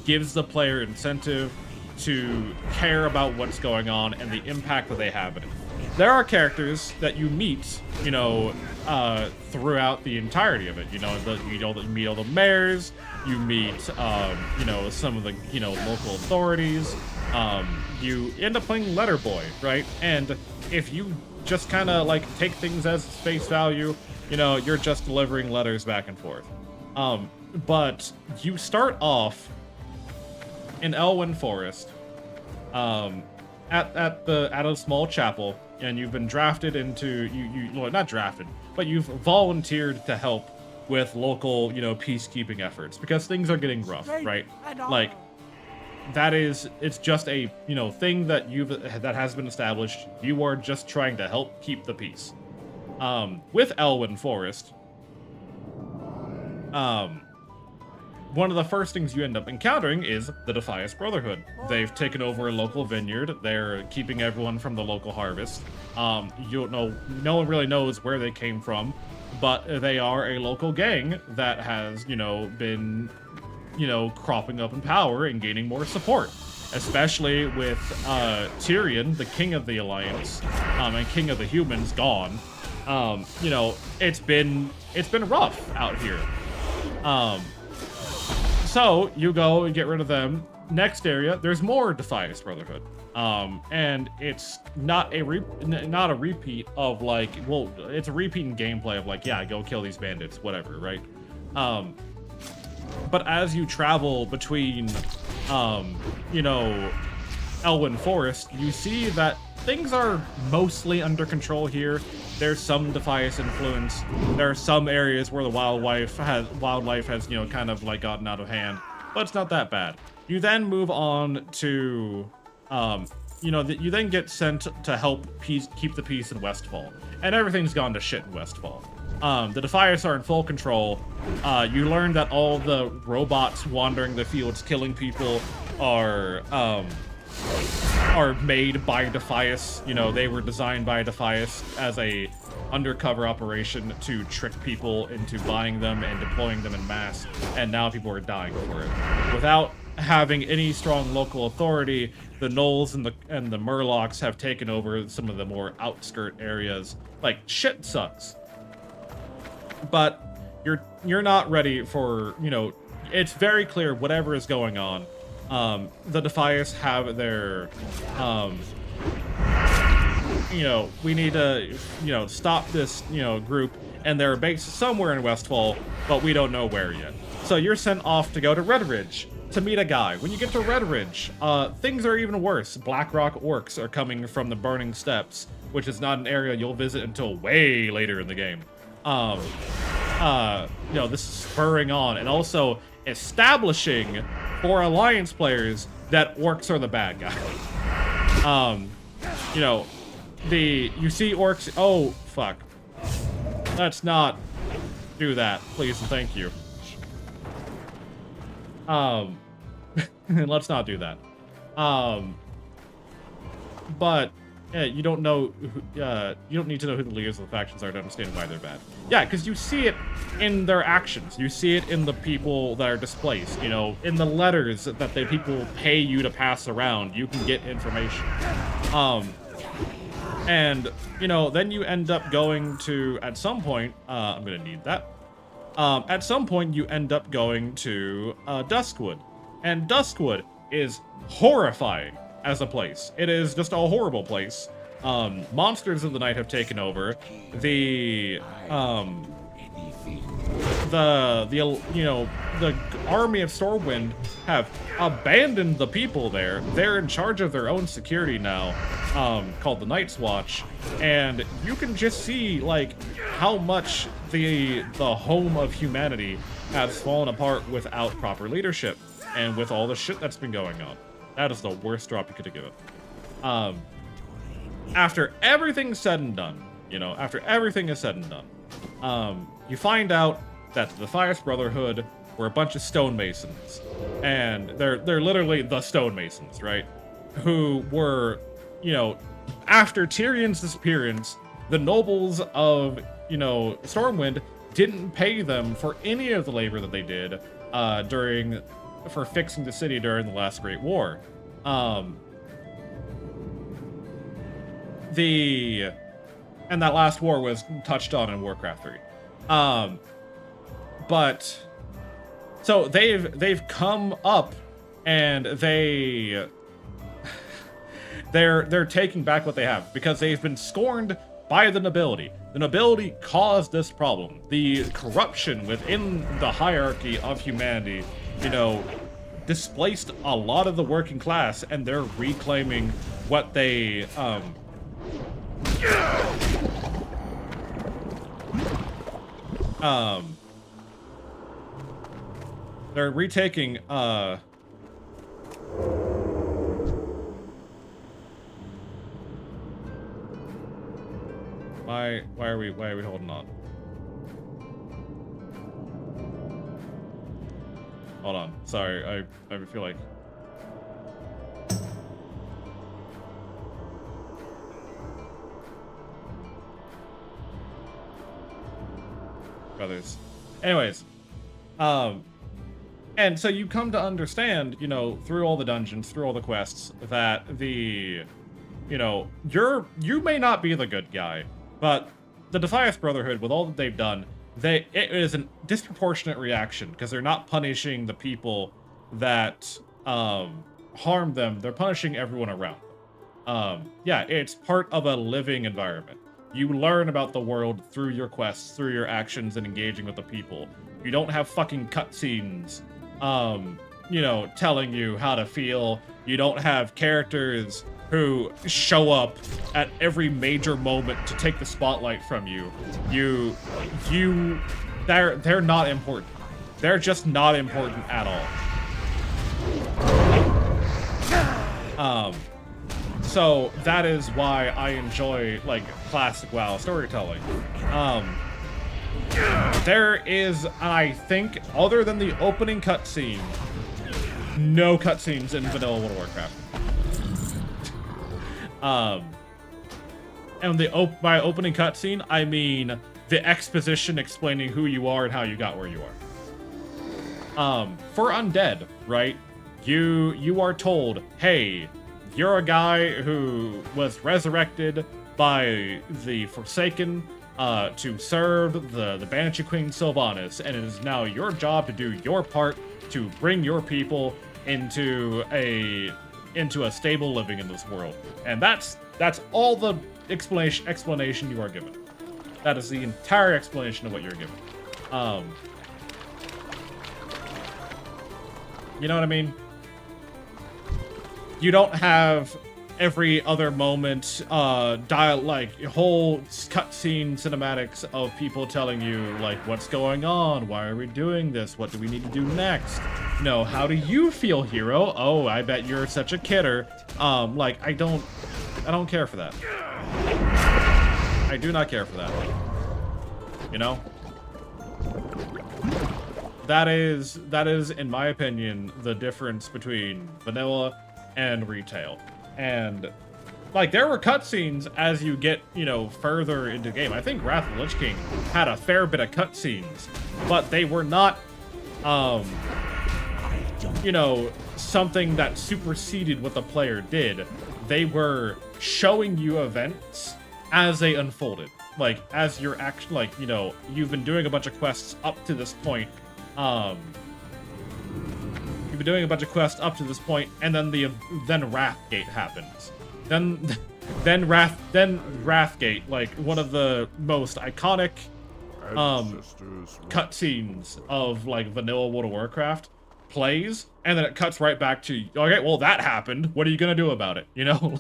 gives the player incentive to care about what's going on and the impact that they have in it. There are characters that you meet, you know, throughout the entirety of it. You know, you meet all the mayors, you meet, you know, some of the, you know, local authorities. You end up playing Letter Boy, right? And if you just kind of like take things as face value, you know, you're just delivering letters back and forth. But you start off in Elwyn Forest, at a small chapel, and you've been drafted into well, not drafted, but you've volunteered to help with local, you know, peacekeeping efforts because things are getting rough, right? Like it's just a, you know, thing that that has been established. You are just trying to help keep the peace. With Elwyn Forest, one of the first things you end up encountering is the Defias Brotherhood. They've taken over a local vineyard. They're keeping everyone from the local harvest. You don't know, no one really knows where they came from, but they are a local gang that has, you know, been, you know, cropping up in power and gaining more support, especially with Tyrion, the king of the Alliance, and king of the humans, gone. You know, it's been rough out here. So you go and get rid of them. Next area, there's more Defias Brotherhood. And it's not a repeat of like, well, it's a repeat in gameplay of like, yeah, go kill these bandits, whatever, right? But as you travel between, you know, Elwyn Forest, you see that things are mostly under control here. There's some Defias influence. There are some areas where the wildlife has, you know, kind of like gotten out of hand, but it's not that bad. You then move on to, you know, you then get sent to help keep the peace in Westfall, and everything's gone to shit in Westfall. The Defias are in full control. You learn that all the robots wandering the fields killing people are made by Defias. You know, they were designed by Defias as a undercover operation to trick people into buying them and deploying them en masse, and now people are dying for it. Without having any strong local authority, the Gnolls and the Murlocs have taken over some of the more outskirt areas. Like, shit sucks. But you're not ready for, you know, it's very clear whatever is going on. The Defias have their, you know, we need to, you know, stop this, you know, group, and they're based somewhere in Westfall, but we don't know where yet. So you're sent off to go to Red Ridge to meet a guy. When you get to Red Ridge, things are even worse. Blackrock orcs are coming from the Burning Steppes, which is not an area you'll visit until way later in the game. You know, this is spurring on and also establishing for Alliance players that orcs are the bad guy. You know, you see orcs. Oh, fuck. Let's not do that, please and thank you. Let's not do that. But you don't know you don't need to know who the leaders of the factions are to understand why they're bad. Yeah, because you see it in their actions. You see it in the people that are displaced, you know, in the letters that the people pay you to pass around. You can get information. And, you know, then you end up going to, at some point, I'm gonna need that. At some point, you end up going to Duskwood. And Duskwood is horrifying as a place. It is just a horrible place. Monsters of the night have taken over. The army of Stormwind have abandoned the people there. They're in charge of their own security now, called the Night's Watch, and you can just see like how much the home of humanity has fallen apart without proper leadership and with all the shit that's been going on. That is the worst drop you could have given. After everything's said and done, after everything is said and done, you find out that the Defias Brotherhood were a bunch of stonemasons, and they're literally the stonemasons, right? Who were, after Tyrion's disappearance, the nobles of, Stormwind didn't pay them for any of the labor that they did for fixing the city during the last Great War. And that last war was touched on in Warcraft 3. But so they've come up and they're taking back what they have because they've been scorned by the nobility. The nobility caused this problem. The corruption within the hierarchy of humanity, displaced a lot of the working class, and they're reclaiming what they they're retaking why are we holding on? Hold on. Sorry, I feel like brothers. Anyways, and so you come to understand, through all the dungeons, through all the quests, that you may not be the good guy, but the Defias Brotherhood, with all that they've done, it is a disproportionate reaction because they're not punishing the people that harm them. They're punishing everyone around them. Yeah, it's part of a living environment. You learn about the world through your quests, through your actions, and engaging with the people. You don't have fucking cutscenes, telling you how to feel. You don't have characters who show up at every major moment to take the spotlight from you. They're not important. They're just not important at all. So that is why I enjoy classic WoW storytelling. There is, I think, other than the opening cutscene, no cutscenes in vanilla World of Warcraft. And by opening cutscene, I mean the exposition explaining who you are and how you got where you are. For undead, right? You are told, hey, you're a guy who was resurrected by the Forsaken to serve the Banshee Queen Sylvanas, and it is now your job to do your part to bring your people into a stable living in this world. And that's all the explanation you are given. That is the entire explanation of what you're given. You know what I mean? You don't have every other moment whole cutscene cinematics of people telling you what's going on, why are we doing this, what do we need to do next, how do you feel, hero? Oh, I bet you're such a kidder. I don't care for that. I do not care for that. That is in my opinion the difference between vanilla and retail. And there were cutscenes as you get further into the game. I think Wrath of the Lich King had a fair bit of cutscenes, but they were not something that superseded what the player did. They were showing you events as they unfolded, as you're actually you've been doing a bunch of quests up to this point. You've been doing a bunch of quests up to this point, and then Wrathgate happens. Then Wrathgate, like one of the most iconic cutscenes of like vanilla World of Warcraft plays, and then it cuts right back to, okay, well that happened. What are you gonna do about it? You know?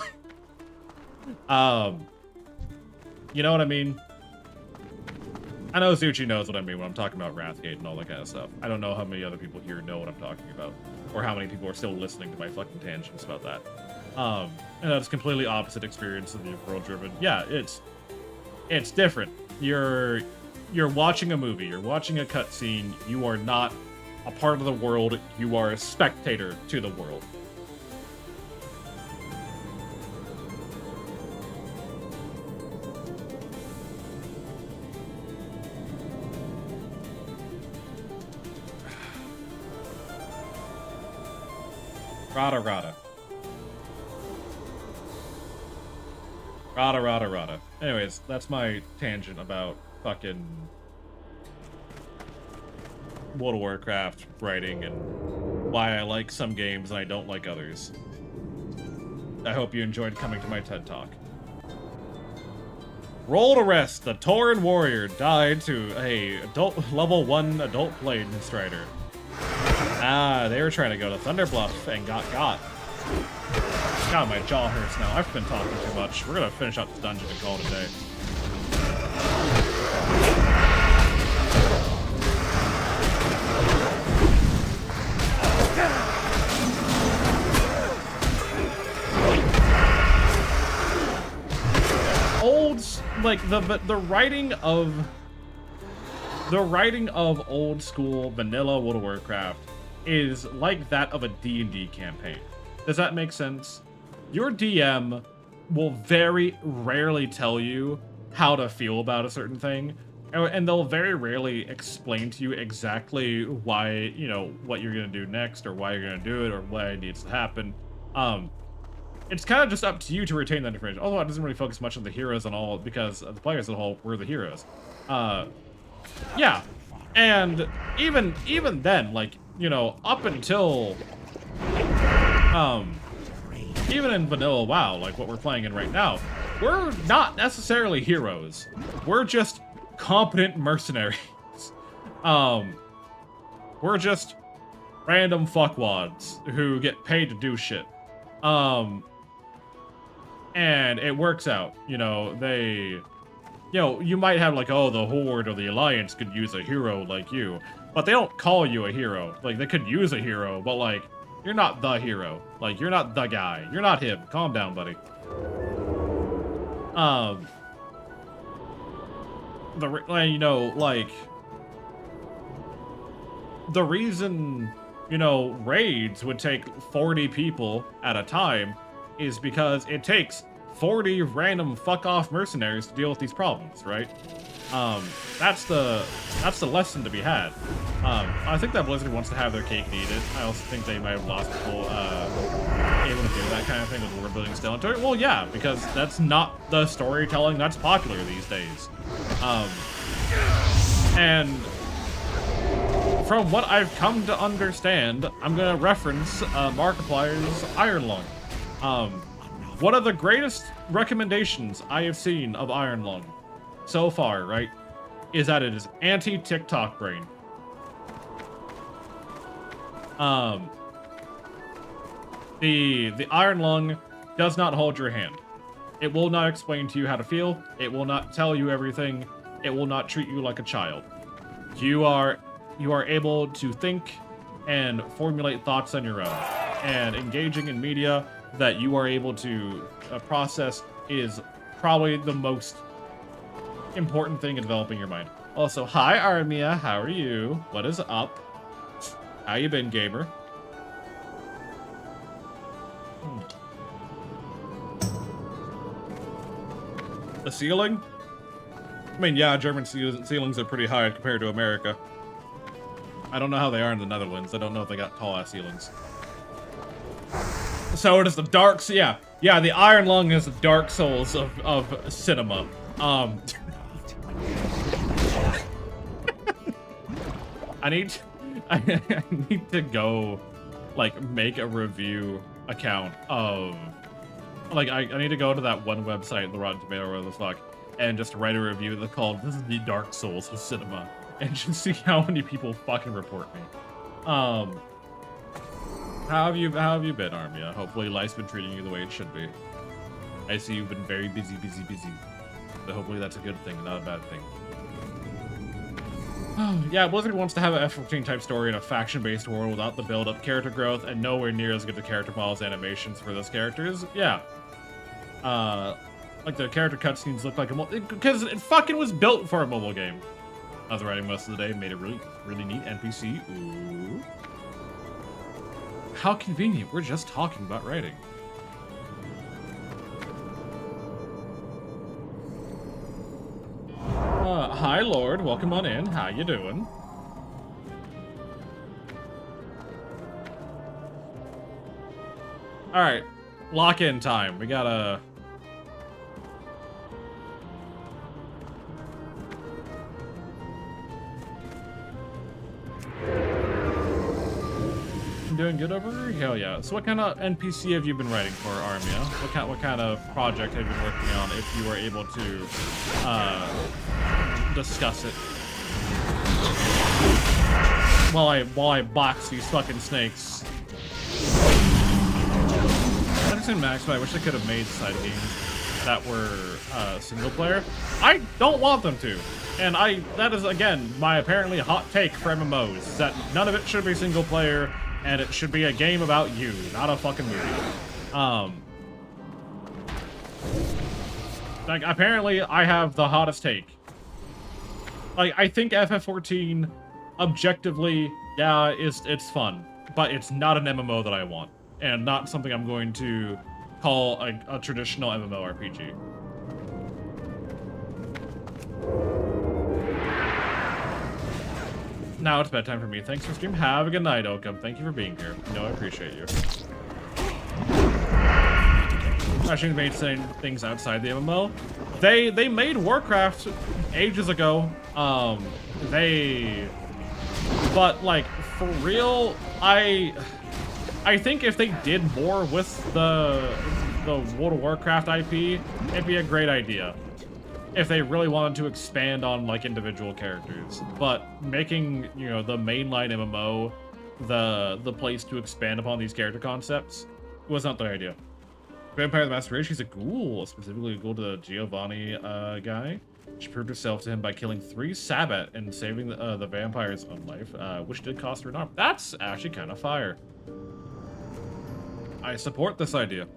You know what I mean? I know Zuchi knows what I mean when I'm talking about Wrathgate and all that kind of stuff. I don't know how many other people here know what I'm talking about, or how many people are still listening to my fucking tangents about that. And that's completely opposite experience of the world-driven. Yeah, it's different. You're watching a movie, you're watching a cutscene, you are not a part of the world, you are a spectator to the world. Rada. Anyways, that's my tangent about fucking World of Warcraft writing and why I like some games and I don't like others. I hope you enjoyed coming to my TED Talk. Roll to rest. The Tauren warrior died to a level 1 adult blade strider. Ah, they were trying to go to Thunderbluff and got. God, my jaw hurts now. I've been talking too much. We're gonna finish up this dungeon and call it a day. The writing of old school vanilla World of Warcraft is like that of a D&D campaign. Does that make sense? Your DM will very rarely tell you how to feel about a certain thing, and they'll very rarely explain to you exactly why, you know, what you're gonna do next, or why you're gonna do it, or why it needs to happen. It's kind of just up to you to retain that information. Although it doesn't really focus much on the heroes and all, because the players as a whole were the heroes. Yeah, and even then, like, you know, up until even in vanilla WoW, like what we're playing in right now, we're not necessarily heroes. We're just competent mercenaries. We're just random fuckwads who get paid to do shit. And it works out, you know, you might have like, oh, the Horde or the Alliance could use a hero like you, but they don't call you a hero. Like, they could use a hero, but like, you're not the hero. Like, you're not the guy. You're not him. Calm down, buddy. You know, like, the reason, you know, raids would take 40 people at a time is because it takes 40 random fuck-off mercenaries to deal with these problems, right? That's the lesson to be had. I think that Blizzard wants to have their cake and eat it. I also think they might have lost people able to do that kind of thing with world building still. Well, yeah, because that's not the storytelling that's popular these days. And from what I've come to understand, I'm gonna reference Markiplier's Iron Lung. One of the greatest recommendations I have seen of Iron Lung so far, right, is that it is anti-TikTok brain. The Iron Lung does not hold your hand. It will not explain to you how to feel. It will not tell you everything. It will not treat you like a child. You are able to think and formulate thoughts on your own. And engaging in media that you are able to process is probably the most important thing in developing your mind. Also, hi Armia, how are you? What is up? How you been, gamer? The ceiling? I mean, yeah, German ceilings are pretty high compared to America. I don't know how they are in the Netherlands. I don't know if they got tall-ass ceilings. So it is the Dark... Yeah, the Iron Lung is the Dark Souls of cinema. I need to go like make a review account of like I need to go to that one website, the Rotten Tomato or whatever the fuck, and just write a review that's called "This is the Dark Souls of Cinema," and just see how many people fucking report me. How have you been, Armia? Hopefully life's been treating you the way it should be. I see you've been very busy. But hopefully that's a good thing, not a bad thing. Yeah, Blizzard wants to have an F-14 type story in a faction-based world without the build-up character growth and nowhere near as good the character models animations for those characters. Yeah. Like the character cutscenes look like because it fucking was built for a mobile game. I was writing most of the day, made a really neat NPC. Ooh. How convenient, we're just talking about writing. Hi, Lord. Welcome on in. How you doing? All right, lock-in time. We gotta. I'm doing good over here? Hell yeah. So what kind of NPC have you been writing for, Armia? What kind of project have you been working on if you were able to discuss it? While I box these fucking snakes. I understand Max, but I wish I could have made side games that were single player. I don't want them to. And that is again my apparently hot take for MMOs, is that none of it should be single player. And it should be a game about you, not a fucking movie. Like, apparently, I have the hottest take. Like, I think FF14, objectively, yeah, it's fun. But it's not an MMO that I want. And not something I'm going to call a traditional MMORPG. Now it's bedtime for me. Thanks for stream. Have a good night, Oakham. Thank you for being here. You know, I appreciate you. I shouldn't have made things outside the MMO. They made Warcraft ages ago. But like for real, I think if they did more with the World of Warcraft IP, it'd be a great idea. If they really wanted to expand on like individual characters, but making, you know, the mainline MMO the place to expand upon these character concepts was not their idea. Vampire the Masquerade, she's a ghoul, specifically a ghoul to the Giovanni guy. She proved herself to him by killing 3 Sabbat and saving the vampire's own life, which did cost her an arm. That's actually kind of fire. I support this idea.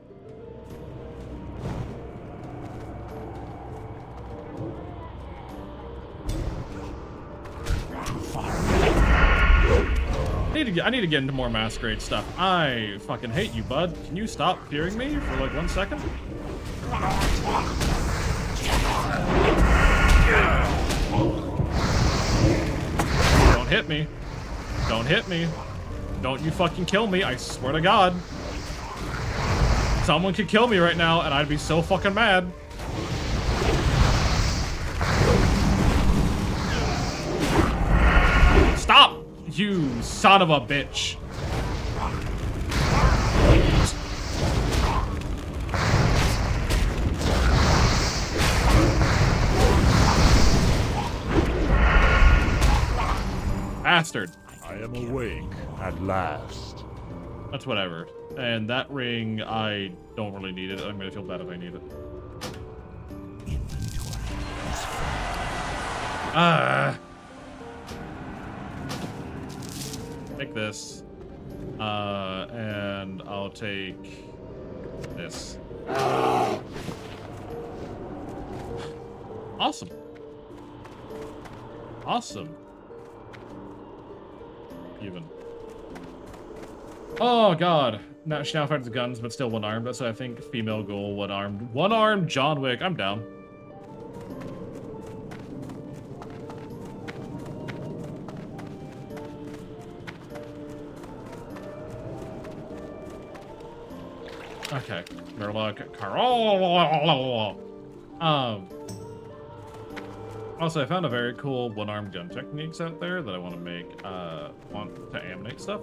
I need to get into more Masquerade stuff. I fucking hate you, bud. Can you stop fearing me for like 1 second? Don't hit me. Don't hit me. Don't you fucking kill me. I swear to God. Someone could kill me right now and I'd be so fucking mad. Stop! You son of a bitch. Bastard. I am awake at last. That's whatever. And that ring, I don't really need it. I'm gonna feel bad if I need it. Take this. And I'll take this. Awesome. Awesome. Even. Oh god. Now she now fights guns, but still one-armed. That's what I think. Female ghoul, one-armed. One-armed John Wick. I'm down. Okay. Also, I found a very cool one-armed gun techniques out there that I want to make, want to animate stuff.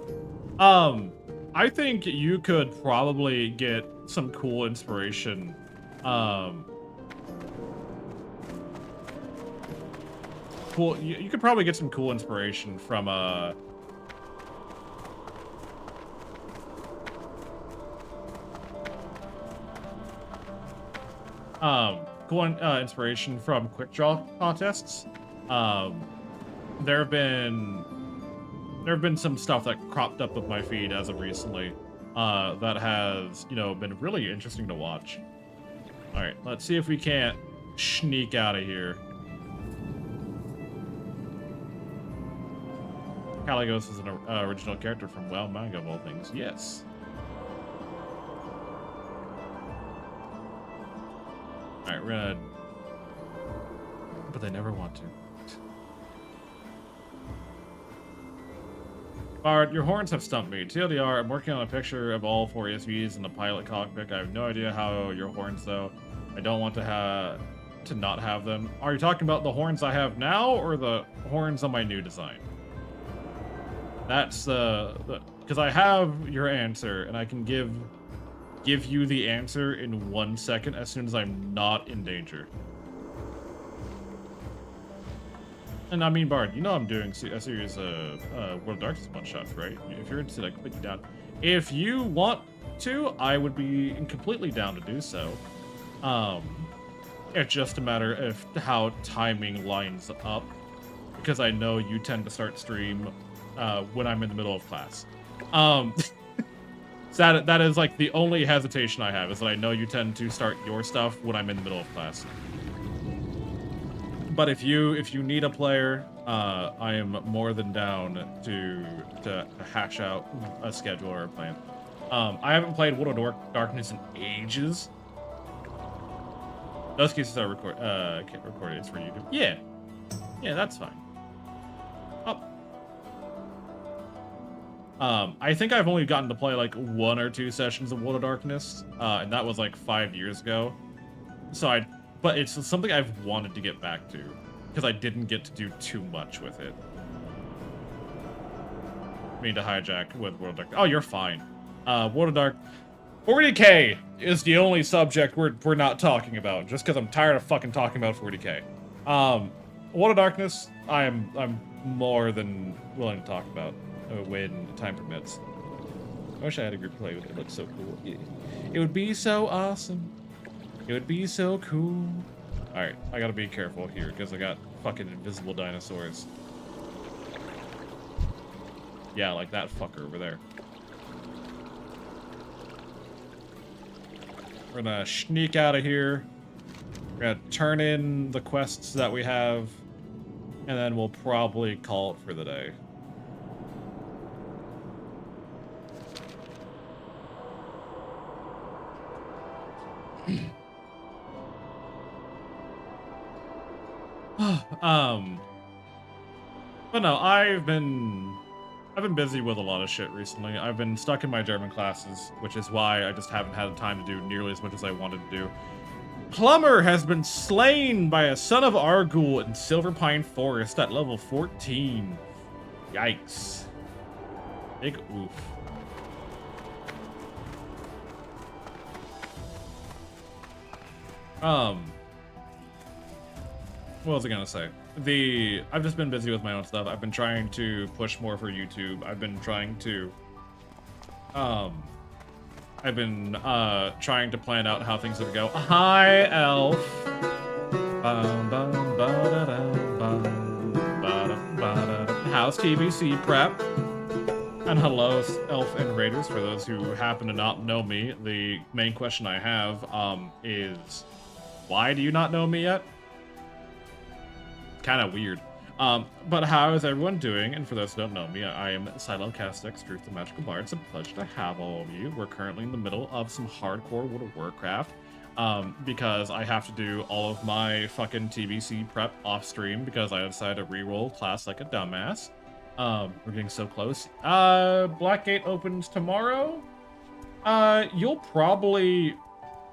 I think you could probably get some cool inspiration. You could probably get some cool inspiration from cool inspiration from quick draw contests. There have been some stuff that cropped up with my feed as of recently that has, you know, been really interesting to watch. All right, let's see if we can't sneak out of here. Caligos is an original character from WoW manga of all things. Yes. All right, we're gonna, but they never want to. Bard, your horns have stumped me. TLDR, I'm working on a picture of all 4 ESVs in the pilot cockpit. I have no idea how your horns, though. I don't want to not have them. Are you talking about the horns I have now, or the horns on my new design? That's because I have your answer, and I can give you the answer in 1 second as soon as I'm not in danger. And I mean, Bard, you know I'm doing a series of World of Darkness one-shots, right? If you're interested, I can put you down. If you want to, I would be completely down to do so. It's just a matter of how timing lines up, because I know you tend to start stream when I'm in the middle of class. So that is like the only hesitation I have, is that I know you tend to start your stuff when I'm in the middle of class. But if you need a player, I am more than down to hash out a schedule or a plan. I haven't played World of Darkness in ages. Those cases are can't record it. It's for YouTube. Yeah, that's fine. I think I've only gotten to play like 1 or 2 sessions of World of Darkness, and that was like 5 years ago. So but it's something I've wanted to get back to, because I didn't get to do too much with it. I mean to hijack with World of Dark. Oh, you're fine. World of Dark. 40k is the only subject we're not talking about, just because I'm tired of fucking talking about 40k. World of Darkness, I'm more than willing to talk about when time permits. I wish I had a group to play with it. It looks so cool. It would be so awesome. It would be so cool. Alright, I gotta be careful here, because I got fucking invisible dinosaurs. Yeah, like that fucker over there. We're gonna sneak out of here. We're gonna turn in the quests that we have, and then we'll probably call it for the day. But no, I've been busy with a lot of shit recently. I've been stuck in my German classes, which is why I just haven't had time to do nearly as much as I wanted to do. Plumber has been slain by a son of Argul in Silverpine Forest at level 14. Yikes. Big oof. What was I gonna say? I've just been busy with my own stuff. I've been trying to push more for YouTube. I've been trying to trying to plan out how things are gonna go. Hi, Elf. How's TBC prep? And hello, Elf and Raiders. For those who happen to not know me, the main question I have is, why do you not know me yet? Kind of weird. But how is everyone doing? And for those who don't know me, I am Silo Castex, Truth the Magical Bard. It's a pleasure to have all of you. We're currently in the middle of some hardcore World of Warcraft, because I have to do all of my fucking TBC prep off stream because I decided to reroll class like a dumbass. We're getting so close. Blackgate opens tomorrow. You'll probably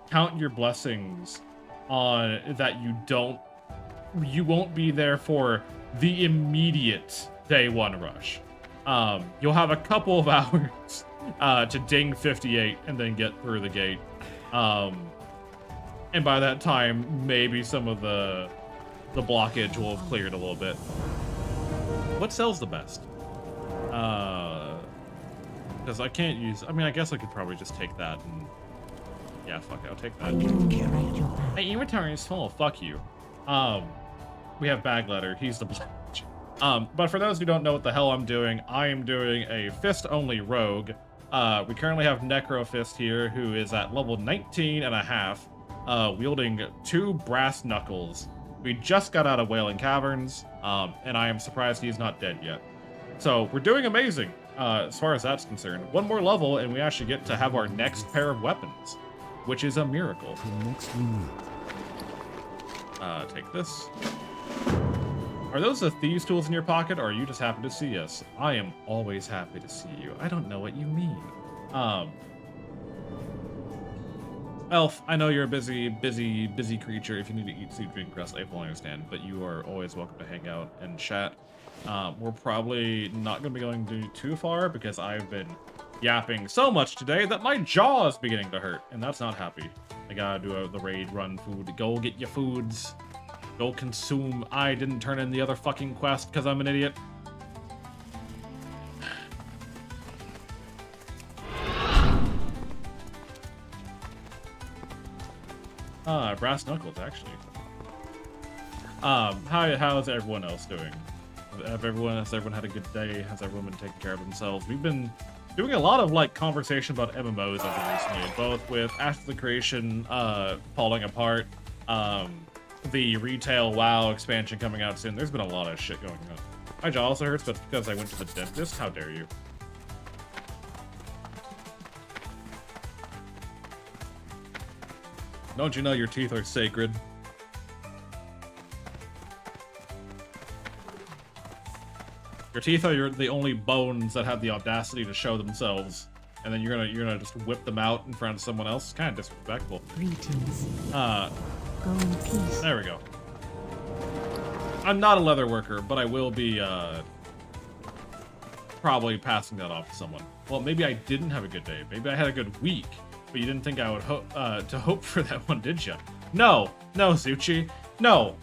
count your blessings on that you won't be there for the immediate day 1 rush. you'll have a couple of hours to ding 58 and then get through the gate. And by that time, maybe some of the blockage will have cleared a little bit. What sells the best? Because I can't use... I mean, I guess I could probably just take that and... Yeah, fuck it, I'll take that. Curate your path. My inventory is full. Fuck you. We have bag letter. He's the blockage. But for those who don't know what the hell I'm doing, I am doing a fist-only rogue. We currently have Necro Fist here, who is at level 19 and a half, wielding 2 brass knuckles. We just got out of Wailing Caverns, and I am surprised he's not dead yet. So we're doing amazing, as far as that's concerned. One more level, and we actually get to have our next pair of weapons, which is a miracle. Take this. Are those the thieves' tools in your pocket, or are you just happy to see us? I am always happy to see you. I don't know what you mean. Elf, I know you're a busy creature. If you need to eat, sleep, drink, rest, I fully understand, but you are always welcome to hang out and chat. We're probably not going to be going too far because I've been yapping so much today that my jaw is beginning to hurt, and that's not happy. I gotta do the raid run food. Go get your foods. Go consume. I didn't turn in the other fucking quest because I'm an idiot. Brass knuckles, actually. How's everyone else doing? Has everyone had a good day? Has everyone been taking care of themselves? We've been doing a lot of like conversation about MMOs as of recently, both with After the Creation falling apart, the retail WoW expansion coming out soon. There's been a lot of shit going on. My jaw also hurts, but it's because I went to the dentist. How dare you? Don't you know your teeth are sacred? Your teeth are the only bones that have the audacity to show themselves, and then you're gonna just whip them out in front of someone else. It's kind of disrespectful. Greetings. Go in peace. There we go. I'm not a leather worker, but I will be probably passing that off to someone. Well, maybe I didn't have a good day. Maybe I had a good week, but you didn't think I would hope for that one, did you? No, Zuchi, no.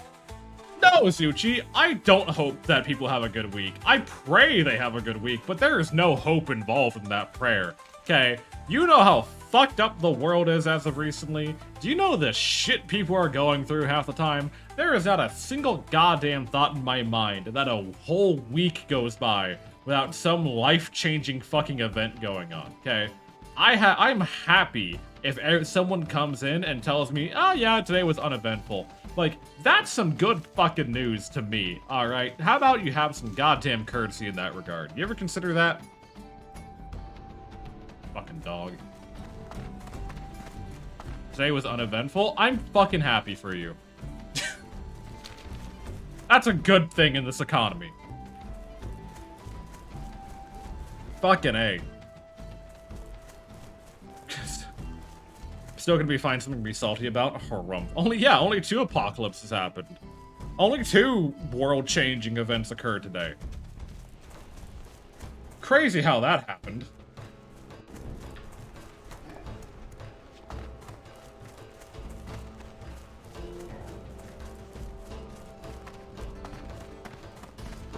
No, Zuchi, I don't hope that people have a good week. I pray they have a good week, but there is no hope involved in that prayer, okay? You know how fucked up the world is as of recently? Do you know the shit people are going through half the time? There is not a single goddamn thought in my mind that a whole week goes by without some life-changing fucking event going on, okay? I'm happy if someone comes in and tells me, oh yeah, today was uneventful. Like, that's some good fucking news to me, alright? How about you have some goddamn courtesy in that regard? You ever consider that? Fucking dog. Today was uneventful? I'm fucking happy for you. That's a good thing in this economy. Fucking A. Still gonna be find something to be salty about? Harumph. Only 2 apocalypses happened. Only 2 world-changing events occurred today. Crazy how that happened.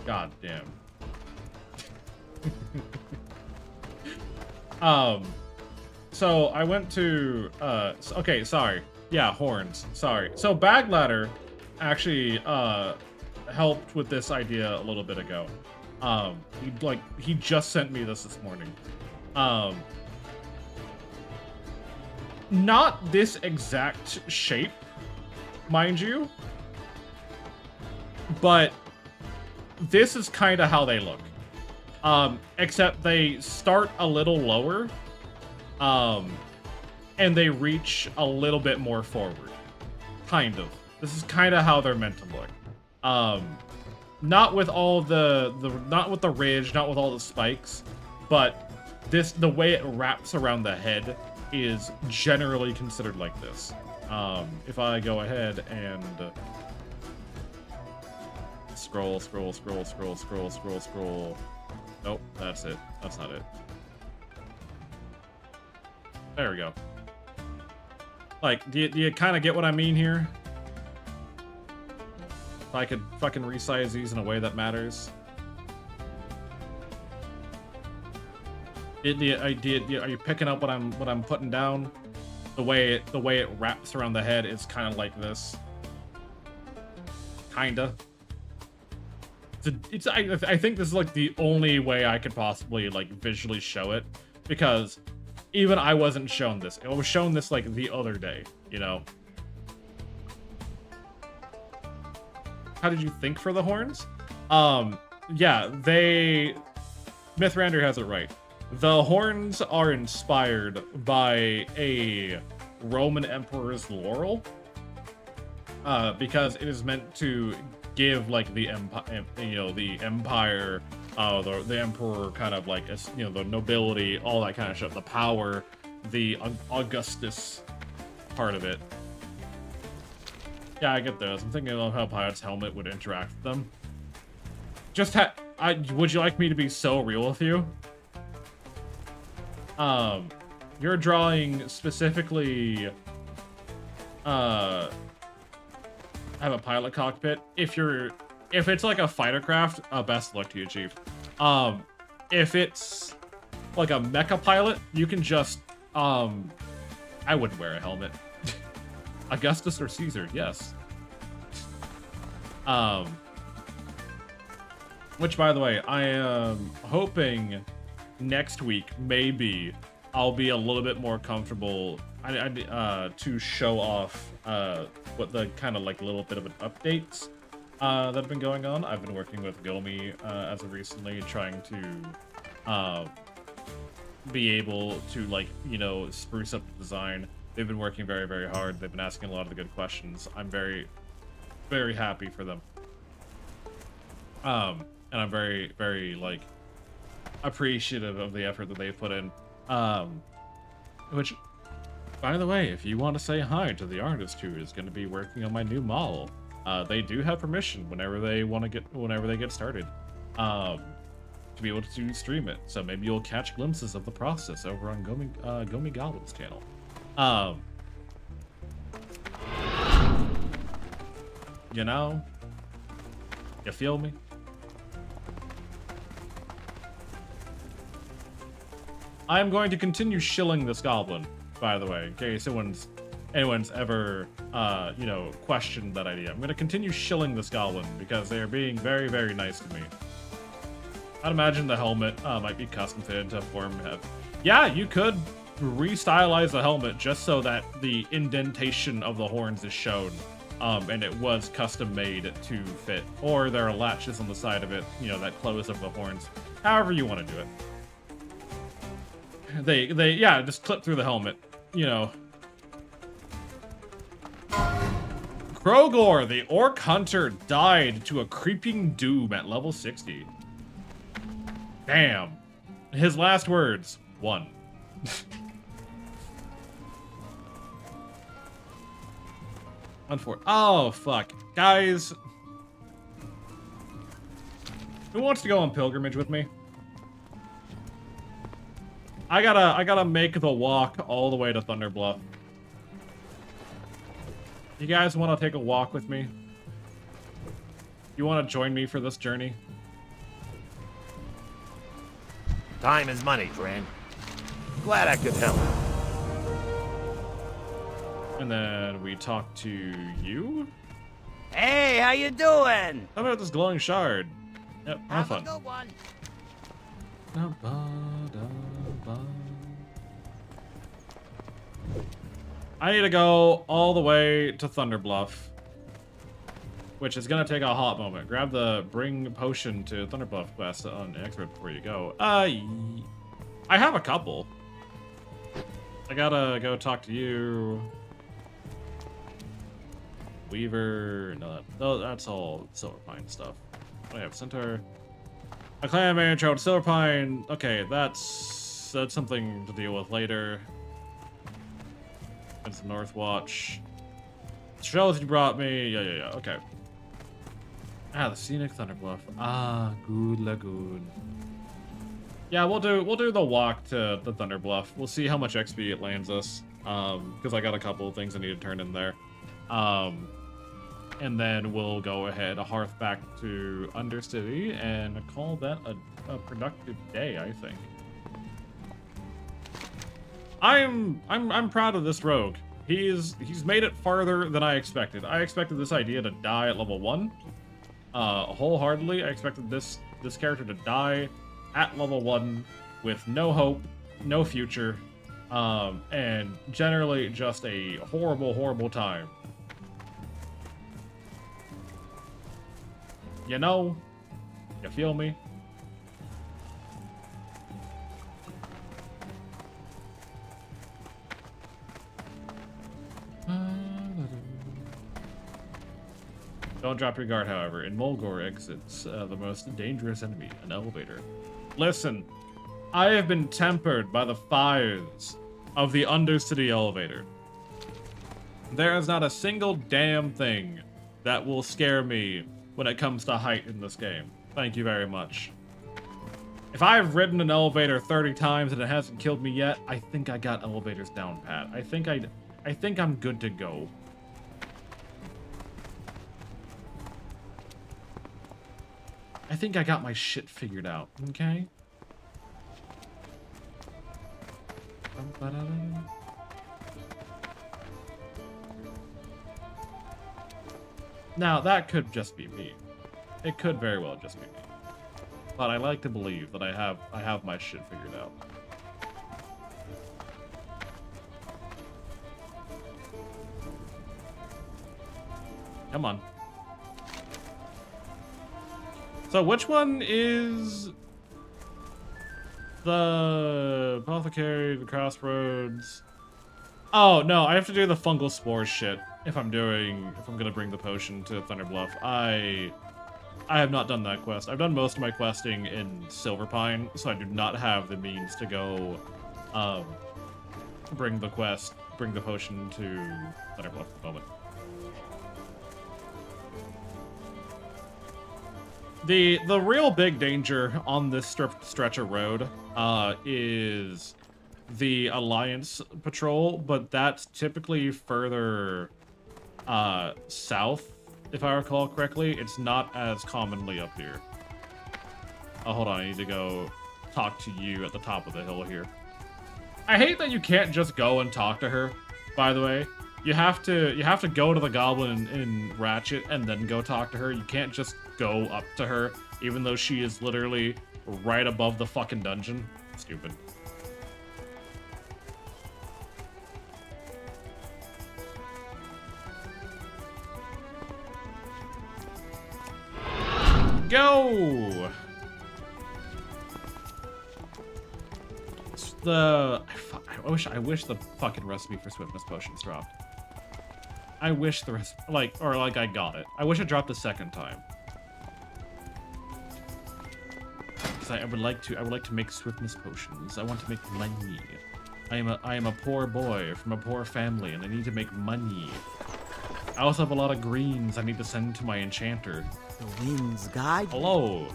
God damn. So I went to, okay, sorry. Yeah, horns, sorry. So Bag Ladder actually, helped with this idea a little bit ago. He just sent me this morning. Not this exact shape, mind you, but this is kind of how they look. Except they start a little lower, and they reach a little bit more forward. Kind of. This is kind of how they're meant to look. Not with all not with the ridge, not with all the spikes, but the way it wraps around the head is generally considered like this. If I go ahead and scroll. Nope, that's it. That's not it. There we go. Like, do you kind of get what I mean here? If I could fucking resize these in a way that matters. Are you picking up what I'm putting down? The way it wraps around the head is kind of like this. Kinda. I think this is like the only way I could possibly like visually show it, because even I wasn't shown this. I was shown this like the other day, you know. How did you think for the horns? Yeah, Mythrander has it right. The horns are inspired by a Roman emperor's laurel, because it is meant to give like the empire, you know, the empire, the emperor kind of like, you know, the nobility, all that kind of stuff, the power, the Augustus part of it. Yeah, I get those. I'm thinking of how Pilot's helmet would interact with them. Just would you like me to be so real with you? You're drawing specifically, have a pilot cockpit. If it's like a fighter craft, best luck to you, Chief. If it's like a mecha pilot, you can just, I wouldn't wear a helmet. Augustus or Caesar, yes. Which, by the way, I am hoping next week, maybe, I'll be a little bit more comfortable to show off what the kind of like little bit of an updates that have been going on. I've been working with Gomi as of recently, trying to be able to, like, you know, spruce up the design. They've been working very, very hard. They've been asking a lot of the good questions. I'm very, very happy for them. And I'm very, very, like, appreciative of the effort that they've put in. Which, by the way, if you want to say hi to the artist who is going to be working on my new model, they do have permission whenever they get started, to be able to stream it. So maybe you'll catch glimpses of the process over on Gomi Goblin's channel. You know, you feel me? I'm going to continue shilling this goblin, by the way, in case anyone's ever, you know, questioned that idea. I'm going to continue shilling this goblin because they are being very, very nice to me. I'd imagine the helmet might be custom fitted to form head. Yeah, you could restylize the helmet just so that the indentation of the horns is shown, and it was custom made to fit. Or there are latches on the side of it, you know, that close up the horns. However you want to do it. Yeah, just clip through the helmet, you know. Krogor, the orc hunter, died to a creeping doom at level 60. Damn. His last words, 1. Oh, fuck. Guys. Who wants to go on pilgrimage with me? I gotta make the walk all the way to Thunderbluff. You guys want to take a walk with me? You want to join me for this journey? Time is money, friend. Glad I could help. And then we talk to you? Hey, how you doing? How about this glowing shard? Yep, have fun. a good one. I need to go all the way to Thunderbluff, which is gonna take a hot moment. Grab the bring potion to Thunderbluff quest on expert before you go. I have a couple. I gotta go talk to you. Weaver, no, that's all Silverpine stuff. I have Centaur. A clan manager out Silverpine. Okay, that's something to deal with later. It's the Northwatch. Shells you brought me. Yeah. Okay. Ah, the scenic Thunderbluff. Ah, good lagoon. Yeah, we'll do the walk to the Thunder Bluff. We'll see how much XP it lands us. Because I got a couple of things I need to turn in there. And then we'll go ahead, hearth back to Undercity, and call that a productive day, I think. I'm proud of this rogue. He's made it farther than I expected. I expected this idea to die at level 1. Wholeheartedly, I expected this character to die at level 1 with no hope, no future, and generally just a horrible, horrible time. You know? You feel me? Don't drop your guard, however. In Mulgore exits the most dangerous enemy, an elevator. Listen, I have been tempered by the fires of the Undercity elevator. There is not a single damn thing that will scare me when it comes to height in this game. Thank you very much. If I've ridden an elevator 30 times and it hasn't killed me yet, I think I got elevators down pat. I think I'm good to go. I think I got my shit figured out, okay? Now, that could just be me. It could very well just be me. But I like to believe that I have my shit figured out. Come on. So which one is the apothecary, the crossroads? Oh no, I have to do the fungal spore shit if I'm gonna bring the potion to Thunder Bluff. I have not done that quest. I've done most of my questing in Silverpine, so I do not have the means to go bring the potion to Thunder Bluff at the moment. The real big danger on this stretch of road is the Alliance patrol, but that's typically further south, if I recall correctly. It's not as commonly up here. Oh, hold on, I need to go talk to you at the top of the hill here. I hate that you can't just go and talk to her, by the way. You have to go to the goblin in Ratchet and then go talk to her. You can't just go up to her, even though she is literally right above the fucking dungeon. Stupid. Go! I wish the fucking recipe for swiftness potions dropped. I wish the rest, I got it. I wish it dropped a second time. Because I would like to make swiftness potions. I want to make money. I am a poor boy from a poor family, and I need to make money. I also have a lot of greens I need to send to my enchanter. The winds guide you. Hello.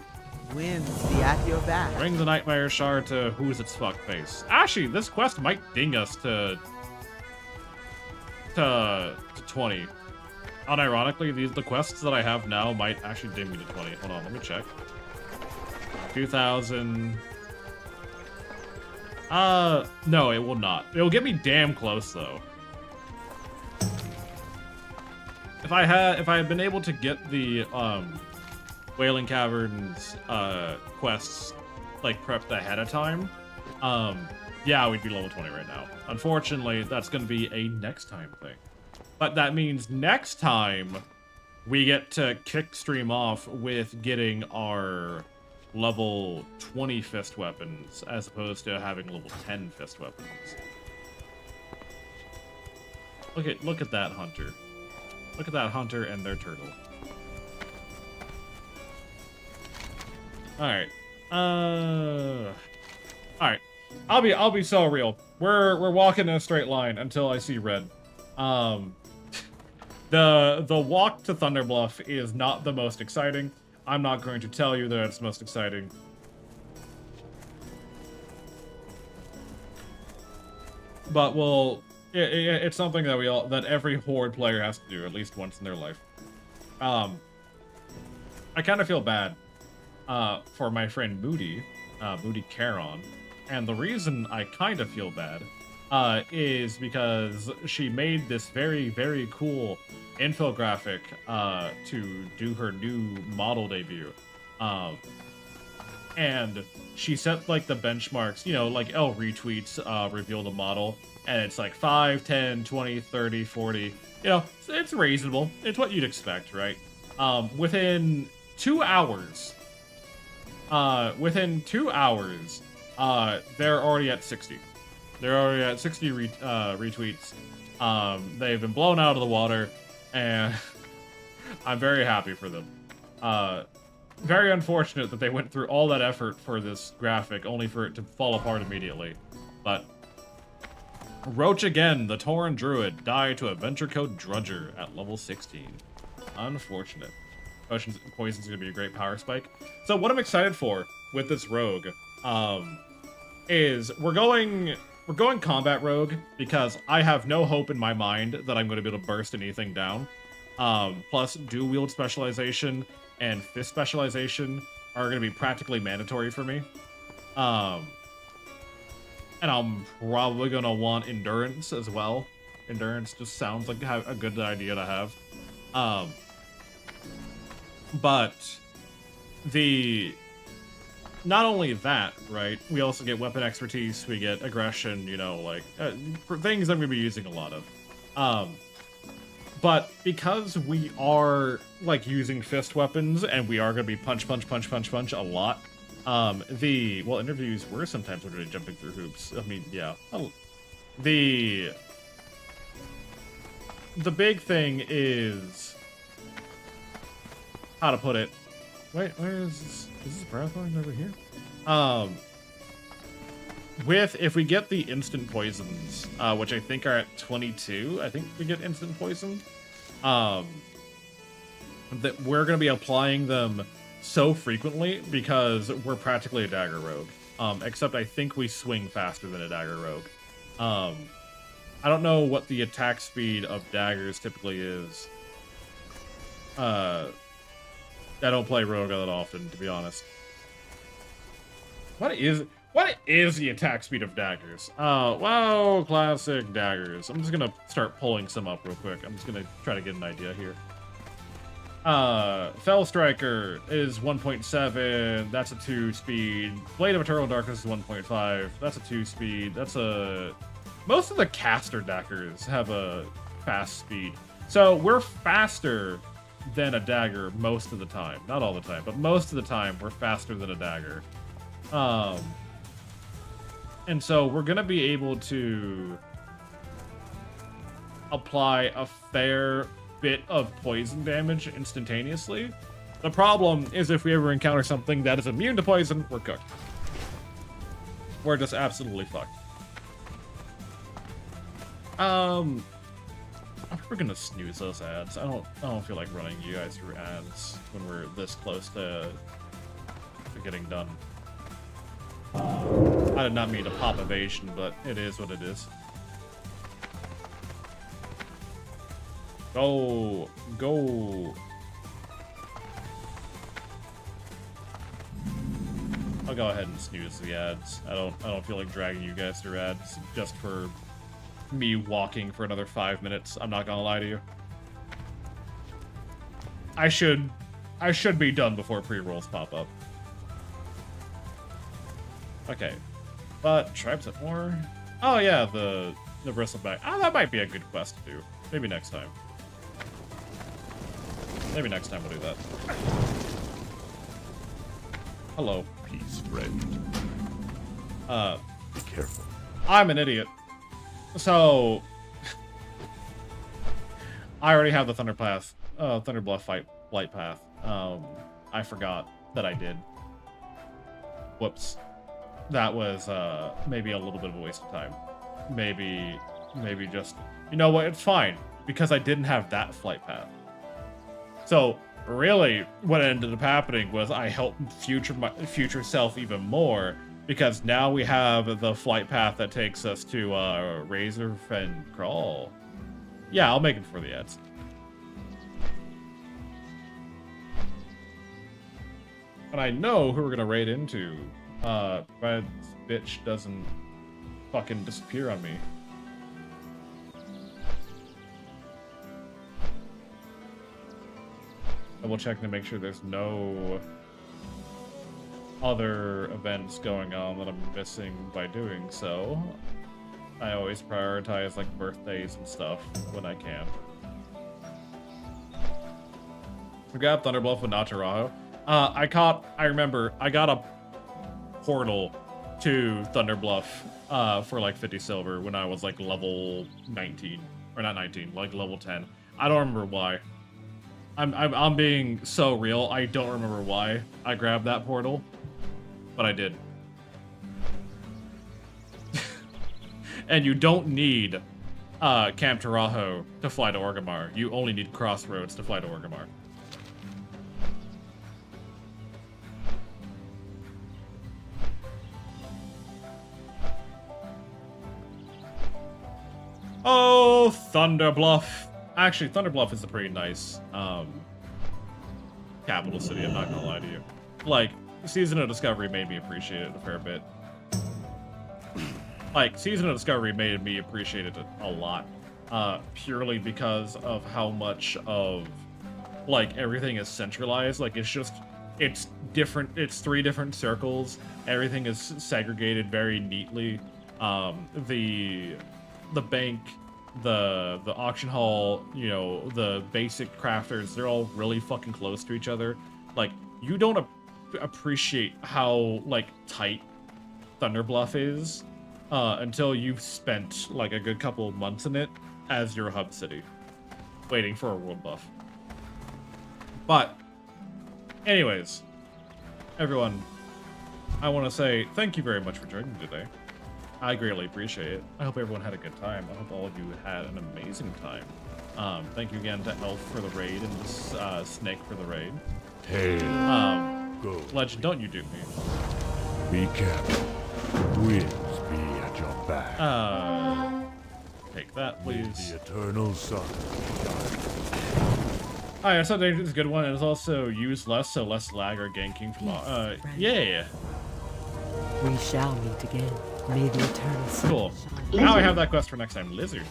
Winds be at your back. Bring the nightmare shard to who's its fuck face. Actually, this quest might ding us to 20. Unironically, the quests that I have now might actually ding me to 20. Hold on, let me check. 2,000. No, it will not. It will get me damn close though. If I had been able to get the Wailing Caverns quests like prepped ahead of time, yeah, we'd be level 20 right now. Unfortunately, that's going to be a next time thing. But that means next time we get to kick stream off with getting our level 20 fist weapons as opposed to having level 10 fist weapons. Look at that hunter. Look at that hunter and their turtle. Alright. Alright. I'll be so real. We're walking in a straight line until I see red. The walk to Thunder Bluff is not the most exciting. I'm not going to tell you that it's most exciting. but it's something that that every Horde player has to do at least once in their life. I kind of feel bad for my friend Moody Caron, and the reason I kind of feel bad is because she made this very, very cool infographic to do her new model debut. And she set like the benchmarks, you know, like retweets reveal the model, and it's like 5, 10, 20, 30, 40. You know, it's reasonable. It's what you'd expect, right? Within 2 hours, they're already at 60. They're already at 60 retweets. They've been blown out of the water, and I'm very happy for them. Very unfortunate that they went through all that effort for this graphic, only for it to fall apart immediately. But Roach again, the Tauren Druid, died to Adventure Code Drudger at level 16. Unfortunate. Poison's gonna be a great power spike. So what I'm excited for with this rogue, is we're going combat rogue because I have no hope in my mind that I'm going to be able to burst anything down. Plus, dual wield specialization and fist specialization are going to be practically mandatory for me. And I'm probably going to want endurance as well. Endurance just sounds like a good idea to have. But not only that, right? We also get weapon expertise, we get aggression, you know, like things I'm going to be using a lot of. But because we are like using fist weapons and we are going to be punch a lot, interviews were sometimes we're jumping through hoops. I mean, yeah. The big thing is how to put it. Wait, where is this? Is this Breathline over here? If we get the instant poisons, which I think are at 22, I think we get instant poison. That we're gonna be applying them so frequently because we're practically a dagger rogue. Except I think we swing faster than a dagger rogue. I don't know what the attack speed of daggers typically is. I don't play rogue that often, to be honest. What is the attack speed of daggers? Well, classic daggers. I'm just gonna start pulling some up real quick. I'm just gonna try to get an idea here. Fell Striker is 1.7. That's a 2 speed. Blade of Eternal Darkness is 1.5. That's a 2 speed. Most of the caster daggers have a fast speed. So we're faster than a dagger most of the time. Not all the time, but most of the time we're faster than a dagger. And so we're gonna be able to apply a fair bit of poison damage instantaneously. The problem is if we ever encounter something that is immune to poison, we're cooked. We're just absolutely fucked. We're gonna snooze those ads. I don't feel like running you guys through ads when we're this close to getting done. I did not mean to pop evasion, but it is what it is. Go. I'll go ahead and snooze the ads. I don't feel like dragging you guys through ads just for me walking for another 5 minutes. I'm not gonna lie to you. I should be done before pre-rolls pop up. Okay, but tribes at more. Oh yeah, the bristleback. Oh, that might be a good quest to do. Maybe next time. Maybe next time we'll do that. Hello. Peace, friend. Be careful. I'm an idiot. So I already have the Thunderbluff flight path. I forgot that I did. Whoops. That was maybe a little bit of a waste of time. Maybe just, you know what, it's fine because I didn't have that flight path. So really what ended up happening was I helped future self even more Because now we have the flight path that takes us to Razorfen Crawl. Yeah, I'll make it for the ads. And I know who we're gonna raid into. But bitch doesn't fucking disappear on me. Double checking to make sure there's no other events going on that I'm missing by doing so. I always prioritize like birthdays and stuff when I can. We got Thunderbluff with Natarajo. I remember I got a portal to Thunderbluff for like 50 silver when I was like level 19 or not 19, like level 10. I don't remember why. I'm being so real. I don't remember why I grabbed that portal, but I did. And you don't need Camp Tarajo to fly to Orgrimmar. You only need Crossroads to fly to Orgrimmar. Oh, Thunderbluff. Actually, Thunderbluff is a pretty nice capital city, I'm not gonna lie to you. Like, Season of Discovery made me appreciate it a fair bit. Like, Season of Discovery made me appreciate it a lot. Purely because of how much of, like, everything is centralized. Like, it's different, it's 3 different circles. Everything is segregated very neatly. The bank, the auction hall, you know, the basic crafters, they're all really fucking close to each other. Like, you don't appreciate how, like, tight Thunderbluff is until you've spent, like, a good couple of months in it as your hub city, waiting for a world buff. But, anyways, everyone, I want to say thank you very much for joining me today. I greatly appreciate it. I hope everyone had a good time. I hope all of you had an amazing time. Thank you again to Elf for the raid and Snake for the raid. Hail. Go. Legend, don't you do me. Be careful. The winds be at your back. Take that, May please. the eternal sun Alright, so Danger is a good one. It is also used less, so less lag or ganking from yeah. We shall meet again. May the eternal sun Cool. shine. Now I have that quest for next time, Lizard.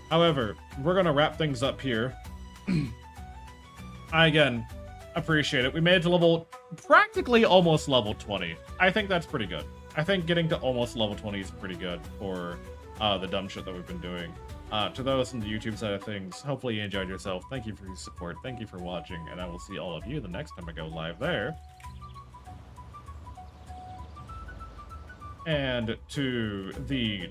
However, we're gonna wrap things up here. I again appreciate it. We made it to level, practically almost level 20. I think that's pretty good. I think getting to almost level 20 is pretty good for the dumb shit that we've been doing. To those in the YouTube side of things, hopefully you enjoyed yourself. Thank you for your support. Thank you for watching, and I will see all of you the next time I go live there. And to the